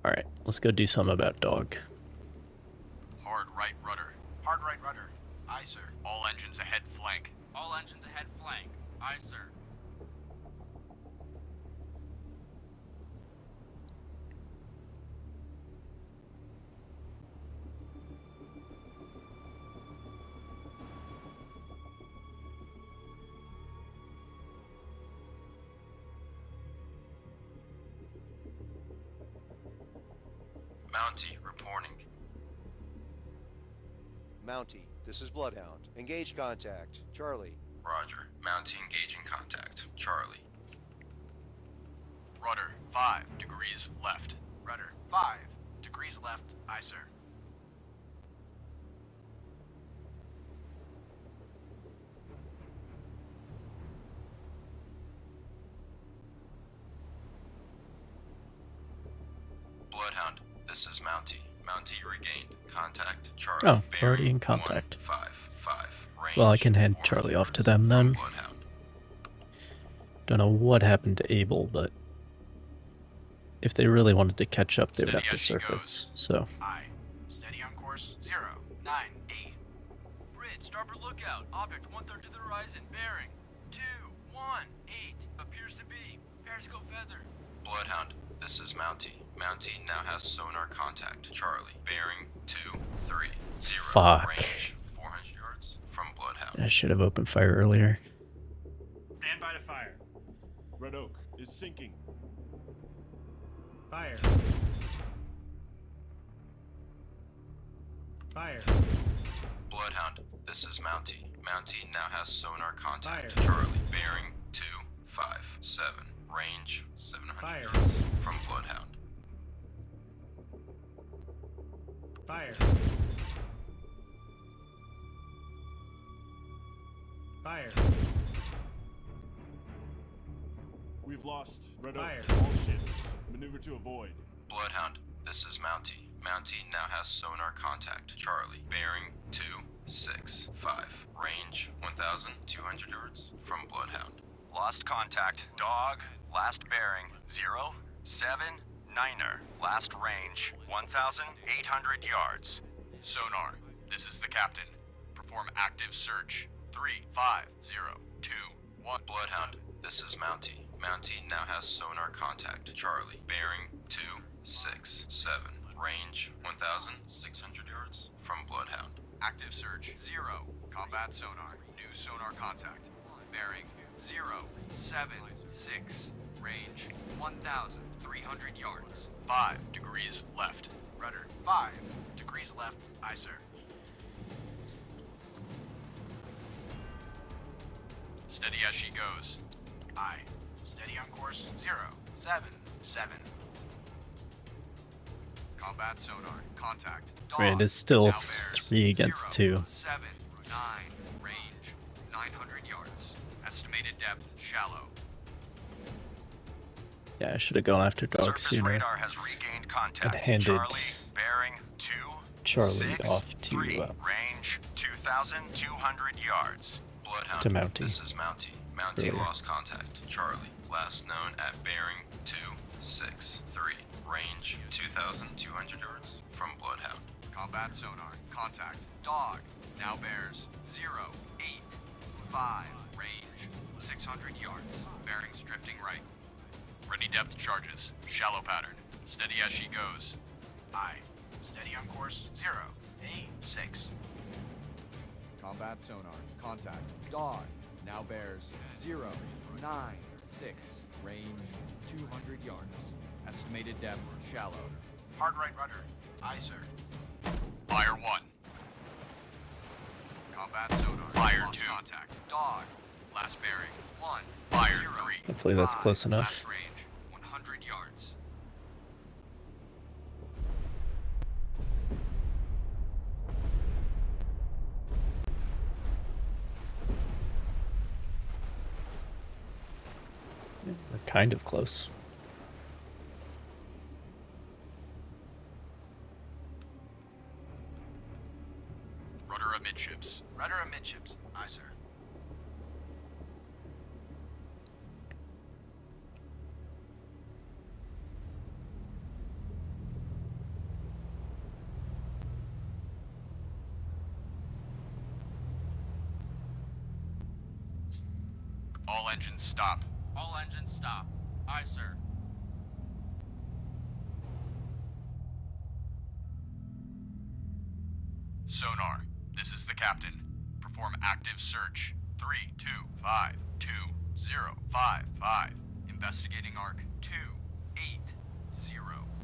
Alright, let's go do something about dog. Hard right rudder. Hard right rudder. Aye, sir. All engines ahead flank. All engines ahead flank. Aye, sir. Mountie reporting. Mountie, this is Bloodhound. Engage contact. Charlie. Roger. Mountie engaging contact. Charlie. Rudder 5 degrees left. Rudder 5 degrees left. Aye, sir. Bloodhound, this is Mountie. Mountie regained. Contact. Charlie. Oh, already Bearing in contact. 155. Range Well, I can hand Charlie off to them then. Don't know what happened to Abel, but if they really wanted to catch up, they would have to surface. So, Aye. Steady on course. 098. Bridge, starboard lookout. Object 1/3 to the horizon. Bearing 218. Appears to be periscope feather. Bloodhound, this is Mountie. Mountie now has sonar contact. Charlie. Bearing 230. Fuck. Range 400 yards from Bloodhound. I should have opened fire earlier. Stand by to fire. Red Oak is sinking. Fire. Fire. Bloodhound, this is Mountie. Mountie now has sonar contact. Fire. Charlie. Bearing 257. Range 700 Fire. yards from Bloodhound. Fire. Fire. We've lost Red Fire. Oak. All ships. Maneuver to avoid. Bloodhound, this is Mountie. Mountie now has sonar contact. Charlie. Bearing 265. Range 1,200 yards from Bloodhound. lost contact. Dog, last bearing, 079er. Last range, 1,800 yards. Sonar, this is the captain. Perform active search. 35021. Bloodhound, this is Mountie. Mountie now has sonar contact. Charlie, bearing 267. Range 1,600 yards from Bloodhound. Active search. 0. Combat sonar. New sonar contact. Bearing 076. Range 1,300 yards. 5 degrees left. Rudder, 5 degrees left. Aye, sir. Steady as she goes. Aye. Steady on course 077. Combat sonar. Contact. Right, Dog. it's still Now bears 3 against 2. 079. Range 900 yards. Estimated depth shallow. Yeah, I should have gone after Dog Surface sooner radar has regained contact. and handed Charlie, bearing 2 Charlie 6, off to 3. Range 2,200 yards. Bloodhound, to Mountie. this is Mountie. Mountie Earlier. lost contact. Charlie, last known at bearing 263. Range 2,200 yards from Bloodhound. Combat sonar. Contact. Dog. Now bears 085. Range 600 yards. Bearings drifting right. Ready depth charges. Shallow pattern. Steady as she goes. Aye. Steady on course 086. Combat sonar. Contact. Dog. Now bears 096. Range 200 yards. Estimated depth shallow. Hard right rudder. Aye, sir. Fire 1. Combat sonar. Fire 2. Contact. Dog. Last bearing 1. Fire 3. Hopefully that's close enough. Last range 100 yards. We're kind of close. Rudder amidships. Rudder amidships. Aye, sir. All engines stop. All engines stop. Aye, sir. Sonar, this is the captain. Perform active search. 3252055. Investigating arc 280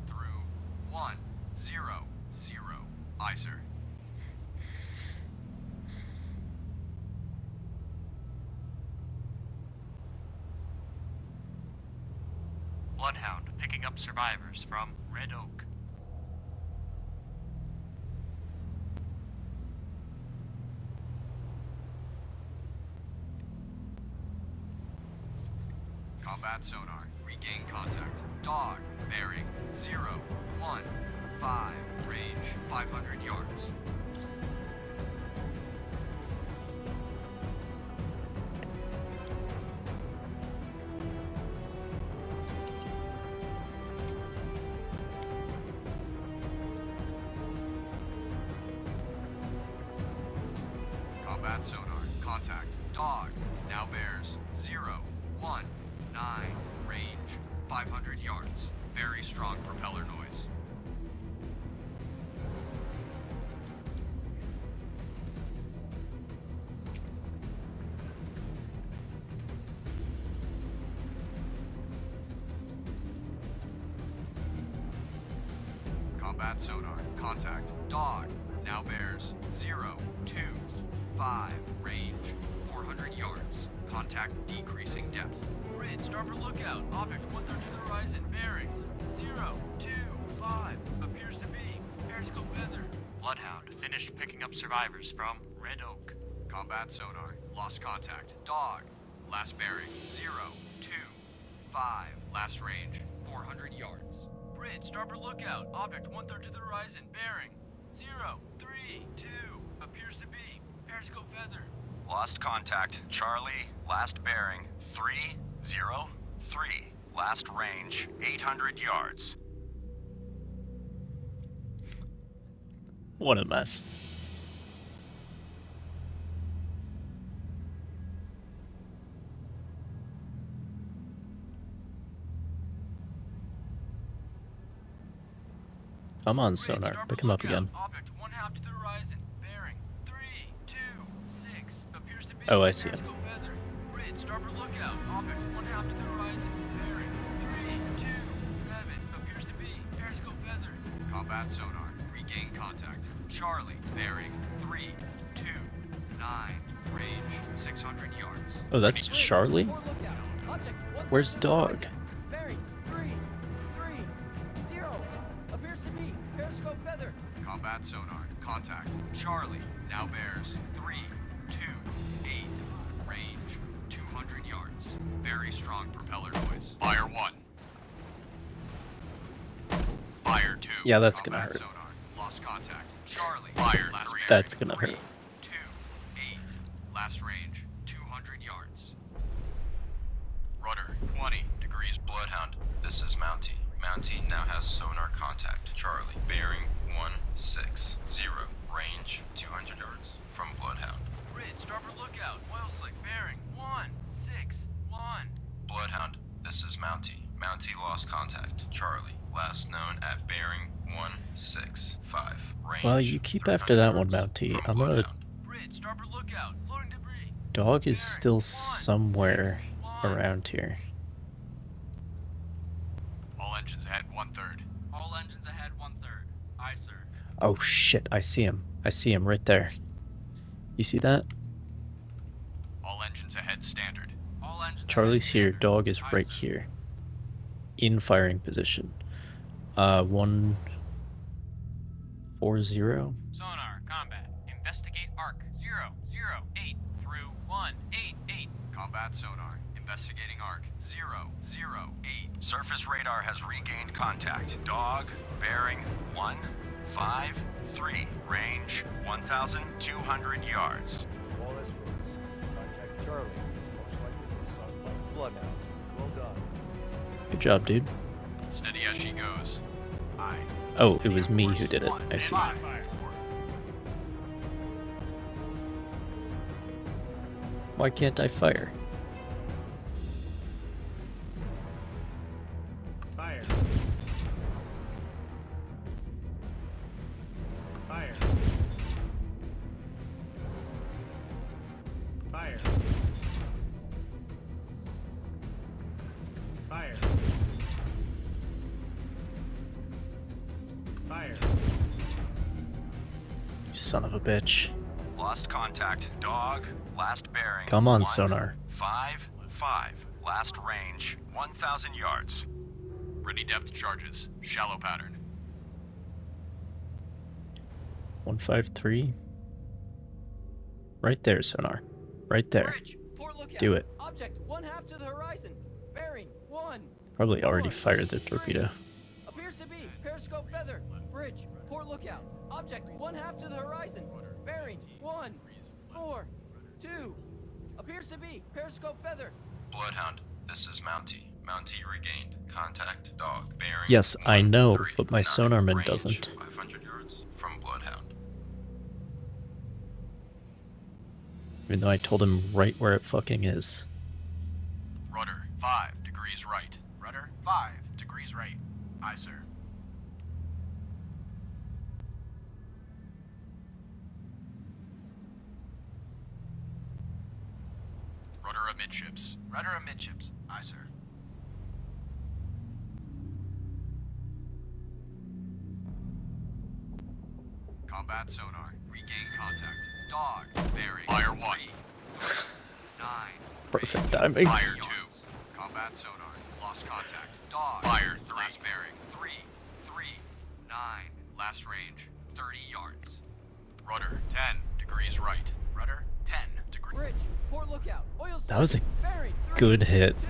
through 100. Aye, sir. Bloodhound picking up survivors from Red Oak. Combat sonar. Regain contact. Dog. Bearing 015. Range 500 yards. Combat sonar. Contact. Dog. Now bears 019. Range 500 yards. Very strong propeller noise. Combat sonar. Contact. Dog. Now bears 025. Range 400 yards. Contact decreasing depth. Grid, starboard lookout. Object 1/3 to the horizon. Bearing 025. Appears to be periscope weather. Bloodhound finished picking up survivors from Red Oak. Combat sonar. Lost contact. Dog. Last bearing 025. Last range 400 yards. Grid, starboard lookout. Object 1/3 to the horizon. Bearing 032. Appears to be Periscope feather. Lost contact. Charlie, last bearing 303. Last range 800 yards. What a mess. Come on, sonar. Pick him up again. Object 1 half to the horizon. Bearing 326. Appears to be Oh, I see him. Periscope feather. Bridge, starboard lookout. Object 1 half to the horizon. Bearing 327. Appears to be Periscope feather. Combat sonar. Regain contact. Charlie, bearing 329. Range 600 yards. Oh, that's Charlie? Where's Dog? Bearing 330. Appears to be Periscope feather. Combat sonar. Contact. Charlie, now bears 328. Range 200 yards. Very strong propeller noise. Fire 1. Fire 2. Yeah, that's gonna hurt. Sonar. Lost contact. Charlie. Fire 3. That's gonna hurt. 228. Last range 200 yards. Rudder 20 degrees. Bloodhound, this is Mountie. Mountie now has sonar contact. Charlie, bearing 160. Range 200 yards from Bloodhound. Bridge, starboard lookout. Oil slick. Bearing 161. Bloodhound, this is Mountie. Mountie lost contact. Charlie, last known at bearing 165. Range Well, you keep after that one, Mountie. I'm gonna... Bridge, starboard lookout. Floating debris. Dog is still somewhere around here. All engines ahead 1/3. All engines ahead 1/3. Aye, sir. Oh shit, I see him. I see him right there. You see that? All engines ahead standard. All engines Charlie's here, Dog is right here. In firing position. 140. Sonar, combat. Investigate arc 008 through 188. Combat sonar. Investigating arc 008. Surface radar has regained contact. Dog, bearing 153. Range 1,200 yards. All escorts. Contact Charlie. It's most likely been sunk by Bloodhound. Well done. Good job, dude. Steady as she goes. Aye. Oh, it was me who did it. I see. Why can't I fire? Fire. Fire. Fire. Fire. Fire. You son of a bitch. Lost contact. Dog, last bearing. Come on, sonar. 155. Last range 1,000 yards. Ready depth charges. Shallow pattern. 153. Right there, sonar. Right there. Bridge, port lookout. Do it. Object 1 half to the horizon. Bearing 1. Probably already fired the torpedo. Appears to be Periscope feather. Bridge, port lookout. Object 1 half to the horizon. Bearing 142. Appears to be Periscope feather. Bloodhound, this is Mountie. Mountie regained contact. Dog, bearing. Yes, I know, 139. but my sonarman Range doesn't. 500 yards from Bloodhound. Even though I told him right where it fucking is. Rudder 5 degrees right. Rudder 5 degrees right. Aye, sir. Rudder amidships. Rudder amidships. Aye, sir. Combat sonar. Regain contact. Dog. Bearing. Fire 1. 9. Perfect timing. Fire 2. Combat sonar. Lost contact. Dog. Fire 3. Last bearing. 339. Last range 30 yards. Rudder 10 degrees right. Rudder 10 degrees. Bridge, port lookout. Oil slick. That was a Bearing 3, good hit 2,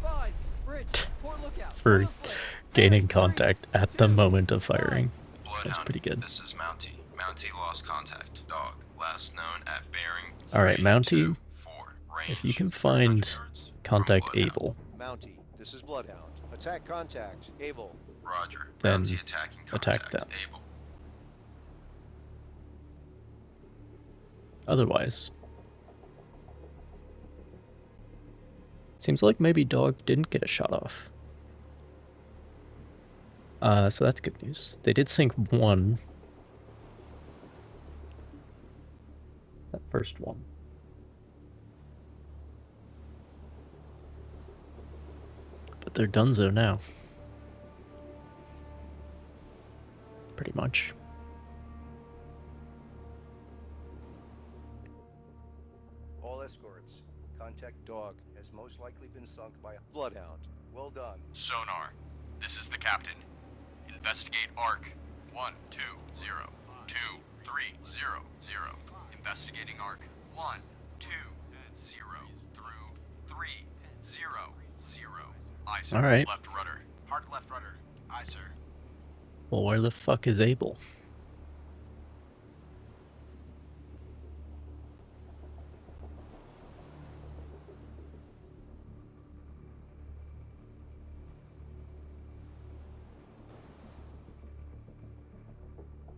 5. Bridge, port lookout. for Oil slick. gaining contact at the moment of firing. That's Bloodhound, pretty good. This is Mountie. Mountie lost contact. Dog, last known at bearing. Alright, Mountie, 4, if you can find contact Able, Mountie, this is Bloodhound. Attack contact. Able. Roger. then Mountie attacking attack contact. them. Able. Otherwise, seems like maybe Dog didn't get a shot off. So that's good news. They did sink one. That first one. But they're donezo now. Pretty much. All escorts. Contact Dog has most likely been sunk by a Bloodhound. Well done. Sonar, this is the captain. Investigate ARC 120-230-0. Investigating ARC 120-300. Aye, sir. Alright. Left rudder. Hard left rudder. Aye, sir. Well, where the fuck is Able?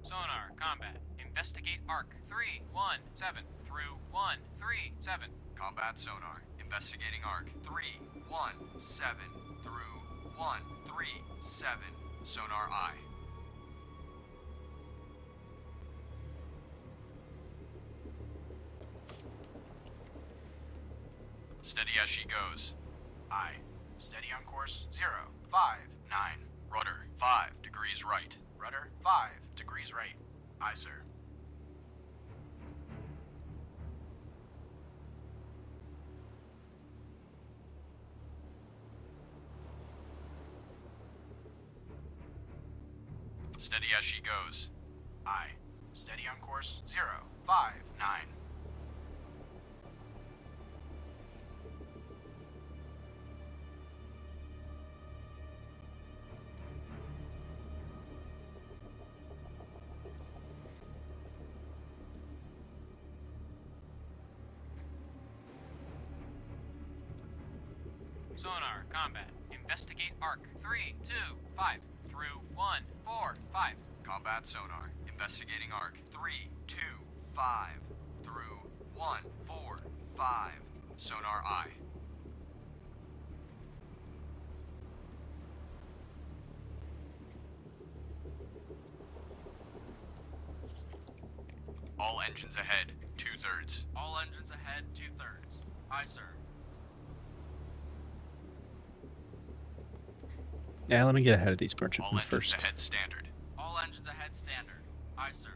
Sonar, combat. Investigate ARC 317 through 137. Combat sonar. Investigating ARC 317 through 137. Sonar eye. Steady as she goes. Aye. Steady on course 059. Rudder 5 degrees right. Rudder 5 degrees right. Aye, sir. Steady as she goes. Aye. Steady on course 059. Sonar, combat. Investigate ARC 325 through 145. Combat sonar. Investigating ARC 325 through 145. Sonar eye. All engines ahead, 2/3. All engines ahead, 2/3. Aye, sir. Yeah, let me get ahead of these All merchantmen engines first. ahead standard. All engines ahead, standard. Aye, sir.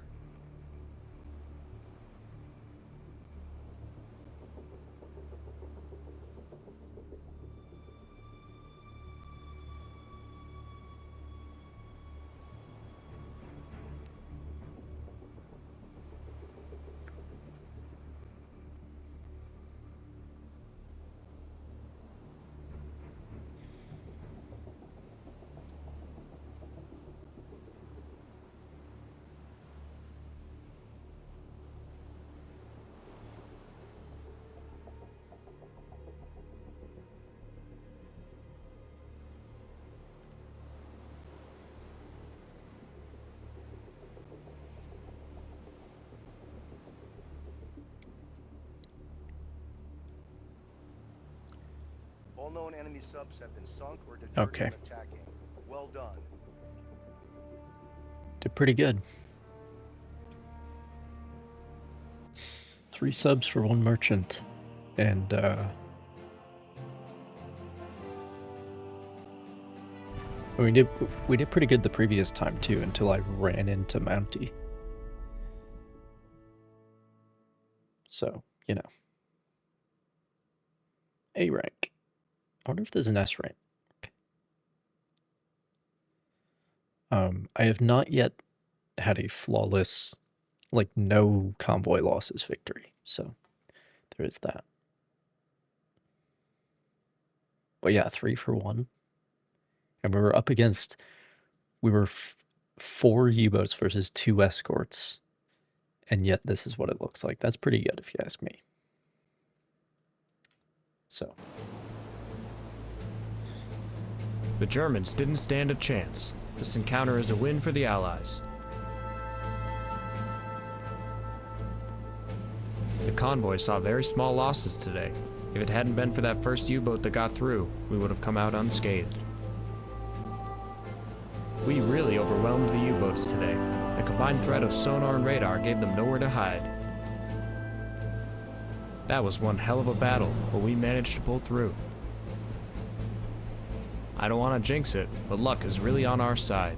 All known enemy subs have been sunk or deterred Okay. from attacking. Well done. Did pretty good. 3 subs for 1 merchant. And, we did pretty good the previous time, too, until I ran into Mountie. So, you know. A rank. I wonder if there's an S rank. Okay. I have not yet had a flawless, like, no convoy losses victory. So, there is that. But yeah, 3 for 1. And we were up against, we were 4 U-boats versus 2 escorts. And yet this is what it looks like. That's pretty good if you ask me. So. The Germans didn't stand a chance. This encounter is a win for the Allies. The convoy saw very small losses today. If it hadn't been for that first U-boat that got through, we would have come out unscathed. We really overwhelmed the U-boats today. The combined threat of sonar and radar gave them nowhere to hide. That was one hell of a battle, but we managed to pull through. I don't want to jinx it, but luck is really on our side.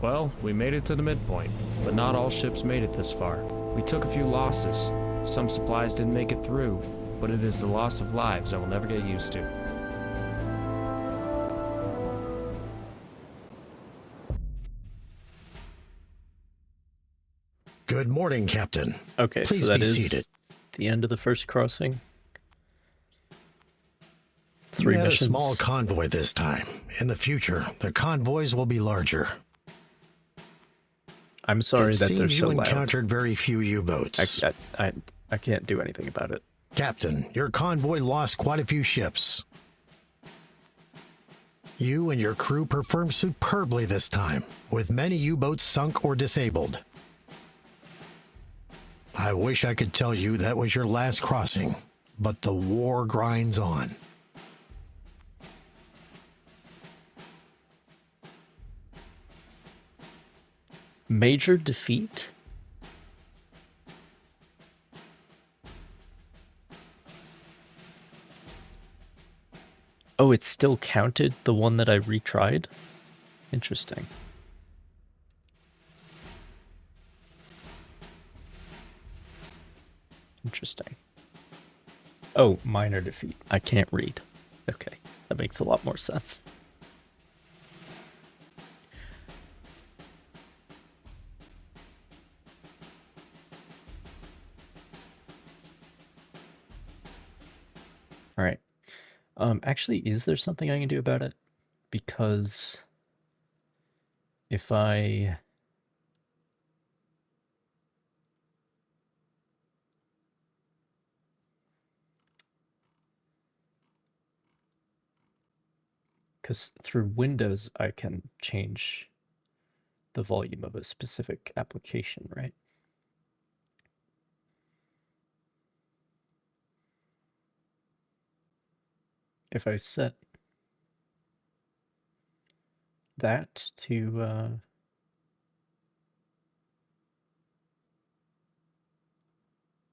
Well, we made it to the midpoint, but not all ships made it this far. We took a few losses. Some supplies didn't make it through, but it is the loss of lives I will never get used to. Good morning, Captain. Okay, Please so that be is seated. the end of the first crossing. You 3 had missions. a small convoy this time. In the future, the convoys will be larger. I'm sorry it that they're seems so you loud. encountered very few U-boats. I can't do anything about it. Captain, your convoy lost quite a few ships. You and your crew performed superbly this time, with many U-boats sunk or disabled. I wish I could tell you that was your last crossing, but the war grinds on. Major defeat? Oh, it still counted the one that I retried? Interesting. Interesting. Oh, minor defeat. I can't read. Okay, that makes a lot more sense. All right. Actually, is there something I can do about it? Because if I... Because through Windows, I can change the volume of a specific application, right? If I set that to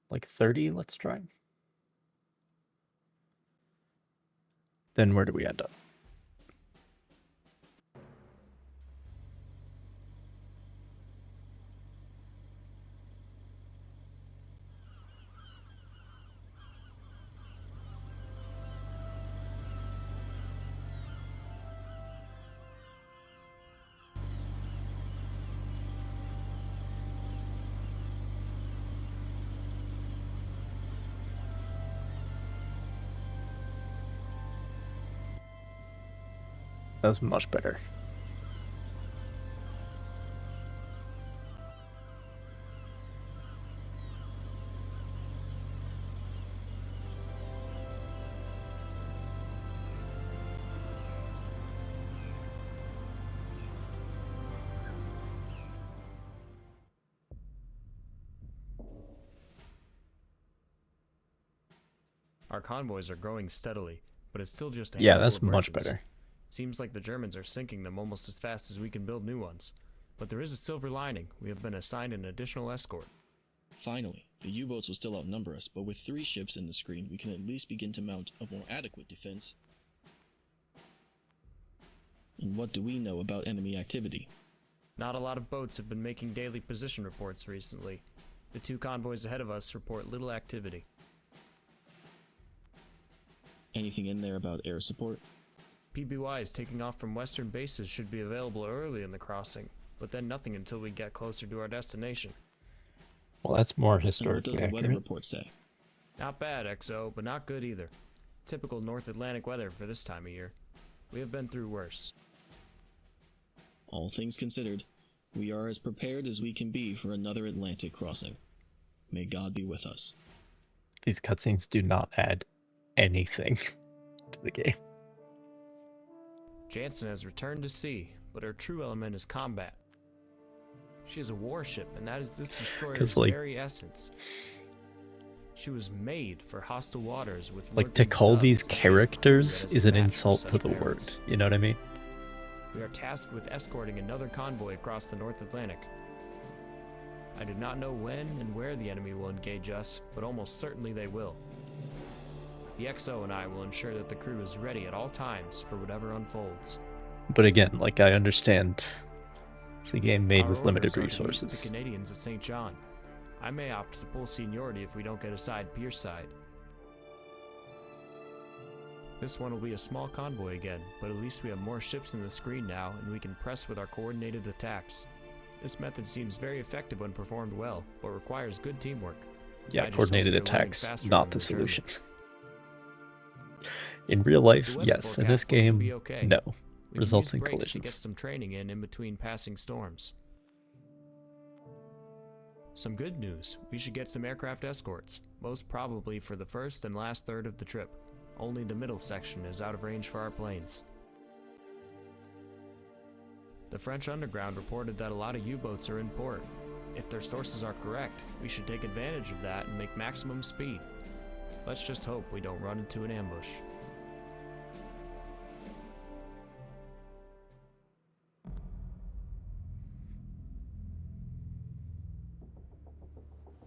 like 30, let's try. Then where do we end up? That's much better. Our convoys are growing steadily, but it's still just a Yeah, handful that's of much merchants. better. Seems like the Germans are sinking them almost as fast as we can build new ones. But there is a silver lining. We have been assigned an additional escort. Finally, the U-boats will still outnumber us, but with 3 ships in the screen, we can at least begin to mount a more adequate defense. And what do we know about enemy activity? Not a lot of boats have been making daily position reports recently. The 2 convoys ahead of us report little activity. Anything in there about air support? PBYs taking off from western bases should be available early in the crossing, but then nothing until we get closer to our destination. Well, that's more And what historically does the weather accurate. report say? Not bad, XO, but not good either. Typical North Atlantic weather for this time of year. We have been through worse. All things considered, We are as prepared as we can be for another Atlantic crossing. May God be with us. These cutscenes do not add anything to the game. Jansen has returned to sea, but her true element is combat. She is a warship, and that is this destroyer's very essence. She was made for hostile waters with Like, to call these characters is an insult to the word. You know what I mean? We are tasked with escorting another convoy across the North Atlantic. I do not know when and where the enemy will engage us, but almost certainly they will. The XO and I will ensure that the crew is ready at all times for whatever unfolds. But again, like, I understand it's a game made with Our limited orders are to meet resources. The Canadians at St. John. I may opt to pull seniority if we don't get aside Pierce side. This one will be a small convoy again, but at least we have more ships in the screen now, and we can press with our coordinated attacks. This method seems very effective when performed well, but requires good teamwork. Yeah, I just coordinated hope we are learning attacks, faster not than the Germans. solution. In real life, The weather yes. In this forecast looks to game, be okay. no. We can Results use in brakes to get collisions. some training in between passing storms. Some good news, we should get some aircraft escorts, most probably for the first and last third of the trip. Only the middle section is out of range for our planes. The French underground reported that a lot of U-boats are in port. If their sources are correct, we should take advantage of that and make maximum speed. Let's just hope we don't run into an ambush.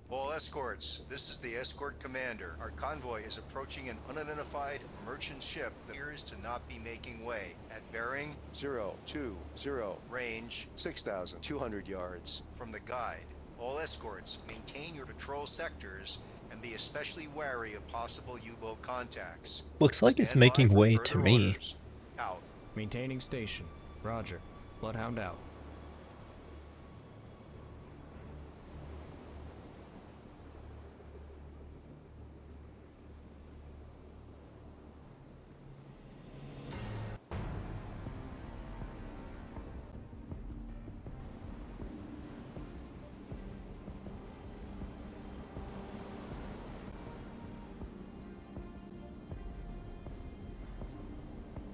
All escorts, this is the escort commander. Our convoy is approaching an unidentified merchant ship that appears to not be making way. At bearing 020, range 6,200 yards. from the guide. All escorts, maintain your patrol sectors and be especially wary of possible U-boat contacts. Looks like it's Stand by making for way further to me. orders. Out. Maintaining station. Roger. Bloodhound out.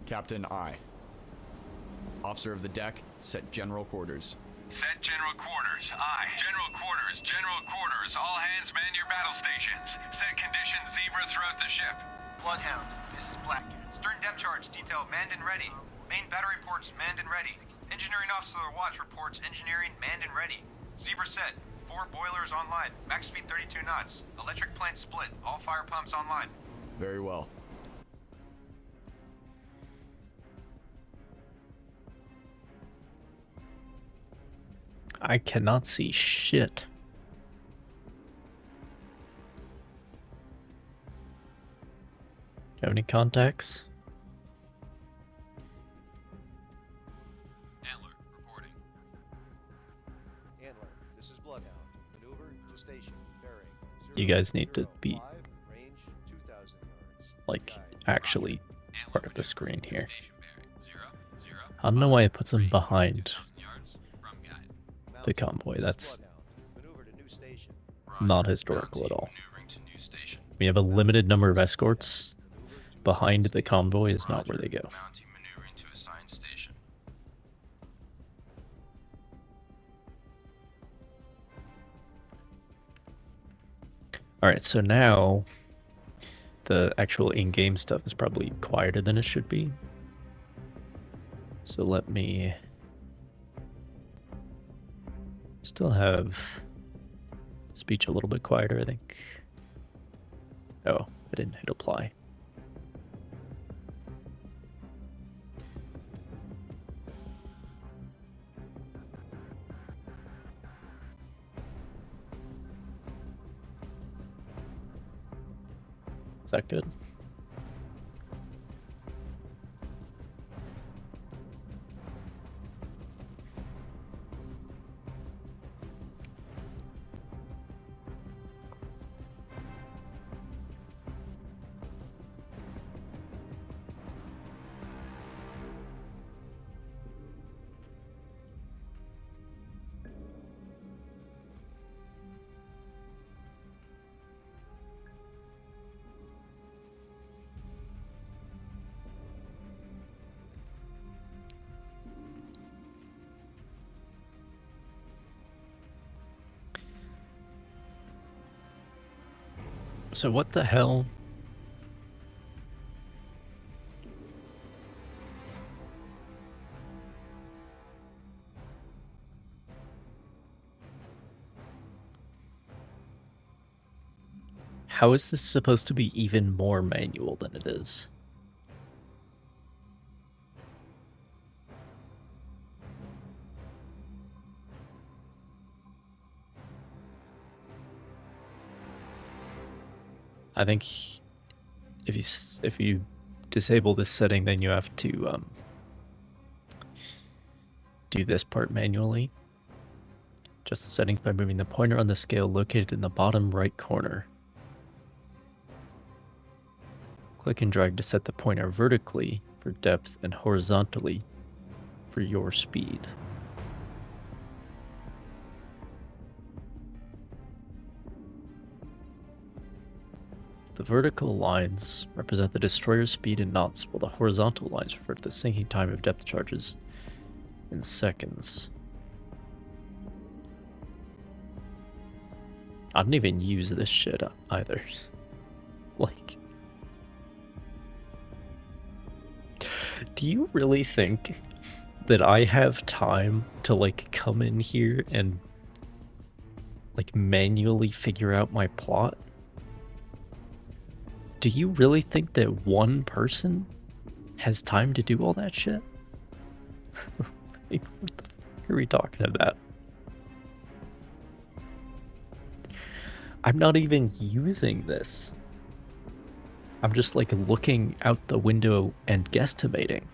Captain I. Officer of the deck, set general quarters. Set general quarters. Aye. General quarters. General quarters. All hands man your battle stations. Set conditions zebra throughout the ship. Bloodhound, this is Black Cat. Stern depth charge detail manned and ready. Main battery ports manned and ready. Engineering officer of the watch reports engineering manned and ready. Zebra set. 4 boilers online. Max speed 32 knots. Electric plant split. All fire pumps online. Very well. I cannot see shit. You have any contacts? Antler reporting. Antler, this is Bloodhound. Maneuver to station. Bearing. You guys need to be, 5, range 2,000 yards. like, actually part of the screen here. I don't know why it puts them behind the convoy. That's not historical at all. We have a limited number of escorts. Behind the convoy is not where they go. Maneuvering to assigned station. Alright, so now the actual in-game stuff is probably quieter than it should be. So let me still have speech a little bit quieter, I think. Oh, I didn't hit apply. Is that good? So what the hell? How is this supposed to be even more manual than it is? I think if you disable this setting, then you have to do this part manually. Adjust the settings by moving the pointer on the scale located in the bottom right corner. Click and drag to set the pointer vertically for depth and horizontally for your speed. The vertical lines represent the destroyer's speed in knots, while the horizontal lines refer to the sinking time of depth charges in seconds. I don't even use this shit either. Like, do you really think that I have time to, like, come in here and, like, manually figure out my plot? Do you really think that one person has time to do all that shit? Like, what the fuck are we talking about? I'm not even using this. I'm just, like, looking out the window and guesstimating.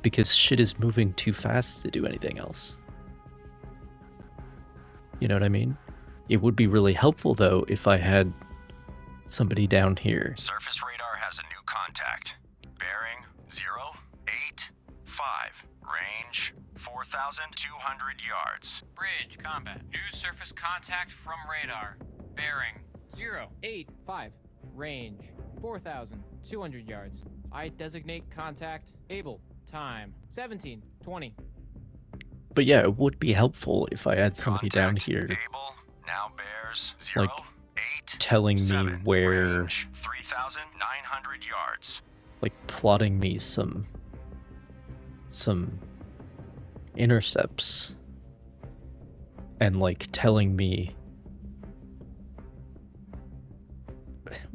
Because shit is moving too fast to do anything else. You know what I mean? It would be really helpful, though, if I had somebody down here. Surface radar has a new contact. Bearing 085. Range 4,200 yards. Bridge, combat. New surface contact from radar. Bearing 085. Range 4,200 yards. I designate contact. Able. Time 17:20. But yeah, it would be helpful if I had somebody down here, Able now bears like, telling me where, 3,900 yards. like, plotting me some intercepts, and, like, telling me,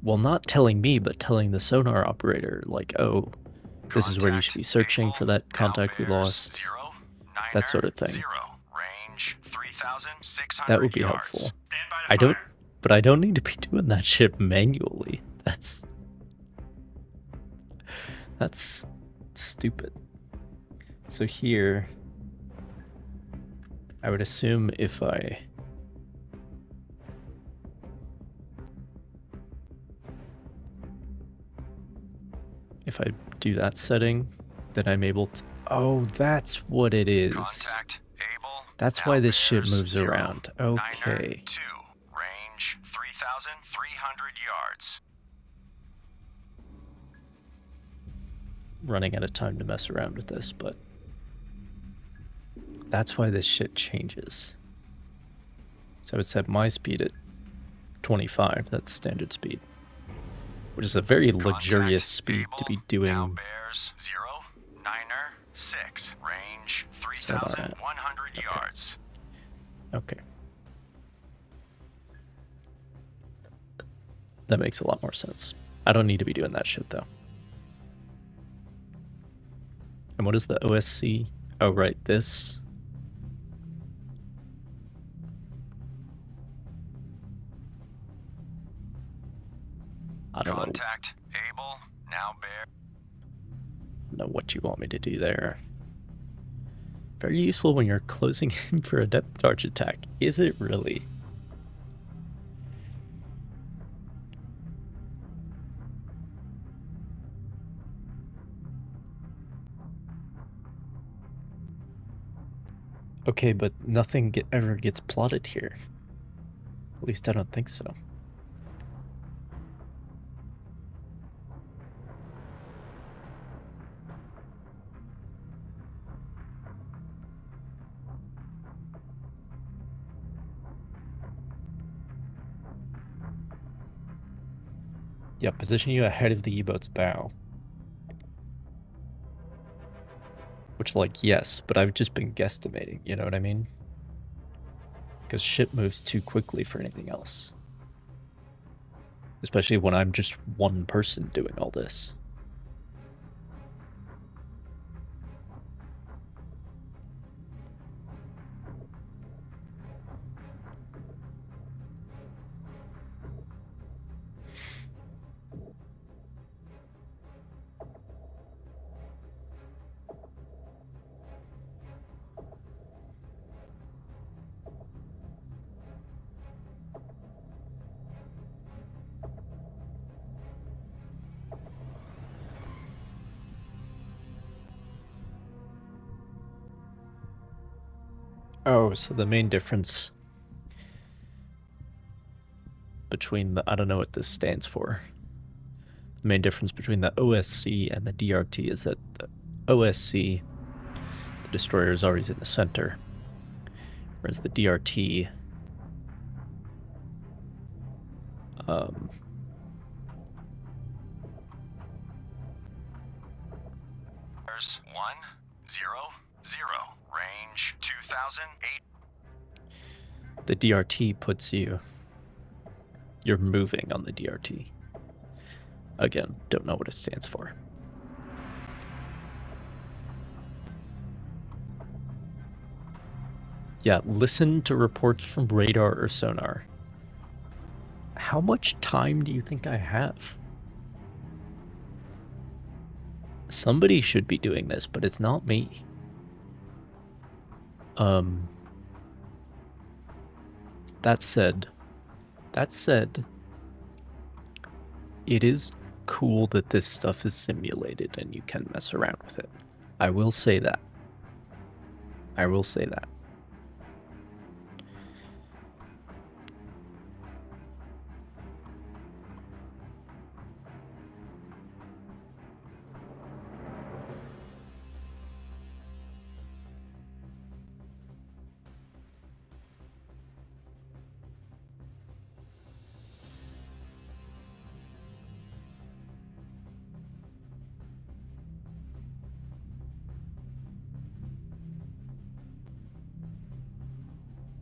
well, not telling me, but telling the sonar operator, like, oh, this is where you should be searching for that contact we lost, that sort of thing. Range 3,600 That would be yards. helpful. But I don't need to be doing that shit manually. That's stupid. So here, I would assume if I do that setting, then I'm able to... Oh, that's what it is. That's why this shit moves around. Okay. 2. Range 3,300 yards. Running out of time to mess around with this, but that's why this shit changes. So it set my speed at 25, that's standard speed, which is a very luxurious speed to be doing. Now bears 096. Range 3,100 yards. Okay. That makes a lot more sense. I don't need to be doing that shit, though. And what is the OSC? Oh, right, this. I don't Contact able now bear. know what you want me to do there. Very useful when you're closing in for a depth charge attack. Is it really? Okay, but nothing ever gets plotted here. At least I don't think so. Yeah, position you ahead of the U-boat's bow. Which, like, yes, but I've just been guesstimating, you know what I mean? Because ship moves too quickly for anything else. Especially when I'm just one person doing all this. Oh, so the main difference between the, I don't know what this stands for. The main difference between the OSC and the DRT is that the OSC, the destroyer is always in the center, whereas the DRT, There's 100, range 2008. the DRT puts you, you're moving on the DRT. Again, don't know what it stands for. Yeah, listen to reports from radar or sonar. How much time do you think I have? Somebody should be doing this, but it's not me. That said, it is cool that this stuff is simulated and you can mess around with it. I will say that. I will say that.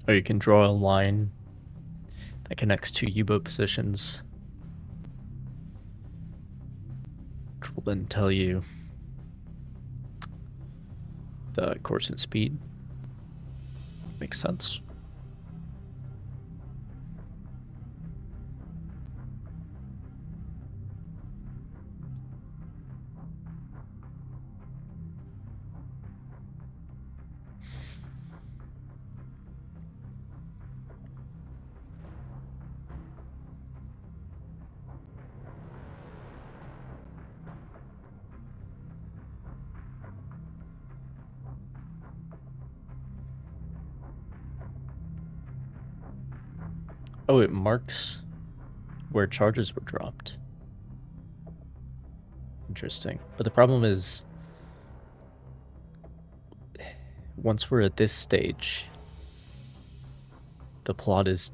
Or you can draw a line that connects two U-boat positions, which will then tell you the course and speed. Makes sense. Oh, it marks where charges were dropped. Interesting. But the problem is, once we're at this stage, the plot has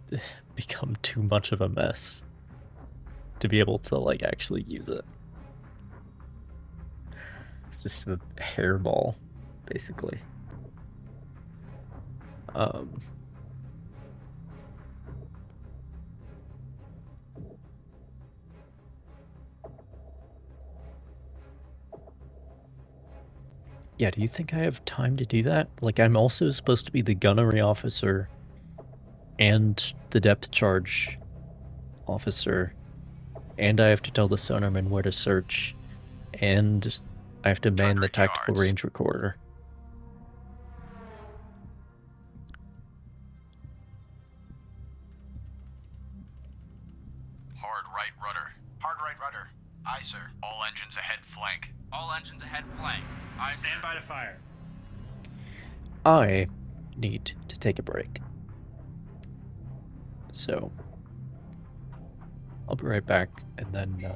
become too much of a mess to be able to, like, actually use it. It's just a hairball, basically. Yeah, do you think I have time to do that? Like, I'm also supposed to be the gunnery officer and the depth charge officer, and I have to tell the sonarman where to search, and I have to man the tactical range recorder. Hard right rudder. Hard right rudder. Aye, sir. All engines ahead flank. All engines ahead flank. Aye, sir. Stand by to fire. I need to take a break. So, I'll be right back, and then,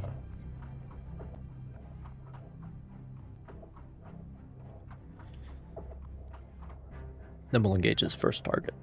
then we'll engage his first target.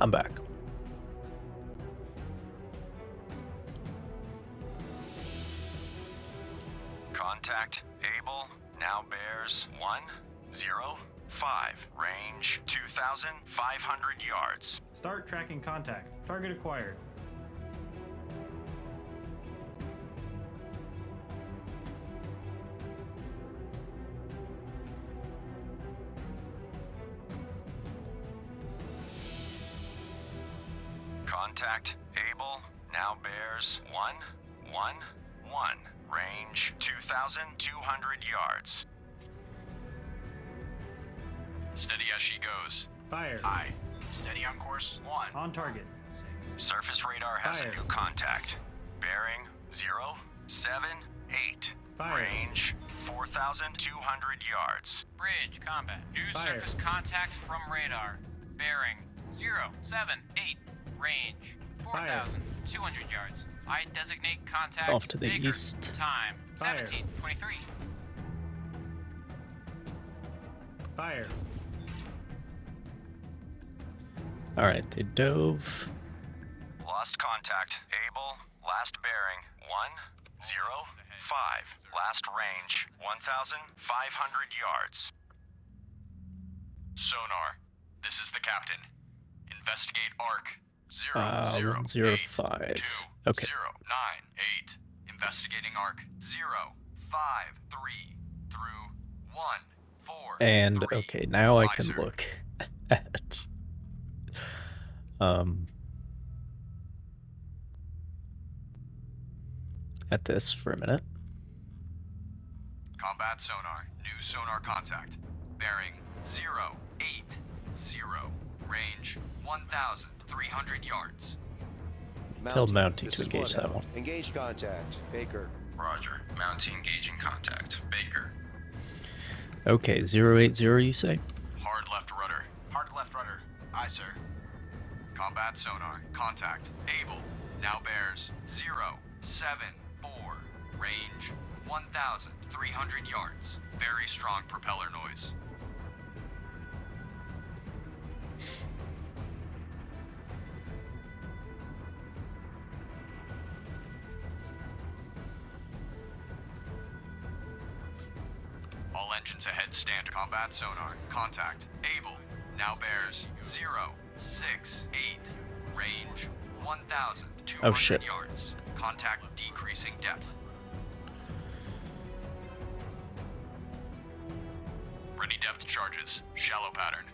I'm back. Contact Able now bears 105. Range 2,500 yards. Start tracking contact. Target acquired. Contact Able now bears 111. Range 2,200 yards. Steady as she goes. Fire. Aye. Steady on course 1. On target. Surface radar has Fire. a new contact. Bearing 078. Fire. Range 4,200 yards. Bridge, combat. New Fire. surface contact from radar. Bearing 078. Range 4,200 yards. I designate contact Off to the Baker. east. Time Fire. 17:23. Fire. Alright, they dove. Lost contact. Able. Last bearing 105. Last range 1,500 yards. Sonar. This is the captain. Investigate ARC 105. Okay. 098. Investigating ARC 053 through 143. And okay, now I can look at this for a minute. Combat sonar. New sonar contact. Bearing 080. Range 1,300 yards. Tell Mountie this to is engage that Bloodhound. one. Engage contact. Baker. Roger. Mountie engaging contact. Baker. Okay, 080 you say? Hard left rudder. Hard left rudder. Aye, sir. Combat sonar. Contact. Able. Now bears 074. Range 1,300 yards. Very strong propeller noise. All engines ahead standard. Combat sonar. Contact. Able. Now bears 068. Range 1,200 Oh, shit. yards. Contact decreasing depth. Ready depth charges. Shallow pattern.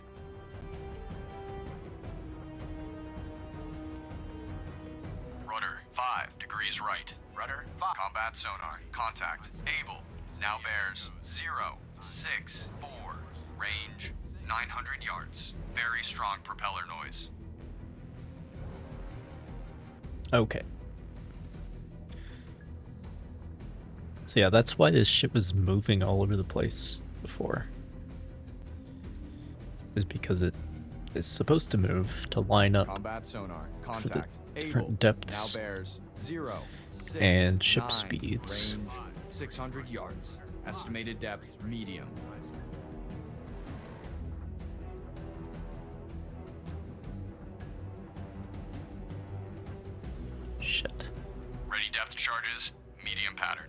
Rudder 5 degrees right. Rudder 5. Combat sonar. Contact. Able. Now bears 064. Range 900 yards. Very strong propeller noise. Okay. So yeah, that's why this ship was moving all over the place before. Is because it is supposed to move to line up Combat sonar. for the Contact. different Able. depths Now bears 0, 6, and ship 9. speeds. Range 600 yards. Estimated depth medium. Shit. Ready depth charges. Medium pattern.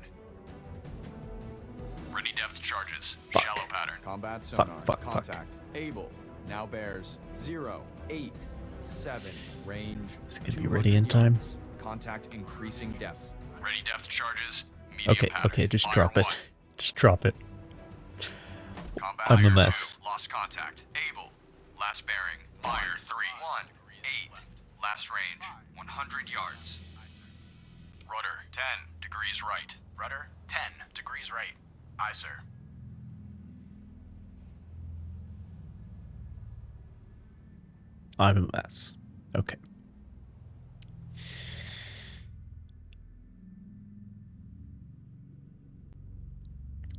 Ready depth charges. Fuck. Shallow pattern. Combat sonar. fuck. Contact. Able. Now bears 0, 8, 7. Range. It's gonna be 200 ready in time. yards. Contact increasing depth. Ready depth charges. Medium Okay, pattern. okay, just Fire drop it. 1. Just drop it. Combat I'm a Fire mess. 2. Lost contact. Able. Last bearing. Fire 3. 1-8. Last range. 100 yards. Rudder 10 degrees right. Rudder 10 degrees right. Aye, sir. I'm a mess. Okay.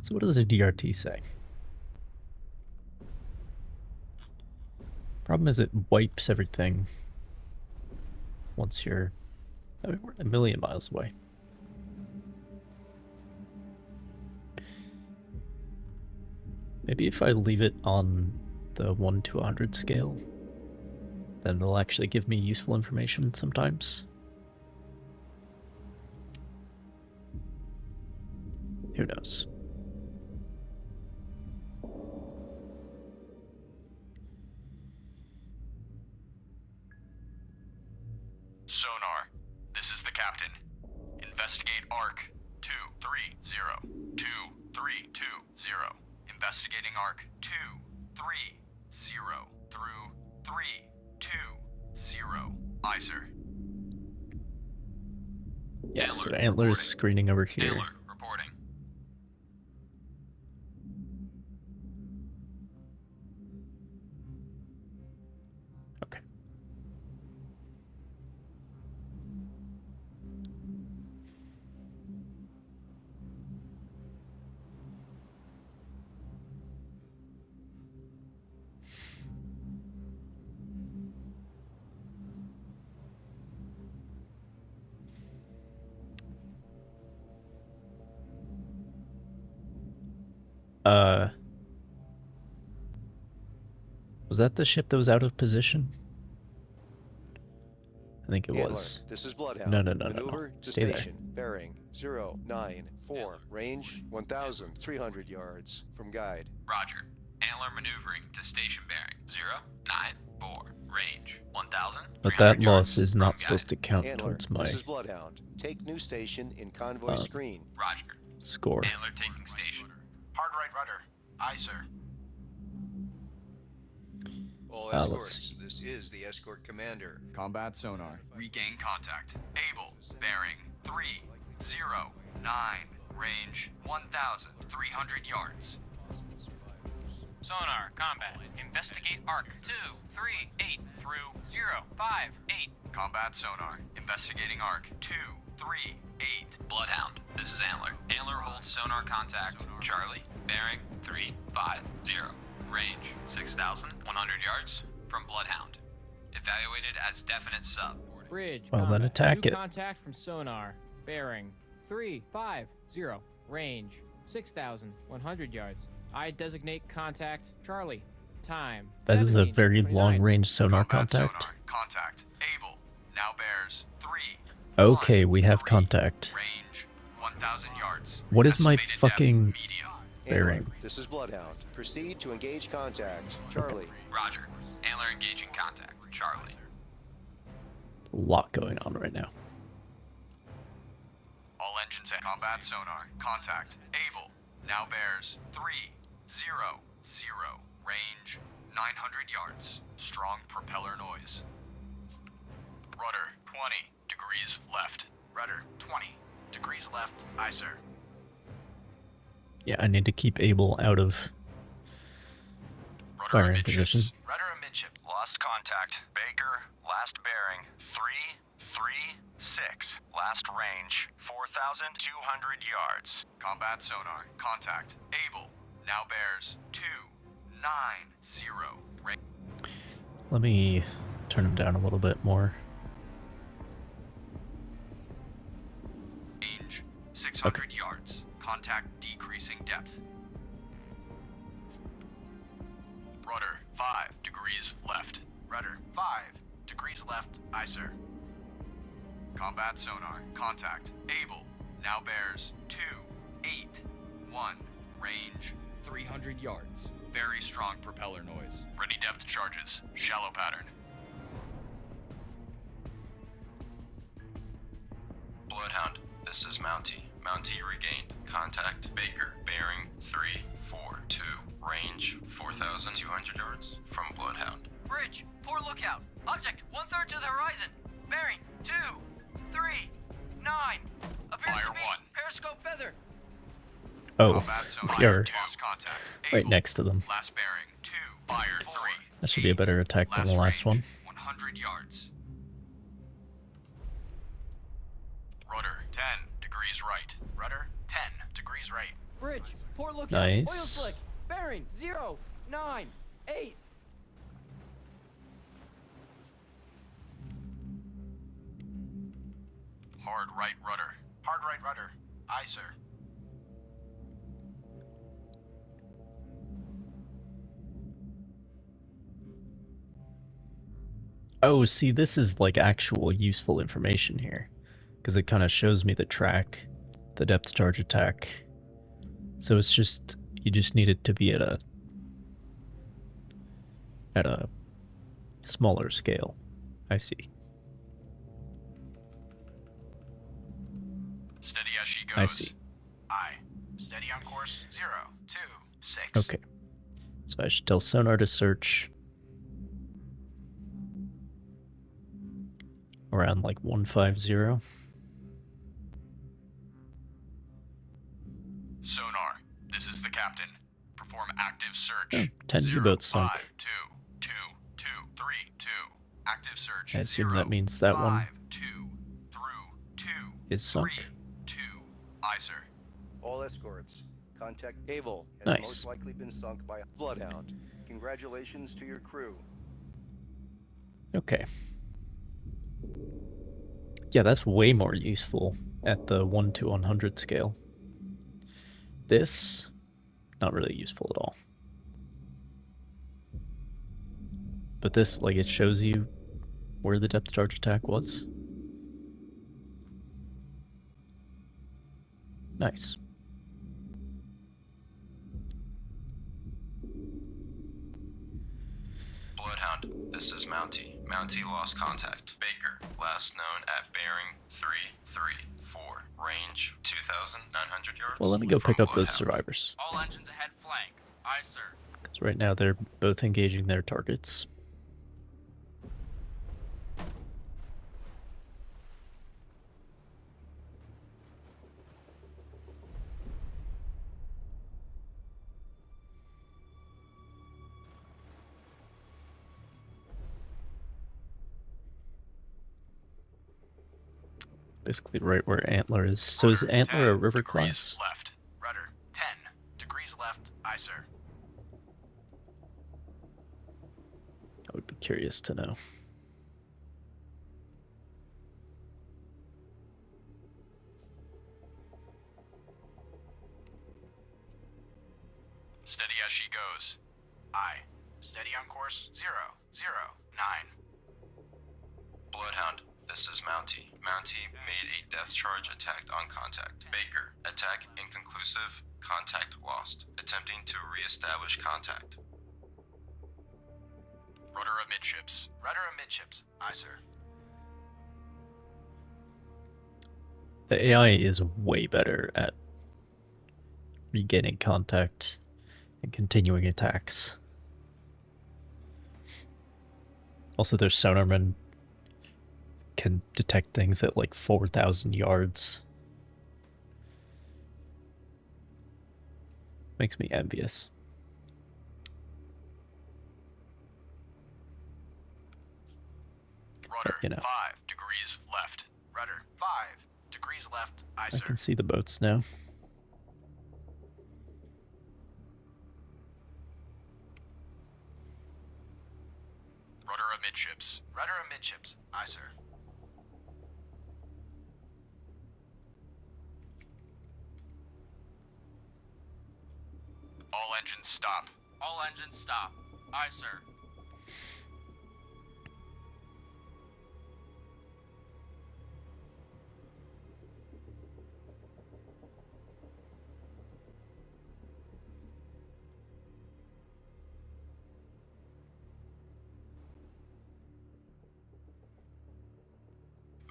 So what does a DRT say? Problem is it wipes everything once you're... I mean, we're a million miles away. Maybe if I leave it on the 1 to 100 scale, then it'll actually give me useful information sometimes. Who knows? Sonar, this is the captain. Investigate ARC 230230. Investigating ARC 230 through 320. Aye, sir. Yeah, so Antler's screening over here. Antler, reporting. Okay. Was that the ship that was out of position? I think it Antler, was. this is Bloodhound. No. Maneuver to Stay station. Bearing 094. Range 1,300 yards. From guide. Roger. Antler maneuvering to station bearing 094. Range 1,000. But that loss is not supposed to count Antler, towards my this is Bloodhound. Take new station in convoy screen. Roger. score. Antler taking station. Hard right rudder. Aye, sir. All let's escorts, this is the escort commander. Combat sonar. Regain contact. Able. Bearing 309. Range 1,300 yards. Sonar, combat. Investigate ARC 238 through 058. Combat sonar. Investigating ARC 238. Bloodhound, this is Antler. Antler holds sonar contact. Charlie, bearing 350. Range 6,100 yards from Bloodhound. Evaluated as definite sub. Bridge. Well, then combat. attack New it. Contact from sonar. Bearing 350. Range 6,100 yards. I designate contact Charlie. Time. That is a very 17:29. long-range sonar Combat contact. Sonar. Contact. Able. Now bears 3. Okay, we have contact. Range 1,000 yards. What is my Estimated fucking depth, medium. bearing? Antler, this is Bloodhound. Proceed to engage contact. Charlie. Roger. Antler engaging contact. Charlie. A lot going on right now. All engines at combat sonar. Contact. Able. Now bears 300. Range 900 yards. Strong propeller noise. Rudder 20 degrees left. Rudder 20 degrees left. Aye, sir. Yeah, I need to keep Abel out of firing position. Rudder amidship. Lost contact. Baker, last bearing 336. Last range 4,200 yards. Combat sonar. Contact. Able. Now bears 290. Let me turn him down a little bit more. Range 600 yards. Contact decreasing depth. Rudder 5 degrees left. Rudder 5 degrees left. Aye, sir. Combat sonar. Contact. Able. Now bears 281. Range 300 yards. very strong propeller noise. Ready depth charges. Shallow pattern. Bloodhound, this is Mountie. Mountie regained. Contact Baker, bearing 342. Range 4,200 yards from Bloodhound. Bridge, poor lookout. Object 1/3 to the horizon. Bearing 2, 3, 9. Appears Fire to be 1. periscope feather. Oh, Combat sonar. we are Lost contact. right Able. next to them. Last bearing 2. Fired 3. That should be a better attack than the last one. 100 yards. Rudder 10 degrees right. Rudder 10 degrees right. Bridge, poor lookout. Nice. Oil slick. Bearing 0, 9, 8. Hard right rudder. Hard right rudder. Aye, sir. Oh, see, this is like actual useful information here. Because it kind of shows me the track, the depth charge attack. So it's just, you just need it to be at a smaller scale. I see. Steady as she goes. I see. Aye. Steady on course. 0, 2, 6. Okay. So I should tell sonar to search around like 150. Sonar, this is the captain. Perform active search. 10 U-boats sunk. 5, 2, 2, 2, 3, 2. Active search. I assume 0, that means that 5, one 2, through 2, is sunk. 2. Aye, sir. All escorts, contact Able has Nice. most likely been sunk by a bloodhound. Congratulations to your crew. Okay. Yeah, that's way more useful at the 1 to 100 scale. This, not really useful at all. But this, like, it shows you where the depth charge attack was. Nice. Bloodhound, this is Mountie. Mountie lost contact. Baker, last known at bearing 334. Range 2,900 yards. Well, let me go from pick up those Bloodhound. survivors. All engines ahead flank. Aye, sir. Because right now they're both engaging their targets. Basically right where Antler is. So is Antler a river class? Left. Rudder. 10 degrees left. Aye, sir. I would be curious to know. Steady as she goes. Aye. Steady on course. 0, 0, 9. Bloodhound, this is Mountie. Mountie made a death charge attack on contact. Baker, attack inconclusive. Contact lost. Attempting to re-establish contact. Rudder amidships. Rudder amidships. Aye, sir. The AI is way better at regaining contact and continuing attacks. Also, their sonarmen can detect things at like 4,000 yards. Makes me envious. Rudder. You know. 5 degrees left. Rudder. 5 degrees left. Aye, I sir. can see the boats now. Rudder amidships. Rudder amidships. Aye, sir. All engines stop. All engines stop. Aye, sir.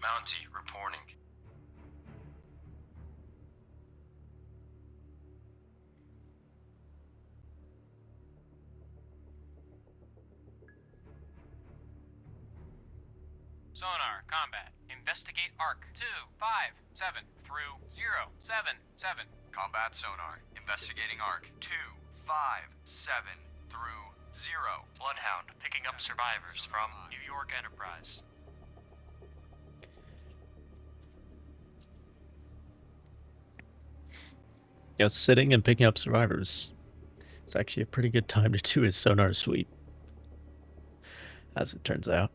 Mountie reporting. Sonar, combat. Investigate arc 257 through 077. Combat sonar. Investigating arc. 257 through 0. Bloodhound, picking up survivors from New York Enterprise. You know, sitting and picking up survivors. It's actually a pretty good time to do his sonar sweep. As it turns out.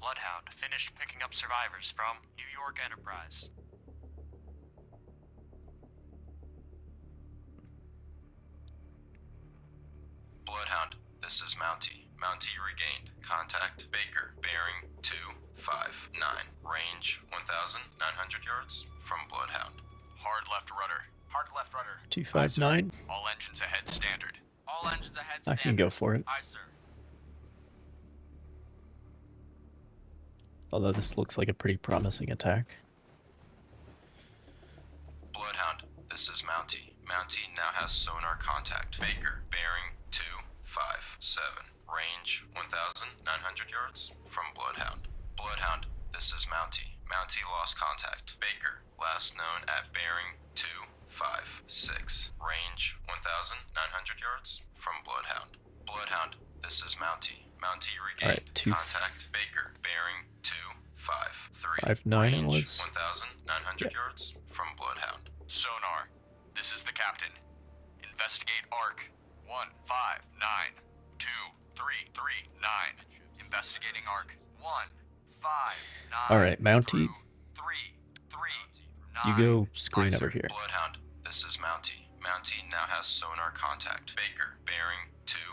Bloodhound finished picking up survivors from New York Enterprise. Bloodhound, this is Mountie. Mountie regained. Contact Baker, bearing 259. Range 1,900 yards from Bloodhound. Hard left rudder. Hard left rudder. 259. All engines ahead standard. All engines ahead I standard. can go for it. Aye, sir. Although this looks like a pretty promising attack. Bloodhound, this is Mountie. Mountie now has sonar contact. Baker, bearing 257. Range 1,900 yards from Bloodhound. Bloodhound, this is Mountie. Mountie lost contact. Baker, last known at bearing 256. Range 1,900 yards from Bloodhound. Bloodhound, this is Mountie. Mountie regained. Contact Baker, bearing 253. 59 it Range was. 1,900 yards from Bloodhound. Sonar, this is the captain. Investigate ARC 1592339. Investigating ARC 159. Alright, Mountie. 339. You go screen over here. Bloodhound, this is Mountie. Mountie now has sonar contact. Baker, bearing 250.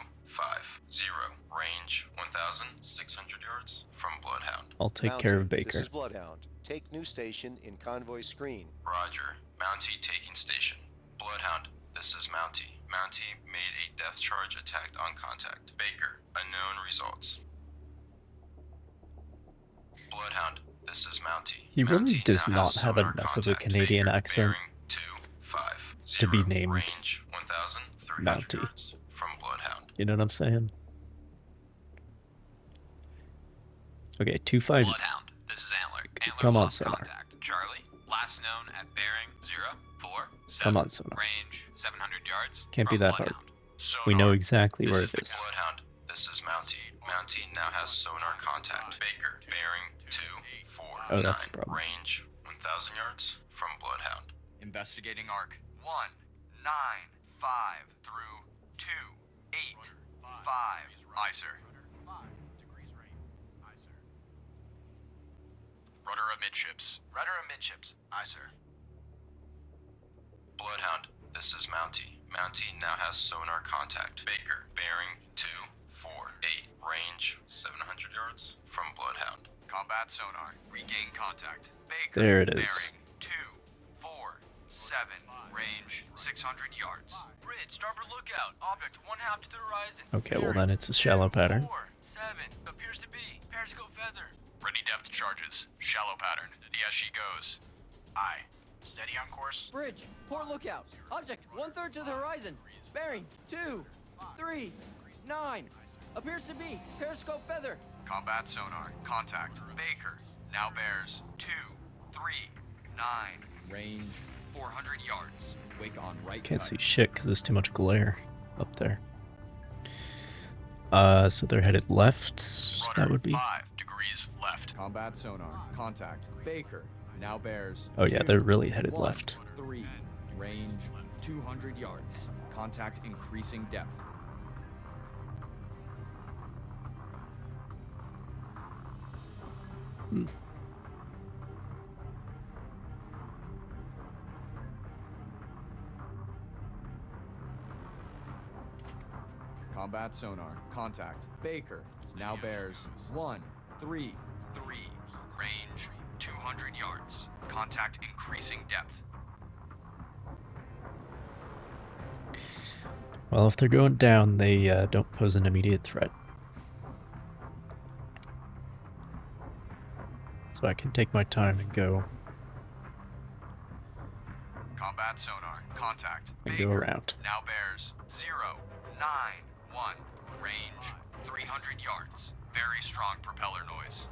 Range 1,600 yards from Bloodhound. I'll take care of Mountie, Baker. This is Bloodhound. Take new station in convoy screen. Roger. Mountie taking station. Bloodhound, this is Mountie. Mountie made a death charge attack on contact. Baker, unknown results. Bloodhound, this is Mountie. He really Mountie does now not has have sonar enough of a contact. Canadian Baker, accent bearing 250. to be named Range 1,300 Mountie. yards from Bloodhound. You know what I'm saying? Okay, 25. Bloodhound, this is Antler. Antler Come on, lost sonar. contact. Charlie, last known at bearing 047. Come on, sonar. Range 700 yards. Can't be from that hard. Bloodhound. We know exactly This where is it the is. Bloodhound. This is Mountie. Mountie now has sonar contact. Baker, bearing 249. Oh, that's the problem. Range 1,000 yards from Bloodhound. Investigating ARC 195 through 285. Aye, sir. Rudder amidships. Rudder amidships. Aye, sir. Bloodhound, this is Mountie. Mountie now has sonar contact. Baker, bearing 248. Range 700 yards from Bloodhound. Combat sonar. Regain contact. Baker. There it is. Bearing 247. Range 600 yards. Bridge, starboard lookout. Object 1/2 to the horizon. Okay, well then it's a shallow pattern. 7. Appears to be. Periscope feather. Ready depth charges. Shallow pattern. Yes, she goes. Aye. Steady on course. Bridge, port lookout. Object 1/3 to the horizon. Bearing 239. Appears to be. Periscope feather. Combat sonar. Contact. Baker. Now bears 239. Range 400 yards. Wake on right. Can't cut. see shit because there's too much glare up there. So they're headed left. That would be. 5 degrees left. Combat sonar. Contact. Baker. Now bears. Oh yeah, they're really headed 2, left. 3. Range 200 yards. Contact increasing depth. Combat sonar. Contact. Baker. Now bears 1-3. 3. Range 200 yards. Contact increasing depth. Well, if they're going down, they don't pose an immediate threat. So I can take my time and go Combat sonar. Contact. and go around. Now bears 091. Range 300 yards. Very strong propeller noise.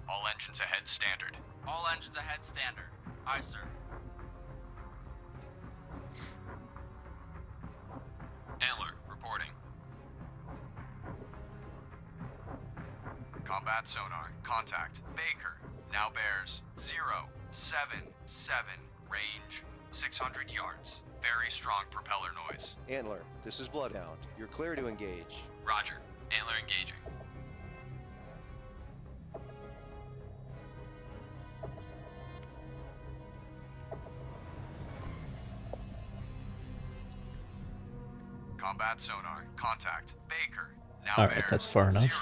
All engines ahead standard. All engines ahead standard. Aye, sir. Antler, reporting. Combat sonar. Contact. Baker. Now bears 077. Range 600 yards. Very strong propeller noise. Antler, this is Bloodhound. You're clear to engage. Roger. Antler engaging. Combat sonar. Contact. Baker. Now Alright, bears that's far enough.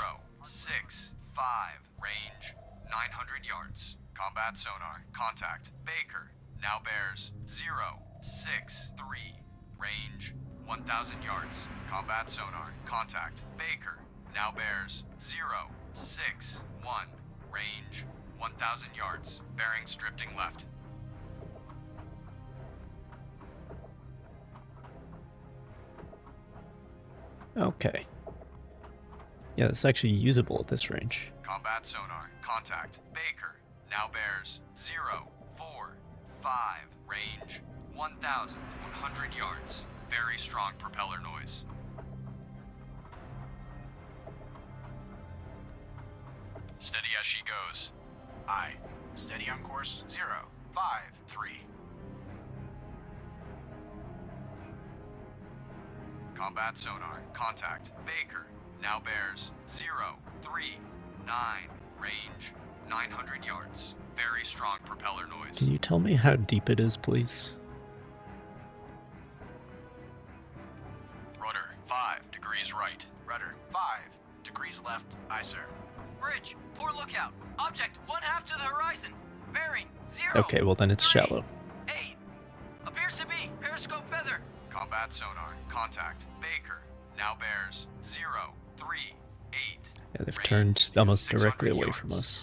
065. Range 900 yards. Combat sonar. Contact. Baker. Now bears 063. Range 1,000 yards. Combat sonar. Contact. Baker. Now bears 061. Range 1,000 yards. Bearings drifting left. Okay. Yeah, it's actually usable at this range. Combat sonar. Contact. Baker. Now bears 045. Range 1,100 yards. Very strong propeller noise. Steady as she goes. Aye. Steady on course 053. Combat sonar. Contact. Baker. Now bears 039. Range 900 yards. Very strong propeller noise. Can you tell me how deep it is, please? Rudder 5 degrees right. Rudder 5 degrees left. Aye, sir. Bridge, poor lookout. Object 1/2 to the horizon. Bearing 0. Okay, well then it's shallow. 8. Appears to be periscope feather. Combat sonar. Contact. Baker. Now bears 038. Yeah, they've turned almost directly away from us.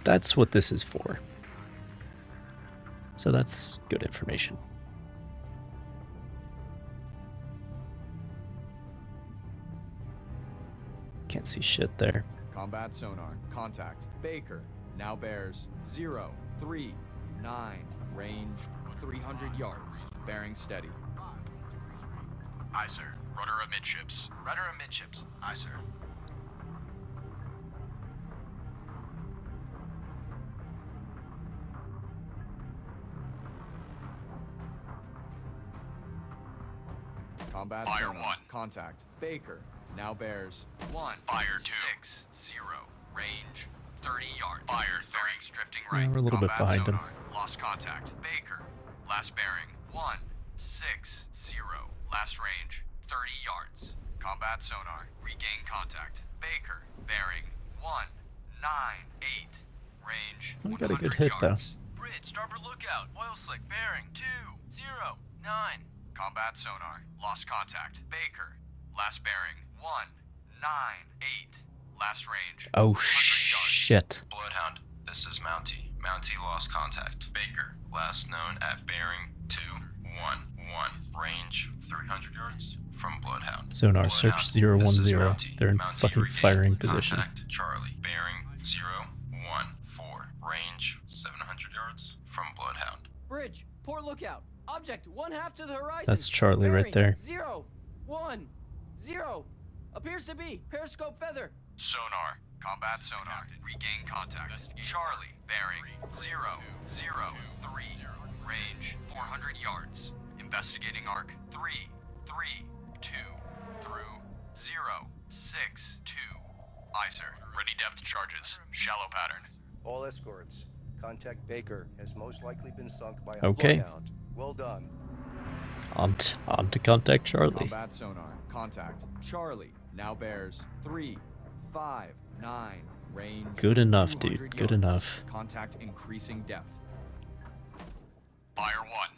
That's what this is for. So that's good information. Can't see shit there. Combat sonar. Contact. Baker. Now bears 039. Range 300 yards. Bearing steady. Aye, sir. Rudder amidships. Rudder amidships. Aye, sir. Combat Fire sonar. 1. Contact. Baker. Now bears 1. Fire 2. 60. Range 30 yards. Fire. Bearings drifting right. Yeah, we're a little bit Combat behind him. sonar. Lost contact. Baker. Last bearing 160. Last range 30 yards. Combat sonar. Regain contact. Baker. Bearing 198. Range We got a 100 good hit though. yards. Bridge, starboard lookout. Oil slick bearing 209. Combat sonar. Lost contact. Baker. Last bearing 198. Last range. Oh 100 yards. shit. Bloodhound, this is Mountie. Mountie lost contact. Baker, last known at bearing 211. Range 300 yards from Bloodhound. Sonar Bloodhound, search this is 010. Mountie. They're in Mountie fucking regained firing position. Contact Charlie. Bearing 014. Range 700 yards from Bloodhound. Bridge, poor lookout. Object 1/2 to the horizon. That's Charlie right Bearing there. 010. Appears to be periscope feather. Sonar. Combat sonar. Regain contact. Charlie. Bearing 003. Range 400 yards. Investigating arc 332 through 062. Aye, sir. Ready depth charges. Shallow pattern. All escorts. Contact Baker has most likely been sunk by a Okay. bloodhound. Well done. On to contact Charlie. combat sonar. Contact. Charlie. Now bears 359. Range. Good enough, 200 dude. Good yards. enough. Contact increasing depth. Fire 1.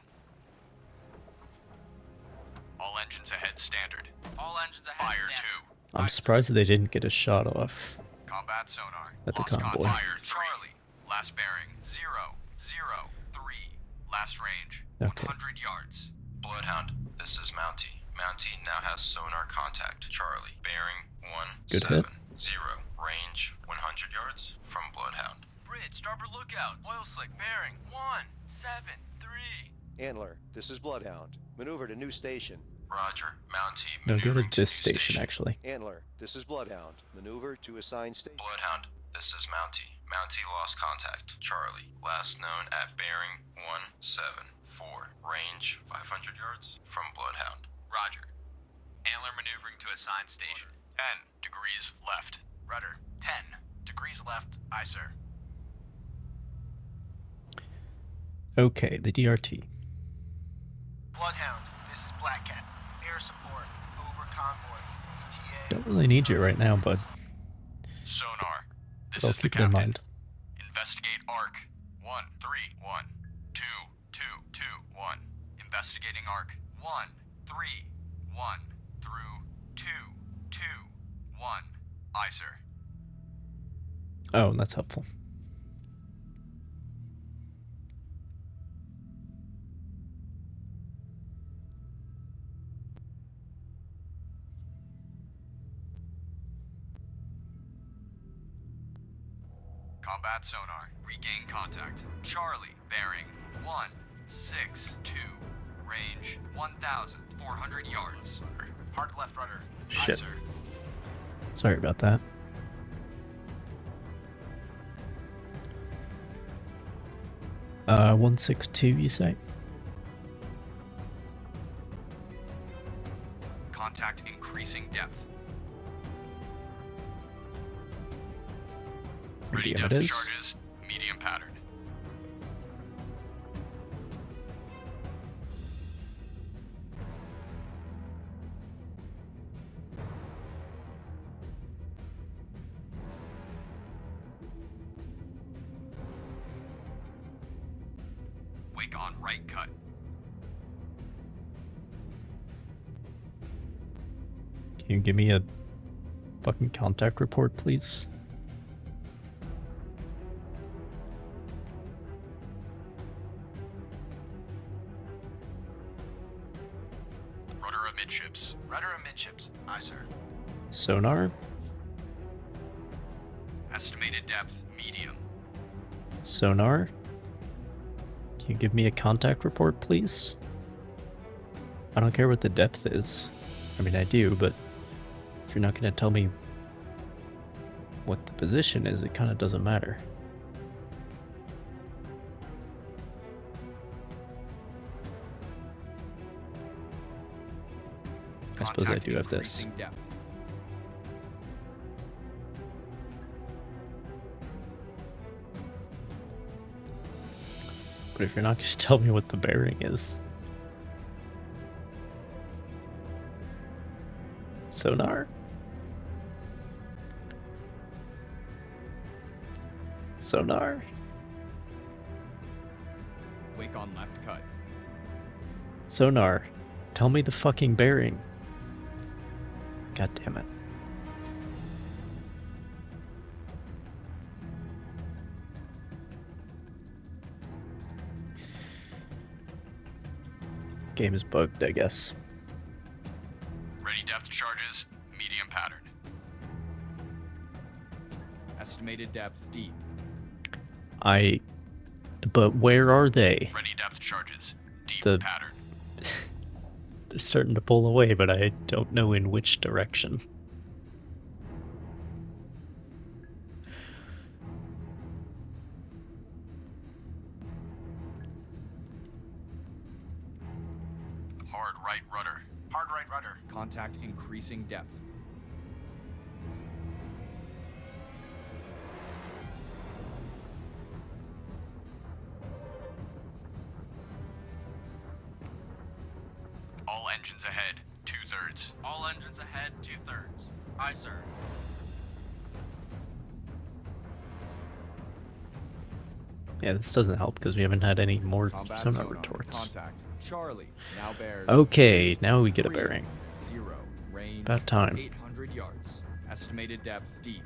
All engines ahead standard. All engines ahead. Fire standard. 2. I'm surprised that they didn't get a shot off Combat sonar. at the Lost convoy. Fire Charlie. Last bearing 003. Last range Okay. 100 yards. Bloodhound, this is Mountie. Mountie now has sonar contact. Charlie. Bearing Good hit. 170. Range 100 yards from Bloodhound. Bridge, starboard lookout. Oil slick bearing 173. Antler, this is Bloodhound. Maneuver to new station. Roger. Mountie. No, go to maneuvering this new station actually. Antler, this is Bloodhound. Maneuver to assigned station. Bloodhound, this is Mountie. Mountie lost contact. Charlie. Last known at bearing 174. Range 500 yards from Bloodhound. Roger. Antler maneuvering to assigned station. 10 degrees left. Rudder 10 degrees left. Aye, sir. Okay, the DRT. Bloodhound, this is Black Cat. air support. Over convoy. ETA. Don't really need you right now, bud. Sonar. This But I'll is the keep it in captain. mind. Investigate ARC 131 2221. Investigating ARC 131 through 221. Aye, sir. Oh, that's helpful. Combat sonar. Regain contact. Charlie, bearing 162. Range 1,400 yards. Hard left rudder. Shit. Aye, sir. Sorry about that. Uh, 162, you say? Contact increasing depth. Ready Medium it depth is. charges. Medium pattern. Wake on right cut. Can you give me a fucking contact report, please? Rudder amidships. Rudder amidships. Aye, sir. Sonar? Estimated depth. Medium. Sonar? Can you give me a contact report, please? I don't care what the depth is. I mean, I do, but if you're not going to tell me what the position is, it kind of doesn't matter. I suppose I do have this. Increasing depth. But if you're not going to tell me what the bearing is... Sonar? Sonar? Wake on left cut. Sonar, tell me the fucking bearing. God damn it. Game is bugged, I guess. Ready depth charges. Medium pattern. Estimated depth deep. But where are they? Ready depth charges. Deep The- pattern. They're starting to pull away, but I don't know in which direction. Hard right rudder. Hard right rudder. Contact increasing depth. All engines ahead. 2/3. All engines ahead, 2/3. Aye, sir. Yeah, this doesn't help because we haven't had any more Combat sonar sonar. retorts. Contact. Charlie. Now bears. Okay, now we get a 3, bearing. 0. Range. About time. 800 yards. Estimated depth deep.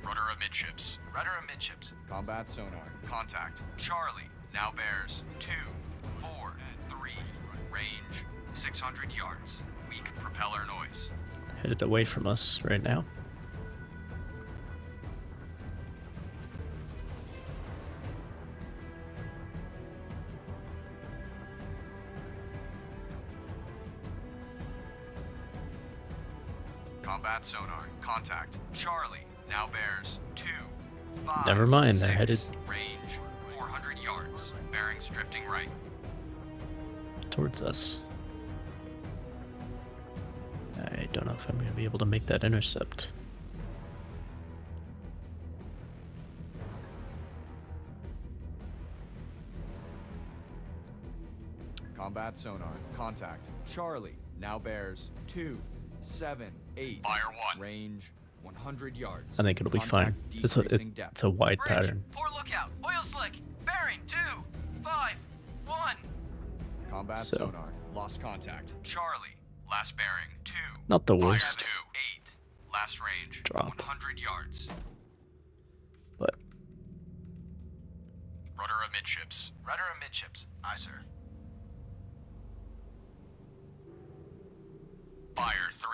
Rudder amidships. Rudder amidships. Combat sonar. Contact. Charlie. Now bears 2, 4, 3. Range 600 yards. Weak propeller noise. Headed away from us right now. Combat sonar. Contact. Charlie. Now bears 2, 5. Never mind, they're 6. headed Range 400 yards. Bearings drifting right. towards us. I don't know if I'm going to be able to make that intercept. Combat sonar. Contact. Charlie. Now bears 278. Fire 1. Range 100 yards. I think it'll be fine. It's a wide pattern. Poor lookout. Oil slick. Bearing 251. Combat So. sonar. Lost contact. Charlie. Last bearing 2. Not the Fire worst. 2. 8. Last range Drop. 100 yards. But Rudder amidships. Rudder amidships. Aye, sir. Fire 3.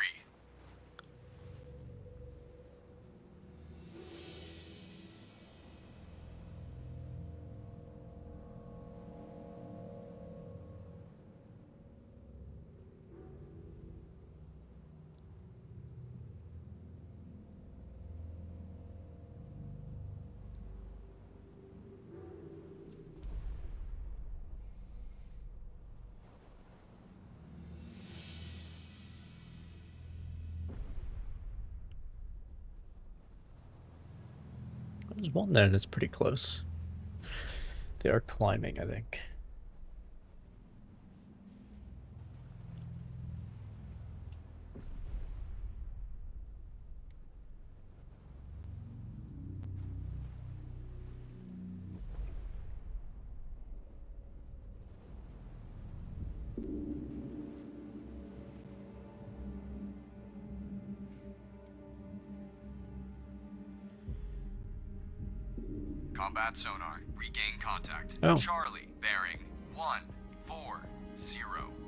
there's one there that's pretty close. They are climbing, I think. Combat sonar. Regain contact. Oh. Charlie. Bearing 140.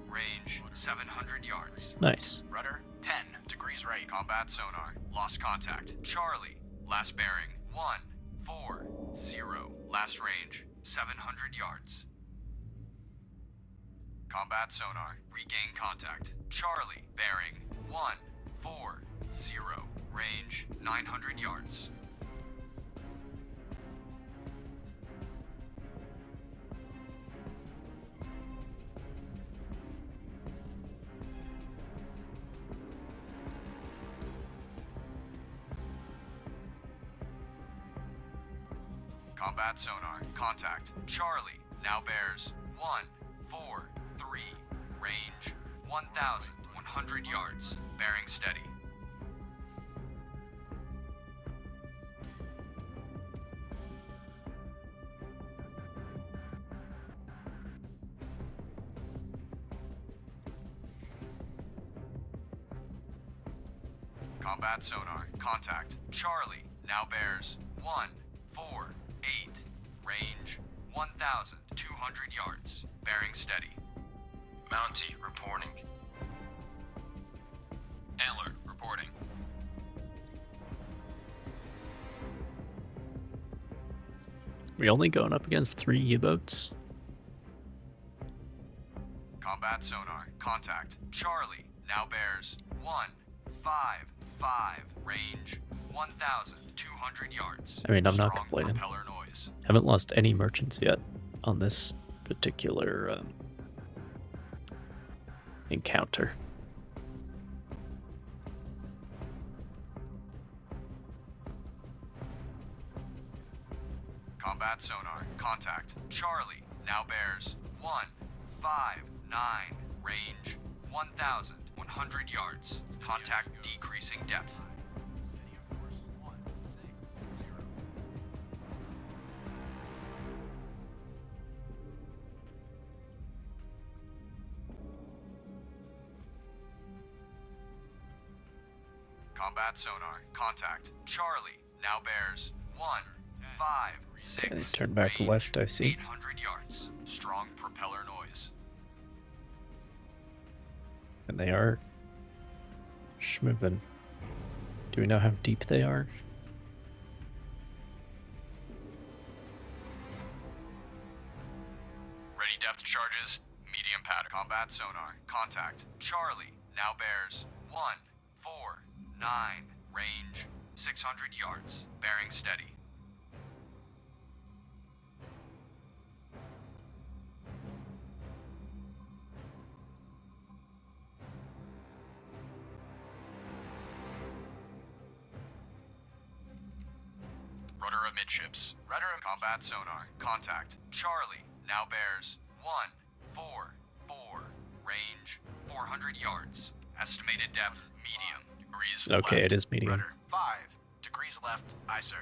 Range 700 yards. Nice. Rudder 10 degrees right. Combat sonar. Lost contact. Charlie. Last bearing 140. Last range 700 yards. Combat sonar. Regain contact. Charlie. Bearing 140. Range 900 yards. Combat sonar. Contact. Charlie. Now bears 143. Range 1,100 yards. Bearing steady. Combat sonar. Contact. Charlie. Now bears 148. Range 1,200 yards. Bearing steady. Mountie reporting. Antler reporting. We only going up against 3 U-boats? Combat sonar. Contact. Charlie. Now bears 155. Range 1,200 yards. I mean, I'm not Strong complaining. propeller noise. Haven't lost any merchants yet on this particular encounter. Combat sonar. Contact. Charlie. Now bears 159. Range 1,100 yards. Contact decreasing depth. Combat sonar. Contact. Charlie. Now bears 156. Okay, turn back left, I see. 800 yards. Strong propeller noise. And they are schmovin'. Do we know how deep they are? Ready depth charges. Medium pattern. Combat sonar. Contact. Charlie. Now bears 149. Range 600 yards. Bearing steady. amidships. Rudder combat sonar. Contact. Charlie. Now bears 144. Range 400 yards. Estimated depth medium. Degrees Okay, left. it is medium. Rudder 5 degrees left. Aye, sir.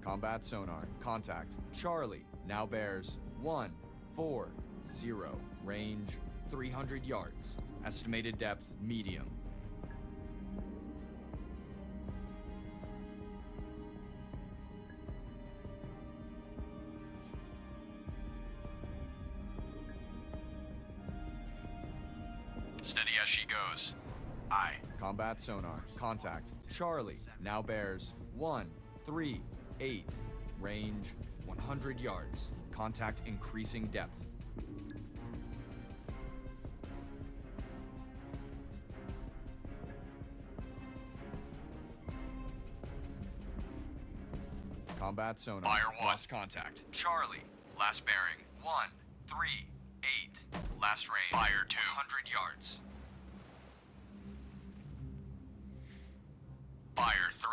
Combat sonar. Contact. Charlie. Now bears 140. Range 300 yards. Estimated depth medium. Steady as she goes. Aye. Combat sonar. Contact. Charlie. Now bears 138. Range 100 yards. Contact increasing depth. Combat sonar. Fire 1. Lost contact. Charlie. Last bearing 138. Last range. Fire 2. 100 yards. Fire 3.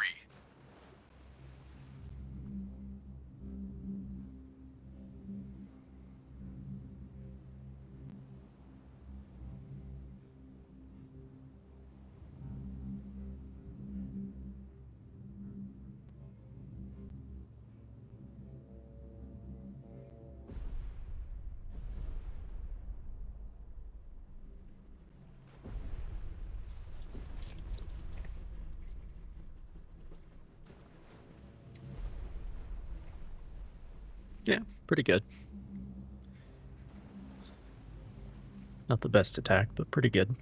Yeah, pretty good. Not the best attack, but pretty good.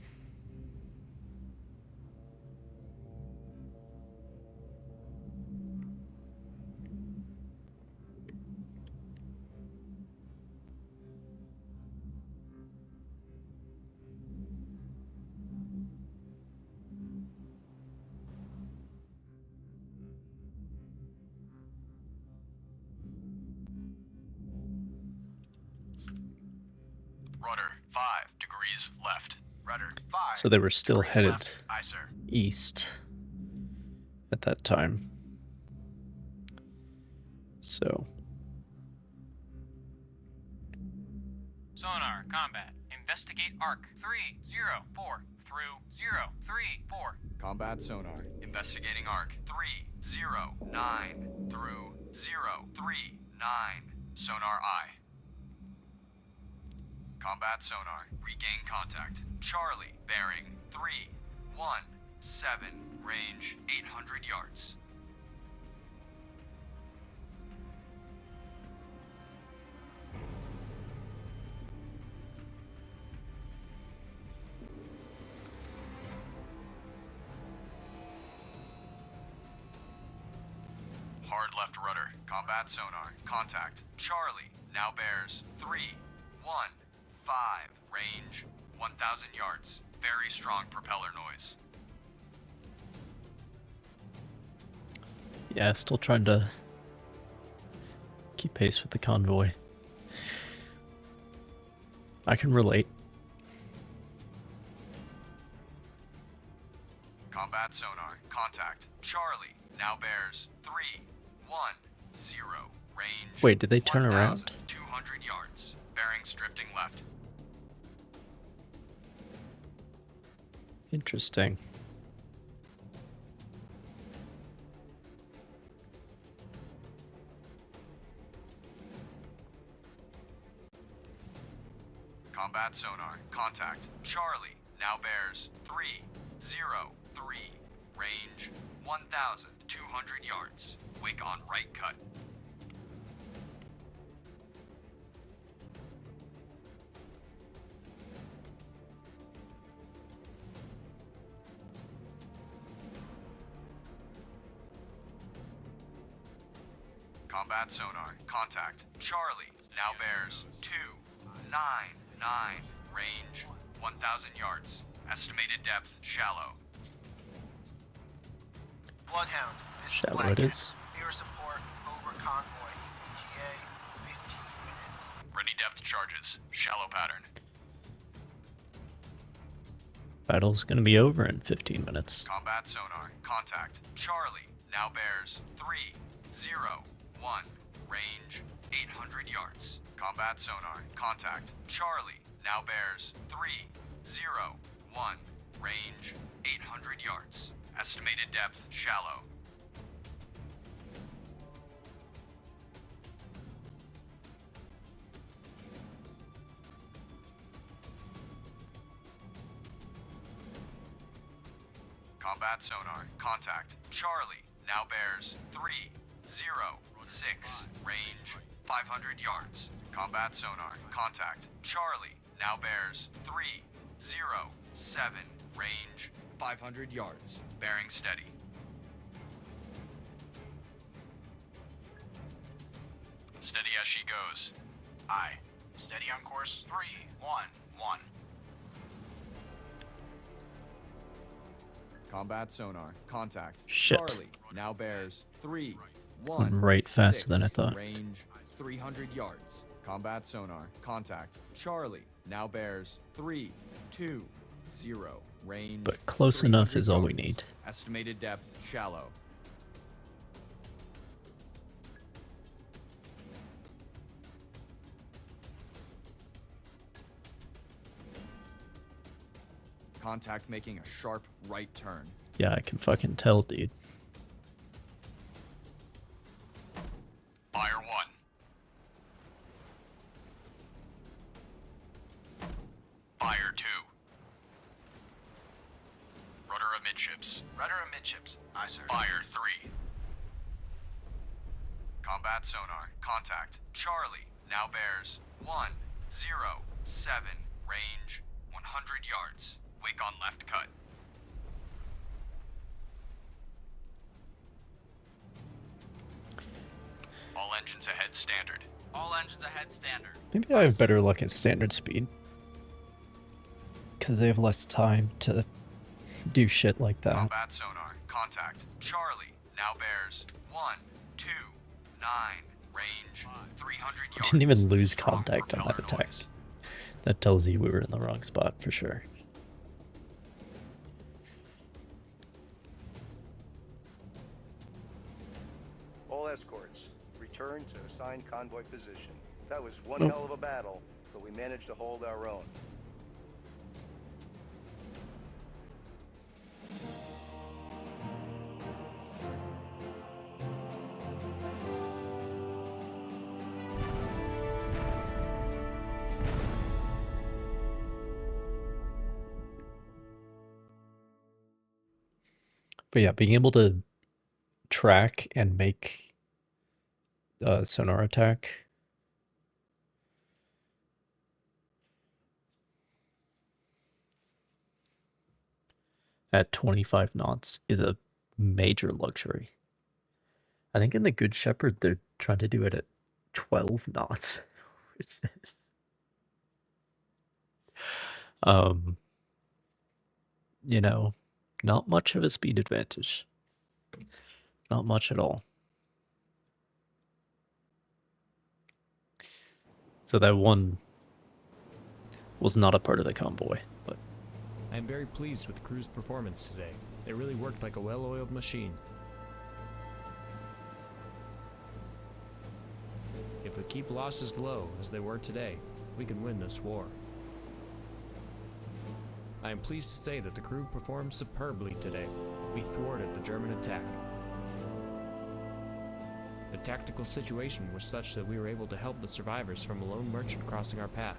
Rudder 5 degrees left. Rudder 5. So they were still degrees headed left. Aye, sir. east at that time. So, Sonar, combat. Investigate arc 304 through 034. Combat sonar. Investigating arc 309 through 039. Sonar I. Combat sonar. Regain contact. Charlie. Bearing 317. Range 800 yards. Hard left rudder. Combat sonar. Contact. Charlie. Now bears 315. Range 1,000 yards. Very strong propeller noise. yeah, still trying to keep pace with the convoy. I can relate. Combat sonar. Contact. Charlie. Now bears 310. Range. Wait, did they turn around? 200 yards. Bearings drifting left. Interesting. Combat sonar. Contact. Charlie. Now bears 303. Range 1,200 yards. Wake on right cut. Combat sonar. Contact. Charlie. Now bears 299. Range 1,000 yards. Estimated depth shallow. Bloodhound, this Shallow Black it Cat. is. Air support over convoy. ETA 15 minutes. Ready depth depth charges. Shallow pattern. Battle's gonna be over in 15 minutes. Combat sonar. Contact. Charlie. Now bears 301. Range 800 yards. Combat sonar. Contact. Charlie. Now bears 301. Range 800 yards. Estimated depth shallow. Combat sonar. Contact. Charlie. Now bears 306. Range 500 yards. Combat sonar. Contact. Charlie. Now bears 307. Range 500 yards. Bearing steady. Steady as she goes. Aye. Steady on course 311. Combat sonar. Contact. Shit. Charlie. Now bears 3, Went 1. right faster 6, than I thought. Range 300 yards. Combat sonar. Contact. Charlie. Now bears 3, 2, 0. Range. But close enough is all we yards. need. Estimated depth shallow. Contact making a sharp right turn. Yeah, I can fucking tell, dude. Fire 1. Fire 2. Rudder amidships. Rudder amidships. Aye, sir. Fire 3. Combat sonar. Contact. Charlie. Now bears 107. Range 100 yards. Wake on left cut. All engines ahead standard. All engines ahead standard. Maybe I have better luck at standard speed. Because they have less time to do shit like that. Combat sonar. Contact. Charlie. Now bears 129. Range 300 yards. Didn't even lose contact on that attack. That tells you we were in the wrong spot for sure. All escorts, return to assigned convoy position. That was one Oh. hell of a battle, but we managed to hold our own. But yeah, being able to track and make sonar attack at 25 knots is a major luxury. I think in the Good Shepherd they're trying to do it at 12 knots, which is you know, not much of a speed advantage. Not much at all. So that one was not a part of the convoy, but I am very pleased with the crew's performance today. They really worked like a well-oiled machine. If we keep losses low, as they were today, we can win this war. I am pleased to say that the crew performed superbly today. We thwarted the German attack. The tactical situation was such that we were able to help the survivors from a lone merchant crossing our path.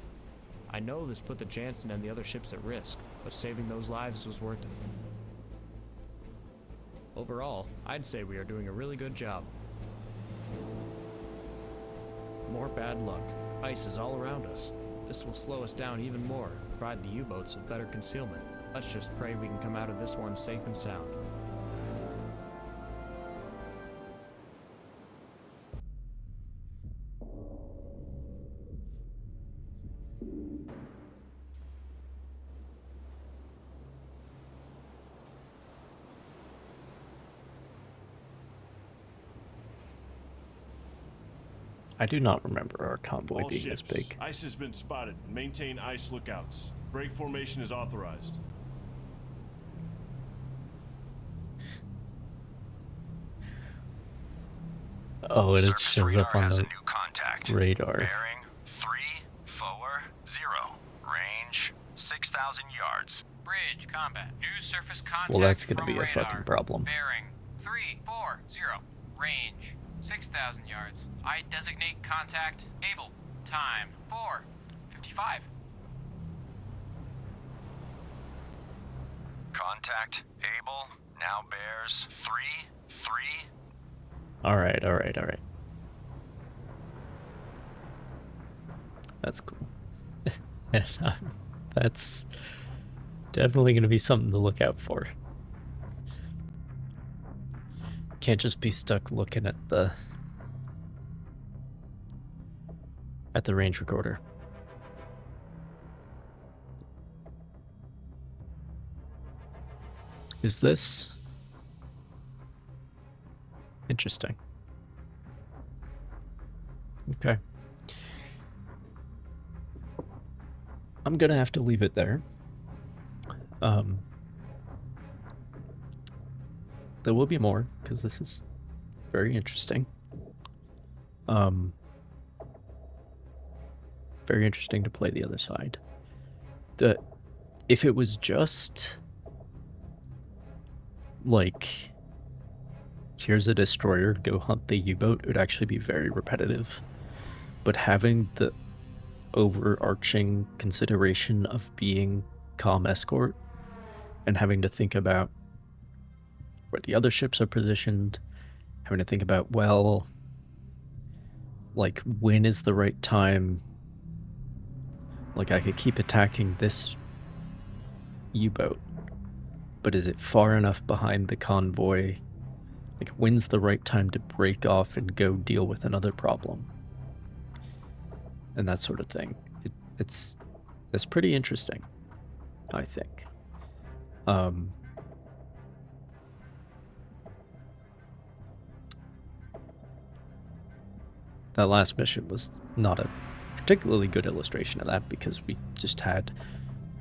I know this put the Jansen and the other ships at risk, but saving those lives was worth it. Overall, I'd say we are doing a really good job. More bad luck. Ice is all around us. This will slow us down even more, provide the U-boats with better concealment. Let's just pray we can come out of this one safe and sound. I do not remember our convoy All being ships, this big. ice has been spotted. Maintain ice lookouts. Break formation is authorized. Oh, and it Surface shows radar up on has a the new contact. radar. Bearing 340. Range 6,000 yards. Bridge combat. New surface contact. Well, that's gonna from be a radar. fucking problem. Bearing 340. Range 6,000 yards. I designate contact. Able. Time 4:55. Contact Able now bears 3. All right. That's cool. That's definitely going to be something to look out for. Can't just be stuck looking at the range recorder. Is this interesting? Okay. I'm gonna have to leave it there. There will be more, because this is very interesting. Very interesting to play the other side. If it was just like, here's a destroyer, go hunt the U-boat, it would actually be very repetitive. But having the overarching consideration of being comm escort and having to think about where the other ships are positioned, having to think about, well, like, when is the right time? Like, I could keep attacking this U-boat, but is it far enough behind the convoy? Like, when's the right time to break off and go deal with another problem? And that sort of thing. It's pretty interesting, I think. That last mission was not a particularly good illustration of that, because we just had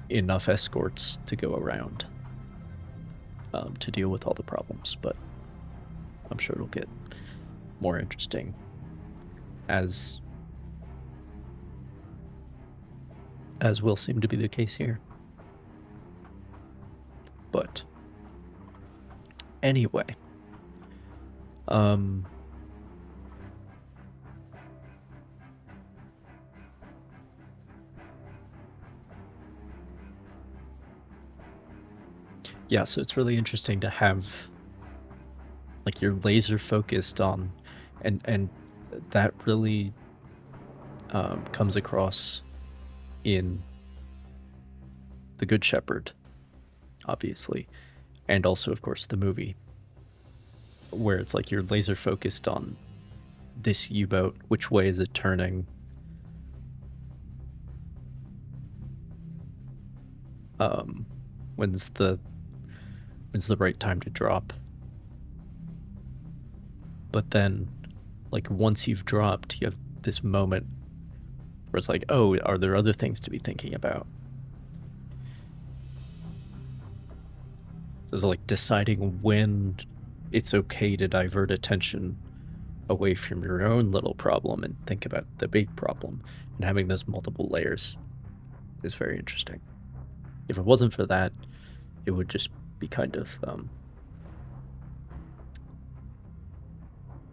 enough escorts to go around to deal with all the problems, but I'm sure it'll get more interesting as will seem to be the case here. But anyway, yeah, so it's really interesting to have, like, you're laser focused on, and that really comes across in The Good Shepherd, obviously, and also, of course, the movie, where it's like you're laser focused on this U-boat, which way is it turning, when's the right time to drop. But then, like, once you've dropped, you have this moment where it's like, oh, are there other things to be thinking about? So it's like deciding when it's okay to divert attention away from your own little problem and think about the big problem, and having those multiple layers is very interesting. If it wasn't for that, it would just be kind of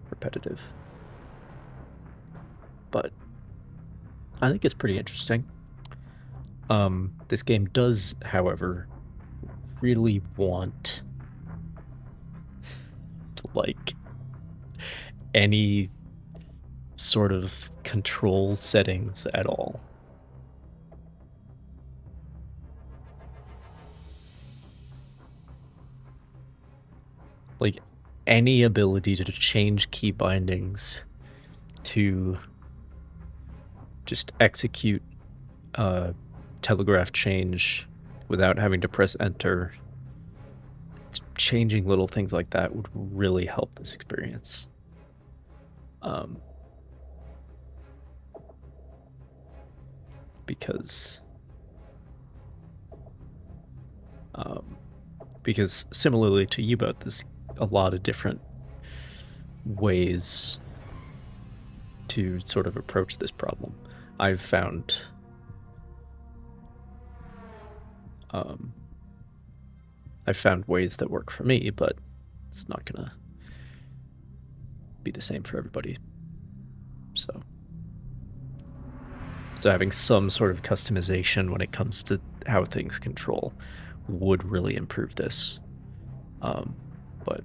repetitive. But I think it's pretty interesting. This game does, however, really want like any sort of control settings at all. Like, any ability to change key bindings to just execute a telegraph change without having to press enter, changing little things like that would really help this experience. because similarly to U-boat, there's a lot of different ways to sort of approach this problem. I've found ways that work for me, but it's not gonna be the same for everybody. So having some sort of customization when it comes to how things control would really improve this. But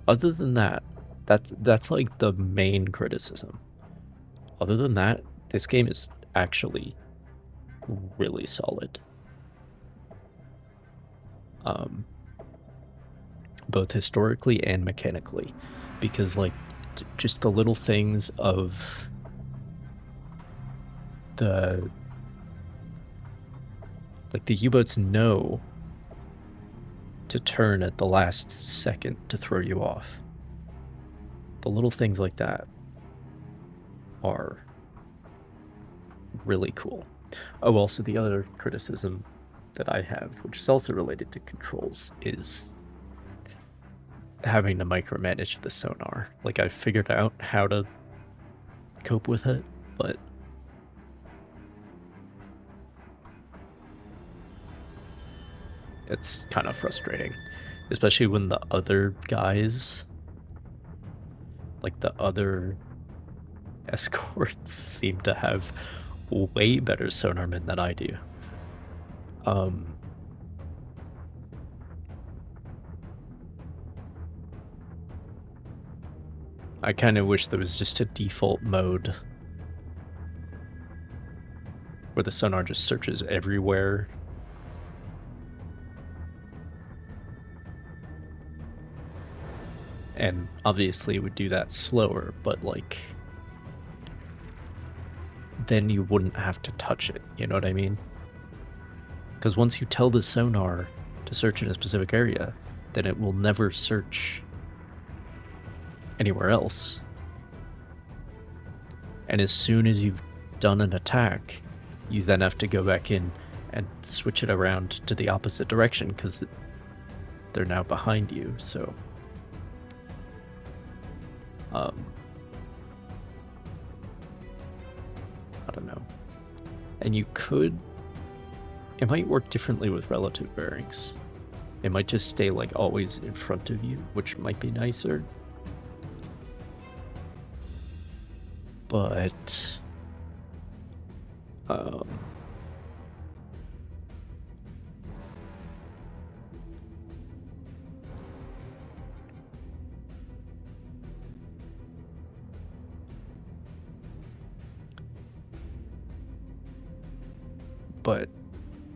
other than that, that's like the main criticism. Other than that, this game is actually really solid. Both historically and mechanically, because like just the little things of the U-boats know to turn at the last second to throw you off. The little things like that are really cool. Oh, also the other criticism that I have, which is also related to controls, is having to micromanage the sonar. Like, I've figured out how to cope with it, but it's kind of frustrating, especially when the other guys, like the other escorts, seem to have way better sonarmen than I do. I kind of wish there was just a default mode where the sonar just searches everywhere. And obviously it would do that slower, but like, then you wouldn't have to touch it, you know what I mean? Because once you tell the sonar to search in a specific area, then it will never search anywhere else. And as soon as you've done an attack, you then have to go back in and switch it around to the opposite direction because they're now behind you, so I don't know. And you could, it might work differently with relative bearings. It might just stay like always in front of you, which might be nicer. But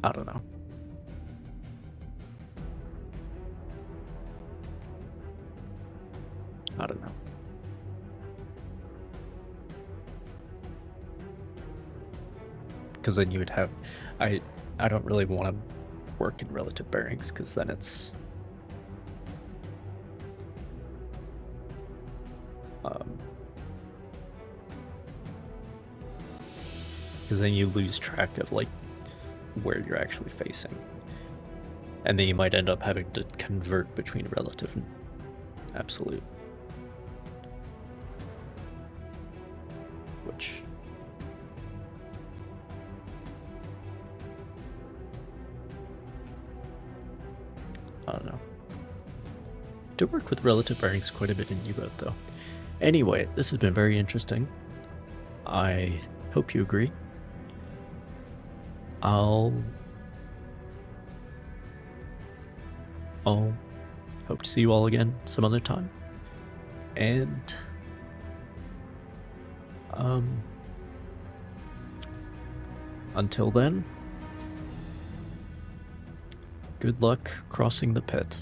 I don't know. I don't know. Because then you would have, I don't really want to work in relative bearings because then it's because then you lose track of like where you're actually facing, and then you might end up having to convert between relative and absolute, which I don't know. I do work with relative bearings quite a bit in U-boat though. Anyway, this has been very interesting. I hope you agree. I'll hope to see you all again some other time. And until then, good luck crossing the pit.